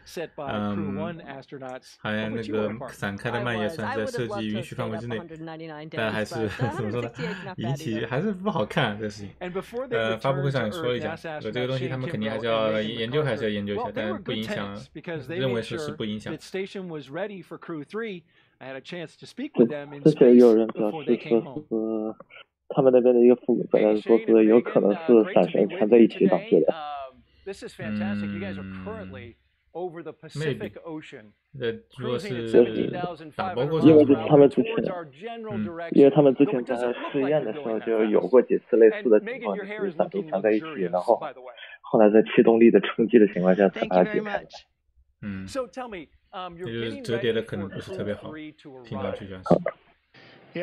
还那个伞开的慢也算在设计允许范围之内，但还是怎么说呢？引起还是不好看这个事情。发布会上也说了一下，这个东西他们肯定还是要研究，还是要研究一下，但不影响，认为是不影响。之前有人表示说是他们那边的一个副主任说是有可能是伞绳缠在一起导致的。如果是打包过程，因为他们之前在试验的时候就有过几次类似的情况，就是伞绳缠在一起，然后后来在气动力的冲击的情况下才把它解开的。就是折叠的可能不是特别好，听上去像是。对，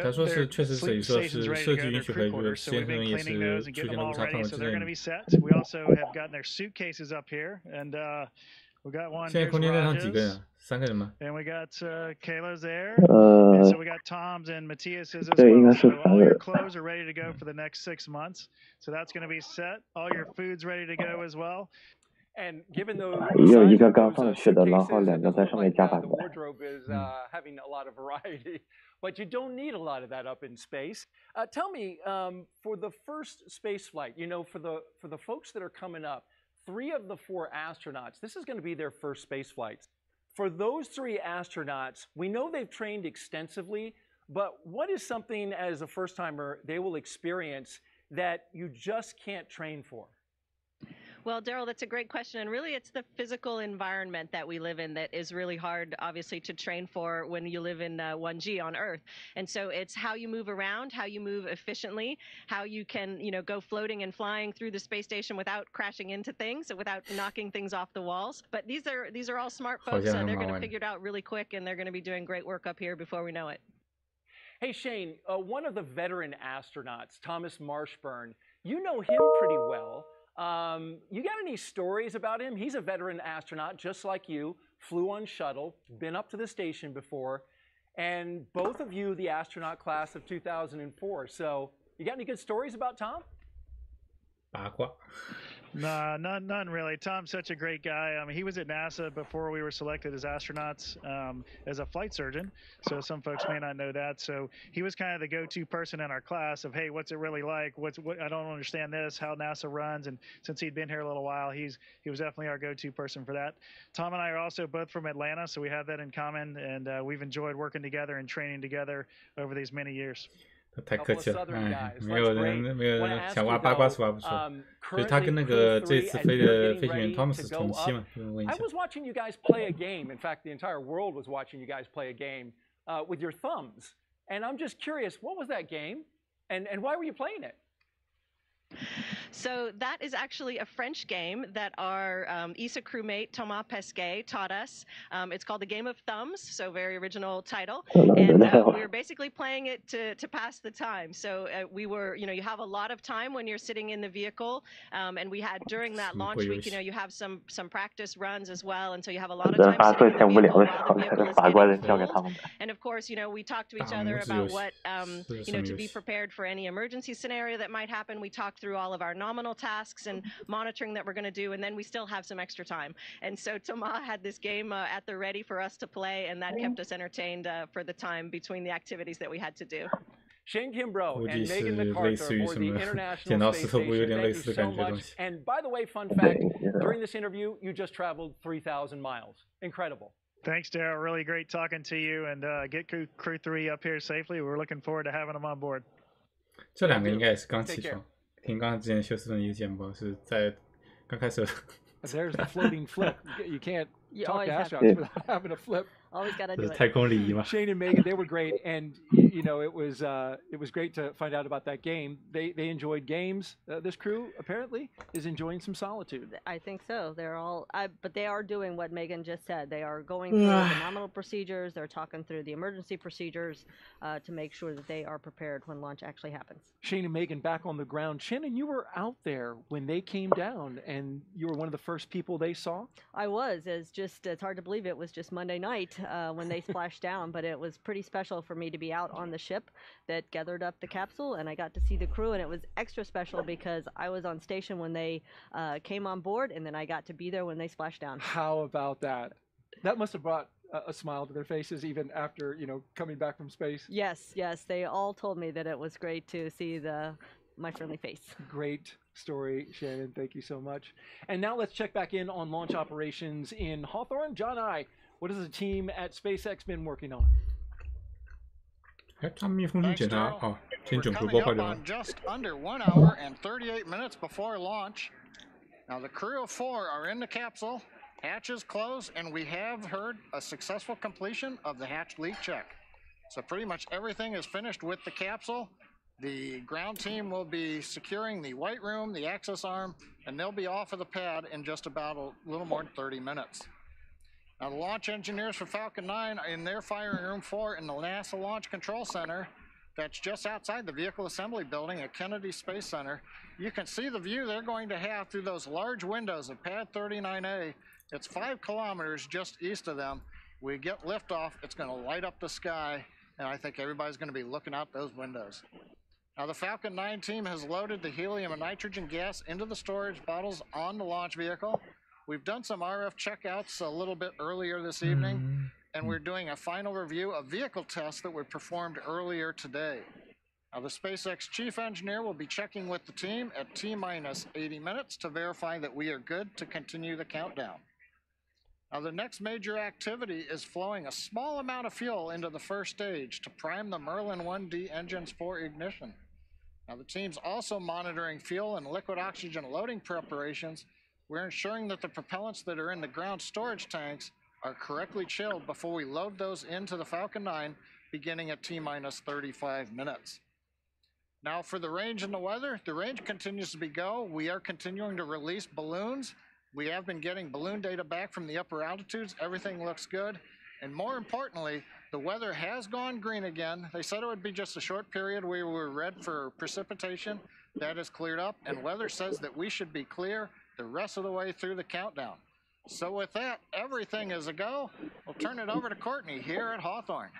他说是确实是说是设计允许和就是实验中也是出现了误差范围之内的。现在空间站上几个人？3个人吗？对，应该是3个人。也有一个刚上去的，然后2个在上面加班的。But you don't need a lot of that up in space. Tell me, for the first space flight, you know, for the folks that are coming up, 3 of the 4 astronauts, this is going to be their first space flights. For those 3 astronauts, we know they've trained extensively, but what is something as a first-timer they will experience that you just can't train for? Well, Daryl, that's a great question. And really, it's the physical environment that we live in that is really hard, obviously, to train for when you live in 1G on Earth. And so it's how you move around, how you move efficiently, how you can, you know, go floating and flying through the space station without crashing into things, without knocking things off the walls. But these are all smart folks. They're going to figure it out really quick, and they're going to be doing great work up here before we know it. Hey, Shane, one of the veteran astronauts, Thomas Marshburn, you know him pretty well. You got any stories about him? He's a veteran astronaut just like you, flew on shuttle, been up to the station before, and both of you the astronaut class of 2004. So you got any good stories about Tom? Nah, none really. Tom's such a great guy. I mean, he was at NASA before we were selected as astronauts as a flight surgeon. So some folks may not know that. So he was kind of the go-to person in our class of, hey, what's it really like? What I don't understand this, how NASA runs. And since he'd been here a little while, he was definitely our go-to person for that. Tom and I are also both from Atlanta, so we have that in common. And we've enjoyed working together and training together over these many years. 太客气了，没有人想挖八卦是挖不出。就是他跟那个这次飞的飞行员 Thomas 同期嘛，问一下。I was watching you guys play a game. In fact, the entire world was watching you guys play a game with your thumbs. And I'm just curious, what was that game? And why were you playing it? So that is actually a French game that our ESA crewmate Thomas Pesquet taught us. It's called the Game of Thumbs, so very original title. And we were basically playing it to pass the time. So we were, you know, you have a lot of time when you're sitting in the vehicle, and we had during that launch week, you know, you have some practice runs as well, and so you have a lot of time sitting in the vehicle while the vehicle is getting full. And of course, you know, we talked to each other about what, you know, to be prepared for any emergency scenario that might happen. We talked through all of our nominal tasks and monitoring that we're going to do, and then we still have some extra time. And so Thomas had this game at the ready for us to play, and that kept us entertained for the time between the activities that we had to do. Shane Kimbrough 估 and 计 Megan 是 McArthur 类似于 aboard 什 the 么 International 剪刀 Space 石头布，有 Station. 点 Thank 类 you 似的 so 感觉东 much. 西。 And by the way, fun fact, during this interview, you just traveled 3,000 miles. Incredible. Thanks, Daryl. Really great talking to you, and get Crew 3 up here safely. We're looking forward to having them on board. 这两个应该也是刚起床。听刚刚之前休斯顿一个简报是在刚开始。There's the floating flip. You can't talk to astronauts without having a flip. Always got to do it. 太空礼仪嘛。 Shane and Megan, they were great, and you know it was great to find out about that game. They enjoyed games. This crew apparently is enjoying some solitude. I think so. They're all, but they are doing what Megan just said. They are going through the nominal procedures. They're talking through the emergency procedures to make sure that they are prepared when launch actually happens. Shane and Megan back on the ground. Shannon, you were out there when they came down, and you were one of the first people they saw. I was. It's hard to believe it was just Monday night when they splashed down, but it was pretty special for me to be out on the ship that gathered up the capsule, and I got to see the crew, and it was extra special because I was on station when they came on board, and then I got to be there when they splashed down. How about that? That must have brought a smile to their faces even after, you know, coming back from space. Yes, they all told me that it was great to see my friendly face. Great story, Shannon. Thank you so much. And now let's check back in on launch operations in Hawthorne. John I, what has the team at SpaceX been working on? 他们密封检查哦，先准播 Coming 报 up 掉了。 on just under 1 hour and 38 minutes before launch. Now the crew of 4 are in the capsule. Hatches close, and we have heard a successful completion of the hatch leak check. So pretty much everything is finished with the capsule. The ground team will be securing the white room, the access arm, and they'll be off of the pad in just about a little more than 30 minutes. Now the launch engineers for Falcon 9 are in their firing room 4 in the NASA Launch Control Center. That's just outside the Vehicle Assembly Building at Kennedy Space Center. You can see the view they're going to have through those large windows of Pad 39A. It's 5 kilometers just east of them. We get liftoff, it's going to light up the sky, and I think everybody's going to be looking out those windows. Now the Falcon 9 team has loaded the helium and nitrogen gas into the storage bottles on the launch vehicle. We've done some RF checkouts a little bit earlier this evening, and we're doing a final review of vehicle tests that were performed earlier today. Now the SpaceX chief engineer will be checking with the team at T-minus 80 minutes to verify that we are good to continue the countdown. Now the next major activity is flowing a small amount of fuel into the first stage to prime the Merlin 1D engines for ignition. Now the team's also monitoring fuel and liquid oxygen loading preparations. We're ensuring that the propellants that are in the ground storage tanks are correctly chilled before we load those into the Falcon 9, beginning at T-minus 35 minutes. Now for the range and the weather, the range continues to be go. We are continuing to release balloons. We have been getting balloon data back from the upper altitudes. Everything looks good. And more importantly, the weather has gone green again. They said it would be just a short period. We were red for precipitation. That has cleared up, and weather says that we should be clear the rest of the way through the countdown. So with that, everything is a go. We'll turn it over to Courtney here at Hawthorne.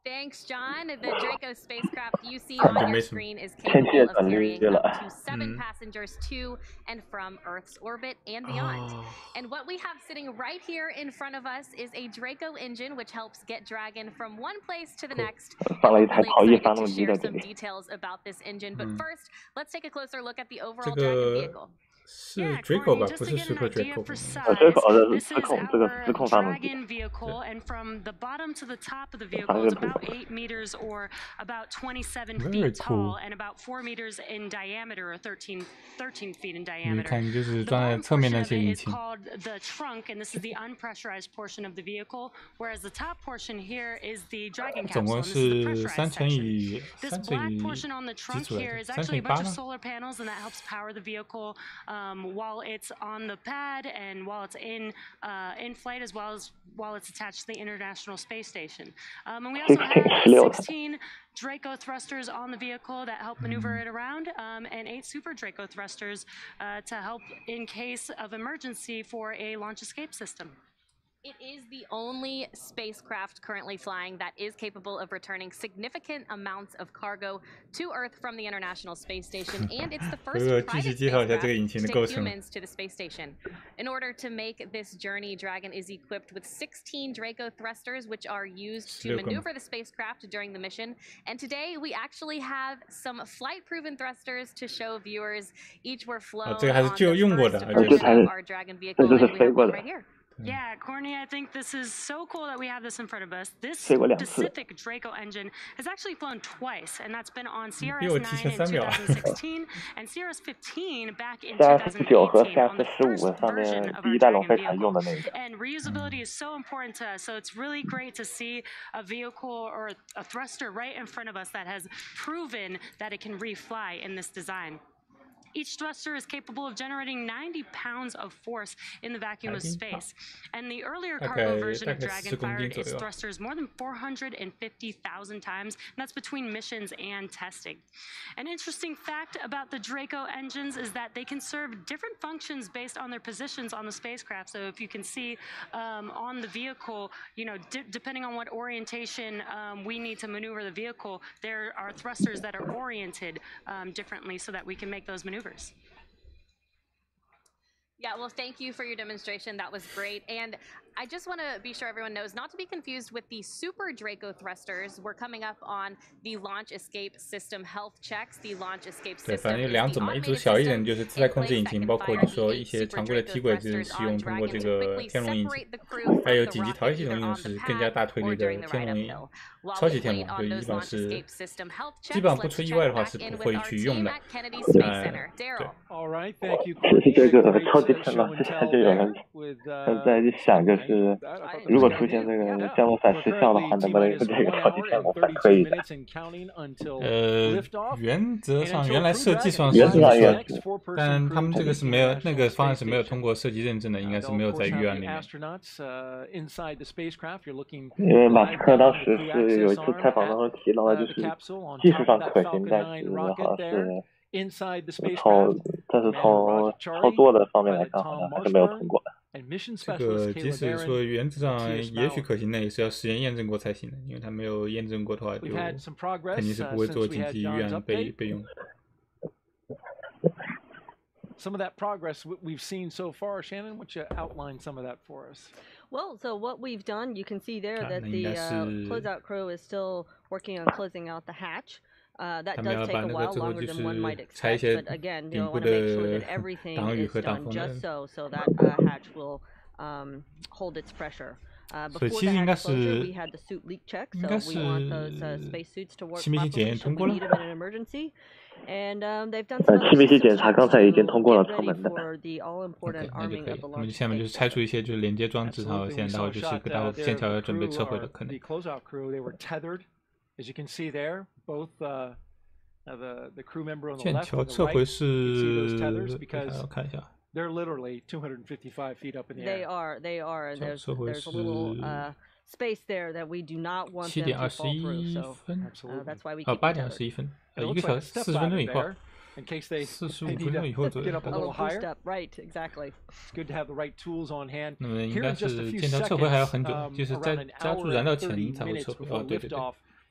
Thanks, John. The Draco spacecraft you see on your screen is capable of carrying up to 7 passengers to and from Earth's orbit and beyond. And what we have sitting right here in front of us is a Draco engine, which helps get Dragon from one place to the next. I'm really excited to share some details about this engine. But first, let's take a closer look at the overall Dragon vehicle. 是 Draco 吧，不是 Super Draco。Draco 是失控发动机。 Dragon vehicle, and from the bottom to the top of the vehicle, it's about 8 meters or about 27 feet tall, and about 4 meters in diameter, or 13 feet in diameter. 你看，就是装在侧面那些引擎。 It's called the trunk, and this is the unpressurized portion of the vehicle, whereas the top portion here is the Dragon capsule. 总共是3乘以This black portion on the trunk here is actually a bunch of solar panels, and that helps power the vehicle while it's on the pad and while it's in flight, as well as while it's attached to the International Space Station. And we also have 16 Draco thrusters on the vehicle that help maneuver it around, and 8 Super Draco thrusters to help in case of emergency for a launch escape system. It is the only spacecraft currently flying that is capable of returning significant amounts of cargo to Earth from the International Space Station, and it's the first private spacecraft to take humans to the space station. In order to make this journey, Dragon is equipped with 16 Draco thrusters, which are used to maneuver the spacecraft during the mission. And today, we actually have some flight-proven thrusters to show viewers. Each were flown on the first version of our Dragon vehicle, and we have one right here. Yeah, Courtney, I think this is so cool that we have this in front of us. This specific Draco engine has actually flown twice, and that's been on CRS-9 in 2016 and CRS-15 back in 2018 on the first version of our Dragon vehicle. And reusability is so important to us, so it's really great to see a vehicle or a thruster right in front of us that has proven that it can refly in this design. Each thruster is capable of generating 90 pounds of force in the vacuum of space. And the earlier cargo version of Dragon fired its thrusters more than 450,000 times, and that's between missions and testing. An interesting fact about the Draco engines is that they can serve different functions based on their positions on the spacecraft. So if you can see on the vehicle, you know, depending on what orientation we need to maneuver the vehicle, there are thrusters that are oriented differently so that we can make those maneuvers. Yeah, well, thank you for your demonstration. That was great. And I just want to be sure everyone knows not to be confused with the Super Draco thrusters. We're coming up on the Launch Escape System health checks. The Launch Escape System 对，反正有两种嘛，一组小一点就是自带控制引擎，包括就说一些常规的梯轨只能使用通过这个天龙引擎，还有紧急逃逸系统应用是更加大推力的天龙超级天龙，就一般是基本上不出意外的话是不会去用的。对。All right, thank you. 其实这个超级天龙之前就有人在想，就是如果出现这个降落伞失效的话，能不能用这个超级天龙反馈一下？原则上原来设计上是说，但他们这个是没有那个方案是没有通过设计认证的，应该是没有在预案里面。因为马斯克当时是有一次采访当中提到的，就是技术上可行，但是好像是。但是从操作的方面来看，好像还是没有通过的。这个即使说原则上也许可行的，也是要实验验证过才行的，因为它没有验证过的话，就肯定是不会做紧急预案备用。Some of that progress we've seen so far, Shannon, why don't you outline some of that for us? Well, so what we've done, you can see there that the closeout crew is still working on closing out the hatch. That does take a while, longer than one might expect, but again, you want to make sure that everything is done just so that hatch will hold its pressure. Before the hatch closure, we had the suit leak check, so we want those space suits to work properly should we need them in an emergency. And they've done some 气密性检查刚才已经通过了舱门的。我们下面就是拆除一些就是连接装置，然后现在就是给到线条要准备撤回的可能。As you can see there, both the crew member on the 剑 left 桥 and the 撤 right, 回 you see those tethers 是 because 我看一下 they're literally 255 feet up in the air. They are, and there's a little space there that we do not want them to fall through. So that's why we keep 8点21分，1个小时40分钟以后。In case they 45分钟以后左右 get up a little higher. Right, exactly. It's good to have the right tools on hand. 那么应该是剑桥撤回还要很久，就是在加注燃料前才会撤回。哦，对对对。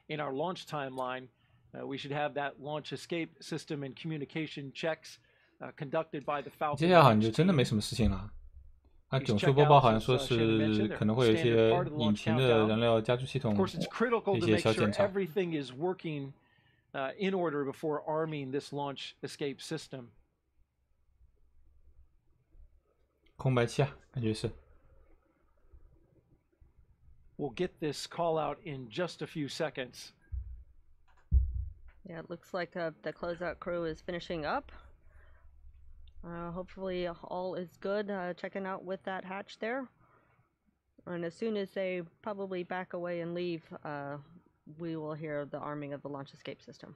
In our launch timeline, we should have that launch escape system and communication checks conducted by the Falcon. 接下来好像就真的没什么事情了。啊，囧速播报好像说是可能会有一些引擎的燃料加注系统一些小检查。Everything is working in order before arming this launch escape system. 空白期啊，感觉是。We'll get this call out in just a few seconds. Yeah, it looks like the closeout crew is finishing up. Hopefully all is good, checking out with that hatch there. And as soon as they probably back away and leave, we will hear the arming of the launch escape system.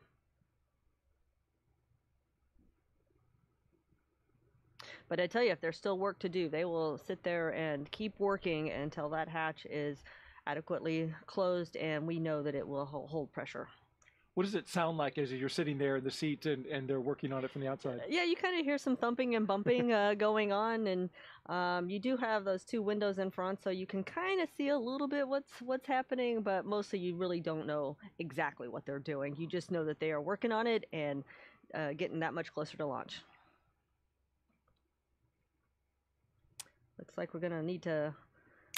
But I tell you, if there's still work to do, they will sit there and keep working until that hatch is adequately closed and we know that it will hold pressure. What does it sound like as you're sitting there in the seat and they're working on it from the outside? Yeah, you kind of hear some thumping and bumping going on, and you do have those two windows in front, so you can kind of see a little bit what's happening, but mostly you really don't know exactly what they're doing. You just know that they are working on it and getting that much closer to launch. Looks like we're gonna need to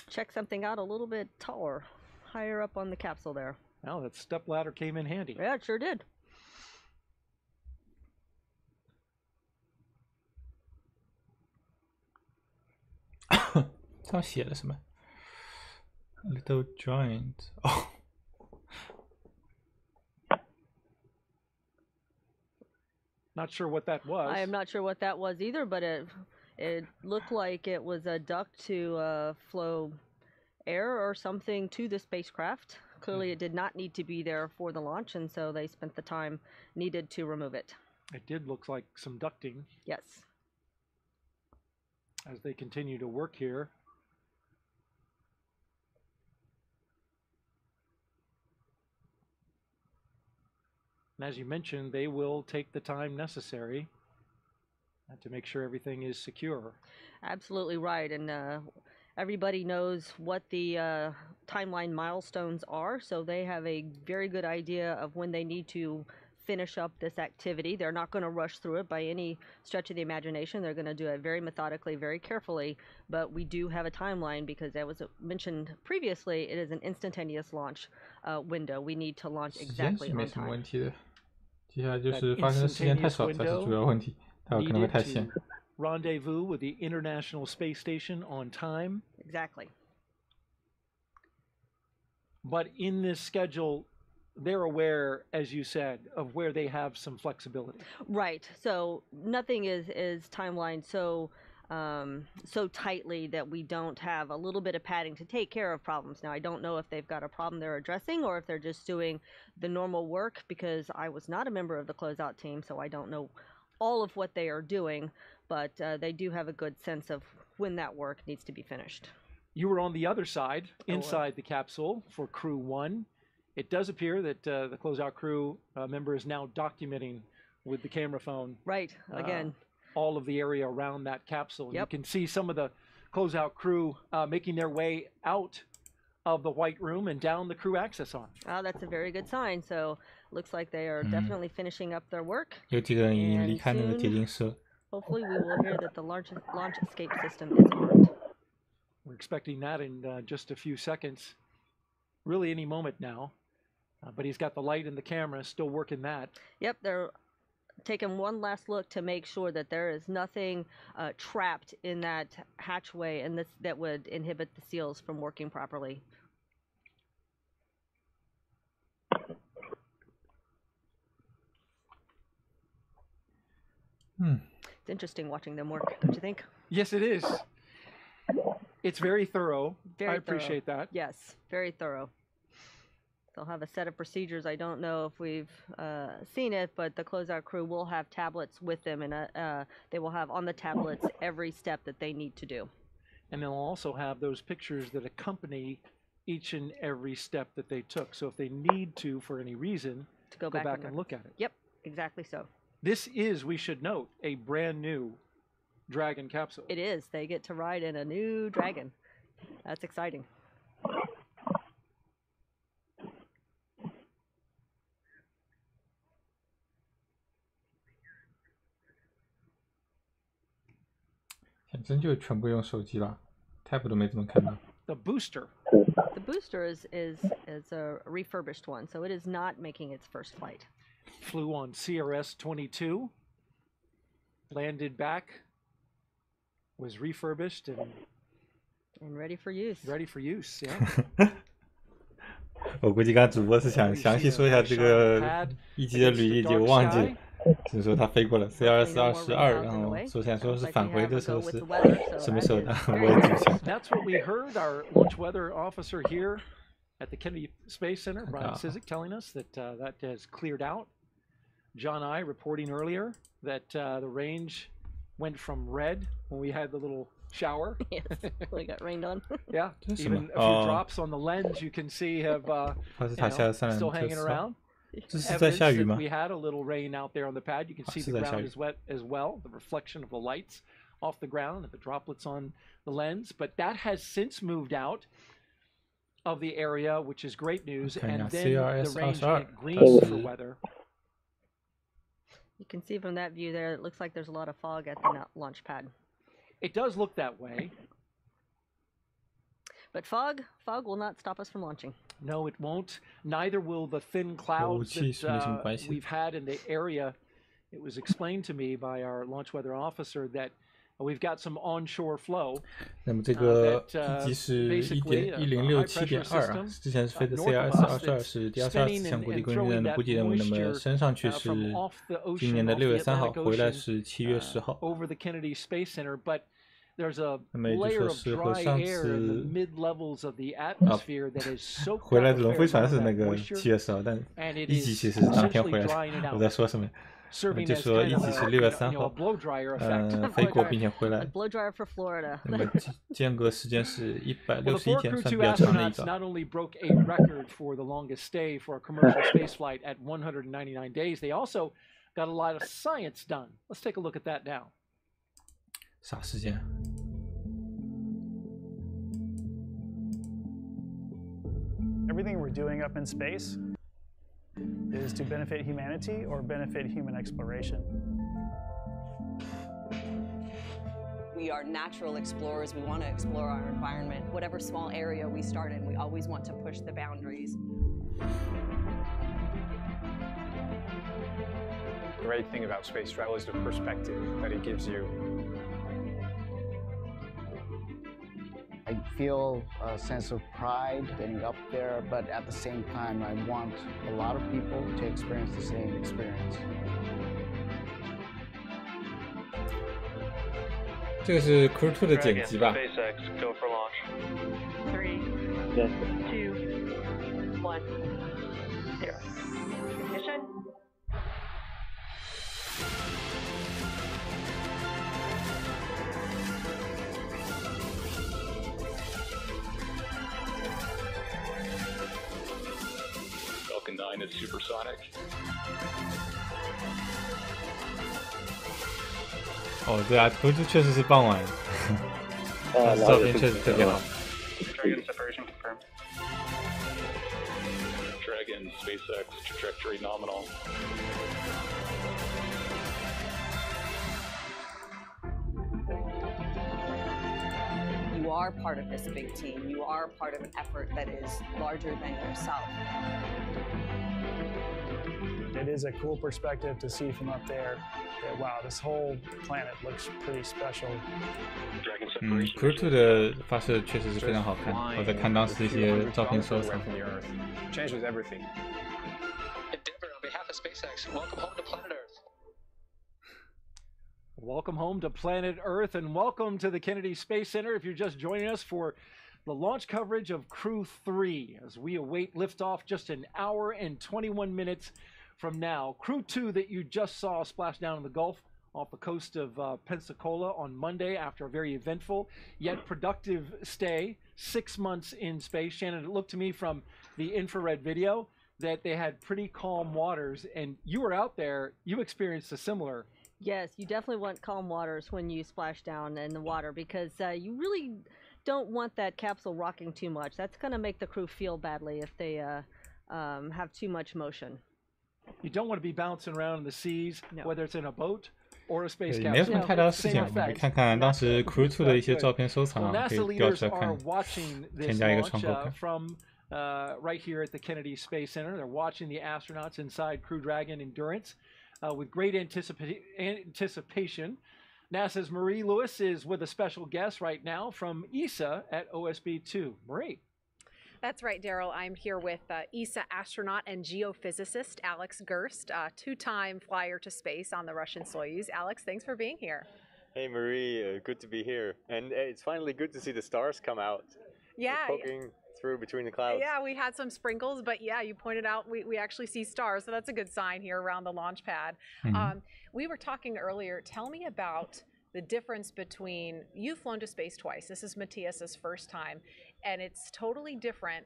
check something out a little bit taller, higher up on the capsule there. Well, that step ladder came in handy. Yeah, it sure did.上写了什么 ？Little joint. Oh. Not sure what that was. I am not sure what that was either, but it looked like it was a duct to flow air or something to the spacecraft. Clearly, it did not need to be there for the launch, and so they spent the time needed to remove it. It did look like some ducting. Yes. As they continue to work here. And as you mentioned, they will take the time necessary to make sure everything is secure. Absolutely right, and everybody knows what the timeline milestones are, so they have a very good idea of when they need to finish up this activity. They're not going to rush through it by any stretch of the imagination. They're going to do it very methodically, very carefully, but we do have a timeline because, as was mentioned previously, it is an instantaneous launch window. We need to launch exactly on time. 接下来就是发生的时间太少才是主要问题，它有可能会太线。 Rendezvous with the International Space Station on time. Exactly. But in this schedule, they're aware, as you said, of where they have some flexibility. Right. So nothing is timelined so tightly that we don't have a little bit of padding to take care of problems. Now, I don't know if they've got a problem they're addressing or if they're just doing the normal work, because I was not a member of the closeout team, so I don't know all of what they are doing, but they do have a good sense of when that work needs to be finished. You were on the other side, inside the capsule for Crew-1. It does appear that the closeout crew member is now documenting with the camera phone. Right, again. All of the area around that capsule. Yep. You can see some of the closeout crew making their way out of the white room and down the crew access arm. Oh, that's a very good sign. So looks like they are definitely finishing up their work. 有几个人已经离开那个接近室。 Hopefully we will hear that the launch escape system is armed. We're expecting that in just a few seconds. Really any moment now. But he's got the light and the camera still working that. Yep, they're taking one last look to make sure that there is nothing trapped in that hatchway and that would inhibit the seals from working properly. It's interesting watching them work, don't you think? Yes, it is. It's very thorough. Very I appreciate that. Yes, very thorough. They'll have a set of procedures. I don't know if we've seen it, but the closeout crew will have tablets with them, and they will have on the tablets every step that they need to do. And they'll also have those pictures that accompany each and every step that they took. So if they need to, for any reason, to go back and look at it. Yep, exactly so. This is, we should note, a brand new Dragon capsule. It is. They get to ride in a new Dragon. That's exciting. Tab 都没怎么看到。 The booster. The booster is a refurbished one, so it is not making its first flight. Flew on CRS-22, landed back, was refurbished and ready for use. Ready for use, yeah. 我估计刚刚主播是想详细说一下这个一级的履历，结果忘记了。 只是说他飞过了 CRS-22，然后首先说是返回的时候是什么时候的，我也记不清。 That's what we heard. Our launch weather officer here at the Kennedy Space Center, Brian Cizik, telling us that that has cleared out. John I reporting earlier that the range went from red when we had the little shower. Yes, we got rained on. Yeah, even a few drops on the lens you can see have still hanging around. evidence that we had a little rain out there on the pad. You can see the ground is wet as well. The reflection of the lights off the ground and the droplets on the lens. But that has since moved out of the area, which is great news. And then the range went green for weather. You can see from that view there, it looks like there's a lot of fog at the launch pad. It does look that way. But fog will not stop us from launching. No, it won't. Neither will the thin clouds that we've had in the area. It was explained to me by our launch weather officer that we've got some onshore flow. 那么这个一级是1.106.7.2啊，之前是飞的 CRS-22是第22次向国际空间站的补给任务，那么升上去是今年的6月3号，回来是7月10号。Over the Kennedy Space Center, but there's a 那么也就 layer 说 of 是和 dry 上 air in the 次 mid levels of the atmosphere that is soaked 回来 up 的 a 龙 fair 飞船 amount 是 of 那 that 个 moisture, 7月10号，但 and it 一级 is 其实是当天回 essentially 来 drying it 的。我 out, 在说什么？ serving 就 as 说 kind 一 of 级是 a, 6月 a 3号， blow dryer effect. 飞过并且回来 A，blow dryer for Florida. 那么间隔时间是 Well, the 161 four 天， Crew 2算比较长的一 astronauts 个。 not only broke a record for the longest stay for a commercial spaceflight at 199 days, they also got a lot of science done. Let's take a look at that now. 啥时间？ Everything we're doing up in space is to benefit humanity or benefit human exploration. We are natural explorers. We want to explore our environment. Whatever small area we start in, we always want to push the boundaries. The great thing about space travel is the perspective that it gives you. I feel a sense of pride getting up there, but at the same time, I want a lot of people to experience the same experience. 这个是 Crew-2 的剪辑吧？ SpaceX, go for launch. 3, 2, 1, 0. Ignition. Falcon 9 is supersonic. 哦，对啊，图纸确实是傍晚，照片确实特别好。 Dragon separation confirmed. Dragon SpaceX trajectory nominal. You are part of this big team. You are part of an effort that is larger than yourself. It is a cool perspective to see from up there that, wow, this whole planet looks pretty special. Crew-2 的发射确实是非常好看，我在看当时一些照片收藏。 Changes everything. Endeavor, on behalf of SpaceX, welcome home to planet Earth. Welcome home to planet Earth, and welcome to the Kennedy Space Center. If you're just joining us for the launch coverage of Crew-3 as we await liftoff just an hour and 21 minutes from now. Crew-2 that you just saw splash down in the Gulf off the coast of Pensacola on Monday after a very eventful yet productive stay, 6 months in space. Shannon, it looked to me from the infrared video that they had pretty calm waters, and you were out there, you experienced a similar. Yes, you definitely want calm waters when you splash down in the water because you really don't want that capsule rocking too much. That's going to make the crew feel badly if they have too much motion. You don't want to be bouncing around in the seas, whether it's in a boat or a space 没有什么 capsule. 太大的事情，我们看看当时 Crew-2 的一些照片收 Well, 藏，可 NASA 以调 leaders 出来 are 看， watching 添 this 加一个 launch 窗口看。 from right here at the Kennedy Space Center. They're watching the astronauts inside Crew Dragon Endurance with great anticipation. NASA's Marie Lewis is with a special guest right now from ESA at OSB-2. Marie. That's right, Daryl. I'm here with ESA astronaut and geophysicist Alex Gerst, two-time flyer to space on the Russian Soyuz. Alex, thanks for being here. Hey, Marie. Good to be here. And it's finally good to see the stars come out. Yeah. Poking through between the clouds. Yeah, we had some sprinkles, but yeah, you pointed out we actually see stars, so that's a good sign here around the launch pad. We were talking earlier. Tell me about the difference between, you've flown to space twice. This is Matthias's first time, and it's totally different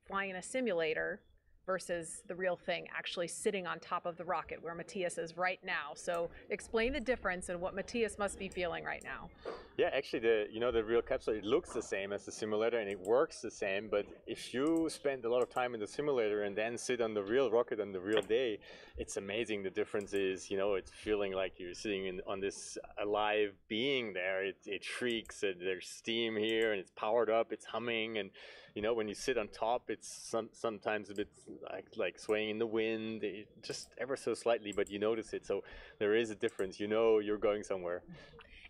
flying in a simulator versus the real thing actually sitting on top of the rocket where Matthias is right now. So explain the difference and what Matthias must be feeling right now. Yeah, actually, the real capsule, it looks the same as the simulator and it works the same. But if you spend a lot of time in the simulator and then sit on the real rocket on the real day, it's amazing. The difference is, it's feeling like you're sitting on this alive being there. It shrieks, and there's steam here, and it's powered up, it's humming, and when you sit on top, it's sometimes a bit like swaying in the wind, just ever so slightly, but you notice it. So there is a difference. You're going somewhere.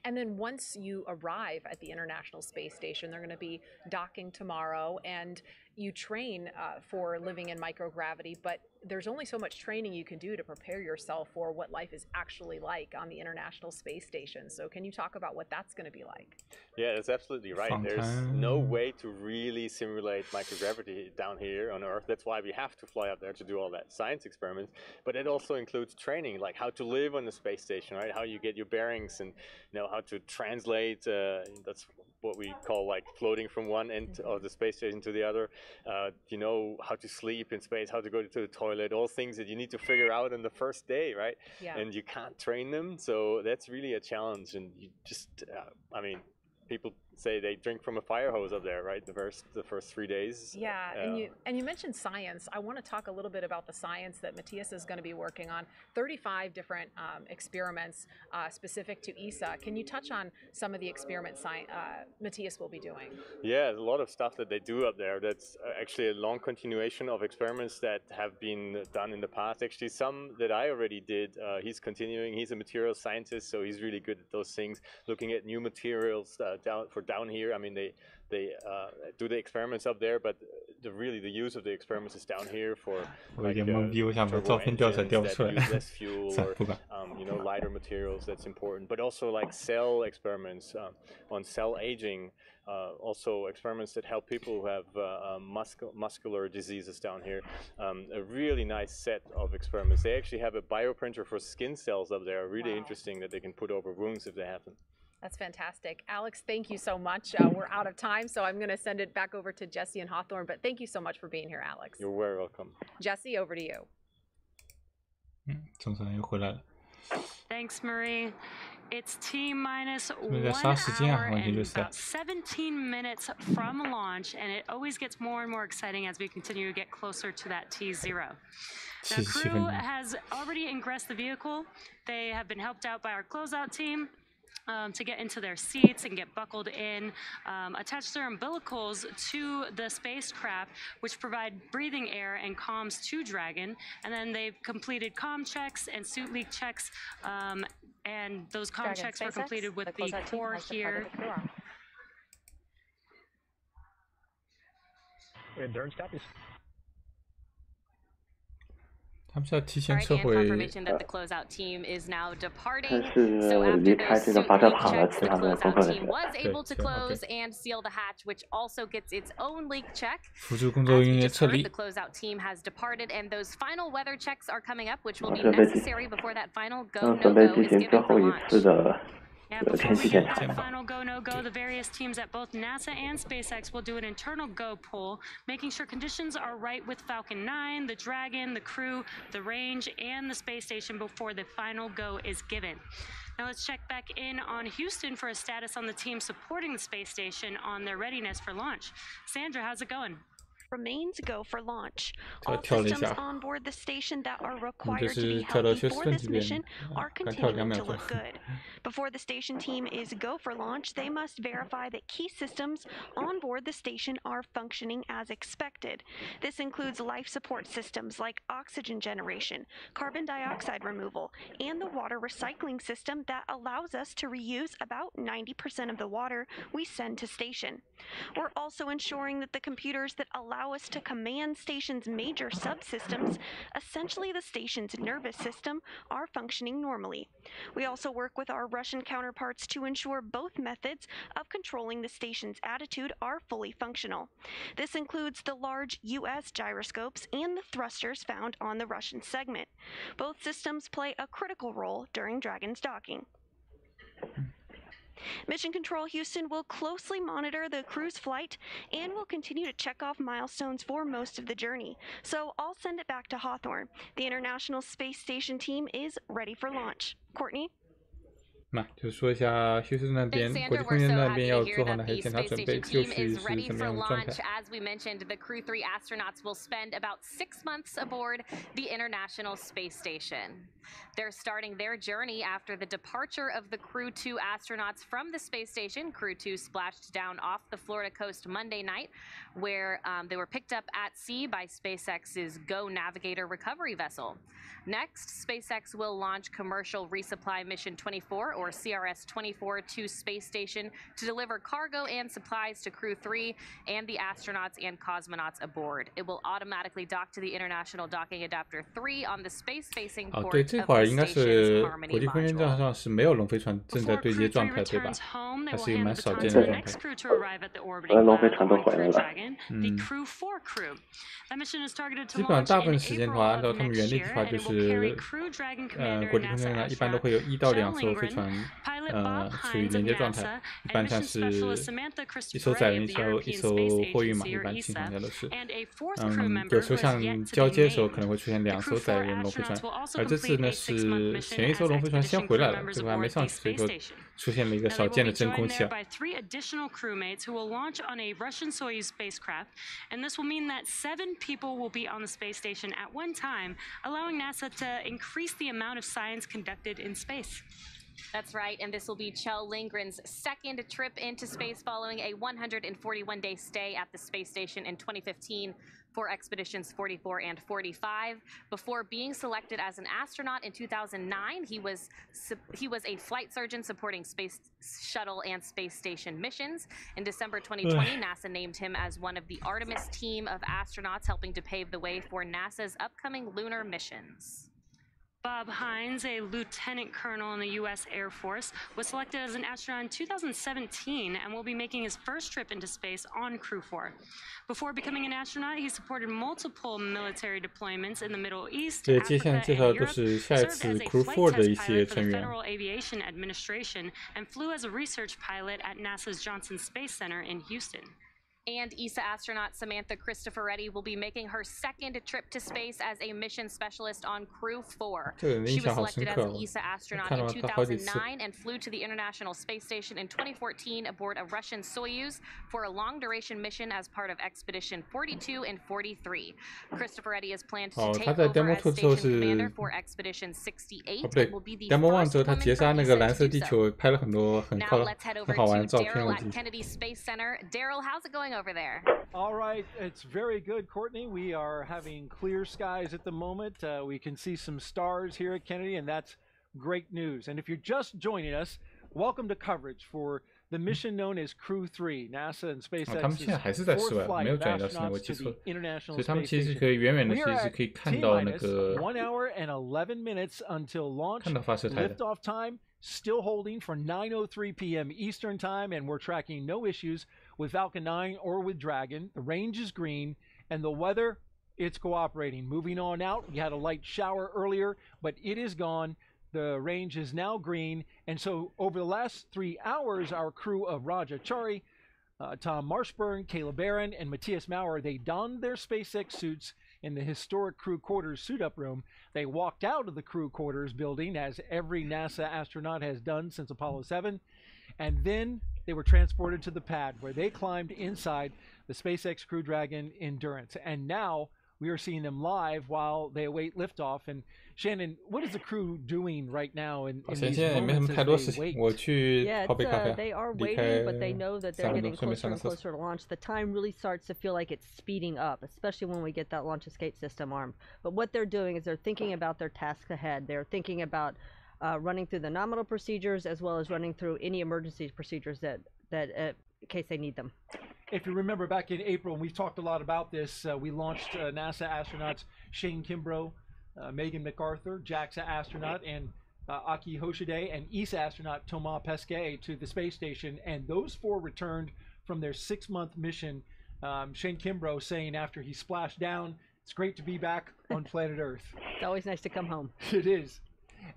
And then once you arrive at the International Space Station, they're going to be docking tomorrow, and you train for living in microgravity, but there's only so much training you can do to prepare yourself for what life is actually like on the International Space Station. So can you talk about what that's going to be like? Yeah, that's absolutely right. There's no way to really simulate microgravity down here on Earth. That's why we have to fly up there to do all that science experiments. But it also includes training, like how to live on the space station, right? How you get your bearings, and how to translate. That's what we call like floating from one end of the space station to the other. How to sleep in space, how to go to the toilet, all things that you need to figure out on the first day, right? Yeah. And you can't train them, so that's really a challenge. And you just, people say they drink from a fire hose up there, right? The first 3 days. Yeah, and you mentioned science. I want to talk a little bit about the science that Matthias is going to be working on. 35 different experiments specific to ESA. Can you touch on some of the experiments Matthias will be doing? Yeah, there's a lot of stuff that they do up there. That's actually a long continuation of experiments that have been done in the past. Actually, some that I already did. He's continuing. He's a materials scientist, so he's really good at those things. Looking at new materials down here. I mean, they do the experiments up there, but the use of the experiments is down here for like turbo engines that use less fuel, or lighter materials. That's important. But also like cell experiments on cell aging. Also experiments that help people who have muscular diseases down here. A really nice set of experiments. They actually have a bioprinter for skin cells up there. Really interesting, that they can put over wounds if they have them. That's fantastic. Alex, thank you so much. We're out of time, so I'm going to send it back over to Jesse and Hawthorne, but thank you so much for being here, Alex. You're very welcome. Jesse, over to you. Thanks, Marie. It's T-minus 1 hour and about 17 minutes from launch, and it always gets more and more exciting as we continue to get closer to that T0. The crew has already ingressed the vehicle. They have been helped out by our closeout team to get into their seats and get buckled in, attach their umbilicals to the spacecraft, which provide breathing air and comms to Dragon. And then they've completed comm checks and suit leak checks, and those comm checks were completed with the core here. Endurance copies. 他们是要提前 Alright, 撤 and 回， confirmation that the closeout team is now 但 departing. 是 So after 离开 those 这个 suit 发射 leak 塔了， checks, 其 the 他的工作 closeout 人 team 员。 was able to 对， close and seal the hatch, which also gets its own leak check. 辅助工作 As 人 we 员 just 撤 heard, 离 the。closeout team has departed, and those final weather checks are coming up, which will be 准备进 necessary before that final 准 go-no-go 备 is 进行最 given 后 for 一 launch. 次的 Yeah, before 天 we 气 get 检查。 that final go-no-go, the various teams at both NASA and SpaceX will do an internal go poll, making sure conditions are right with Falcon 9, the Dragon, the Crew, the range, and the space station before the final go is given. Now let's check back in on Houston for a status on the team supporting the space station on their readiness for launch. Sandra, how's it going? Remains go for launch. 跳 All 跳了一 systems 下， on board the station that are 这 required to 是 be 跳到 healthy 休斯 for 顿 this 这边， mission are 刚跳了2 continuing 秒 to 钟。 look good. Before the station team is go for launch, they must verify that key systems on board the station are functioning as expected. This includes life support systems like oxygen generation, carbon dioxide removal, and the water recycling system that allows us to reuse about 90% of the water we send to station. We're also ensuring that the computers that allow us to command station's major subsystems, essentially the station's nervous system, are functioning normally. We also work with our Russian counterparts to ensure both methods of controlling the station's attitude are fully functional. This includes the large US gyroscopes and the thrusters found on the Russian segment. Both systems play a critical role during Dragon's docking. Mission Control Houston will closely monitor the crew's flight and will continue to check off milestones for most of the journey. So I'll send it back to Hawthorne. The International Space Station team is ready for launch. Courtney? 那就是说一下休斯顿那边、国际空间那边要做好哪些检查准备，就绪是什么样的状态。As we mentioned, the Crew-3 astronauts will spend about 6 months aboard the International Space Station. They're starting their journey after the departure of the Crew-2 astronauts from the space station. Crew-2 splashed down off the Florida coast Monday night, where they were picked up at sea by SpaceX's Go Navigator recovery vessel. Next, SpaceX will launch Commercial Resupply Mission 24, or CRS-24, to space station to deliver cargo and supplies to Crew-3 and the astronauts and cosmonauts aboard. It will automatically dock to the International Docking Adapter 3 on the space-facing port of the station's Harmony module. 国际空间站上是没有龙飞船正在对接状态，对吧？还是一个蛮少见的状态。龙飞船都回来了。基本上大部分时间的话，按照他们原定计划就是，国际空间站一般都会有1到2艘飞船，处于连接状态，一般像是1艘载人，一艘货运嘛，一般情况下都是。有时候像交接的时候可能会出现2艘载人龙飞船，而这次呢是前一艘龙飞船先回来了，最后还没上去，所以说出现了一个少见的真空期。7 people will be on the space station at one time, allowing NASA to increase the amount of science conducted in space. That's right, and this will be Kjell Lindgren's second trip into space following a 141-day stay at the space station in 2015 for expeditions 44 and 45. Before being selected as an astronaut in 2009, he was a flight surgeon supporting space shuttle and space station missions. In December 2020, NASA named him as one of the Artemis team of astronauts helping to pave the way for NASA's upcoming lunar missions. Bob Hines, a lieutenant colonel in the U.S. Air Force, was selected as an astronaut in 2017 and will be making his first trip into space on Crew-4. Before becoming an astronaut, he supported multiple military deployments in the Middle East, Africa, and Europe, served as a flight test pilot for the Federal Aviation Administration, and flew as a research pilot at NASA's Johnson Space Center in Houston. And ESA astronaut Samantha Cristoforetti will be making her second trip to space as a mission specialist on Crew-4. She was selected as an ESA astronaut in 2009 and flew to the International Space Station in 2014 aboard a Russian Soyuz for a long-duration mission as part of Expedition 42 and 43. Cristoforetti is planned to take over as station commander for Expedition 68 and will be the first woman from ESA to do so. Now let's head over to Daryl at Kennedy Space Center. Daryl, how's it going over there? All right, it's very good, Courtney. We are having clear skies at the moment. We can see some stars here at Kennedy, and that's great news. And if you're just joining us, welcome to coverage for the mission known as Crew-3, NASA and SpaceX's fourth flight of astronauts to the International Space Station. We are at T-minus 1 hour and 11 minutes until launch. Liftoff time still holding for 9:03 p.m. Eastern Time, and we're tracking no issues with Falcon 9 or with Dragon. The range is green, and the weather, it's cooperating. Moving on out, we had a light shower earlier, but it is gone. The range is now green, and so over the last 3 hours, our crew of Raja Chari, Thomas Marshburn, Kayla, Barron, and Matthias Maurer, they donned their SpaceX suits in the historic crew quarters suit-up room. They walked out of the crew quarters building, as every NASA astronaut has done since Apollo 7, and then they were transported to the pad where they climbed inside the SpaceX Crew Dragon Endurance. And now we are seeing them live while they await liftoff. And Shannon, what is the crew doing right now in these moments as they wait? They are waiting, but they know that they're getting closer and closer to launch. The time really starts to feel like it's speeding up, especially when we get that launch escape system armed. But what they're doing is they're thinking about their task ahead. They're thinking about running through the nominal procedures as well as running through any emergency procedures that in case they need them. If you remember back in April, and we've talked a lot about this, we launched NASA astronauts Shane Kimbrough, Megan MacArthur, JAXA astronaut, and Aki Hoshide, and ESA astronaut Thomas Pesquet to the space station, and those 4 returned from their 6-month mission. Shane Kimbrough saying after he splashed down, it's great to be back on planet Earth. It's always nice to come home. It is.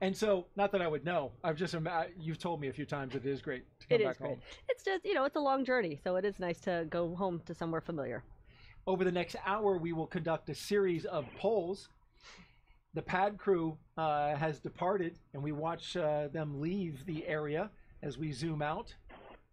And so, not that I would know, I've just you've told me a few times it is great to come back home. It's just, it's a long journey, so it is nice to go home to somewhere familiar. Over the next hour, we will conduct a series of polls. The pad crew has departed, and we watch them leave the area as we zoom out.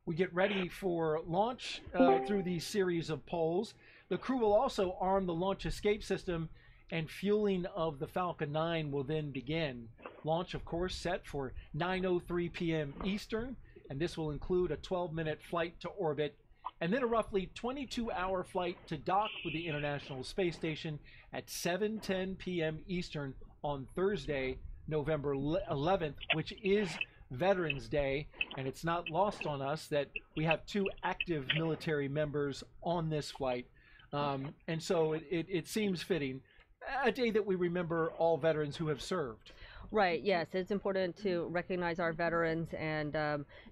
We get ready for launch through these series of polls. The crew will also arm the launch escape system, and fueling of the Falcon 9 will then begin. Launch, of course, set for 9:03 p.m. Eastern, and this will include a 12-minute flight to orbit, and then a roughly 22-hour flight to dock with the International Space Station at 7:10 p.m. Eastern on Thursday, November 11th, which is Veterans Day, and it's not lost on us that we have 2 active military members on this flight, and so it seems fitting, a day that we remember all veterans who have served. Right, yes, it's important to recognize our veterans, and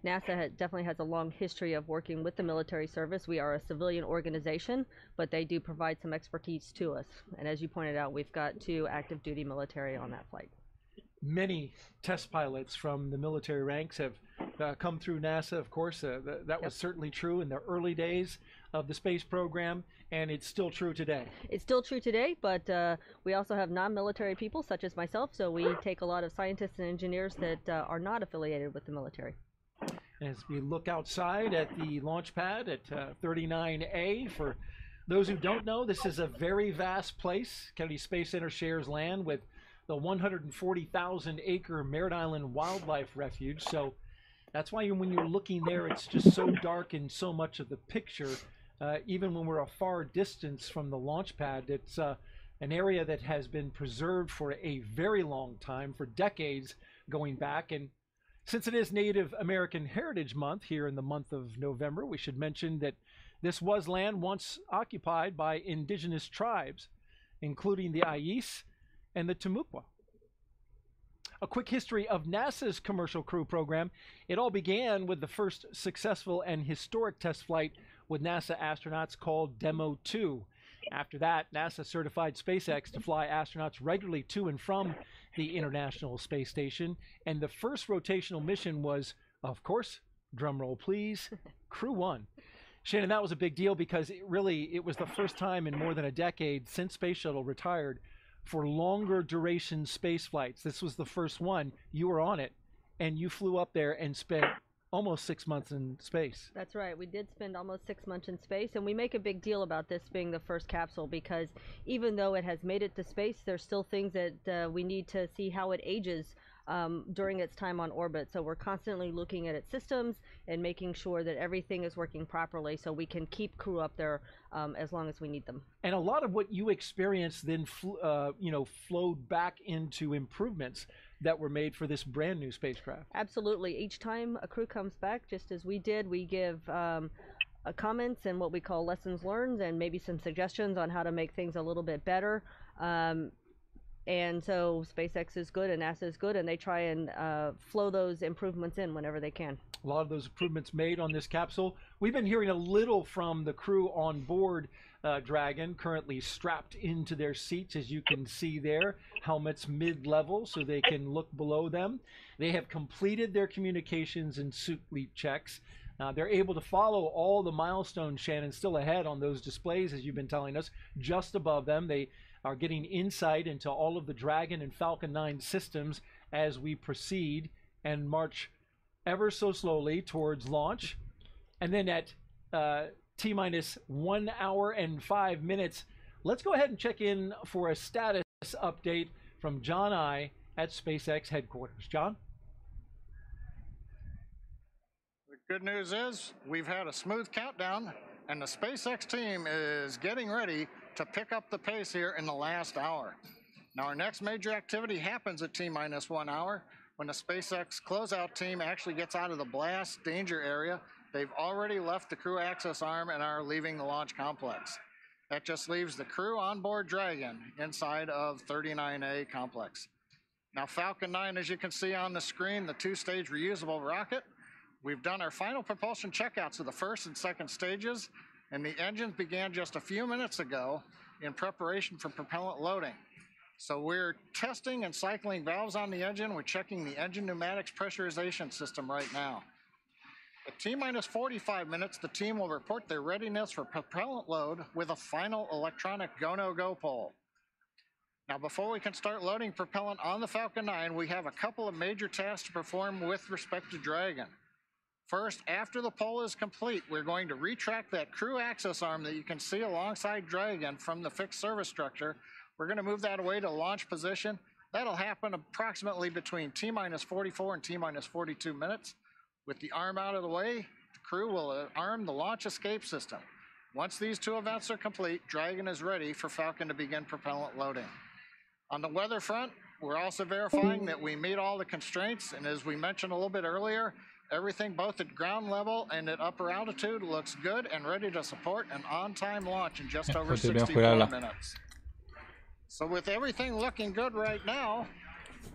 NASA definitely has a long history of working with the military service. We are a civilian organization, but they do provide some expertise to us, and as you pointed out, we've got 2 active duty military on that flight. Many test pilots from the military ranks have come through NASA, of course. That was certainly true in the early days of the space program, and it's still true today. It's still true today, but we also have non-military people such as myself, so we take a lot of scientists and engineers that are not affiliated with the military. As we look outside at the launch pad at 39A, for those who don't know, this is a very vast place. Kennedy Space Center shares land with the 140,000-acre Merritt Island Wildlife Refuge, so that's why when you're looking there, it's just so dark in so much of the picture. Even when we're a far distance from the launch pad, it's an area that has been preserved for a very long time, for decades going back. And since it is Native American Heritage Month here in the month of November, we should mention that this was land once occupied by indigenous tribes, including the Ais and the Timucua. A quick history of NASA's Commercial Crew program. It all began with the first successful and historic test flight with NASA astronauts called Demo 2. After that, NASA certified SpaceX to fly astronauts regularly to and from the International Space Station, and the first rotational mission was, of course, drumroll please, Crew-1. Shannon, that was a big deal because it was the first time in more than a decade since Space Shuttle retired for longer duration space flights. This was the first one. You were on it, and you flew up there and spent almost 6 months in space. That's right. We did spend almost 6 months in space, and we make a big deal about this being the first capsule because even though it has made it to space, there's still things that we need to see how it ages during its time on orbit. So we're constantly looking at its systems and making sure that everything is working properly so we can keep crew up there as long as we need them. And a lot of what you experienced then flowed back into improvements that were made for this brand new spacecraft. Absolutely. Each time a crew comes back, just as we did, we give comments and what we call lessons learned and maybe some suggestions on how to make things a little bit better. And so SpaceX is good and NASA is good, and they try and flow those improvements in whenever they can. A lot of those improvements made on this capsule. We've been hearing a little from the crew on board Dragon, currently strapped into their seats, as you can see there, helmets mid-level so they can look below them. They have completed their communications and suit leap checks. They're able to follow all the milestones, Shannon, still ahead on those displays, as you've been telling us, just above them. They are getting insight into all of the Dragon and Falcon 9 systems as we proceed and march ever so slowly towards launch. And then at T-minus 1 hour and 5 minutes, let's go ahead and check in for a status update from John I at SpaceX headquarters. John? The good news is we've had a smooth countdown, and the SpaceX team is getting ready to pick up the pace here in the last hour. Now, our next major activity happens at T-minus 1 hour when the SpaceX closeout team actually gets out of the blast danger area. They've already left the crew access arm and are leaving the launch complex. That just leaves the crew on board Dragon inside of 39A complex. Now, Falcon 9, as you can see on the screen, the 2-stage reusable rocket. We've done our final propulsion checkouts of the first and second stages, and the engines began just a few minutes ago in preparation for propellant loading. So we're testing and cycling valves on the engine. We're checking the engine pneumatics pressurization system right now. At T-minus 45 minutes, the team will report their readiness for propellant load with a final electronic go-no-go poll. Now, before we can start loading propellant on the Falcon 9, we have a couple of major tasks to perform with respect to Dragon. First, after the poll is complete, we're going to retract that crew access arm that you can see alongside Dragon from the fixed service structure. We're going to move that away to launch position. That'll happen approximately between T-minus 44 and T-minus 42 minutes. With the arm out of the way, the crew will arm the launch escape system. Once these two events are complete, Dragon is ready for Falcon to begin propellant loading. On the weather front, we're also verifying that we meet all the constraints, and as we mentioned a little bit earlier, everything both at ground level and at upper altitude looks good and ready to support an on-time launch in just over 64 minutes. So with everything looking good right now,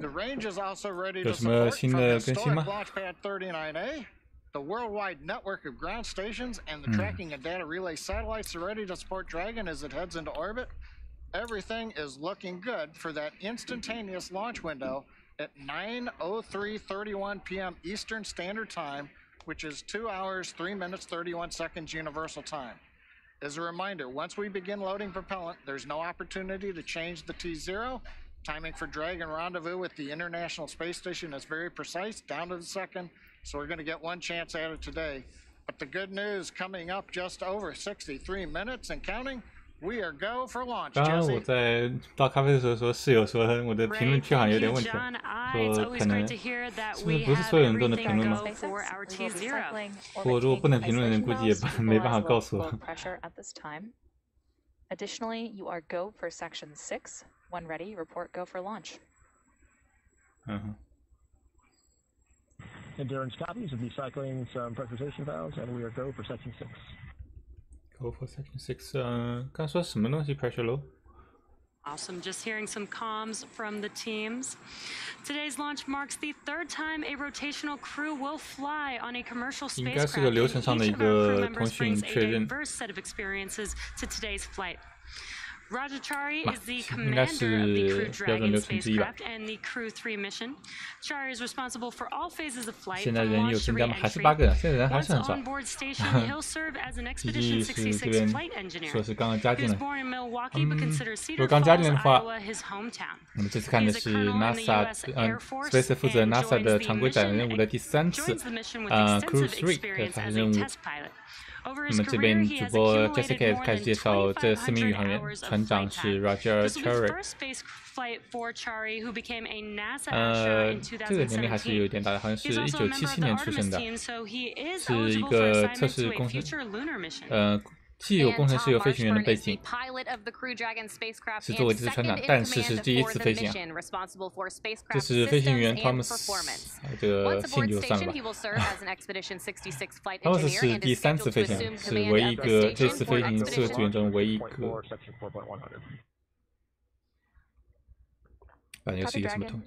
the range is also ready to support from historic Launchpad 39A. The worldwide network of ground stations and the tracking and data relay satellites are ready to support Dragon as it heads into orbit. Everything is looking good for that instantaneous launch window at 9:03:31 p.m. Eastern Standard Time, which is 2 hours, 3 minutes, 31 seconds Universal Time. As a reminder, once we begin loading propellant, there's no opportunity to change the T0. Timing for Dragon rendezvous with the International Space Station is very precise, down to the second, so we're going to get one chance at it today. But the good news coming up just over 63 minutes and counting, we are go for launch. 刚刚我在倒咖啡的时候说，室友说我的评论区好像有点问题，说可能不是所有人都能评论吗？我如果不能评论的人，估计也没办法告诉我。Additionally, you are go for section 6. When ready, report go for launch. Endurance copies will be cycling some pressurization valves, and we are go for section 6. Go for section 6. 刚说什么东西 pressure low? Awesome, just hearing some comms from the teams. Today's launch marks the third time a rotational crew will fly on a commercial spacecraft. 应该是个流程上的一个通讯确认。 diverse set of experiences to today's flight. Raja Chari is the commander of the Crew Dragon spacecraft and the Crew-3 mission. Chari is responsible for all phases of flight from launch to re-entry. Once on board station, he'll serve as an Expedition 66 flight engineer. He was born in Milwaukee but considers Cedar Falls, Iowa, his hometown. 我们这次看的是 NASA负责 NASA 的常规载人任务的第3次Crew-3 的飞行任务。那么这边主播 Jessica 开始介绍这4名宇航员，船长是 Raja Chari。这个年龄还是有点大的，好像是1977年出生的，是一个测试工程，既有工程师有飞行员的背景，是作为这次船长，但是是第一次飞行。这是飞行员 Thomas， 这个姓就算了吧。Thomas 是第3次飞行，是唯一一个这次飞行4个组员中唯一一个。反正又是一个什么通？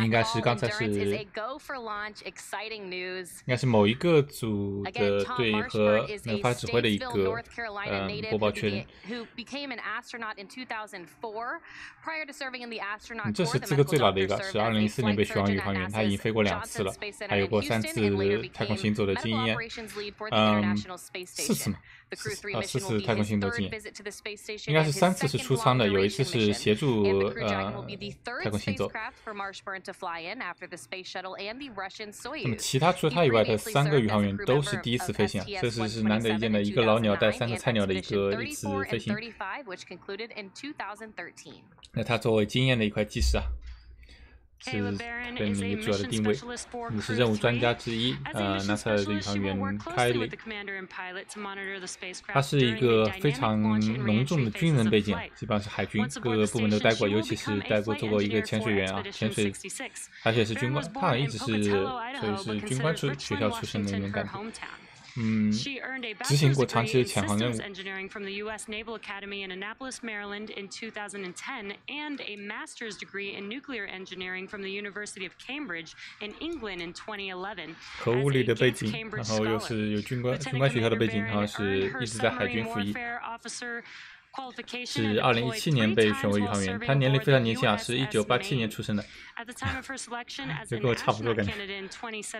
应该是刚才是，应该是某一个组的队和能发指挥的一个播报确认。这是资格最老的一个，是2004年被选为宇航员，他已经飞过2次了，还有过3次太空行走的经验，4次嘛，4次太空行走经验，应该是3次是出舱的，有一次是协助太空行走。 那么其他除了他以外的3个宇航员都是第一次飞行，这是难得一见的，一个老鸟带3个菜鸟的一次飞行。那他作为经验的一块基石啊，是对你主要的定位。你是任务专家之一，NASA 的宇航员 Kayla。他是一个非常浓重的军人背景，基本上是海军各个部门都待过，尤其是做过一个潜水员啊，潜水，而且是军官，他好像一直是所以是军官学校出身的那种感觉。执行过长期的潜航任务。Engineering from the U.S. Naval Academy in Annapolis, Maryland, in 2010, and a master's degree in nuclear engineering from the University of Cambridge in England in 2011. 核物理的背景，然后又是有军官学校的背景，然后是一直在海军服役。是2017年被选为宇航员，他年龄非常年轻啊，是1987年出生的，就跟我差不多感觉，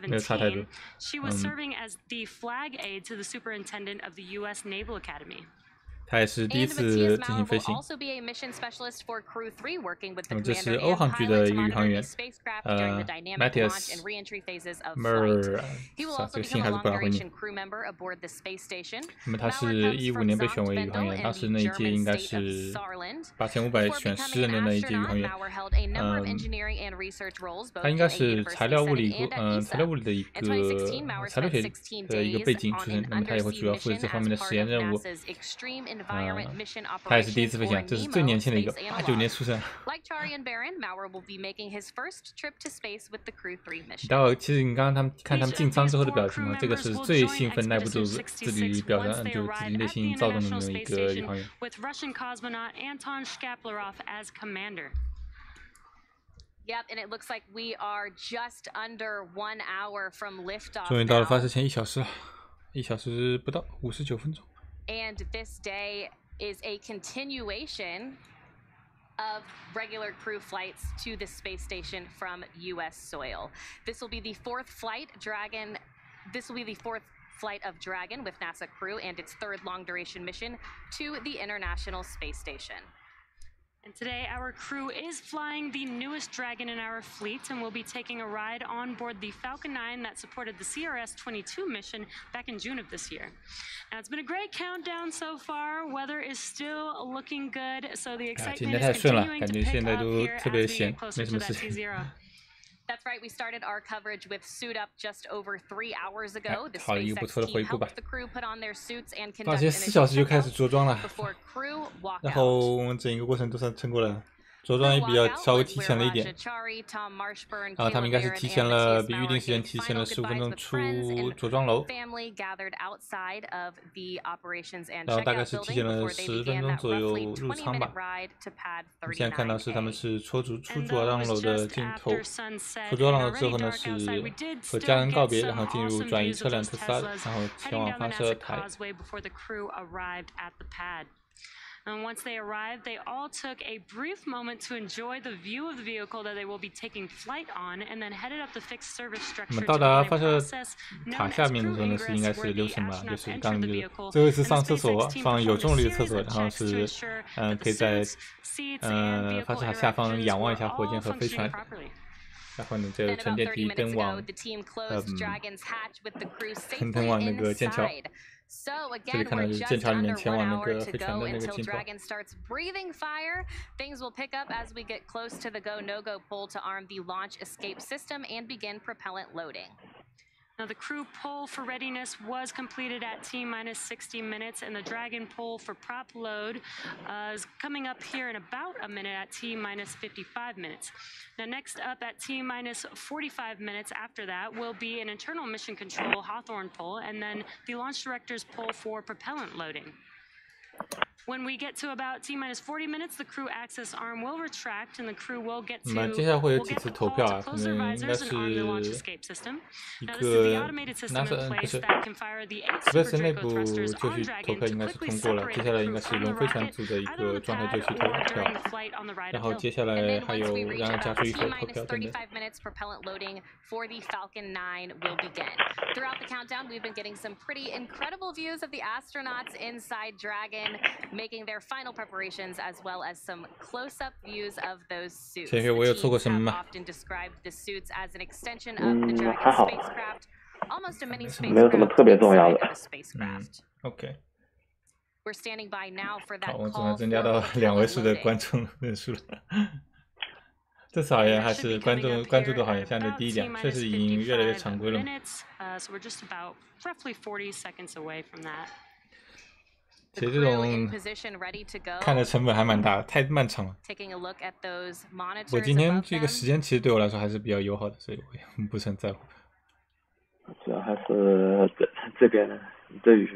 没有差太多。She was serving as the flag aide to the superintendent of the U.S. Naval Academy. 他也是第一次进行飞行。那么这是欧航局的一个宇航员，Matthias， 这个姓还是不大会念。那么他是15年被选为宇航员，当时那一届应该是8500选10人的那一届宇航员。他应该是材料物理的一个材料学的一个背景出身，那么他也会主要负责这方面的实验任务。他也是第一次飞行，这是最年轻的一个，89年出生。待会其实你刚刚看他们进舱之后的表情嘛，这个是最兴奋、耐不住自己表现，就自己内心躁动的那么一个宇航员。Yep, and it looks like we are just under 1 hour from liftoff. 终于到了发射前1小时了，1小时不到59分钟。And this day is a continuation of regular crew flights to the space station from U.S. soil. This will be the fourth flight of Dragon with NASA crew and its third long-duration mission to the International Space Station. And today, our crew is flying the newest Dragon in our fleet, and we'll be taking a ride on board the Falcon 9 that supported the CRS-22 mission back in June of this year. Now, it's been a great countdown so far. Weather is still looking good, so the excitement is continuing to pick up here as we get closer to that T0. That's right, we started our coverage with Suit Up just over 3 hours ago. The SpaceX team helped the crew put on their suits and conduct initial check-outs before crew walked out. 然后我们整个过程都算撑过了。着装也比较稍微提前了一点，然后他们应该是提前了比预定时间提前了15分钟出着装楼，然后大概是提前了10分钟左右入舱吧。我们现在看到是他们是出着装楼的镜头，出着装楼之后呢是和家人告别，然后进入转移车辆特斯拉，然后前往发射台。And once they arrived, they all took a brief moment to enjoy the view of the vehicle that they will be taking flight on, and then headed up the fixed service structure to the process known as crew ingress, where the astronauts enter the vehicle. 最后一次上厕所，上有重力的厕所，然后是可以在发射塔下方仰望一下火箭和飞船。然后呢，就乘电梯登往登往那个剑桥。这里看到就是剑桥里面前往那个飞船的那个镜头。Things will pick up as we get close to the go/no-go pull to arm the launch escape system and begin propellant loading. Now, the crew pull for readiness was completed at T-minus 60 minutes, and the Dragon pull for prop load is coming up here in about a minute at T-minus 55 minutes. Now, next up at T-minus 45 minutes after that will be an internal mission control Hawthorne pull, and then the launch director's pull for propellant loading. When we get to about T-minus 40 minutes, the crew access arm will retract, and the crew will get to close their visors and arm the launch escape system. Now, this is the automated system in place that can fire the 8 superturbo thrusters on Dragon to quickly separate the crew from the rocket, either on the pad or during the flight on the ride uphill. And then once we reach about T-minus 35 minutes, propellant loading for the Falcon 9 will begin. Throughout the countdown, we've been getting some pretty incredible views of the astronauts inside Dragon, making their final preparations, as well as some close-up views of those suits. The teams have often described the suits as an extension of the Dragon spacecraft, almost a mini spacecraft inside of a spacecraft. OK. We're standing by now for that 好，我总 call 算增加到2位数的观众人数了。这次好像还是关注度好像相对低一点，确实已经越来越常规了。So we're just about roughly 40 seconds away from that. 其实这种看的成本还蛮大的，太漫长了。我今天这个时间其实对我来说还是比较友好的，所以我也不是很在乎。主要还是这边对于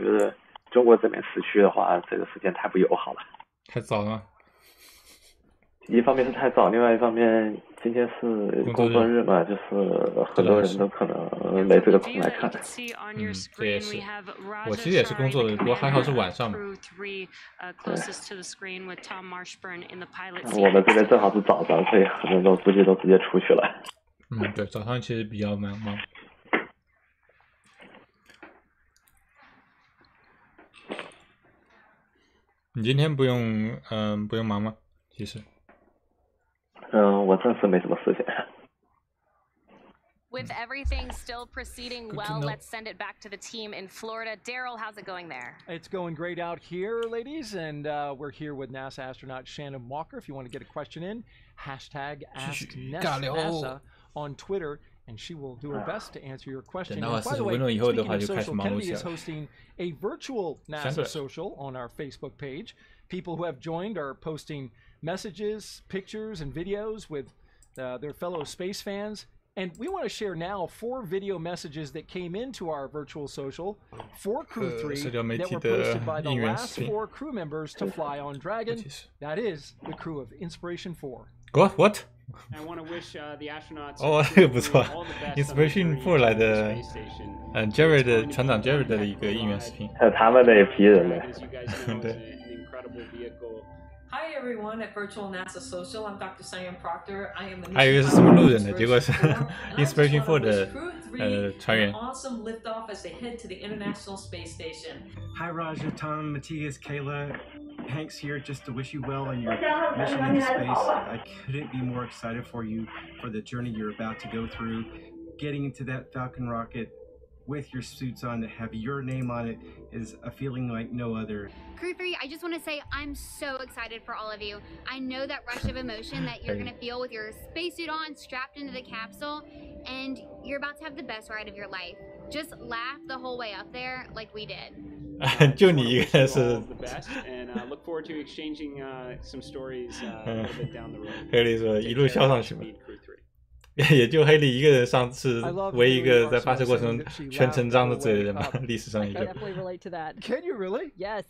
中国这边时区的话，这个时间太不友好了。太早了。一方面是太早，另外一方面今天是工作日嘛，就是很多人都可能没这个空来看。这也是。我其实也是工作的，不过还好是晚上嘛。我们这边正好是早上，所以很多人都估计都直接出去了。对，早上其实比较忙。你今天不用忙吗？其实。我暂时没什么事情。With everything still proceeding well, let's send it back to the team in Florida. Daryl, how's it going there? It's going great out here, ladies, and we're here with NASA astronaut Shannon Walker. If you want to get a question in, #AskNASA on Twitter, and she will do her best to answer your question. And by the way, speaking of social, Kennedy is hosting a virtual NASA social on our Facebook page. People who have joined are posting messages, pictures, and videos with their fellow space fans. And we want to share now 4 video messages that came into our virtual social for Crew-3 that were posted by the last 4 crew members to fly on Dragon. That is the crew of Inspiration 4. What? I want to wish the astronauts 这个不错 ，Inspiration 4来的，Jerry 的船长 Jerry 的一个应援视频。还有他们那一批人呢。对。Hi everyone at Virtual NASA Social. I'm Dr. Sam Proctor. I am the 还以为是什么路人的，结果是 Inspiration 4的船员。Awesome liftoff as they head to the International Space Station. Hi Raja, Tom, Matthias, Kayla. Hank's here just to wish you well on your mission into space. I couldn't be more excited for you for the journey you're about to go through. Getting into that Falcon rocket with your suits on to have your name on it is a feeling like no other. Crew-3, I just want to say I'm so excited for all of you. I know that rush of emotion that you're going to feel with your spacesuit on, strapped into the capsule, and you're about to have the best ride of your life. Just laugh the whole way up there like we did. 就你一个人是。And look forward to exchanging some stories a little bit down the road. 黑利说一路笑上去嘛。也就黑利一个人上是唯一一个在发射过程中全程张着嘴的人吧，历史上也就。I definitely relate to that. Can you really? Yes.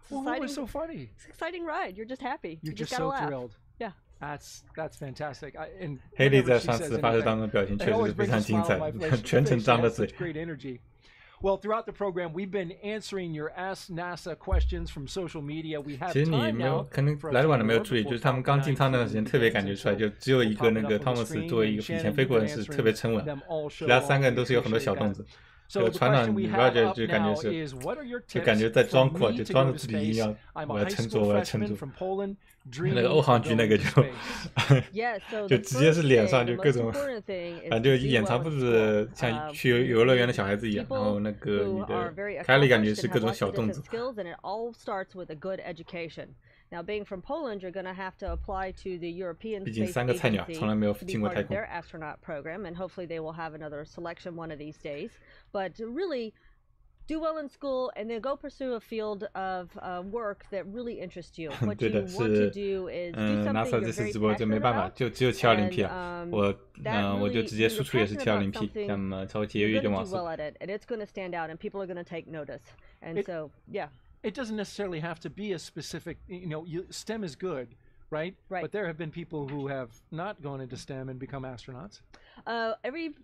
Well, what was so funny? It's an exciting ride. You're just happy. You're just gotta so laugh. thrilled. Yeah. That's fantastic. And 黑利在上次发射当中表现确实是非常精彩，全程张着嘴。Great energy. Well, throughout the program, we've been answering your Ask NASA questions from social media. We have 其实你没有，可能来的晚了没有注意，就是他们刚进舱那段时间特别感觉出来，就只有一个那个汤姆斯作为一个以前飞过人是特别沉稳，其他3个人都是有很多小动作。船长 Raja 就感觉是，就感觉在装酷，就装着自己一样，我要乘坐，我要乘坐。那个欧航局那个就直接是脸上就各种，反正就演长不是像去游乐园的小孩子一样，然后那个你的凯莉感觉是各种小动作。Now, being from Poland, you're going to have to apply to the European Space Agency to be part of their astronaut program, and hopefully they will have another selection one of these days. But really, do well in school, and then go pursue a field of work that really interests you. What you want to do is do something you're very passionate about. 就720P 啊，我就直接输出也是720P， 那么稍微节约一点网速。You're going to do well at it, and it's going to stand out, and people are going to take notice. And so, yeah. It doesn't necessarily have to be a specific, STEM is good, right? Right. But there have been people who have not gone into STEM and become astronauts. Every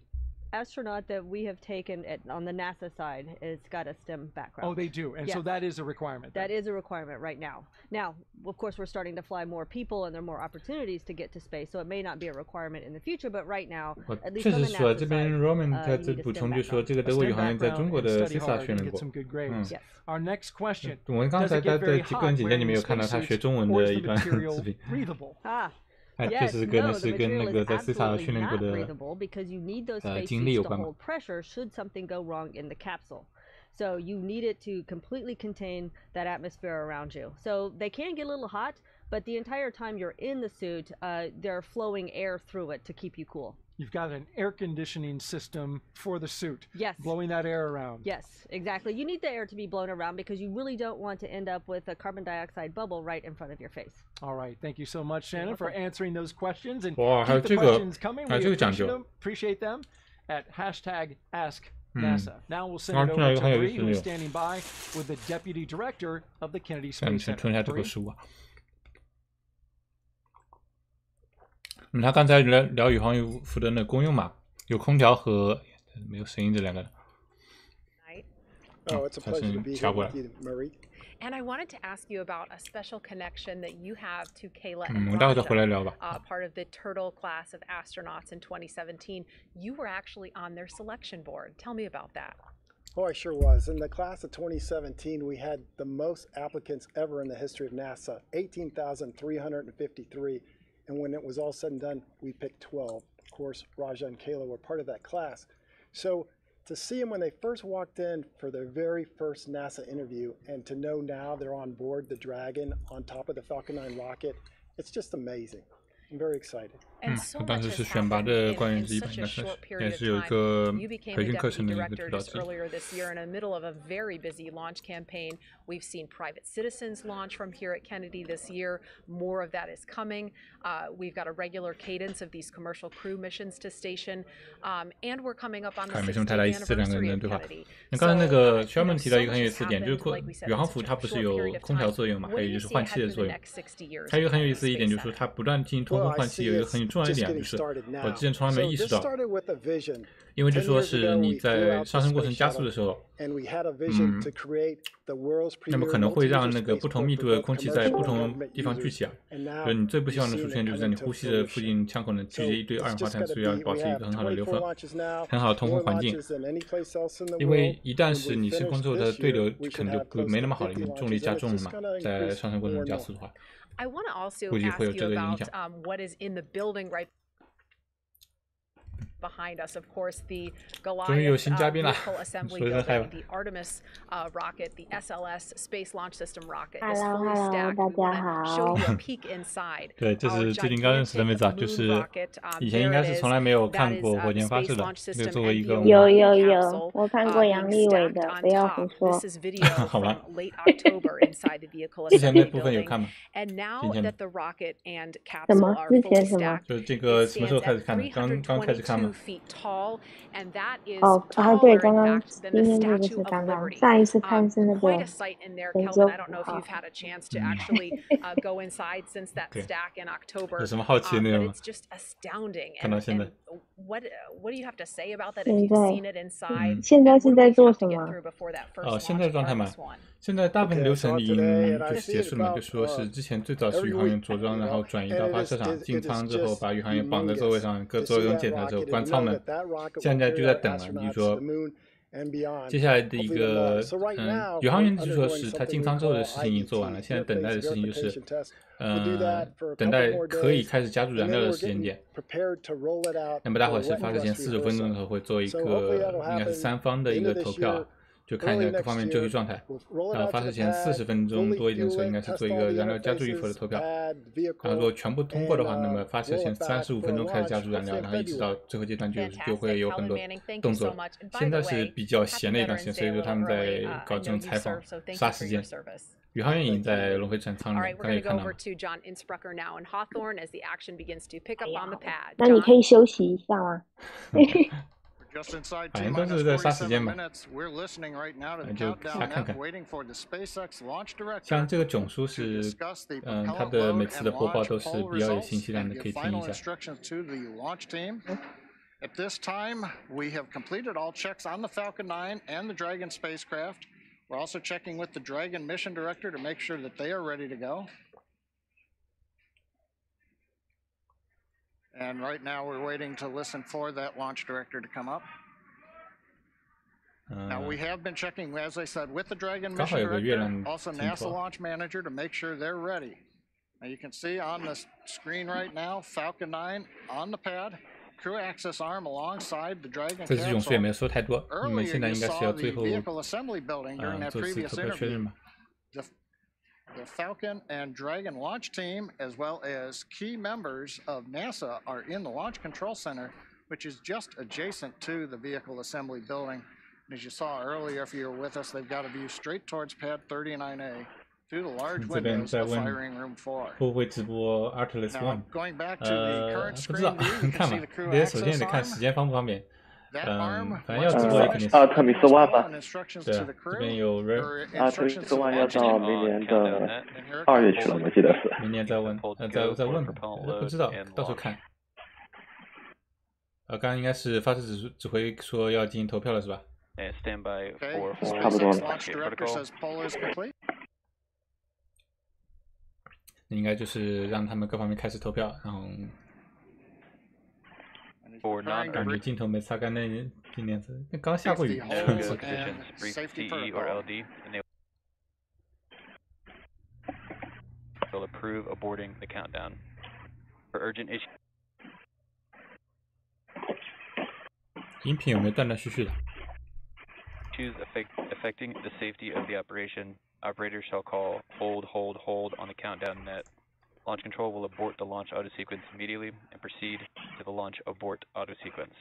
astronaut that we have taken on the NASA side has got a STEM background. Oh, they do, and so that is a requirement. That is a requirement right now. Now, of course, we're starting to fly more people, and there are more opportunities to get to space, so it may not be a requirement in the future, but right now, at least on the NASA side, 这边 Roman 在这补充就说，这个德国宇航员在中国的 CSA 训练过。Our next question. 我们刚才在个人简介里面有看到他学中文的一段视频。Yes, no, the material is absolutely not breathable because you need those spacesuits to hold pressure should something go wrong in the capsule. So you need it to completely contain that atmosphere around you. So they can get a little hot, but the entire time you're in the suit, they're flowing air through it to keep you cool. You've got an air conditioning system for the suit. Yes. Blowing that air around. Yes, exactly. You need the air to be blown around because you really don't want to end up with a carbon dioxide bubble right in front of your face. All right. Thank you so much, Shannon, for answering those questions. And keep the questions coming. We appreciate them at #AskNASA. NASA. Now we'll send it over to Marie, who is standing by with the Deputy Director of the Kennedy Space Center. 他刚才聊宇航服的那功用嘛，有空调和没有声音这两个。Oh, it's a pleasure to be here with you, Marie. And I wanted to ask you about a special connection that you have to Kayla 我 and 们待会再回来聊吧。part of the Turtle class of astronauts in 2017. You were actually on their selection board. Tell me about that. Oh, I sure was. In the class of 2017, we had the most applicants ever in the history of NASA, 18,353. And when it was all said and done, we picked 12. Of course, Raja and Kayla were part of that class. So to see them when they first walked in for their very first NASA interview, and to know now they're on board the Dragon on top of the Falcon 9 rocket, it's just amazing. I'm very excited. 当时是选拔的关于100应该是也是有一个培训课程的一个指导之一。 Earlier this year, in the middle of a very busy launch campaign, we've seen private citizens launch from here at Kennedy this year. More of that is coming. We've got a regular cadence of these commercial crew missions to station, and we're coming up on the 60th anniversary of Kennedy. 那刚才那个 Sherman 提到一个很有意思的点，就是宇航服它不是有空调作用嘛，还有就是换气的作用。还有一个很有意思的一点就是说，它不断进行通风换气，有一个很重要一点就是，我之前从来没意识到，因为就说是你在上升过程加速的时候，那么可能会让那个不同密度的空气在不同地方聚集啊，就是你最不希望的出现就是在你呼吸的附近腔口能聚集一堆二氧化碳，所以要保持一个很好的流分，很好的通风环境。因为一旦是你升空之后，它的对流可能就没那么好了，因为重力加重了嘛，在上升过程中加速的话。 I want to also ask you about what is in the building right behind us. Of course, the Goliath vehicle assembly building, the Artemis rocket, the SLS Space Launch System rocket is fully stacked. We want to show you a peek inside. 对，这是最近刚认识的妹子啊，就是以前应该是从来没有看过火箭发射的，这个作为一个有，我看过杨利伟的，不要胡说。好吧。之前那部分有看吗？And now that the rocket and 什 capsule 么？ are 之前 fully 什么？ stacked, 就是这个什么时候开始看的？刚开始看吗？ feet tall, and that is 对， taller 刚 in 刚 fact than 今 the 天这个 Statue 是 of 刚刚， Liberty. 上一次看是那个 Quite a sight in there, 非 Kelvin. 洲 I don't know if you've had a chance to actually go inside since that stack in October. 有什么好奇的内容 But 吗？ it's just astounding. 看到现在。 What do you have to say about that if you've seen it inside? 现在是在做什么？现在状态嘛，现在大部分流程已经就是结束了嘛，就说是之前最早是宇航员着装，然后转移到发射场，进舱之后把宇航员绑在座位上，各做一种检查之后关舱门，现在就在等了。你就说接下来的一个宇航员就说是他进舱之后的事情已经做完了，现在等待的事情就是等待可以开始加注燃料的时间点。那么待会儿是发射前45分钟的时候会做一个应该是3方的一个投票，就看一下各方面就绪状态。然后发射前40分钟多一点的时候应该是做一个燃料加注与否的投票。然后如果全部通过的话，那么发射前35分钟开始加注燃料，然后一直到最后阶段就会有很多动作。现在是比较闲的一段时间，所以说他们在搞这种采访杀时间。 宇航员已经在龙飞船舱里面，刚才也看到了。那你可以休息一下吗？反正都是在杀时间嘛，就瞎看看。像这个囧书是，它的每次的播报都是比较有信息量的，可以听一下。 At this time, we have completed all checks on the Falcon 9 and the Dragon spacecraft. We're also checking with the Dragon mission director to make sure that they are ready to go. And right now we're waiting to listen for that launch director to come up. Now we have been checking, as I said, with the Dragon mission director, also NASA launch manager to make sure they're ready. Now you can see on the screen right now, Falcon 9 on the pad. Crew access arm alongside the Dragon capsule. 这次囧书也没有说太多，你们 Earlier 现在 you 应该是 saw 要 the 最后 vehicle assembly building during that 做次 previous 投票确认 interview. 嘛。 The Falcon and Dragon launch team, as well as key members of NASA, are in the Launch Control Center, which is just adjacent to the vehicle assembly building. And as you saw earlier, if you were with us, they've got a view straight towards Pad 39A through the large windows of Firing Room 4. 会不会直播 Artemis One？ Going back to the current 不知道， screen view, you 看 can 吧 see the crew 这些首先 access 得看 arm. 时间方不方便。反正要直播也肯定是。阿特米斯1吧。对啊，这边有人。阿特米斯1要到明年的2月去了，我记得是。明年再问，再问吧，不知道，到时候看。刚刚应该是发射指挥说要进行投票了，是吧？差不多了。应该就是让他们各方面开始投票，然后感觉镜头没擦干那今年子，那刚下过雨。音频有没有断断续续的？ affecting the safety of the operation, operators shall call hold on the countdown net. Launch control will abort the launch auto sequence immediately and proceed to the launch abort auto sequence.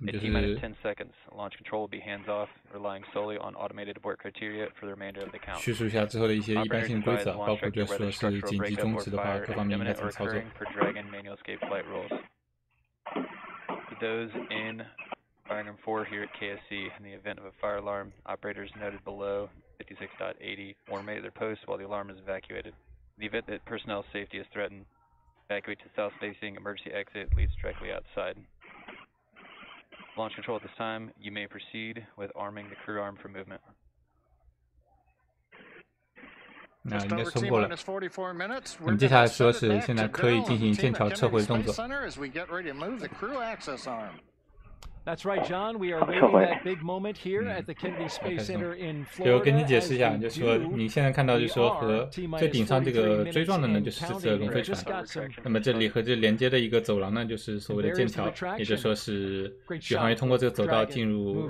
At T-minus 10 seconds, launch control will be hands off, relying solely on automated abort criteria for the remainder of the count. 叙述一下之后的一些一般性规则，包括就说是紧急终止的话，各方面应该怎么操作。 For those in Firing room 4 here at KSC, in the event of a fire alarm, operators noted below 56.80 will remain at their posts while the alarm is evacuated. In the event that personnel safety is threatened, evacuate to south-facing emergency exit leads directly outside. Launch control at this time, you may proceed with arming the crew arm for movement. 那应该通过了。那么接下来说是现在可以进行剑桥撤回动作。 That's right, John. We are waiting that big moment here at the Kennedy Space Center in Florida. 我跟你解释一下，就是说你现在看到就是说和最顶上这个锥状的呢，就是这次龙飞船。那么这里和这连接的一个走廊呢，就是所谓的剑桥，也就是说是宇航员通过这个走道进入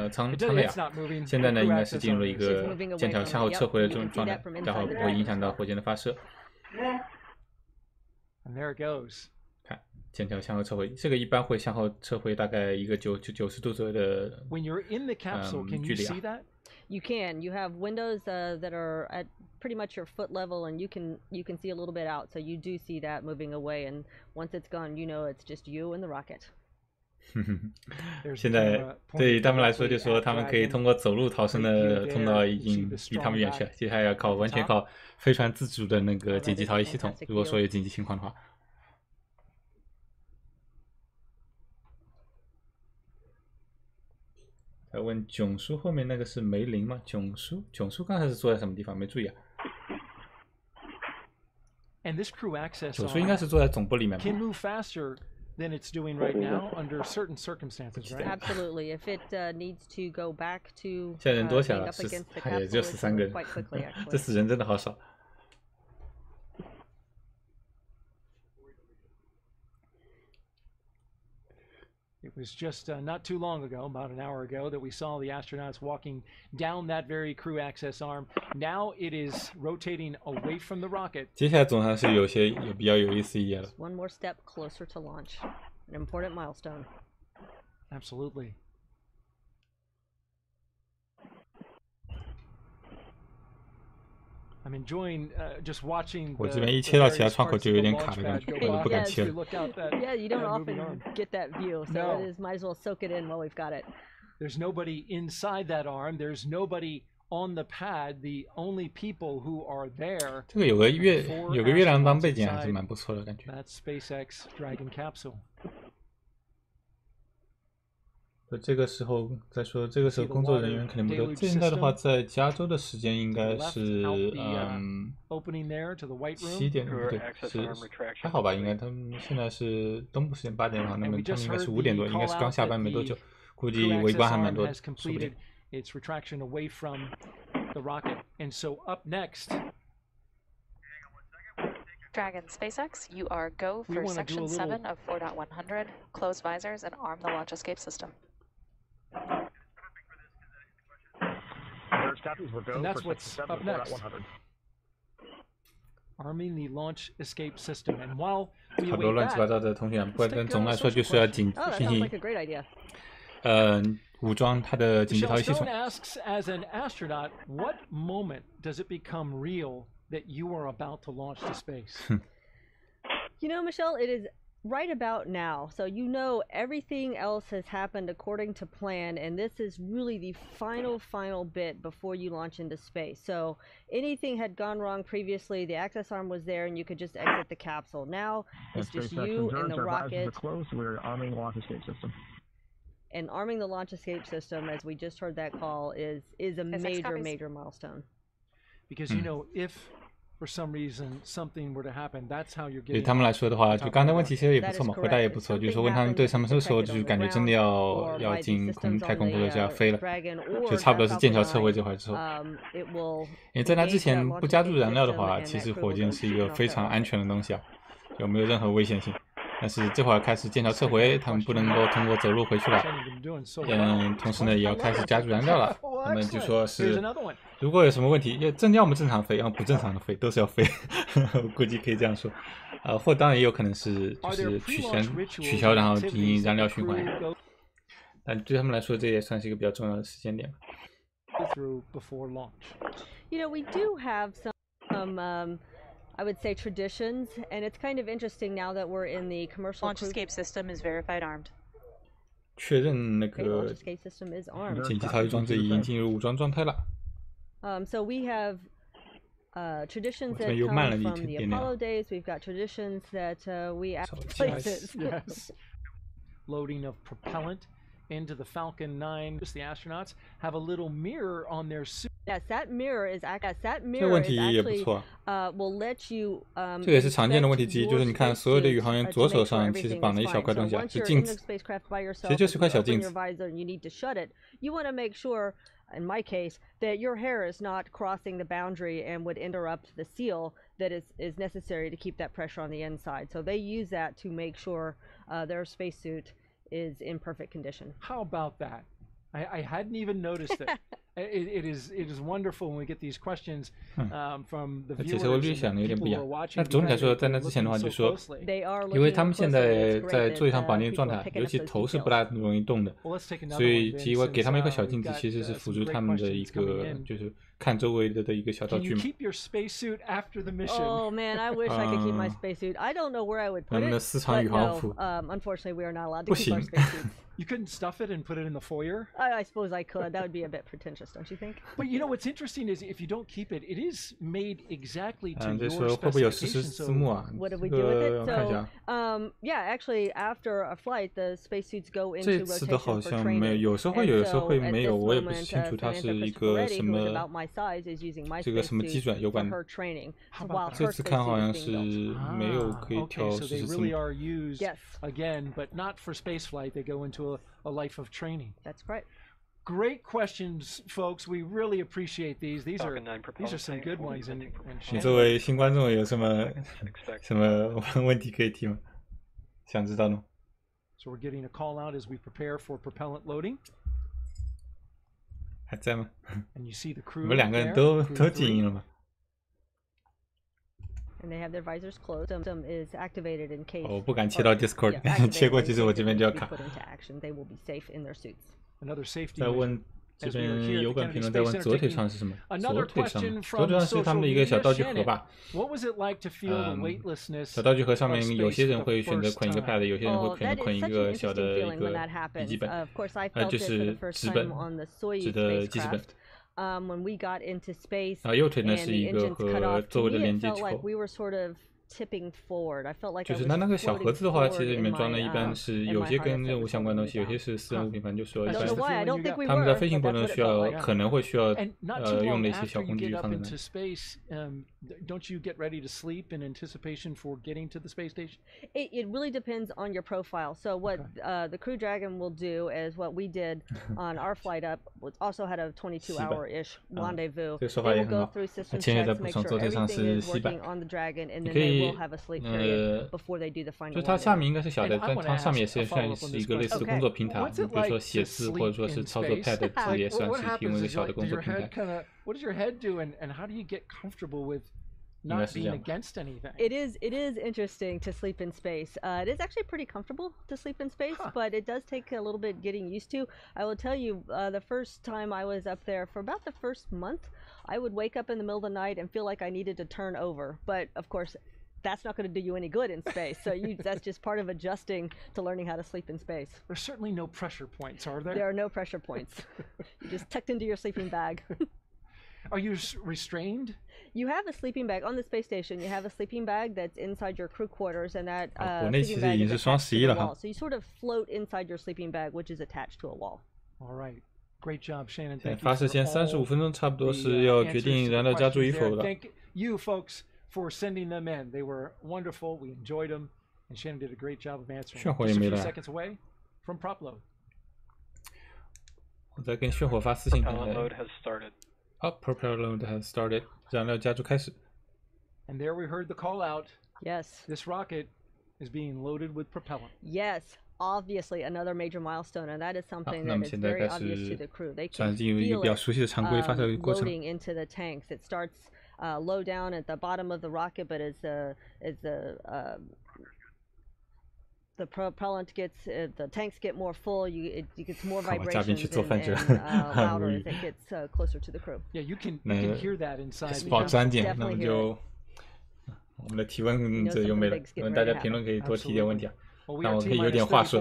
舱内啊。现在呢，应该是进入了一个剑桥向后撤回的这种状态，然后不会影响到火箭的发射。And there it goes. 剑桥向后撤回，这个一般会向后撤回大概一个90度左右的距离啊。You can. You have windows that are at pretty much your foot level, and you can see a little bit out. So you do see that moving away, and once it's gone, you know it's just you and the rocket. 现在对他们来说，就说他们可以通过走路逃生的通道已经离他们远去了，接下来要完全靠飞船自主的那个紧急逃逸系统。如果说有紧急情况的话。 问囧叔后面那个是梅林吗？囧叔刚才是坐在什么地方？没注意啊。囧叔应该是坐在总部里面吧。 Than it's doing right now under certain circumstances, right? Absolutely. If it needs to go back to 现在人多起来了，也就13个人，这死人真的好少。 It was just not too long ago, about an hour ago, that we saw the astronauts walking down that very crew access arm. Now it is rotating away from the rocket. 接下来总算是比较有意思一点了。 One more step closer to launch, an important milestone. Absolutely. I'm enjoying just watching. 我这边一切到其他窗口就有点卡的感觉，我都不敢切了。 Yeah, you don't often get that view, so it is might as well soak it in while we've got it. There's nobody inside that arm. There's nobody on the pad. The only people who are there. 这个有个月亮当背景还是蛮不错的感觉。 That's SpaceX Dragon capsule. 这个时候再说，这个时候工作人员肯定不多。现在的话，在加州的时间应该是7点，不对，是还好吧？应该他们现在是东部时间8点半，那么他们应该是5点多，应该是刚下班没多久，估计围观还蛮多的，说不定。 Its retraction away from the rocket, and so up next. Dragon SpaceX, you are go for section 7 of 4.100. Close visors and arm the launch escape system. And that's what's up next. Arming the launch escape system, and while we 好多乱七八糟的通讯，不过但总的来说就是要进行武装它的紧急逃逸系统。 asks, as an astronaut, what moment does it become real that you are about to launch to space? You know, Michelle, it is right about now. So you know everything else has happened according to plan, and this is really the final bit before you launch into space. So anything had gone wrong previously, the access arm was there and you could just exit the capsule. Now it's just you and the rocket. We're arming the launch escape system. And arming the launch escape system, as we just heard that call, is a major milestone. Because you know, if for some reason something were to happen, that's how you're getting. 对他们来说的话，就刚才问题其实也不错嘛，回答也不错，就是说问他们对什么时候说，就是感觉真的要进太空或者是要飞了，就差不多是剑桥撤回这块之后。因为在那之前不加注燃料的话，其实火箭是一个非常安全的东西啊，有没有任何危险性。但是这会儿开始剑桥撤回，他们不能够通过走路回去了。同时呢也要开始加注燃料了。他们就说是，如果有什么问题，要么正常飞，要么不正常的飞，都是要飞。我估计可以这样说。或当然也有可能是就是取消，然后进行燃料循环。但对他们来说，这也算是一个比较重要的时间点。You know, we do have some I would say traditions, and it's kind of interesting now that we're in the commercial launch escape system is verified armed. 确认那个 launch escape system is armed. 紧急逃逸装置已经进入武装状态了。So we have traditions that come from the Apollo days. We've got traditions that we add places. Yes. Loading of propellant into the Falcon 9. The astronauts have a little mirror on their suit. Yes, that mirror is actually 这个问题也不错。will let you 这也是常见的问题之一，就是你看所有的宇航员左手上其实绑了一小块东西啊，是镜子，其实就是块小镜子。You want to make sure, in my case, that your hair is not crossing the boundary and would interrupt the seal that is necessary to keep that pressure on the inside. So they use that to make sure their spacesuit is in perfect condition. How about that? I hadn't even noticed it. It is wonderful when we get these questions from the viewers and people who are watching. 那总体来说，在那之前的话，就说，因为他们现在在做一场绑定状态，尤其头是不大容易动的，所以其实给他们一个小镜子，其实是辅助他们的一个就是看周围的一个小道具嘛。Oh man, I wish I could keep my spacesuit. I don't know where I would put it, but no, unfortunately, we are not allowed to keep our spacesuits. You couldn't stuff it and put it in the foyer? I suppose I could. That would be a bit pretentious, don't you think? But you know what's interesting is if you don't keep it, it is made exactly to your specifications. So what do we do with it? So, yeah, actually, after a flight, the spacesuits go into rotation for training. 有时候会有，有时候会没有，我也不清楚它是一个什么这个什么基准有关的。这次看好像是没有可以调实时字幕。Yes. Again, but not for spaceflight. They go into a life of training. That's right. Great questions, folks. We really appreciate these. These are some good ones. 你作为新观众有什么问题可以提吗？想知道呢？ So we're getting a call out as we prepare for propellant loading. 还在吗？ And you see the crew. 我们两个人都静音了吗？ And they have their visors closed. System is activated in case. 我不敢切到 Discord， 切过去之后我这边就要卡。They will be safe in their suits. Another safety. 在问这边有管评论在问左腿上是什么？左腿上是他们的一个小道具盒吧。小道具盒上面有些人会选择捆一个 pad， 有些人会选择捆一个小的一个笔记本，就是纸本，纸的记事本。 when we got into space, 右腿呢是一个和座位的连接球。 we were sort of tipping forward. I felt like 就是那个小盒子的话，其实里面装的一般是有些跟任务相关的东西，有些是私人物品，反正就说一般。他们在飞行过程中可能会需要用的一些小工具放在那。 Don't you get ready to sleep in anticipation for getting to the space station? It really depends on your profile. So what the Crew Dragon will do is what we did on our flight up. Also had a 22-hour-ish rendezvous. They will go through system checks, make sure everything is working on the Dragon, and then they will have a sleep period before they do the final. 就它下面应该是小的，但它上面也是算是一个类似的工作平台，比如说写字或者说是操作 pad 字也算是提供一个小的工作平台。 What does your head do, and how do you get comfortable with not being against anything? It is interesting to sleep in space. It is actually pretty comfortable to sleep in space, but it does take a little bit getting used to. I will tell you, the first time I was up there, for about the first month, I would wake up in the middle of the night and feel like I needed to turn over. But of course, that's not going to do you any good in space. So that's just part of adjusting to learning how to sleep in space. There's certainly no pressure points, are there? There are no pressure points. You're just tucked into your sleeping bag. Are you restrained? You have a sleeping bag on the space station. You have a sleeping bag that's inside your crew quarters, and that sleeping bag is attached to the wall. So you sort of float inside your sleeping bag, which is attached to a wall. All right. Great job, Shannon. 发射前35分钟，差不多是要决定燃料加注与否的。 Thank you, folks, for sending them in. They were wonderful. We enjoyed them, and Shannon did a great job of answering. Just a few seconds away from prop load. 我在跟炫火发私信。 Propeller load has started. Propeller load has started. 燃料加注开始。 And there we heard the call out. Yes. This rocket is being loaded with propellant. Yes. Obviously, another major milestone, and that is something that is very obvious to the crew. They can feel it loading into the tanks. It starts low down at the bottom of the rocket, but as the propellant gets, the tanks get more full, it gets more vibrations and louder as it gets closer to the crew. Yeah, you can hear that inside. 爆3点，那么就我们的提问者又没了，大家评论可以多提点问题啊。 让我可以有点话说。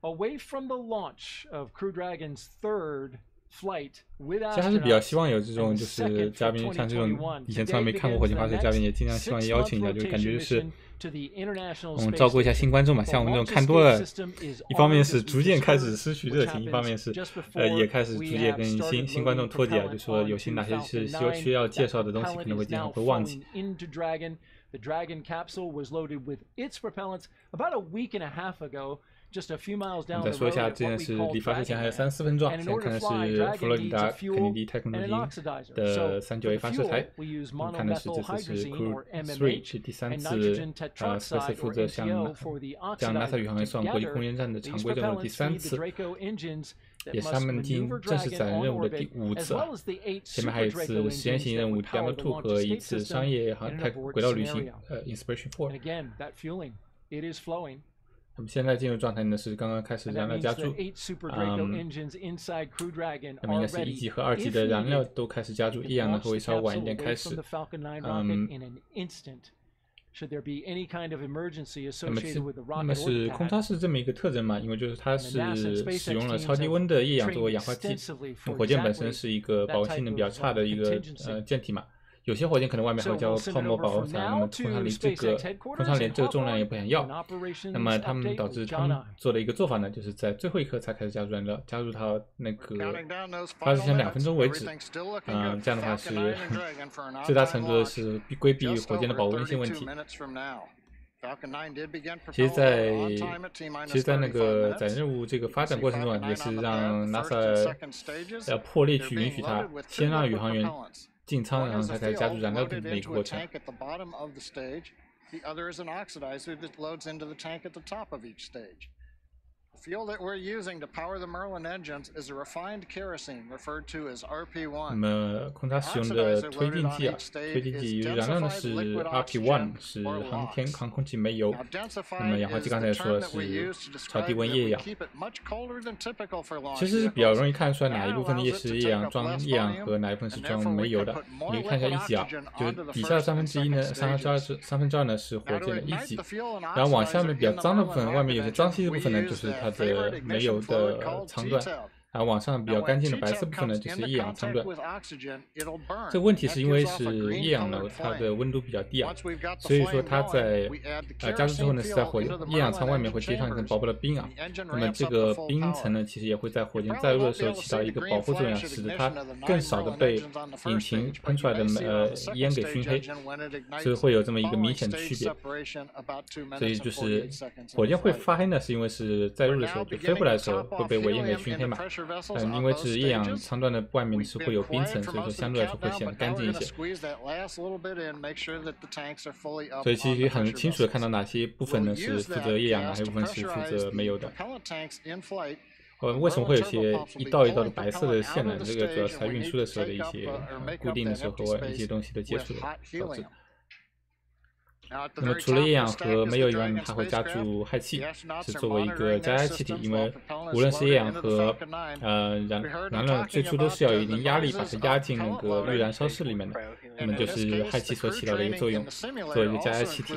Away from the launch of Crew Dragon's third flight with 其实还是比较希望有这种就是嘉宾，像这种以前从来没看过火箭发射嘉宾，也经常希望邀请一下，就感觉就是照顾一下新观众嘛。像我们这种看多了，一方面是逐渐开始失去热情，一方面是也开始逐渐跟新观众脱节啊，就说有些哪些是需要介绍的东西，可能会经常会忘记。 The Dragon capsule was loaded with its propellants about a week and a half ago, just a few miles down the road. 再说一下，这件事离发射前还有3-4分钟。现在看的是佛罗里达肯尼迪太空中心的39A 发射台。我们看的是这次是 Crew-3，是第3次，SpaceX 负责将 NASA 宇航员送往国际空间站的常规任务第3次。 也是他们进正式载人任务的第5次啊，前面还有一次实验性任务 Demo 2和一次商业太轨道旅行Inspiration 4。那么现在进入状态呢是刚刚开始燃料加注，那么应该是1级和2级的燃料都开始加注，液氧呢会稍晚一点开始。那么是空舱是这么一个特征嘛？因为就是它是使用了超低温的液氧作为氧化剂，火箭本身是一个保温性能比较差的一个舰体嘛。 有些火箭可能外面还会加泡沫保温材，那么空舱连这个重量也不想要，那么他们导致他们做的一个做法呢，就是在最后一刻才开始加入燃料，加入到那个发射前2分钟为止，这样的话是最大程度的是规避火箭的保温性问题。其实在那个载人任务这个发展过程中啊，也是让 NASA 要破例去允许它先让宇航员 进舱，然后才开始加入燃料的这么一个过程。Fuel that we're using to power the Merlin engines is a refined kerosene referred to as RP1. 那么空舱使用的推进剂啊，推进剂燃料呢是 RP1， 是航空器煤油。那么氧化剂刚才也说了是超低温液氧。其实是比较容易看出来哪一部分的液是液氧装液氧和哪一部分是装煤油的。你可以看一下1级啊，就是底下1/3呢，2/3呢是火箭的1级，然后往下面比较脏的部分，外面有些脏兮的部分呢，就是它 的煤油的舱段，然后往上比较干净的白色部分呢，就是液氧舱段。这个问题是因为是液氧呢，它的温度比较低啊，所以说它在加注之后呢，是在液氧舱外面会贴上一层薄薄的冰啊。那么这个冰层呢，其实也会在火箭载入的时候起到一个保护作用，使得它更少的被引擎喷出来的烟给熏黑，所以会有这么一个明显的区别。所以就是火箭会发黑呢，是因为是载入的时候就飞回来的时候会被尾烟给熏黑嘛。 因为是液氧舱段的外面是会有冰层，所以说相对来说会显得干净一些。所以其实很清楚的看到哪些部分呢是负责液氧，哪些部分是负责煤油的。为什么会有些一道一道的白色的线呢？这个主要是在运输的时候的一些固定的时候和一些东西的接触导致。那么除了液氧和煤油以外呢，还会加注氦气，是作为一个加压气体。因为无论是液氧和燃料最初都是要有一定压力把它压进那个预燃烧室里面的，那么就是氦气所起到的一个作用，作为一个加压气体。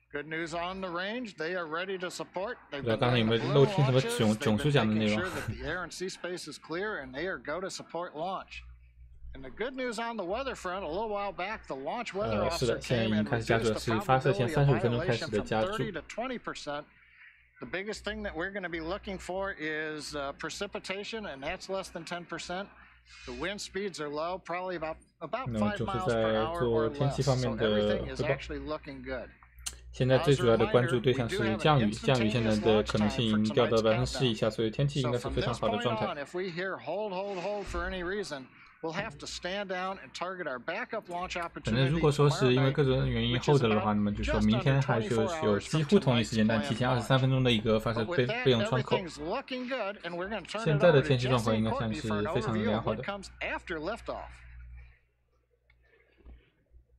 Good news on the range, they are ready to support. 不知道刚才有没有漏听什么囧叔讲的内容？ The air and sea space is clear, and they are go to support launch. And the good news on the weather front, a little while back, the launch weather officer came and reduced the probability of evacuation from 30% to 20%. The biggest thing that we're going to be looking for is precipitation, and that's less than 10%. The wind speeds are low, probably about 5 miles per hour or less. So everything is actually looking good. 现在最主要的关注对象是降雨，降雨现在的可能性已经掉到10%以下，所以天气应该是非常好的状态。反正如果说是因为各种原因 hold 的话，那么就说明天还就是有几乎同一时间，但提前23分钟的一个发射备用窗口。现在的天气状况应该算是非常良好的。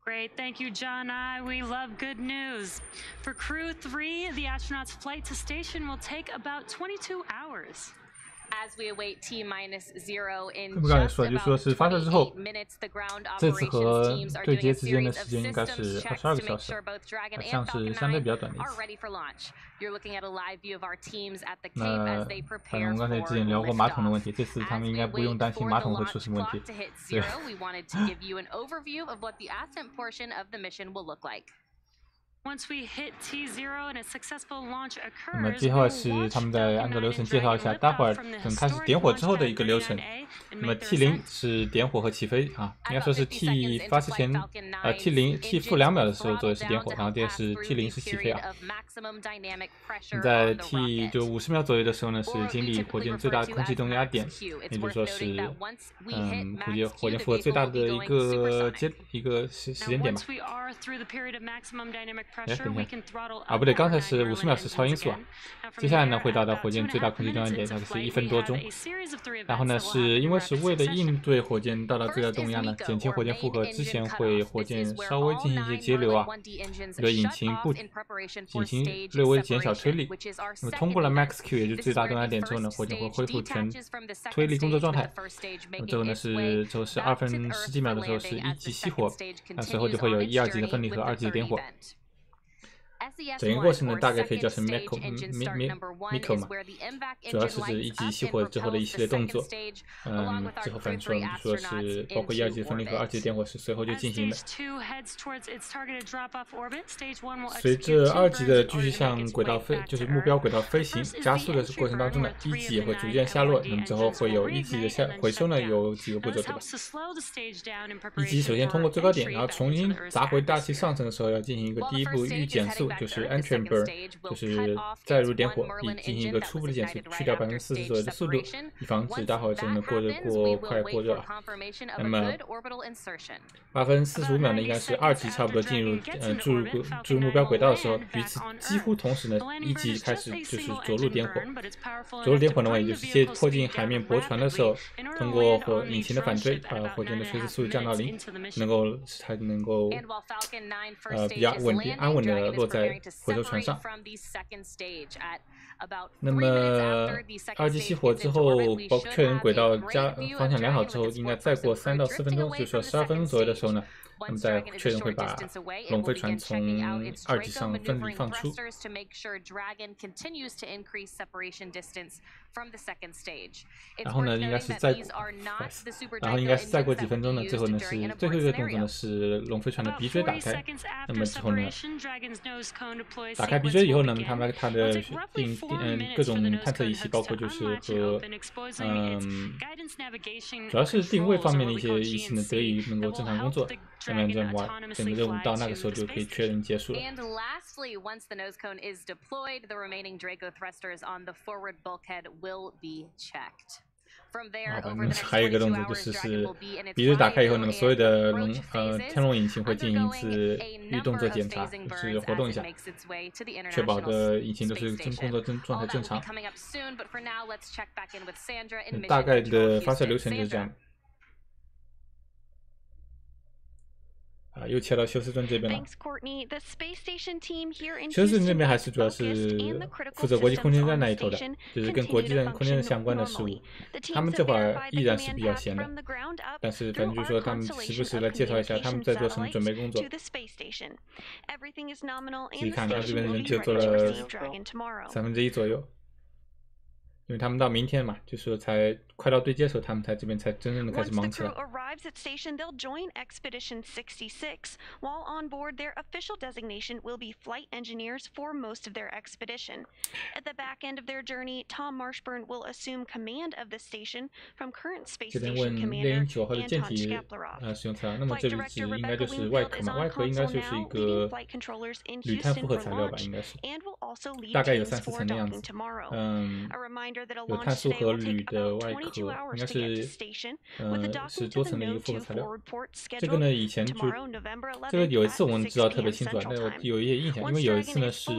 Great, thank you, John. We love good news. For Crew-3, the astronauts' flight to station will take about 22 hours. As we await T-0 in 刚才说 just 就说是发射之后 about 8 minutes, the ground 这次 operations 和 teams are 对 doing 接 a 之间的 series 时 of 间应该 systems 是 checks 22 to 个小 make 时 sure both Dragon 好 and 像是 Falcon 相对 9比较短的一 are 次。 ready for launch. You're looking at a live view of our teams at the 那 Cape as they 反正 prepare 我们刚才 for 之前聊过马桶的问 liftoff. 题，这次他 As 们应 we 该不用 wait 担心 for 马 the 桶会出 launch 什么问题 clock to hit 对 zero, we wanted to give you an overview of what the ascent portion of the mission will look like. Once we hit T0 and a successful launch 那么 occurs, 接下来是他们再按照流程介绍一下，待会儿等开始点火之后的一个流程。那么 T0 是点火和起飞啊，应该说是 T 发射前T-2秒的时候做的是点火，然后这是 T0 是起飞啊。在 T 就50秒左右的时候呢，是经历火箭最大的空气动压点，也就是说是火箭负荷最大的一个时间点吧。哎，等一下啊，不对，刚才是50秒是超音速啊。接下来呢会到火箭最大空气动压点，大概是1分多钟。然后呢是因为是为了应对火箭到达最大动压呢，减轻火箭负荷，之前会火箭稍微进行一些节流啊，对引擎略微减小推力。那么通过了 Max Q 也就是最大动压点之后呢，火箭会恢复全推力工作状态。那么最后呢是2分10几秒的时候是1级熄火，那随后就会有1、2级的分离和2级的点火。整个过程呢，大概可以叫成 Miko 嘛，主要是指1级熄火之后的一系列动作。最后反正说是包括1、2级分离和2级点火是随后就进行的。随着2级的继续向轨道就是目标轨道飞行加速的过程当中呢，1级也会逐渐下落。那么之后会有1级的回收呢，有几个步骤对吧？1级首先通过最高点，然后重新砸回大气上层的时候，要进行一个第一步预减速。就是 entry burn， 就是再入点火，以进行一个初步的减速，去掉40%左右的速度，以防止大火之后呢过快过热。那么8分45秒呢，应该是2级差不多进入注入目标轨道的时候，与此几乎同时呢，1级开始就是着陆点火。着陆点火的话，也就是迫近海面驳船的时候，通过引擎的反追，把火箭的垂直速度降到0，使它能够比较安稳的落在回收船上。那么2级熄火之后，包括确认轨道方向良好之后，应该再过3到4分钟，就是说12分钟左右的时候呢，那么再确认会把龙飞船从2级上分离放出。然后呢，应该是再过几分钟呢，最后呢是最后一个动作呢是龙飞船的鼻锥打开。那么之后呢，打开鼻锥以后呢，它的各种探测仪器，包括就是和主要是定位方面的一些仪器呢，得以能够正常工作。那么这样的话，整个任务到那个时候就可以确认结束了。还有一个动作就是鼻锥打开以后，那么所有的天龙引擎会进行一次预动作检查，就是活动一下，确保的引擎都是工作状态正常。大概的发射流程就是这样。又切到休斯顿这边了。休斯顿这边还是主要是负责国际空间站那一头的，就是跟国际空间站相关的事务。他们这会儿依然是比较闲的，但是反正就是说他们时不时来介绍一下他们在做什么准备工作。可以看他这边人就做了1/3左右。因为他们到明天嘛，就是说才快到对接的时候，他们这边才真正的开始忙起来。arrives at station, they'll join Expedition 66. While on board, their official designation will be flight engineers for most of their expedition. At the back end of their journey, Tom Marshburn will assume command of the station from current space station commander Anton Shkaplerov. 使用材料，那么这里应该就是外壳嘛，外壳应该就是一个铝碳复合材料吧，应该是，大概有3-4层的样子。有碳素和铝的外壳，应该是是多层的一个复合材料。这个呢，以前就这个有一次我们知道特别清楚，但我有一些印象，因为有一次呢是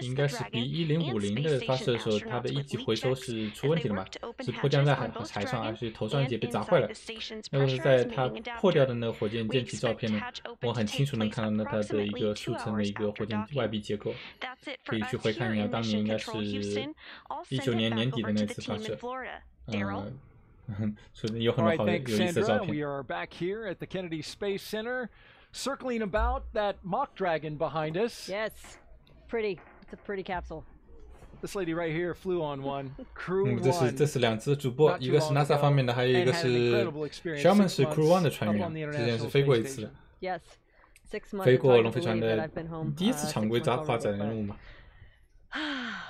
应该是B1050的发射的时候，它的1级回收是出问题了嘛，是迫降在海上，而且头上一节被砸坏了。那个是在它破掉的那个火箭舰体照片呢，我很清楚能看到它的一个数层的一个火箭外壁结构，可以去回看一下当年。应该是19年年底的那次发射，所以有很多好有意思的照片。 We are back here at the Kennedy Space Center, circling about that mock dragon behind us. Yes, pretty. It's a pretty capsule. This lady right here flew on one. Crew-1. 这是2只主播，一个是 NASA 方面的，还有一个是 Sherman 是 Crew-1 的船员，之前是飞过一次的。Yes, 飞过龙飞船的第1次常规化载人任务嘛。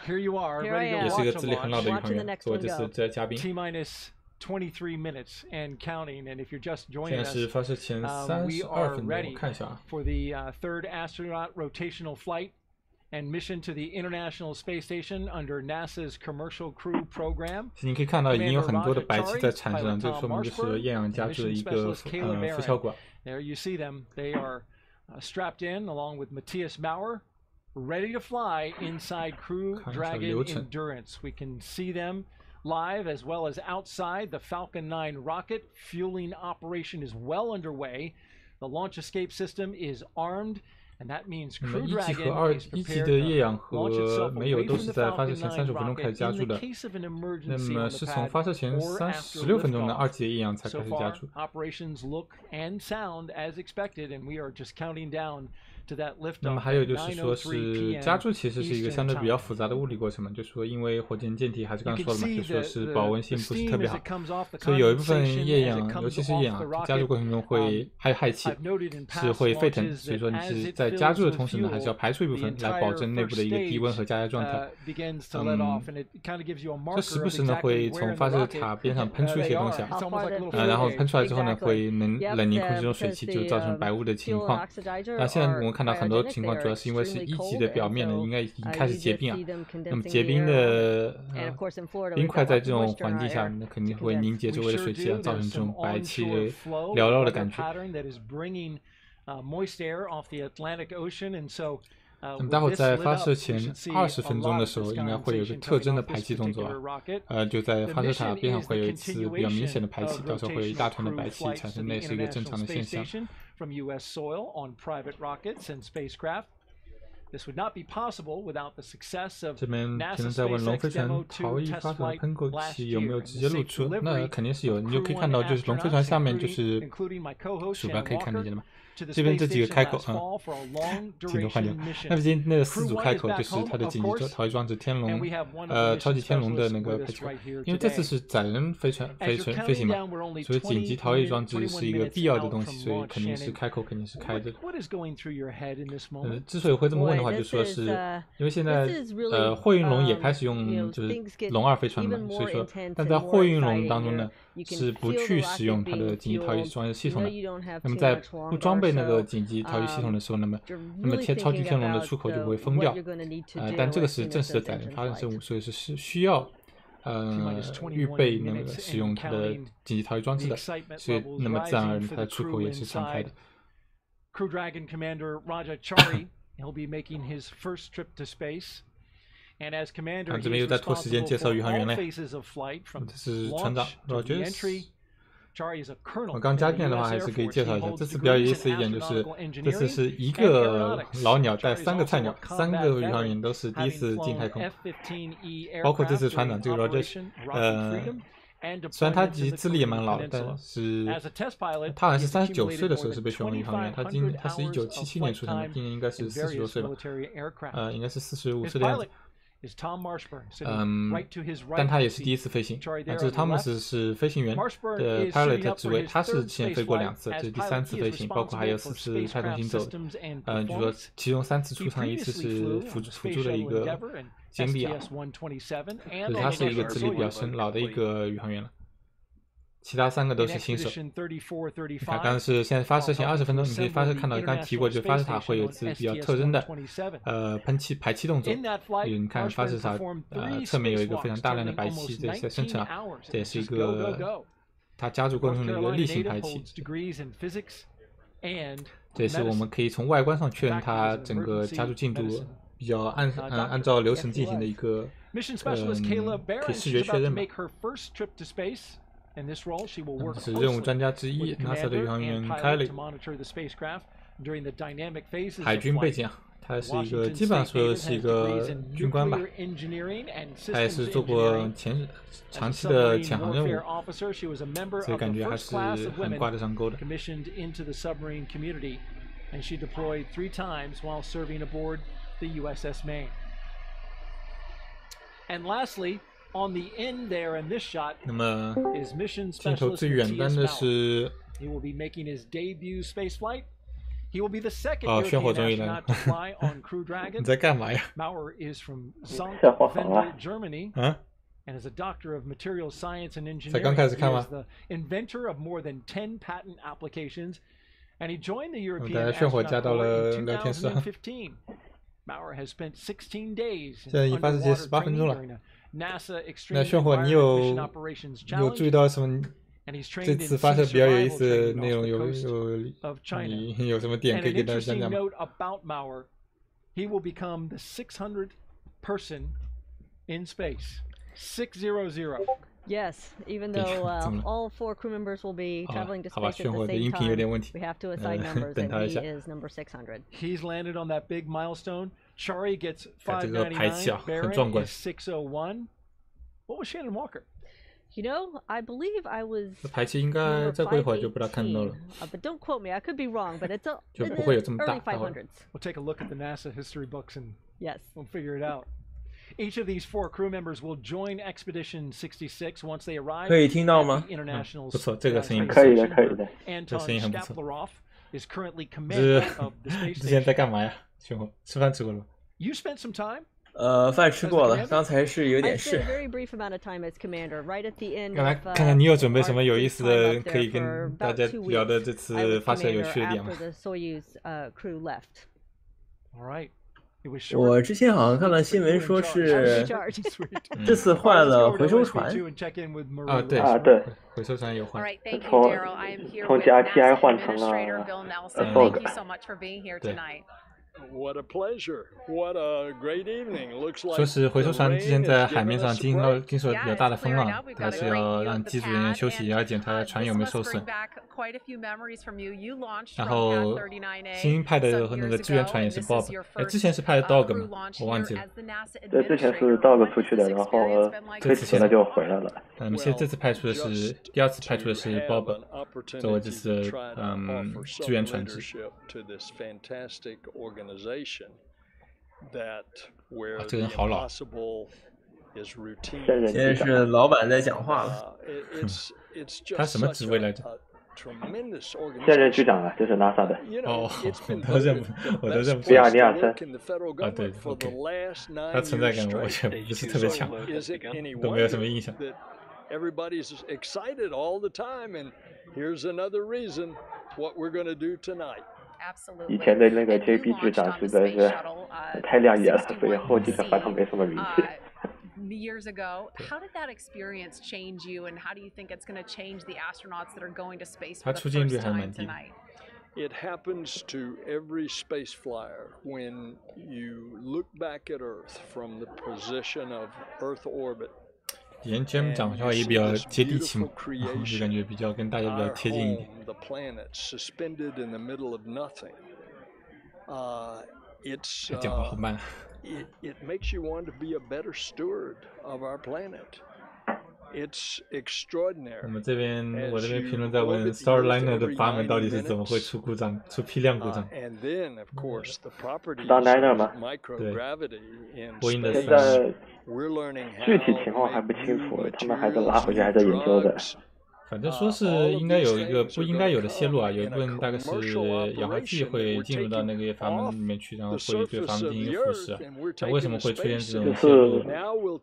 Here you are, ready to watch the launch. 作为这次的嘉宾。 T-minus 23 minutes and counting, and if you're just joining us, 现在是发射前32分钟，我看一下啊。 For the third astronaut rotational flight and mission to the International Space Station under NASA's Commercial Crew Program. 你可以看到已经有很多的白气在产生了，这说明就是厌氧加注的一个副效果。 There you see them. They are strapped in along with Matthias Maurer. Ready to fly inside Crew-Dragon Endurance. We can see them live as well as outside. The Falcon 9 rocket fueling operation is well underway. The launch escape system is armed, and that means Crew-Dragon is prepared to launch itself away from the Falcon 9 rocket in the case of an emergency on the pad or after liftoff. So far, operations look and sound as expected, and we are just counting down. 那么还有就是说是加注其实是一个相对比较复杂的物理过程嘛，就是说因为火箭舰体还是刚刚说了嘛，就说是保温性不是特别好，所以有一部分液氧，尤其是液氧加注过程中会还有氦气是会沸腾，所以说你是在加注的同时呢，还是要排出一部分来保证内部的一个低温和加压状态。这时不时呢会从发射塔边上喷出一些东西然后喷出来之后呢会冷凝空气中水汽，就造成白雾的情况。那现在我们看到很多情况，主要是因为是1级的表面呢，应该已经开始结冰啊。那么结冰的冰块在这种环境下，那肯定会凝结周围的水汽，造成这种白气缭绕的感觉。那么待会在发射前20分钟的时候，应该会有一个特征的排气动作就在发射塔边上会有一次比较明显的排气，到时候会有一大团的白气产生，那是一个正常的现象。 From U.S. soil on private rockets and spacecraft. This would not be possible without the success of NASA's SpaceX Demo 2 test flight last year. 有没有直接露出？那肯定是有，你就可以看到，就是龙飞船下面就是鼠标可以看得见的嘛。这边这几个开口镜头换掉。那边那个4组开口就是它的紧急逃逸装置天龙，超级天龙的那个排气口。因为这次是载人飞行嘛，所以紧急逃逸装置是一个必要的东西，所以肯定是开口肯定是开着的。之所以会这么问的话，就说是因为现在货运龙也开始用就是龙2飞船了嘛，所以说，但在货运龙当中呢，是不去使用它的紧急逃逸装置系统的。那么在不装备那个紧急逃逸系统的时候，那么超级天龙的出口就不会封掉。但这个是正式的载人发射任务，所以是需要预备那个使用它的紧急逃逸装置的，所以那么自然而然它的出口也是敞开的。Crew-Dragon Commander Raja Chari, he'll be making his first trip to space. And as commander, he's responsible for all phases of flight, from launch to the entry 我刚加进来的话，还是可以介绍一下。这次比较有意思一点就是，这次是一个老鸟带3个菜鸟，3个宇航员都是第一次进太空，包括这次船长这个 Raja，虽然他其实资历也蛮老的，但是他好像是39岁的时候是被选为宇航员，他是1977年出生的，今年应该是40多岁吧，应该是45岁的样子。但他也是第一次飞行。这是 Thomas 是飞行员的 pilot 职位，他是之前飞过2次，这是第3次飞行，包括还有4次太空行走。就说其中3次出场，1次是辅助的一个经历啊，就是他是一个资历比较深老的一个宇航员了。其他3个都是新手。看，刚刚是现在发射前20分钟，你可以看到刚提过，就发射塔会有次比较特征的排气动作。你看发射塔侧面有一个非常大量的白气在生成啊，这也是一个它加注过程中的一个例行排气。这也是我们可以从外观上确认它整个加注进度比较按照流程进行的一个可以视觉确认吧。是任务专家之一 ，NASA 的宇航员 Kayla， 海军背景啊，他是一个基本上说是一个军官吧，他也是做过长期的潜航任务，所以感觉还是很挂得上钩的。那么镜头最远端的是炫火终于来了。你在干嘛呀？啊？才刚开始看吗？我把炫火加到了聊天室。现在已发射期18分钟了。那炫火，你有注意到什么？这次发射比较有意思的内容你有什么点可以给大家讲讲吗？Yes, even though all 4 crew members will be traveling to space at the same time, we have to assign numbers, and he is number 600. He's landed on that big milestone. Chari gets 599. Barron is 601. What was Shannon Walker? You know, I believe I was. 排气应该再过一会儿就不大看到了。But don't quote me, I could be wrong, but it's 就不会有这么大。early 500s. We'll take a look at the NASA history books and yes, we'll figure it out. Each of these 4 crew members will join Expedition 66 once they arrive. 可以听到吗？不错，这个声音可以的，可以的。这声音很不错。is currently commander of the space station. 之前在干嘛呀？炫火，吃饭吃过了吗？ You spent some time. 饭吃过了，刚才是有点事。看来看看你有准备什么有意思的，可以跟大家聊的这次发射有趣的点吗？我之前好像看到新闻说是这次换了回收船。啊，对，回收船有换，从GRTI 换成了 Fog。对。What a pleasure! What a great evening! Looks like 说是回收船之前在海面上经受比较大的风浪，它是要让机组人员休息，也要检查船有没有受损。然后新派的那个支援船也是 Bob， 之前是派的 Dog 吗？我忘记了。对，之前是 Dog 出去的，然后这次现在就回来了。这次派出的是第2次派出的是 Bob 作为这次支援船只。这个人好老。现在是老板在讲话了。他什么职位来着？现任局长啊，这是 NASA 的。哦，我都认不出。啊，对 ，OK。他存在感我觉得不是特别强，都没有什么印象。Everybody's excited all the time, and here's another reason what we're going to do tonight. 以前的那个 JP 局长实在是太亮眼了，所以后继者反正没什么名气。Years ago, how did that experience change you, and how do you think it's going to change the astronauts that are going to space for the first time tonight? It happens to every space flyer when you look back at Earth from the position of Earth orbit. 连 Jim 讲的话也比较接地气嘛，就感觉比较跟大家比较贴近一点。讲话好慢。It makes you want to be a better steward of our planet. It's extraordinary. 我这边评论在问 Starliner 的阀门到底是怎么会出故障、出批量故障 ？And then, of course, the properties of microgravity in space. 现在具体情况还不清楚，他们还在拉回去，还在研究的。反正说是应该有一个不应该有的泄露啊，有一部分大概是氧化剂会进入到那个阀门里面去，然后会对阀门进行腐蚀。那为什么会出现这种泄露，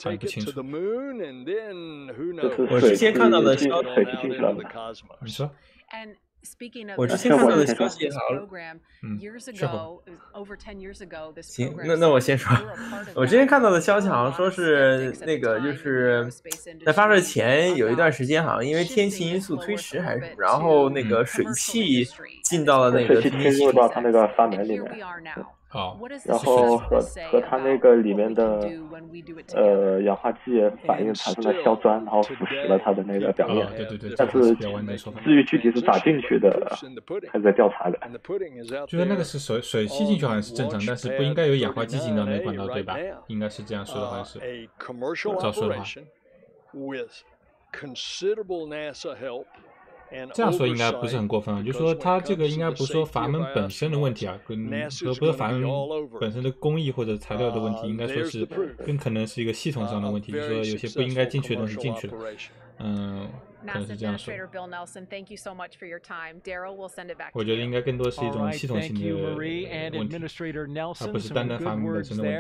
还不清楚。我之前看到的消息，你说。我之前看到的消息好像，行，那我先说。我之前看到的消息好像说是那个，就是在发射前有一段时间，好像因为天气因素推迟还是，然后那个水汽进到了那个水汽侵入到它那个阀门里面。然后和它那个里面的氧化剂反应产生了硝酸，然后腐蚀了它的那个表面。对。但是至于具体是咋进去的，还在调查的。就是那个是水汽进去好像是正常，但是不应该有氧化剂进到那个管道，对吧？应该是这样说的，好像是。照说的话。这样说应该不是很过分啊，就是说它这个应该不是说阀门本身的问题啊，不是阀门本身的工艺或者材料的问题，应该说是更可能是一个系统上的问题，就是说有些不应该进去的东西进去了，可能是这样说。我觉得应该更多是一种系统性的问题，而不是单单阀门本身的问题。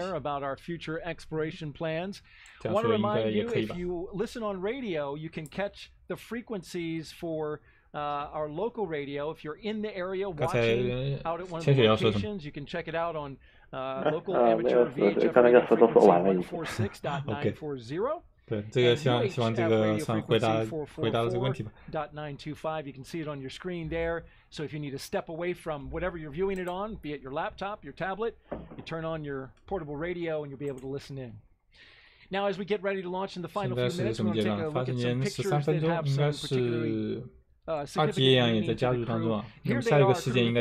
这样说应该也可以吧。The frequencies for our local radio. If you're in the area watching out at one of the locations, you can check it out on local amateur VHF radio frequency 146.940. 对，这个希望这个算回答了这个问题吧。.925. You can see it on your screen there. So if you need to step away from whatever you're viewing it on, be it your laptop, your tablet, you turn on your portable radio and you'll be able to listen in. Now, as we get ready to launch in the final few minutes, we're going to take a look at some pictures that have some particularly significant meaning to the crew. Here they are, Crew-3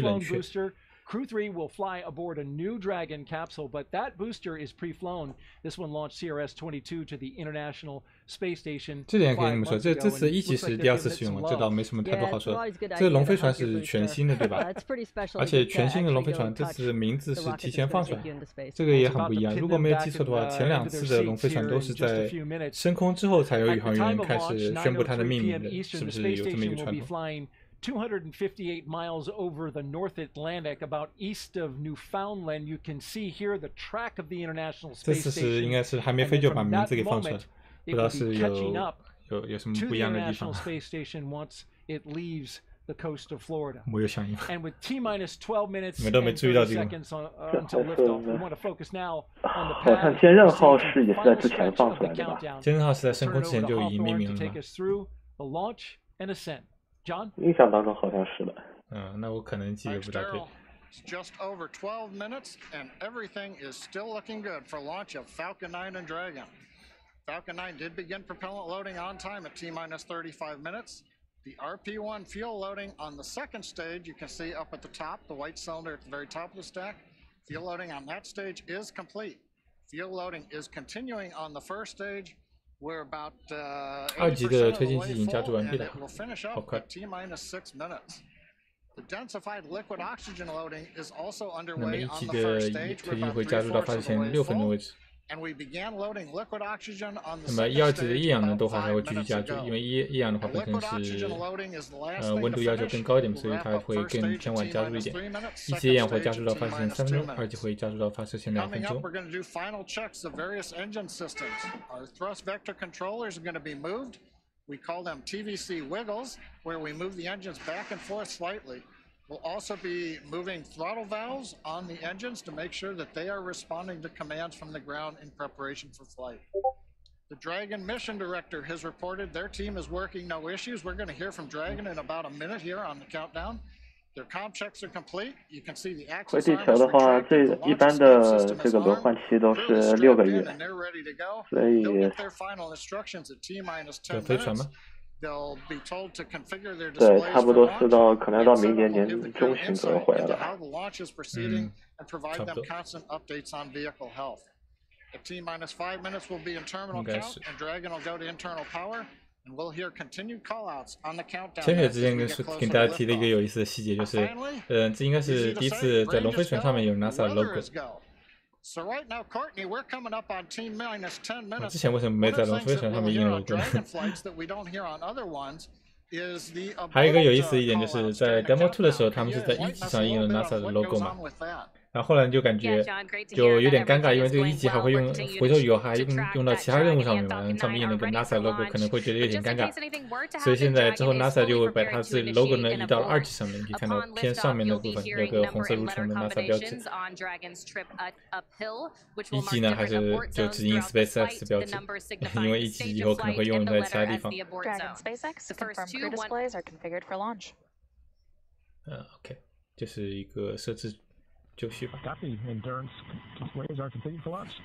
with their booster. Crew-3 will fly aboard a new Dragon capsule, but that booster is pre-flown. This one launched CRS-22 to the International Space Station. 这点可以这么说，这次一级是第二次使用了，这倒没什么太多好说的。这个龙飞船是全新的，对吧？而且全新的龙飞船这次名字是提前放出来，这个也很不一样。如果没有记错的话，前2次的龙飞船都是在升空之后才有宇航员开始宣布它的命名的，是不是有这么一个传统？258 miles over the North Atlantic, about east of Newfoundland. You can see here the track of the International Space Station. 这次应该是还没飞就把名字给放出来，不知道是有什么不一样的地方。我有响应。And with T-minus 12 minutes and 30 seconds until liftoff, we want to focus now on the 好像坚韧号是也是在之前放出来的吧？坚韧号是在升空之前就已经命名了吗？ John? 印象当中好像是的。那我可能记得不大对。Just over 12 minutes, and everything is still looking good for launch of Falcon 9 and Dragon. Falcon 9 did begin propellant loading on time at T-minus 35 minutes. The RP-1 fuel loading on the second stage, you can see up at the top, the white cylinder at the very top of the stack. Fuel loading on that stage is complete. Fuel loading is continuing on the first stage. We're about 2级的推进器已经加注完毕了，好快。那么1级的推进会加注到发射前6分钟为止。那么1、2级的液氧呢都还会继续加注，因为液氧的话本身是温度要求更高一点，所以它会更偏晚加注一点。1级液氧会加注到发射前3分钟，2级会加注到发射前2分钟。We call them TVC wiggles, where we move the engines back and forth slightly. We'll also be moving throttle valves on the engines to make sure that they are responding to commands from the ground in preparation for flight. The Dragon mission director has reported their team is working no issues. We're going to hear from Dragon in about a minute here on the countdown. 回地球的话，一般的这个轮换期都是6个月，所以有飞船吗？对，差不多是可能到明年年中旬左右回来了。差不多。应该是。潜水之前跟大家提了一个有意思的细节，就是这应该是第一次在龙飞船上面有 NASA 的 logo。之前为什么没在龙飞船上面印 logo 呢？还有一个有意思的一点，就是在 Demo 2的时候，他们是在1级上印了 NASA 的 logo 嘛。然后后来就感觉就有点尴尬，因为这个1级还会用，回头以后还用到其他任务上面嘛，上面印了个 NASA logo， 可能会觉得有点尴尬。所以现在之后 NASA 就会把它自己 logo 呢移到2级上面，你可以看到偏上面的部分有个红色蠕程的 NASA 标志。1级呢还是就只印 SpaceX 标志，因为1级以后可能会用在其他地方。OK， 就是一个设置。就绪吧。Copy. Endurance displays are configured for launch.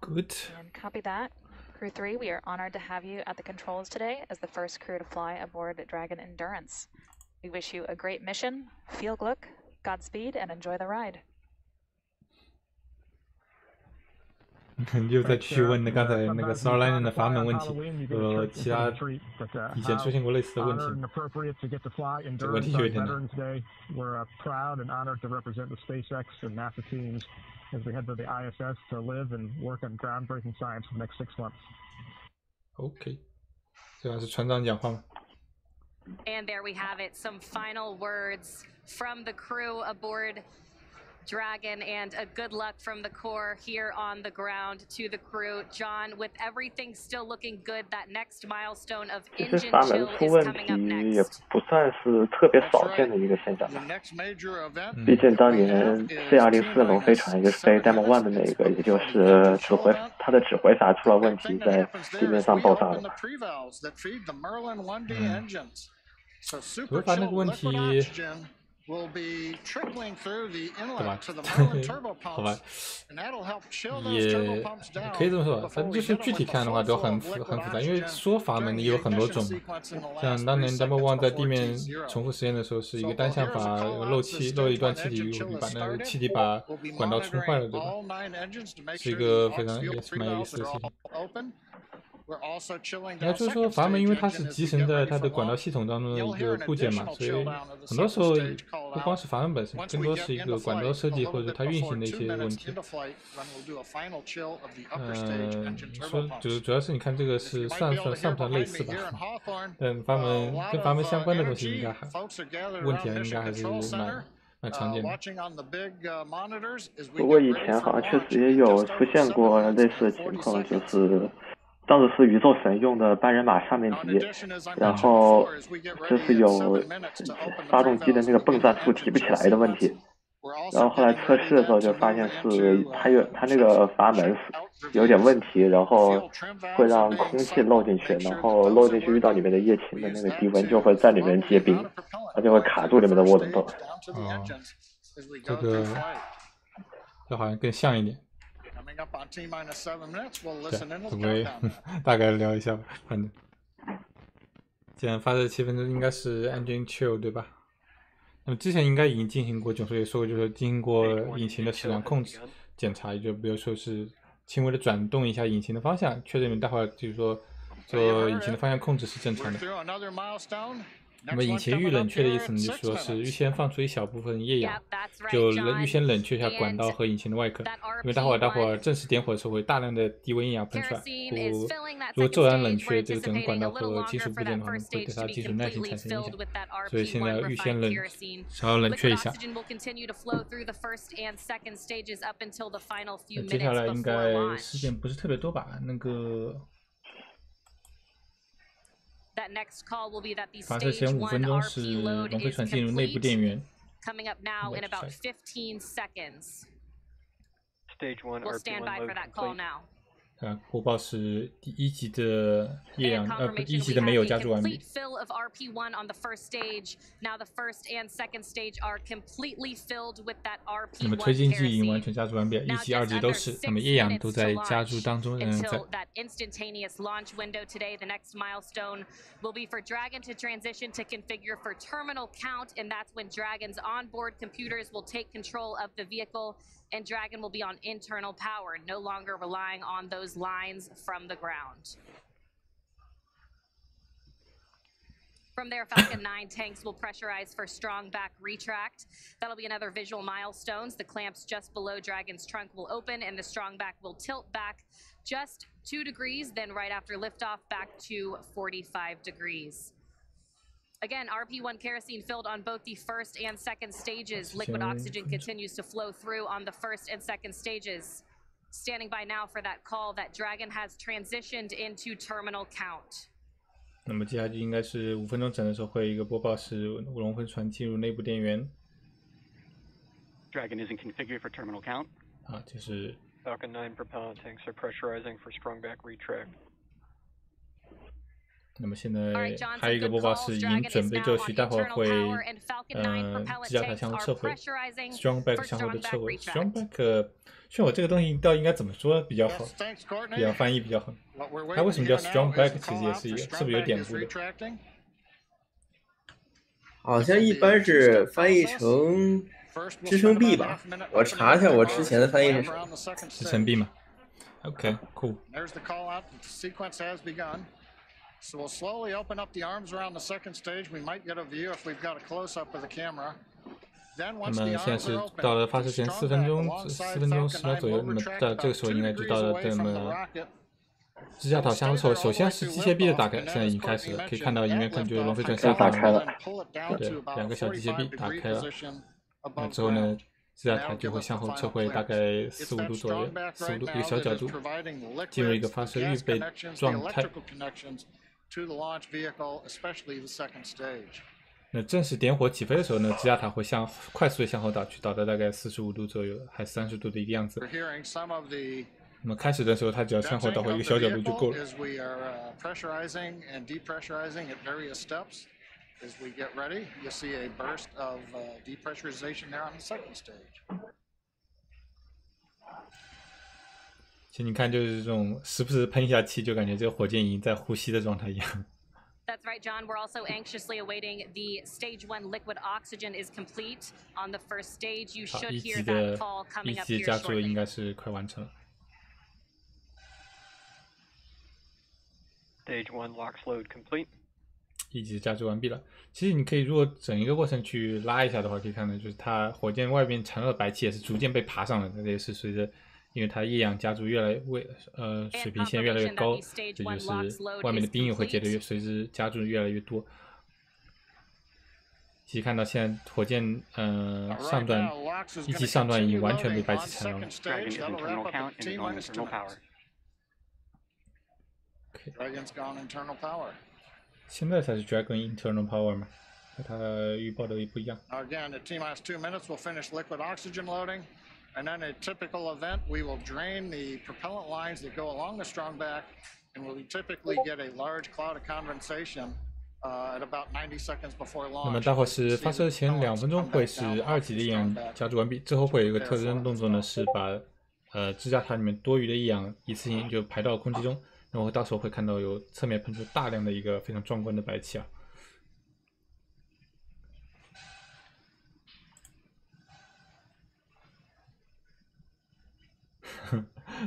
Good. And copy that. Crew 3, we are honored to have you at the controls today as the first crew to fly aboard Dragon Endurance. We wish you a great mission, viel Glück, Godspeed, and enjoy the ride. 又再继续问刚才那个 Starliner 的阀门问题，其他以前出现过类似的问题，这个问题有点难。We're proud and honored to represent the SpaceX and NASA teams as we head to the ISS to live and work on groundbreaking science for the next 6 months. OK， 这还是船长讲话吗？ And there we have it, some final words from the crew aboard Dragon, and a good luck from the core here on the ground to the crew. John, with everything still looking good, that next milestone of engine chill is coming up next. 也不算是特别少见的一个现象吧。毕竟当年 C204 龙飞船，也就是飞 Demo 1的那个，也就是它的指挥阀出了问题，在地面上爆炸了。指挥阀那个问题。 对吧？好吧，也可以这么说，反正就是具体看的话都很复杂，因为说阀门的也有很多种嘛。像当年 Demo 1在地面重复实验的时候，是一个单向阀漏一段气体，把那个气体把管道冲坏了，对吧？是一个非常也是蛮有意思的事情。 那就是说，阀门因为它是集成在它的管道系统当中的一个部件嘛，所以很多时候不光是阀门本身，更多是一个管道设计或者它运行的一些问题。说主要是你看这个是算不算类似吧？但跟阀门相关的东西应该问题应该还是蛮常见的。不过以前好像确实也有出现过类似的情况，就是。 当时是宇宙神用的半人马上面级，然后就是有发动机的那个泵转数提不起来的问题，然后后来测试的时候就发现是它那个阀门有点问题，然后会让空气漏进去，然后漏进去遇到里面的液氢的那个低温就会在里面结冰，它就会卡住里面的涡轮泵。哦，这好像更像一点。 对，准备大概聊一下吧，反正既然发射7分钟，应该是 engine chill 对吧？那么之前应该已经进行过，囧叔也说过，就是进行过引擎的质量控制检查，也就比如说是轻微的转动一下引擎的方向，确认待会儿就是说做引擎的方向控制是正常的。 那么引擎预冷却的意思呢，就是说是预先放出一小部分液氧，就预先冷却一下管道和引擎的外壳，因为待会儿正式点火的时候会大量的低温液氧喷出来，如果骤然冷却这个整个管道和金属部件的话，会对它技术耐性产生影响，所以现在要预先稍微冷却一下。接下来应该时间不是特别多吧？那个。 发射前5分钟是龙飞船进入内部电源。Coming up now in about 15 seconds. Stage 1 We'll stand by for that call now. 播报是第一级的液氧1级的没有加注完毕。那么推进剂已经完全加注完毕，1级、2级都是。那么液氧都在加注当中，仍然在。Will be for Dragon to transition to configure for terminal count, and that's when Dragon's onboard computers will take control of the vehicle, and Dragon will be on internal power, no longer relying on those lines from the ground. From there, Falcon 9 tanks will pressurize for strong back retract. That'll be another visual milestones. The clamps just below Dragon's trunk will open, and the strong back will tilt back just 2 degrees, then right after liftoff, back to 45 degrees. Again, RP1 kerosene filled on both the first and second stages. Liquid oxygen continues to flow through on the first and second stages. Standing by now for that call that Dragon has transitioned into terminal count. 那么接下去应该是5分钟整的时候会有一个播报，是龙飞船进入内部电源。Dragon isn't configured for terminal count. 就是 Falcon 9 propellant tanks are pressurizing for strong back retract. 那么现在还有一个播报是已经准备就绪，待会儿会机甲塔向后撤回 ，strong back 向后的撤回 ，strong back， 像我这个东西到底应该怎么说比较好，比较翻译比较好？它为什么叫 strong back？ 其实也是一个，是不是有典故的？好像一般是翻译成支撑臂吧，我查一下我之前的翻译是什么？支撑臂嘛。OK, cool. So we'll slowly open up the arms around the second stage. We might get a view if we've got a close-up of the camera. Then once the arms are open, 到了发射前4分钟10秒左右，那么到这个时候应该就到了这么支架塔向后撤。首先是机械臂的打开，现在已经开始了，可以看到影片看就龙飞船下方了，对，2个小机械臂打开了。那之后呢，支架塔就会向后撤回大概4-5度左右，4-5度一个小角度，进入一个发射预备状态。To the launch vehicle, especially the second stage. 那正式点火起飞的时候呢，支架塔会快速的向后倒去，倒到大概45度左右，还30度的一个样子。那么开始的时候，它只要向后倒回一个小角度就够了。Pressurizing and depressurizing at various steps. As we get ready, you'll see a burst of depressurization there on the second stage. 其实你看，就是这种时不时喷一下气，就感觉这个火箭已经在呼吸的状态一样。That's right, John. We're also anxiously awaiting the stage 1 liquid oxygen is complete on the first stage. You should hear that call coming up here shortly. 1级加注应该是快完成了。Stage 1 LOX load complete. 1级加注完毕了。其实你可以如果整一个过程去拉一下的话，可以看到就是它火箭外边缠绕的白气也是逐渐被爬上来的，这也是随着。因为它液氧加注越来水平线越来越高，这就是外面的冰也会结得随之加注越来越多。其实看到现在火箭上段1级上段已经完全被白气缠绕了。现在才是 Dragon internal power 嘛，和它预报的不一样。Again, at T-2 minutes, we'll finish liquid oxygen loading. And then a typical event, we will drain the propellant lines that go along the strong back, and we'll typically get a large cloud of condensation at about 90 seconds before launch. 那么待会是发射前2分钟会是2级的液氧加注完毕，之后会有一个特征动作呢，是把支架塔里面多余的液氧一次性就排到空气中，然后到时候会看到有侧面喷出大量的一个非常壮观的白气啊。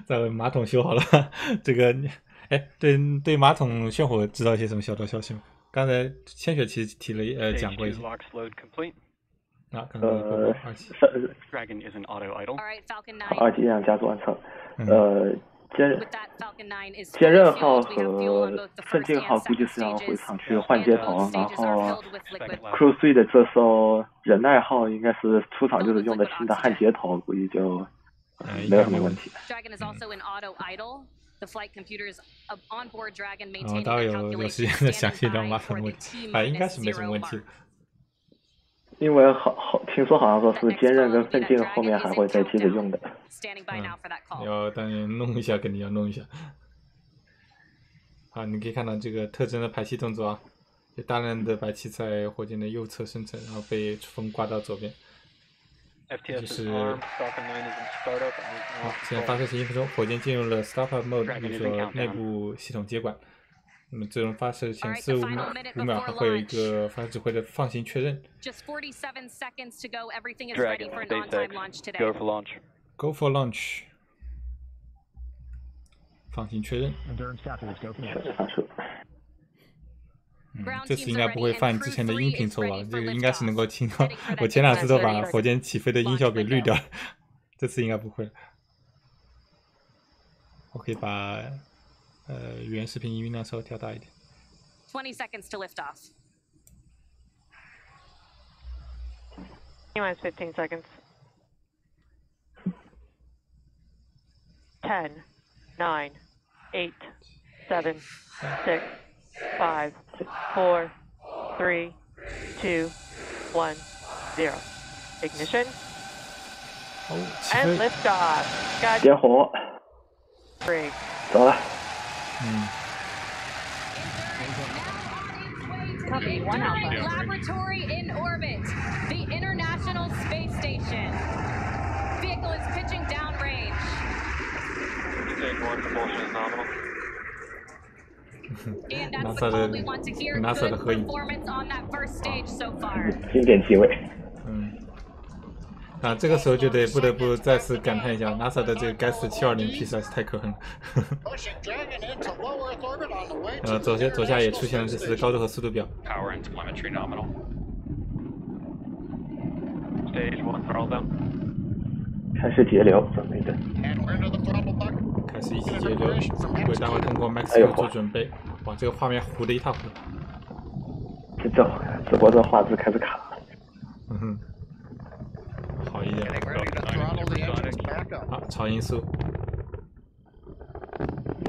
再把马桶修好了，这个，哎，对马桶炫火知道一些什么小道消息吗？刚才千雪其实提了讲过一些。啊，刚才2级。2级液氧加注完成。坚韧号和奋进号估计是要回厂去换接头，然后 Crew-3 的这艘忍耐号应该是出厂就是用的新的焊接头，估计就。没有什么问题。待会有时间再详细聊马桶的问题，应该是没什么问题。因为听说好像说是坚韧跟奋进后面还会再接着用的。要当然弄一下，肯定要弄一下。好，你可以看到这个特征的排气动作啊，有大量的白气在火箭的右侧生成，然后被风刮到左边。就是好，现在发射前1分钟，火箭进入了 startup mode， 比如说内部系统接管。那么最终发射前4-5秒还会有一个发射指挥的放行确认。Go for launch. Go for launch. 放行确认。这次应该不会犯之前的音频错吧？这个应该是能够听到。我前2次都把火箭起飞的音效给滤掉了，这次应该不会。我可以把原视频音量稍微调大一点。20 seconds to lift off. Minus 15 seconds. 10, 9, 8, 7, 6, 5, 4, 3, 2, 1, 0. Ignition. And lift off. 点火。3. 走了。Laboratory in orbit. The International Space Station. Vehicle is pitching downrange. Stage 1 propulsion is nominal. And that's the call we want to hear. Good performance on that first stage so far. 经典机位。啊，这个时候就不得不再次感叹一下 NASA 的这个该死720P 实在是太可恨了。左下也出现了这次的高度和速度表。Power and telemetry nominal. Stage 1 throttle down. 开始节流，准备的。开始一级节流，为待会通过 Max Q 做准备。哇，这个画面糊得一塌糊涂。直播这画质开始卡了。好一点。好，超音速。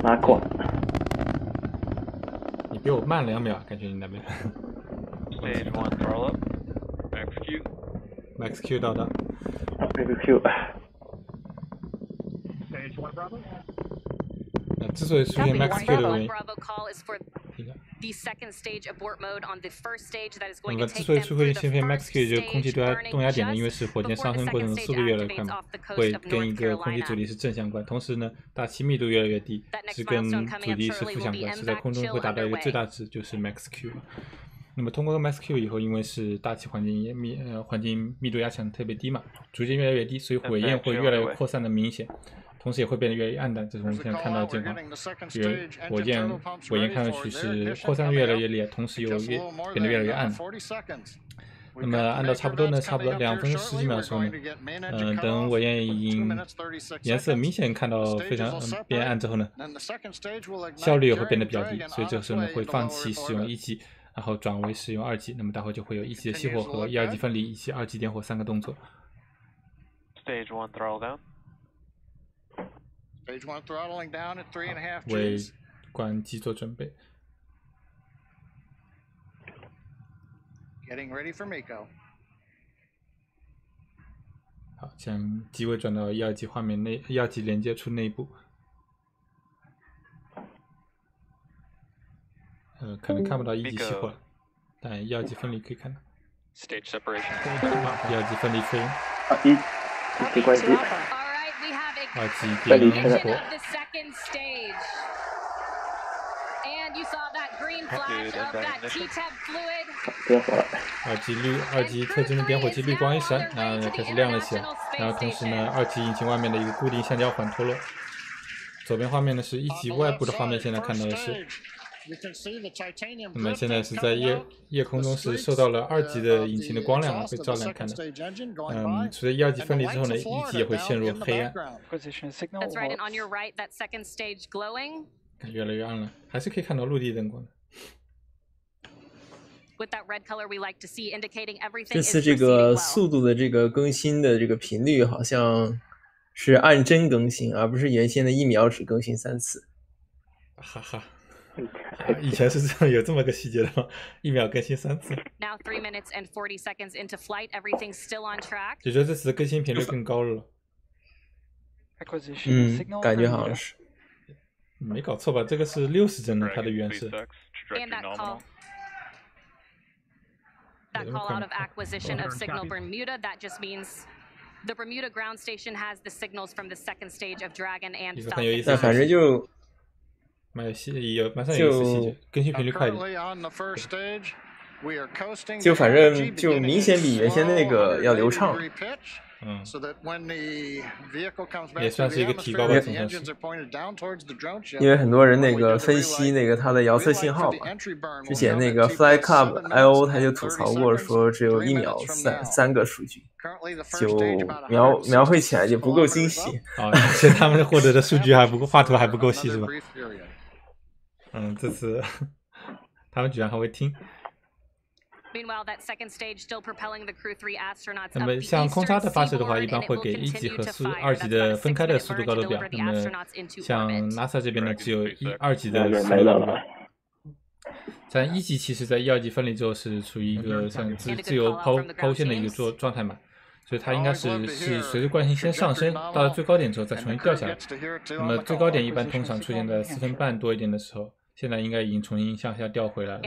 拉过。你比我慢2秒，感觉你那边。Stage 1 throttle up. Max Q. Max Q 到达。Max Q。之所以出现 Max Q 的原因。The second stage abort mode on the first stage that is 那 going 么 to 之 take 所以 them 出现 through 芯片 the Max first Q 就是空气 stage 动压点呢， burning 因为是火箭 just 上升过程的速度越来越快嘛，会跟一个空气阻力是正相关。同时呢，大气密度越来越低，是跟阻力是负相关，是在空中会达到一个最大值，就是 Max Q。那么通过 Max Q 以后，因为是大气环境密度压强特别低嘛，逐渐越来越低，所以火焰会越来越扩散的明显。同时也会变得越来越暗淡，这是我们现在看到的情况。火箭尾焰看上去是扩散越来越厉害，同时又变得越来越暗。那么按照差不多2分10几秒的时候呢，等尾焰已经颜色明显看到非常变暗之后呢，效率也会变得比较低，所以这个时候呢会放弃使用1级，然后转为使用2级。那么待会就会有1级的熄火和1、2级分离以及2级点火3个动作。Stage 1 throttle down. Stage 1 throttling down at 3.5 Gs. 为关机做准备。Getting ready for MECO. 好，将机位转到1、2级画面内，1、2级连接处内部。可能看不到1级熄火，但1、2级分离可以看到。Stage separation. 1、2级分离确认。1级关机。2级点燃火。点火了。2级特征的点火器绿光一闪，然后开始亮了起来。然后同时呢，2级引擎外面的一个固定橡胶环脱落。左边画面呢是1级外部的画面，现在看到的是。那么现在是在夜空中是受到了2级的引擎的光亮被照亮看的。随着1、2级分离之后呢，1级也会陷入黑暗。越来越暗了，还是可以看到陆地灯光的。这次这个速度的这个更新的这个频率好像是按帧更新，而不是原先的1秒只更新3次。哈哈。以前是这样，有这么个细节的吗？1秒更新3次。Now 3 minutes and 40 seconds into flight, everything's still on track. 就觉得这次更新频率更高了。感觉好像是。没搞错吧？这个是60帧的，它的原始。And that call out of acquisition of signal Bermuda, that just means the Bermuda ground station has the signals from the second stage of Dragon and Falcon. 那反正就马上有意思细节，更新频率快一点。就反正就明显比原先那个要流畅。也算是一个提高吧，总算是。因为很多人那个分析那个它的遥测信号嘛，之前那个 Fly Club IO 他就吐槽过，说只有1秒3个数据，就描绘起来就不够精细。所以他们获得的数据还不够，画图还不够细是吧？这次他们居然还会听。那么像空差的发射的话，一般会给1级和2级的分开的速度高度表。那么像 NASA 这边呢，只有2级的速度高度表。但1级其实在1、2级分离之后是处于一个像自由抛物线的一个状态嘛，所以它应该是随着惯性先上升，到了最高点之后再重新掉下来。那么最高点一般通常出现在4分半多一点的时候。现在应该已经重新向下掉回来了，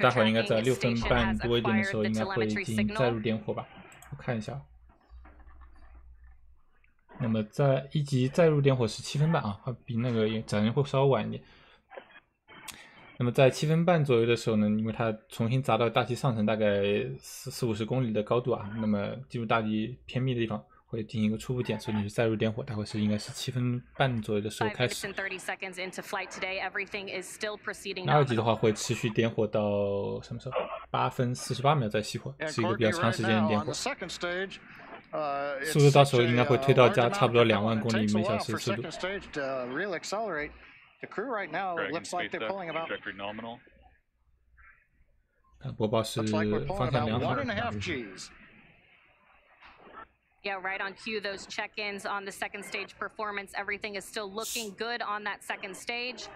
待会儿应该在6分半多一点的时候，应该会进行载入点火吧？我看一下。那么在1级载入点火是7分半啊，比那个载人会稍微晚一点。那么在7分半左右的时候呢，因为它重新砸到大气上层大概40-50公里的高度啊，那么进入大气偏密的地方。会进行一个初步检测，你是载入点火，待会应该是7分半左右的时候开始。那2级的话会持续点火到什么时候？8分48秒再熄火，是一个比较长时间的点火。速度到时候应该会推到差不多2万公里每小时的速度。播报是方向良好。Yeah, right on cue, those check-ins on the second stage performance. Everything is still looking good on that second stage.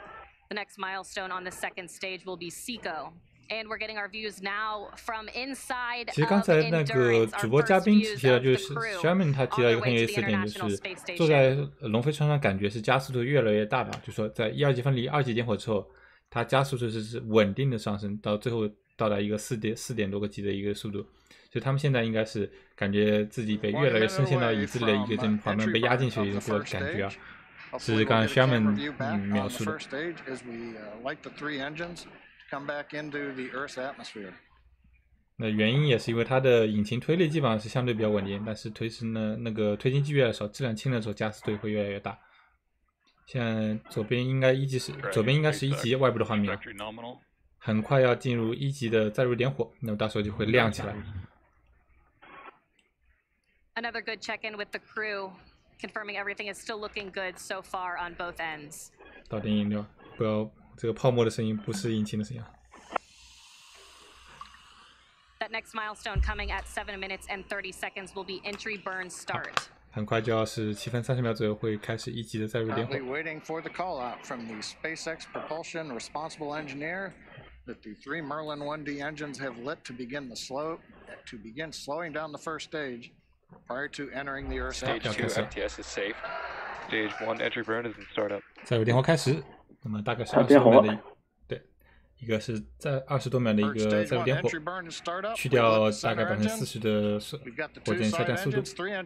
The next milestone on the second stage will be SECO. And we're getting our views now from inside. 其实刚才那个主播嘉宾提到，就是 Sherman 他提到一个很有意思的点，就是坐在龙飞船上感觉是加速度越来越大的，就说在1、2级分离、2级点火之后，它加速度是稳定的上升，到最后到达一个4点多个级的一个速度。所以他们现在应该是感觉自己被越来越深陷到椅子里的一个这种旁边被压进去的一个感觉啊，是刚才 Sherman 描述的。那原因也是因为它的引擎推力基本上是相对比较稳定，但是那个推进剂越来越少，质量轻的时候加速度会越来越大。现在左边应该是1级外部的画面，很快要进入1级的载入点火，那么到时候就会亮起来。Another good check-in with the crew, confirming everything is still looking good so far on both ends. 到点引流，不要这个泡沫的声音不是引擎的声音。That next milestone coming at 7 minutes and 30 seconds will be entry burn start. 很快就要是7分30秒左右会开始1级的载入点火。Waiting for the call out from the SpaceX propulsion responsible engineer that the 3 Merlin 1D engines have lit to begin slowing down the first stage. Prior to entering the Earth's Stage 2 FTS is safe. Stage 1 entry burn is in startup. 载入点火开始，那么大概是20多秒的，对，一个是在20多秒的一个载入点火，去掉大概40%的火箭下降速度。27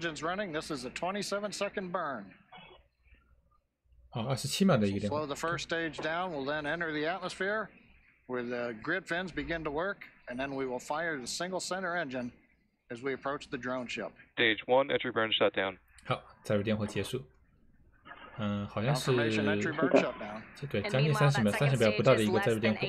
秒的一个点火。Slow the first stage down, will then enter the atmosphere, where the grid fins begin to work, and then we will fire the single center engine. As we approach the drone ship. Stage 1 entry burn shut down. 好，载入点火结束。好像是对，将近30秒不到的一个载入点火。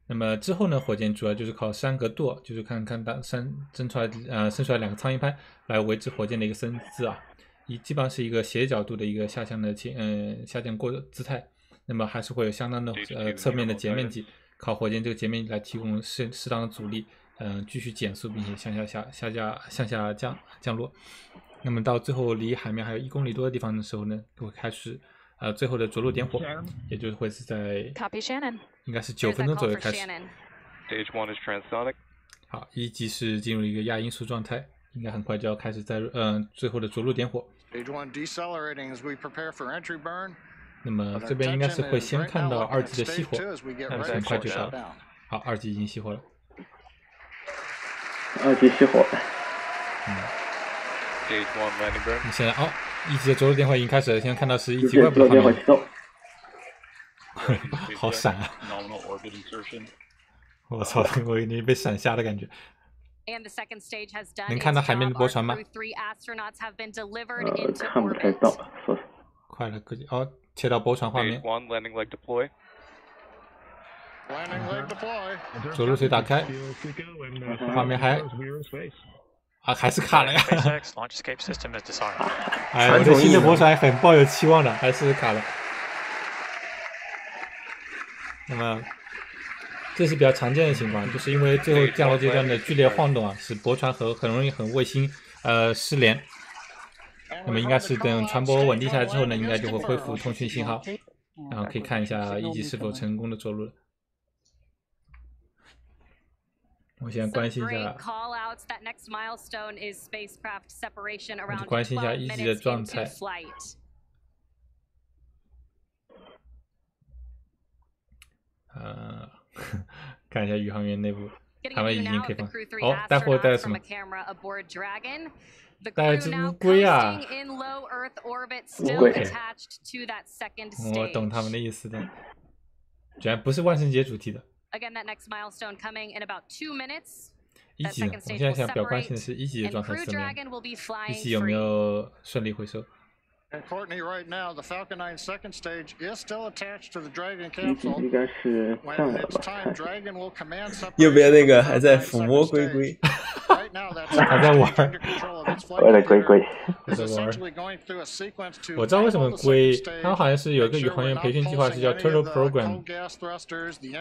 那么之后呢，火箭主要就是靠3个舵，就是看伸出来2个苍蝇拍来维持火箭的一个升姿啊，基本上是一个斜角度的一个下降过姿态。那么还是会有相当的侧面的截面积。靠火箭这个截面来提供适当的阻力，继续减速，并且向下降落。那么到最后离海面还有1公里多的地方的时候呢，就会开始最后的着陆点火，也就是会是在应该是9分钟左右开始。Stage 1 is transonic。好，1级是进入一个亚音速状态，应该很快就要开始最后的着陆点火。Stage 1 decelerating as we prepare for entry burn。那么这边应该是会先看到2级的熄火，但是很快就到了。好，2级已经熄火了。2级熄火。Stage 1 landing burn。现在1级的着陆点火已经开始了，现在看到是1级外部的画面。好闪啊！我操，我已经被闪瞎的感觉。能看到海面的驳船吗？看不太到，说快了，切到驳船画面。着陆水打开，画面还是卡了呀！哎，我对新的驳船很抱有期望的，还是卡了。那么这是比较常见的情况，就是因为最后降落阶段的剧烈晃动啊，使驳船很容易和卫星失联。那么应该是等船舶稳定下来之后呢，应该就会恢复通讯信号，然后可以看一下1级是否成功的着陆了。我先关心一下，我就关心一下1级的状态。看一下宇航员内部，他们已经可以放。带货带什么？带只乌龟啊！乌龟。我懂他们的意思的，居然不是万圣节主题的。1级的，我现在想比较关心的是1级的状态是怎么样，1级有没有顺利回收？ And Courtney, right now, the Falcon 9 second stage is still attached to the Dragon capsule. 应该是这样的吧？ Dragon will command separation. 右边那个还在抚摸龟龟，还在玩，我的龟龟，还在玩。我知道为什么龟，他们好像是有一个宇航员培训计划是叫 Turtle Program，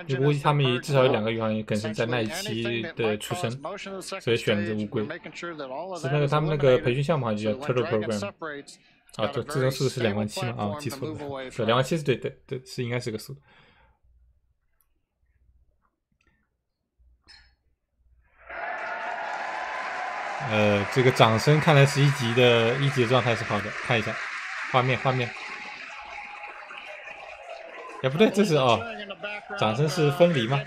就估计他们至少有2个宇航员可能是在那一期的出生，所以选了这乌龟。是那个他们那个培训项目好像就叫 Turtle Program。 啊，对，最终速度是27000嘛？啊，记错了，对，27000是对，是应该是个速度。这个掌声看来是1级的状态是好的，看一下画面。哎，不对，这是掌声是分离吗？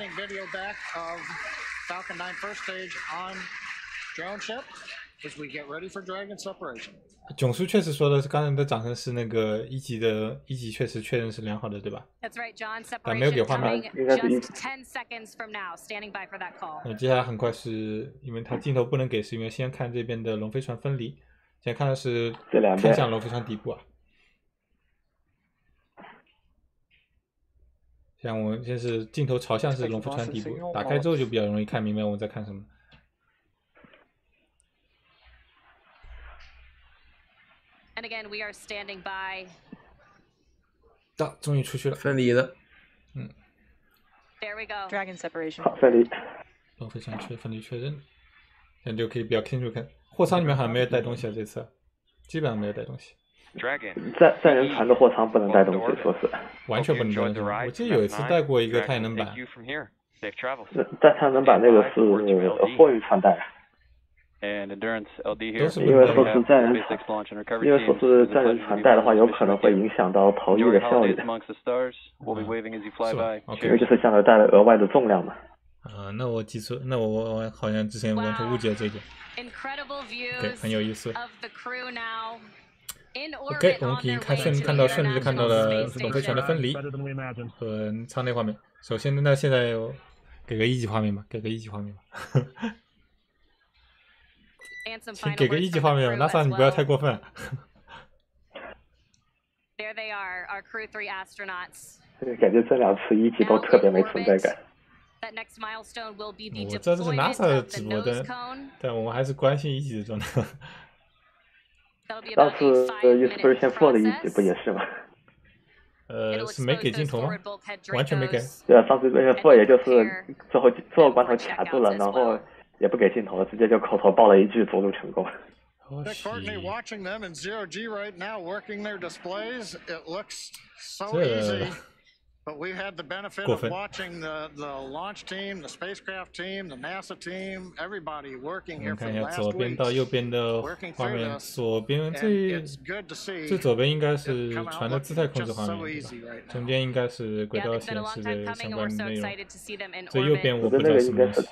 囧叔确实说的是，刚才的掌声是那个1级确实确认是良好的，对吧？但没有给画面，应该是1级。接下来很快是因为它镜头不能给，是因为先看这边的龙飞船分离，现在看的是看向龙飞船底部啊。像我现在是镜头朝向是龙飞船底部，打开之后就比较容易看明白我们在看什么。 And again, we are standing by. 终于出去了，分离了。There we go. Dragon separation. 好，分离。龙飞船分离确认，现在就可以比较清楚看。货舱里面好像没有带东西啊，这次基本上没有带东西。载人船的货舱不能带东西，说是。完全不能带东西。我记得有一次带过一个太阳能板。带太阳能板那个是货运船带。 And Endurance LD here. 因为说是载人船带的话，有可能会影响到投翼的效率。因为就是相当于带了额外的重量嘛。那我记错，那我好像之前完全误解这一点。对，很有意思。OK， 我们可以顺利看到了龙飞船的分离和舱内画面。首先，那现在给个1级画面吧，请给个1级画面吧 ，NASA 你不要太过分。There they are, our Crew-3 astronauts. 感觉这2次1级都特别没存在感。我知道这是 NASA 的直播的，但我们还是关心1级的状态。上次Inspiration 4的1级不也是吗？是没给镜头吗？完全没给。对啊，上次Inspiration 4也就是最后关头卡住了，然后。 也不给镜头，直接就口头报了一句着陆成功。Courtney, watching them in 0G right now, working their displays, it looks so easy. But we had the benefit of watching the launch team, the spacecraft team, the NASA team, everybody working here from last week. 左边到右边的画面，左边最左边应该是船的姿态控制画面，对吧？中间应该是轨道显示的相关内容。最右边我不知道什么东西。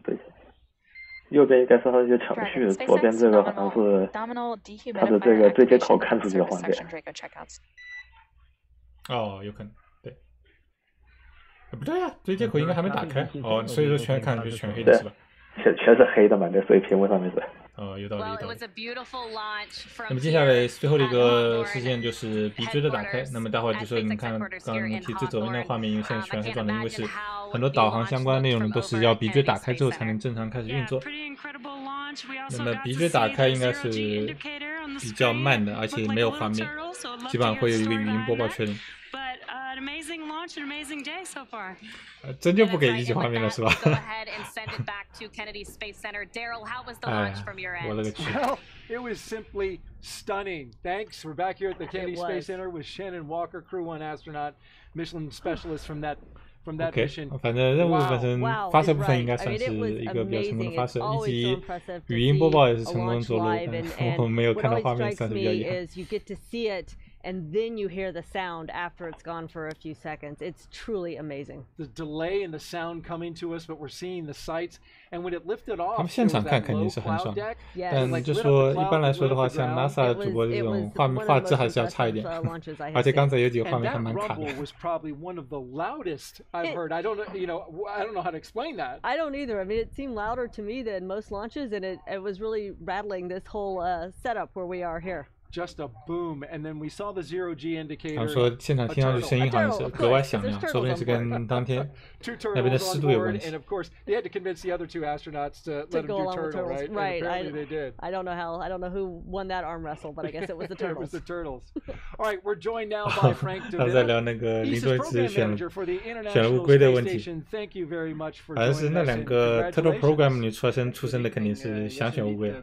对，右边应该是它的一些程序，左边这个好像是它的这个对接口看出去的环节。哦，有可能。不对呀，对接口应该还没打开哦，所以说全看上去全黑的是吧？全是黑的嘛，对，所以屏幕上面是。哦，有道理，有道理。那么接下来最后的一个事件就是鼻锥的打开。那么待会儿就说，你看刚刚提最左边的画面，因为现在全黑状态，因为是很多导航相关内容都是要鼻锥打开之后才能正常开始运作。那么鼻锥打开应该是比较慢的，而且没有画面，基本上会有一个语音播报确认。真就不给一级画面了是吧？哎，我勒个去！ It was simply stunning. Thanks. We're back here at the Kennedy Space Center with Shannon Walker, Crew-1 astronaut, Michelin specialist from that mission. 反正任务本身发射部分应该算是一个比较成功的发射，以及语音播报也是成功着陆，我们没有看到画面，算是比较遗憾。 And then you hear the sound after it's gone for a few seconds. It's truly amazing. The delay in the sound coming to us, but we're seeing the sights. And when it lifted off, 他们现场看肯定是很爽，但就说一般来说的话，像 NASA 主播这种画质还是要差一点，而且刚才有几个画面还蛮卡的。Was probably one of the loudest I've heard. I don't know how to explain that. I don't either. I mean, it seemed louder to me than most launches, and it was really rattling this whole setup where we are here. Just a boom, and then we saw the 0G indicator. 他说现场听上去声音好像是格外响亮，说不定是跟当天那边的湿度有关系。And of course, they had to convince the other two astronauts to let them do turtle, right? Right. Apparently they did. I don't know who won that arm wrestle, but I guess it was the turtles. It was the turtles. All right, we're joined now by Frank DeVille. 他在聊那个林多兹选了乌龟的问题。好像是那两个 Turtle Program 里出生的肯定是想选乌龟。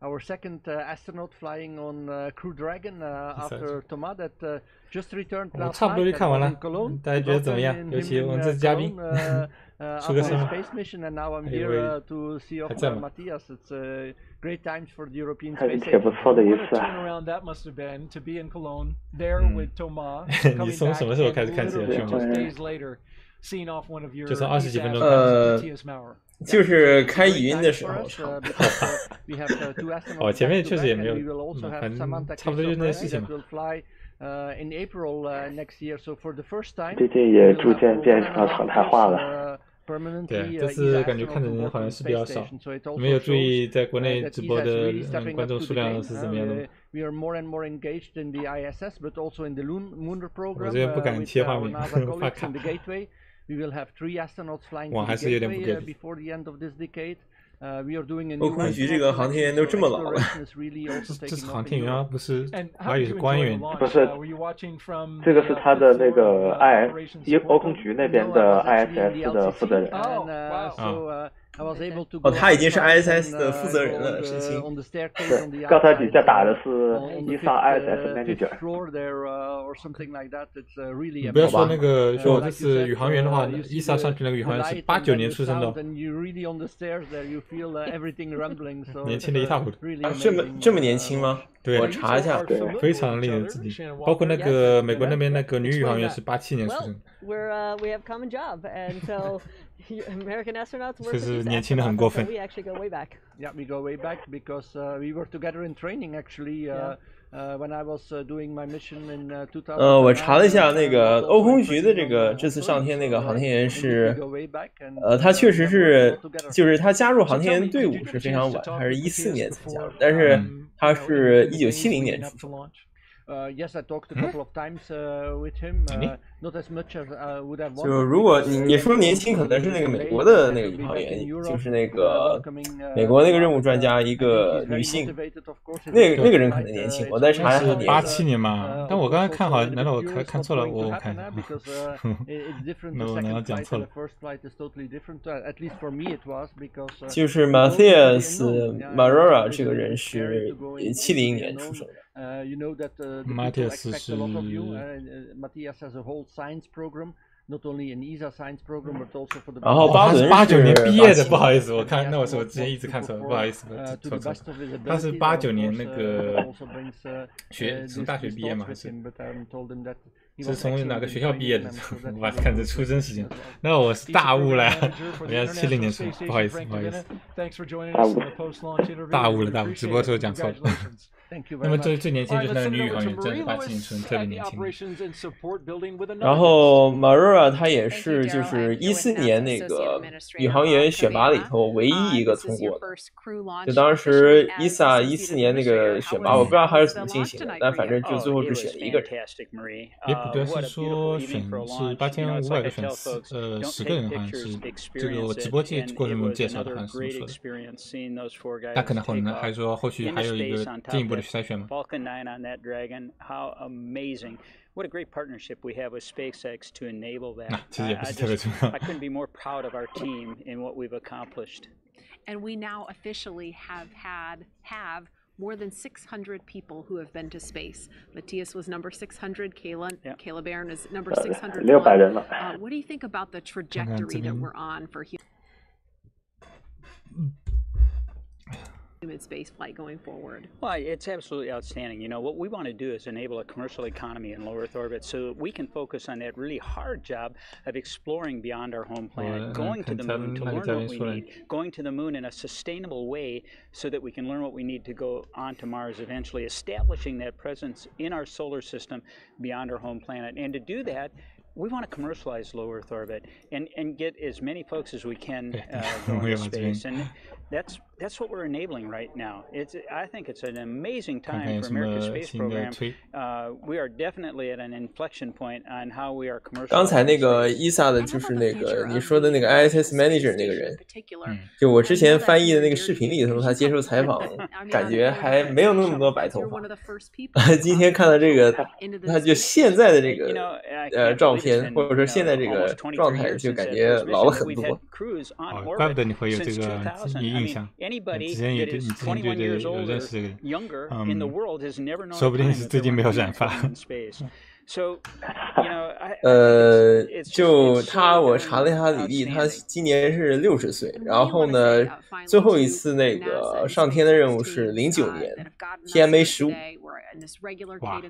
Our second astronaut flying on Crew Dragon after Thomas that just returned last night in Cologne. 大家觉得怎么样？尤其我们这次嘉宾，出个声。 Space mission, and now I'm here to see off Matthias. It's great times for the European space. 挺不错的一次。 Turnaround that must have been to be in Cologne there with Thomas. 你从什么时候开始看起来凶猛？ Days later, seeing off one of your 就是20几分钟。就是开语音的时候。哦，前面确实也没有，反正差不多就那些事情嘛。最近也逐渐变成常态化了。 对，这次感觉看的人好像是比较少。你们有注意在国内直播的观众数量是怎么样的吗？我这边不敢切画面，怕卡。 网还是有点不给力。欧空局这个航天员都这么老了，这是航天员啊，不是，我还以为是官员。不是，这个是他的那个欧空局那边的 ISS 的负责人。哦，他已经是 ISS 的负责人了，神奇。是，刚才底下打的是ESA ISS manager。你不要说那个，说我这次宇航员的话，ESA 上去那个宇航员是89年出生的，年轻的一塌糊涂。这么年轻吗？对，我查一下，非常令人震惊。包括那个美国那边那个女宇航员是87年出生。We have common job, and so. American astronauts work with us, so we actually go way back. Yeah, we go way back because we were together in training actually. When I was doing my mission in 2000. 我查了一下那个欧空局的这次上天那个航天员是，他确实是，就是他加入航天员队伍是非常晚，他是14年才加入，但是他是1970年出生。Yes, I talked a couple of times with him. Not as much as I would have wanted. 就如果你说年轻，可能是那个美国的那个宇航员，就是那个美国那个任务专家，一个女性，那个人可能年轻，我在查他年。87年嘛，但我刚才看好，难道我看错了？我看，那我难道讲错了？就是 Matthias Marshburn 这个人是70年出生的。Matthias 是。Matthias has a whole science program, not only an ESA science program, but also for the. 然后巴顿是89年毕业的，不好意思，我看那我之前一直看错了，不好意思，错错。他是89年那个从大学毕业吗？还是？是从哪个学校毕业的？我把看这出生时间，那我是大误了，原来是70年出，不好意思，不好意思，大误了，直播的时候讲错了。那么最年轻就是那个女宇航员，真是87年出生，特别年轻。然后 Marshburn 他也是就是14年那个宇航员选拔里头唯一一个通过的。就当时 ESA 14年那个选拔，我不知道他是怎么进行的，但反正就最后只选了一个人。不对，是说选是8500个选10个人，好像是这个我直播过程中介绍的，好像是这么说的。他可能还说后续还有一个进一步的筛选吗？Falcon 9 on that Dragon, how amazing. What a great partnership we have with SpaceX to enable that. I couldn't be more proud of our team in what we've accomplished. And we now officially have more than 600 people who have been to space. Matthias was number 600. Kayla Barron is number 601. What do you think about the trajectory that we're on for human space flight going forward? Well, it's absolutely outstanding. You know, what we want to do is enable a commercial economy in low Earth orbit so that we can focus on that really hard job of exploring beyond our home planet, going to the moon to learn what we need, going to the moon in a sustainable way so that we can learn what we need to go on to Mars eventually, establishing that presence in our solar system beyond our home planet. And to do that, we want to commercialize low Earth orbit and get as many folks as we can going to space. And that's what we're enabling right now. I think it's an amazing time for America's space program. We are definitely at an inflection point on how we are commercializing. 刚才那个 ESA 的就是那个你说的那个 ISS Manager 那个人，就我之前翻译的那个视频里头，他接受采访，感觉还没有那么多白头发。今天看到这个，他就现在的这个照片，或者说现在这个状态，就感觉老了很多。怪不得你会有这个印象。之前对有认识这个人，说不定是最近没有染发。就他，我查了一下他履历，他今年是60岁，然后呢，最后一次那个上天的任务是09年 TMA 15。哇！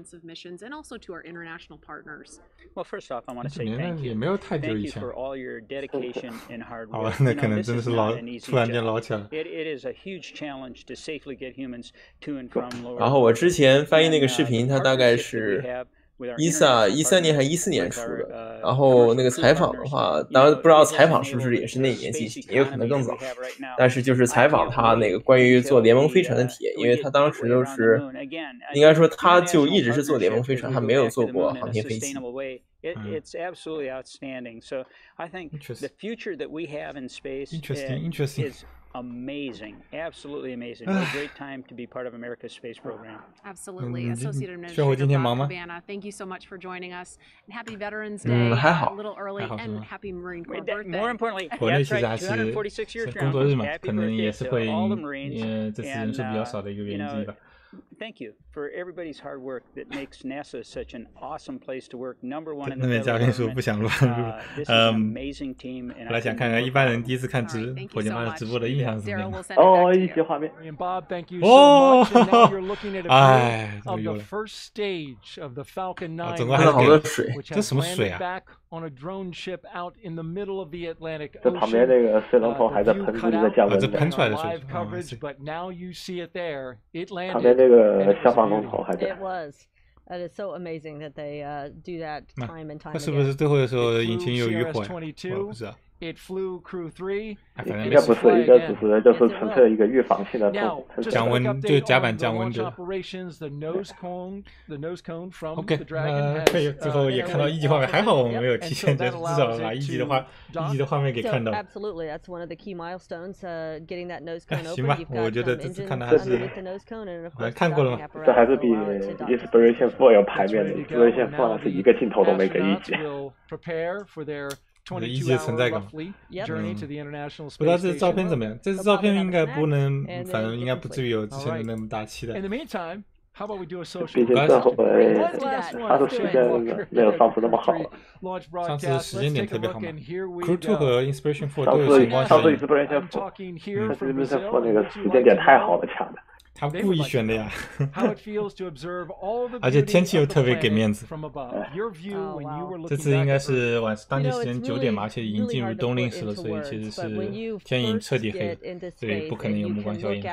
Well, first off, I want to say thank you. Thank you for all your dedication and hard work. 那可能真的是突然间老起来了。It is a huge challenge to safely get humans to and from lower. 然后我之前翻译那个视频，他大概是ESA 13年还14年出的。然后那个采访的话，当然不知道采访是不是也是那一年进行，也有可能更早。但是就是采访他那个关于做联盟飞船的体验，因为他当时就是应该说他就一直是做联盟飞船，他没有做过航天飞机。It's absolutely outstanding. So I think the future that we have in space is amazing, absolutely amazing. What a great time to be part of America's space program. Absolutely. Associate Administrator Cabana, thank you so much for joining us. And happy Veterans Day, a little early, and happy Marine Corps birthday. More importantly, 国内其实还是工作日嘛，可能也是会这次人数比较少的一个原因之一吧。Thank you for everybody's hard work that makes NASA such an awesome place to work. Number one in the 那边嘉宾说不想乱入，我来想看看一般人第一次看火箭发射直播的印象是怎么样的。哦，一些画面。哦，哎，怎么有了？总共还有好多水，这什么水啊？ on a drone ship out in the middle of the Atlantic Ocean. 这旁边这个水龙头还在喷出去的降温。这喷出来的水。But now you see it there. It landed. 旁边这个消防龙头还在。 It was. That is so amazing that they do that time and time again. 是不是最后的时候引擎有余火？不是啊。It flew Crew-3. 应该不是一个，就是纯粹一个预防性的降温，就甲板降温的。OK， 可以，最后也看到一级画面，还好我们没有提前至少把一级的画面给看到。Absolutely, that's one of the key milestones. Getting that nose cone open. 行吧，我觉得这次看的还是看过了吗？这还是比 Inspiration 4要排面的 ，Inspiration 4是一个镜头都没给一级。一级的存在感，不知道这照片怎么样？这次照片应该不能，反正应该不至于有之前的那么大期待。毕竟这回发射时间没有上次那么好了。上次时间点特别好嘛 ，Crew-2 和 Inspiration 4都有情况下。上次 Inspiration 4那个时间点太好了，抢的。他故意选的呀，而且天气又特别给面子。这次应该是当地时间9点嘛，而且已经进入冬令时了，所以其实是天已经彻底黑了，所以不可能有目光效应。不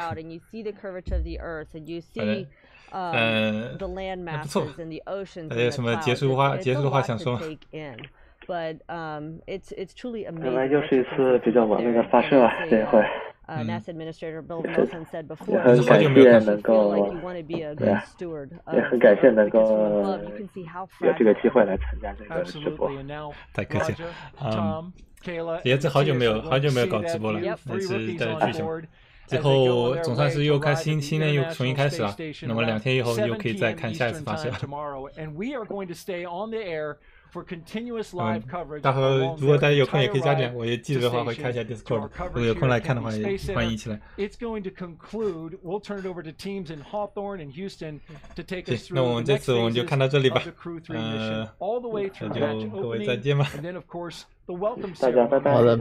错。大家有什么结束的话想说吗？本来就是一次比较完美的发射啊，这一回。NASA Administrator Bill Wilson said before, 也很感谢能够，也很感谢能够有这个机会来参加这个直播。太客气了，也是好久没有搞直播了，那是在剧情。之后总算是又新年又重新开始了，那么2天以后又可以再看下一次发射了。到时候如果大家有空也可以加点，我也记得的话会开一下 Discord， 如果有空来看的话也欢迎一起来。行，那我们这次我们就看到这里吧，那就各位再见吧。大家拜拜。好的，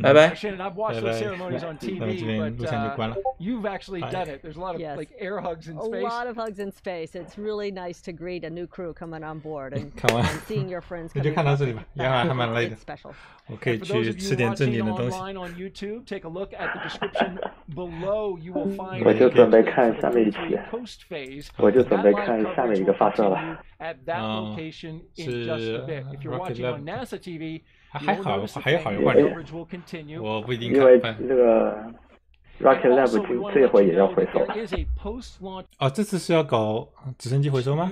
拜拜。拜拜。那么这边录像就关了。Yes. A lot of hugs in space. It's really nice to greet a new crew coming on board and seeing your friends. 那就看到这里吧，也还蛮累的。我可以去吃点正经的东西。我就准备看下面一期，我就准备看下面一个发射了。是 Rocket Lab。还好有换人，我不一定看。因为这个 Raja Chari 这回也要回收了。哦，这次是要搞直升机回收吗？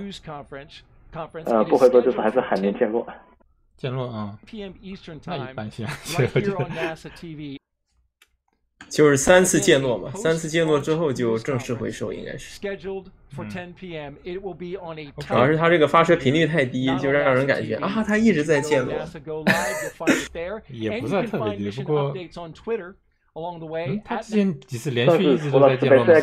不回收，就是还是海面降落。降落啊，那一般性，就是3次降落嘛，3次降落之后就正式回收，应该是。主要是它这个发射频率太低，就让人感觉啊，它一直在降落。也不算特别低，不过，它之前几次连续一直都在降落。中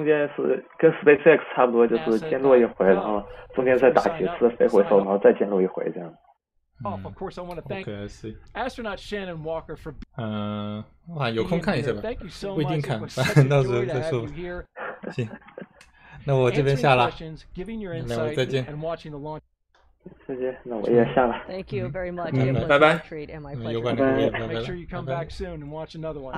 间是跟 SpaceX 差不多，就是降落一回，然后中间再打几次飞回收，然后再降落一回这样。Of course, I want to thank astronaut Shannon Walker for. 哇，有空看一下吧，不一定看，到时候再说。行，那我这边下了，那我再见。再见，那我也下了。Thank you very much. 拜拜。有关的，拜拜。Make sure you come back soon and watch another one.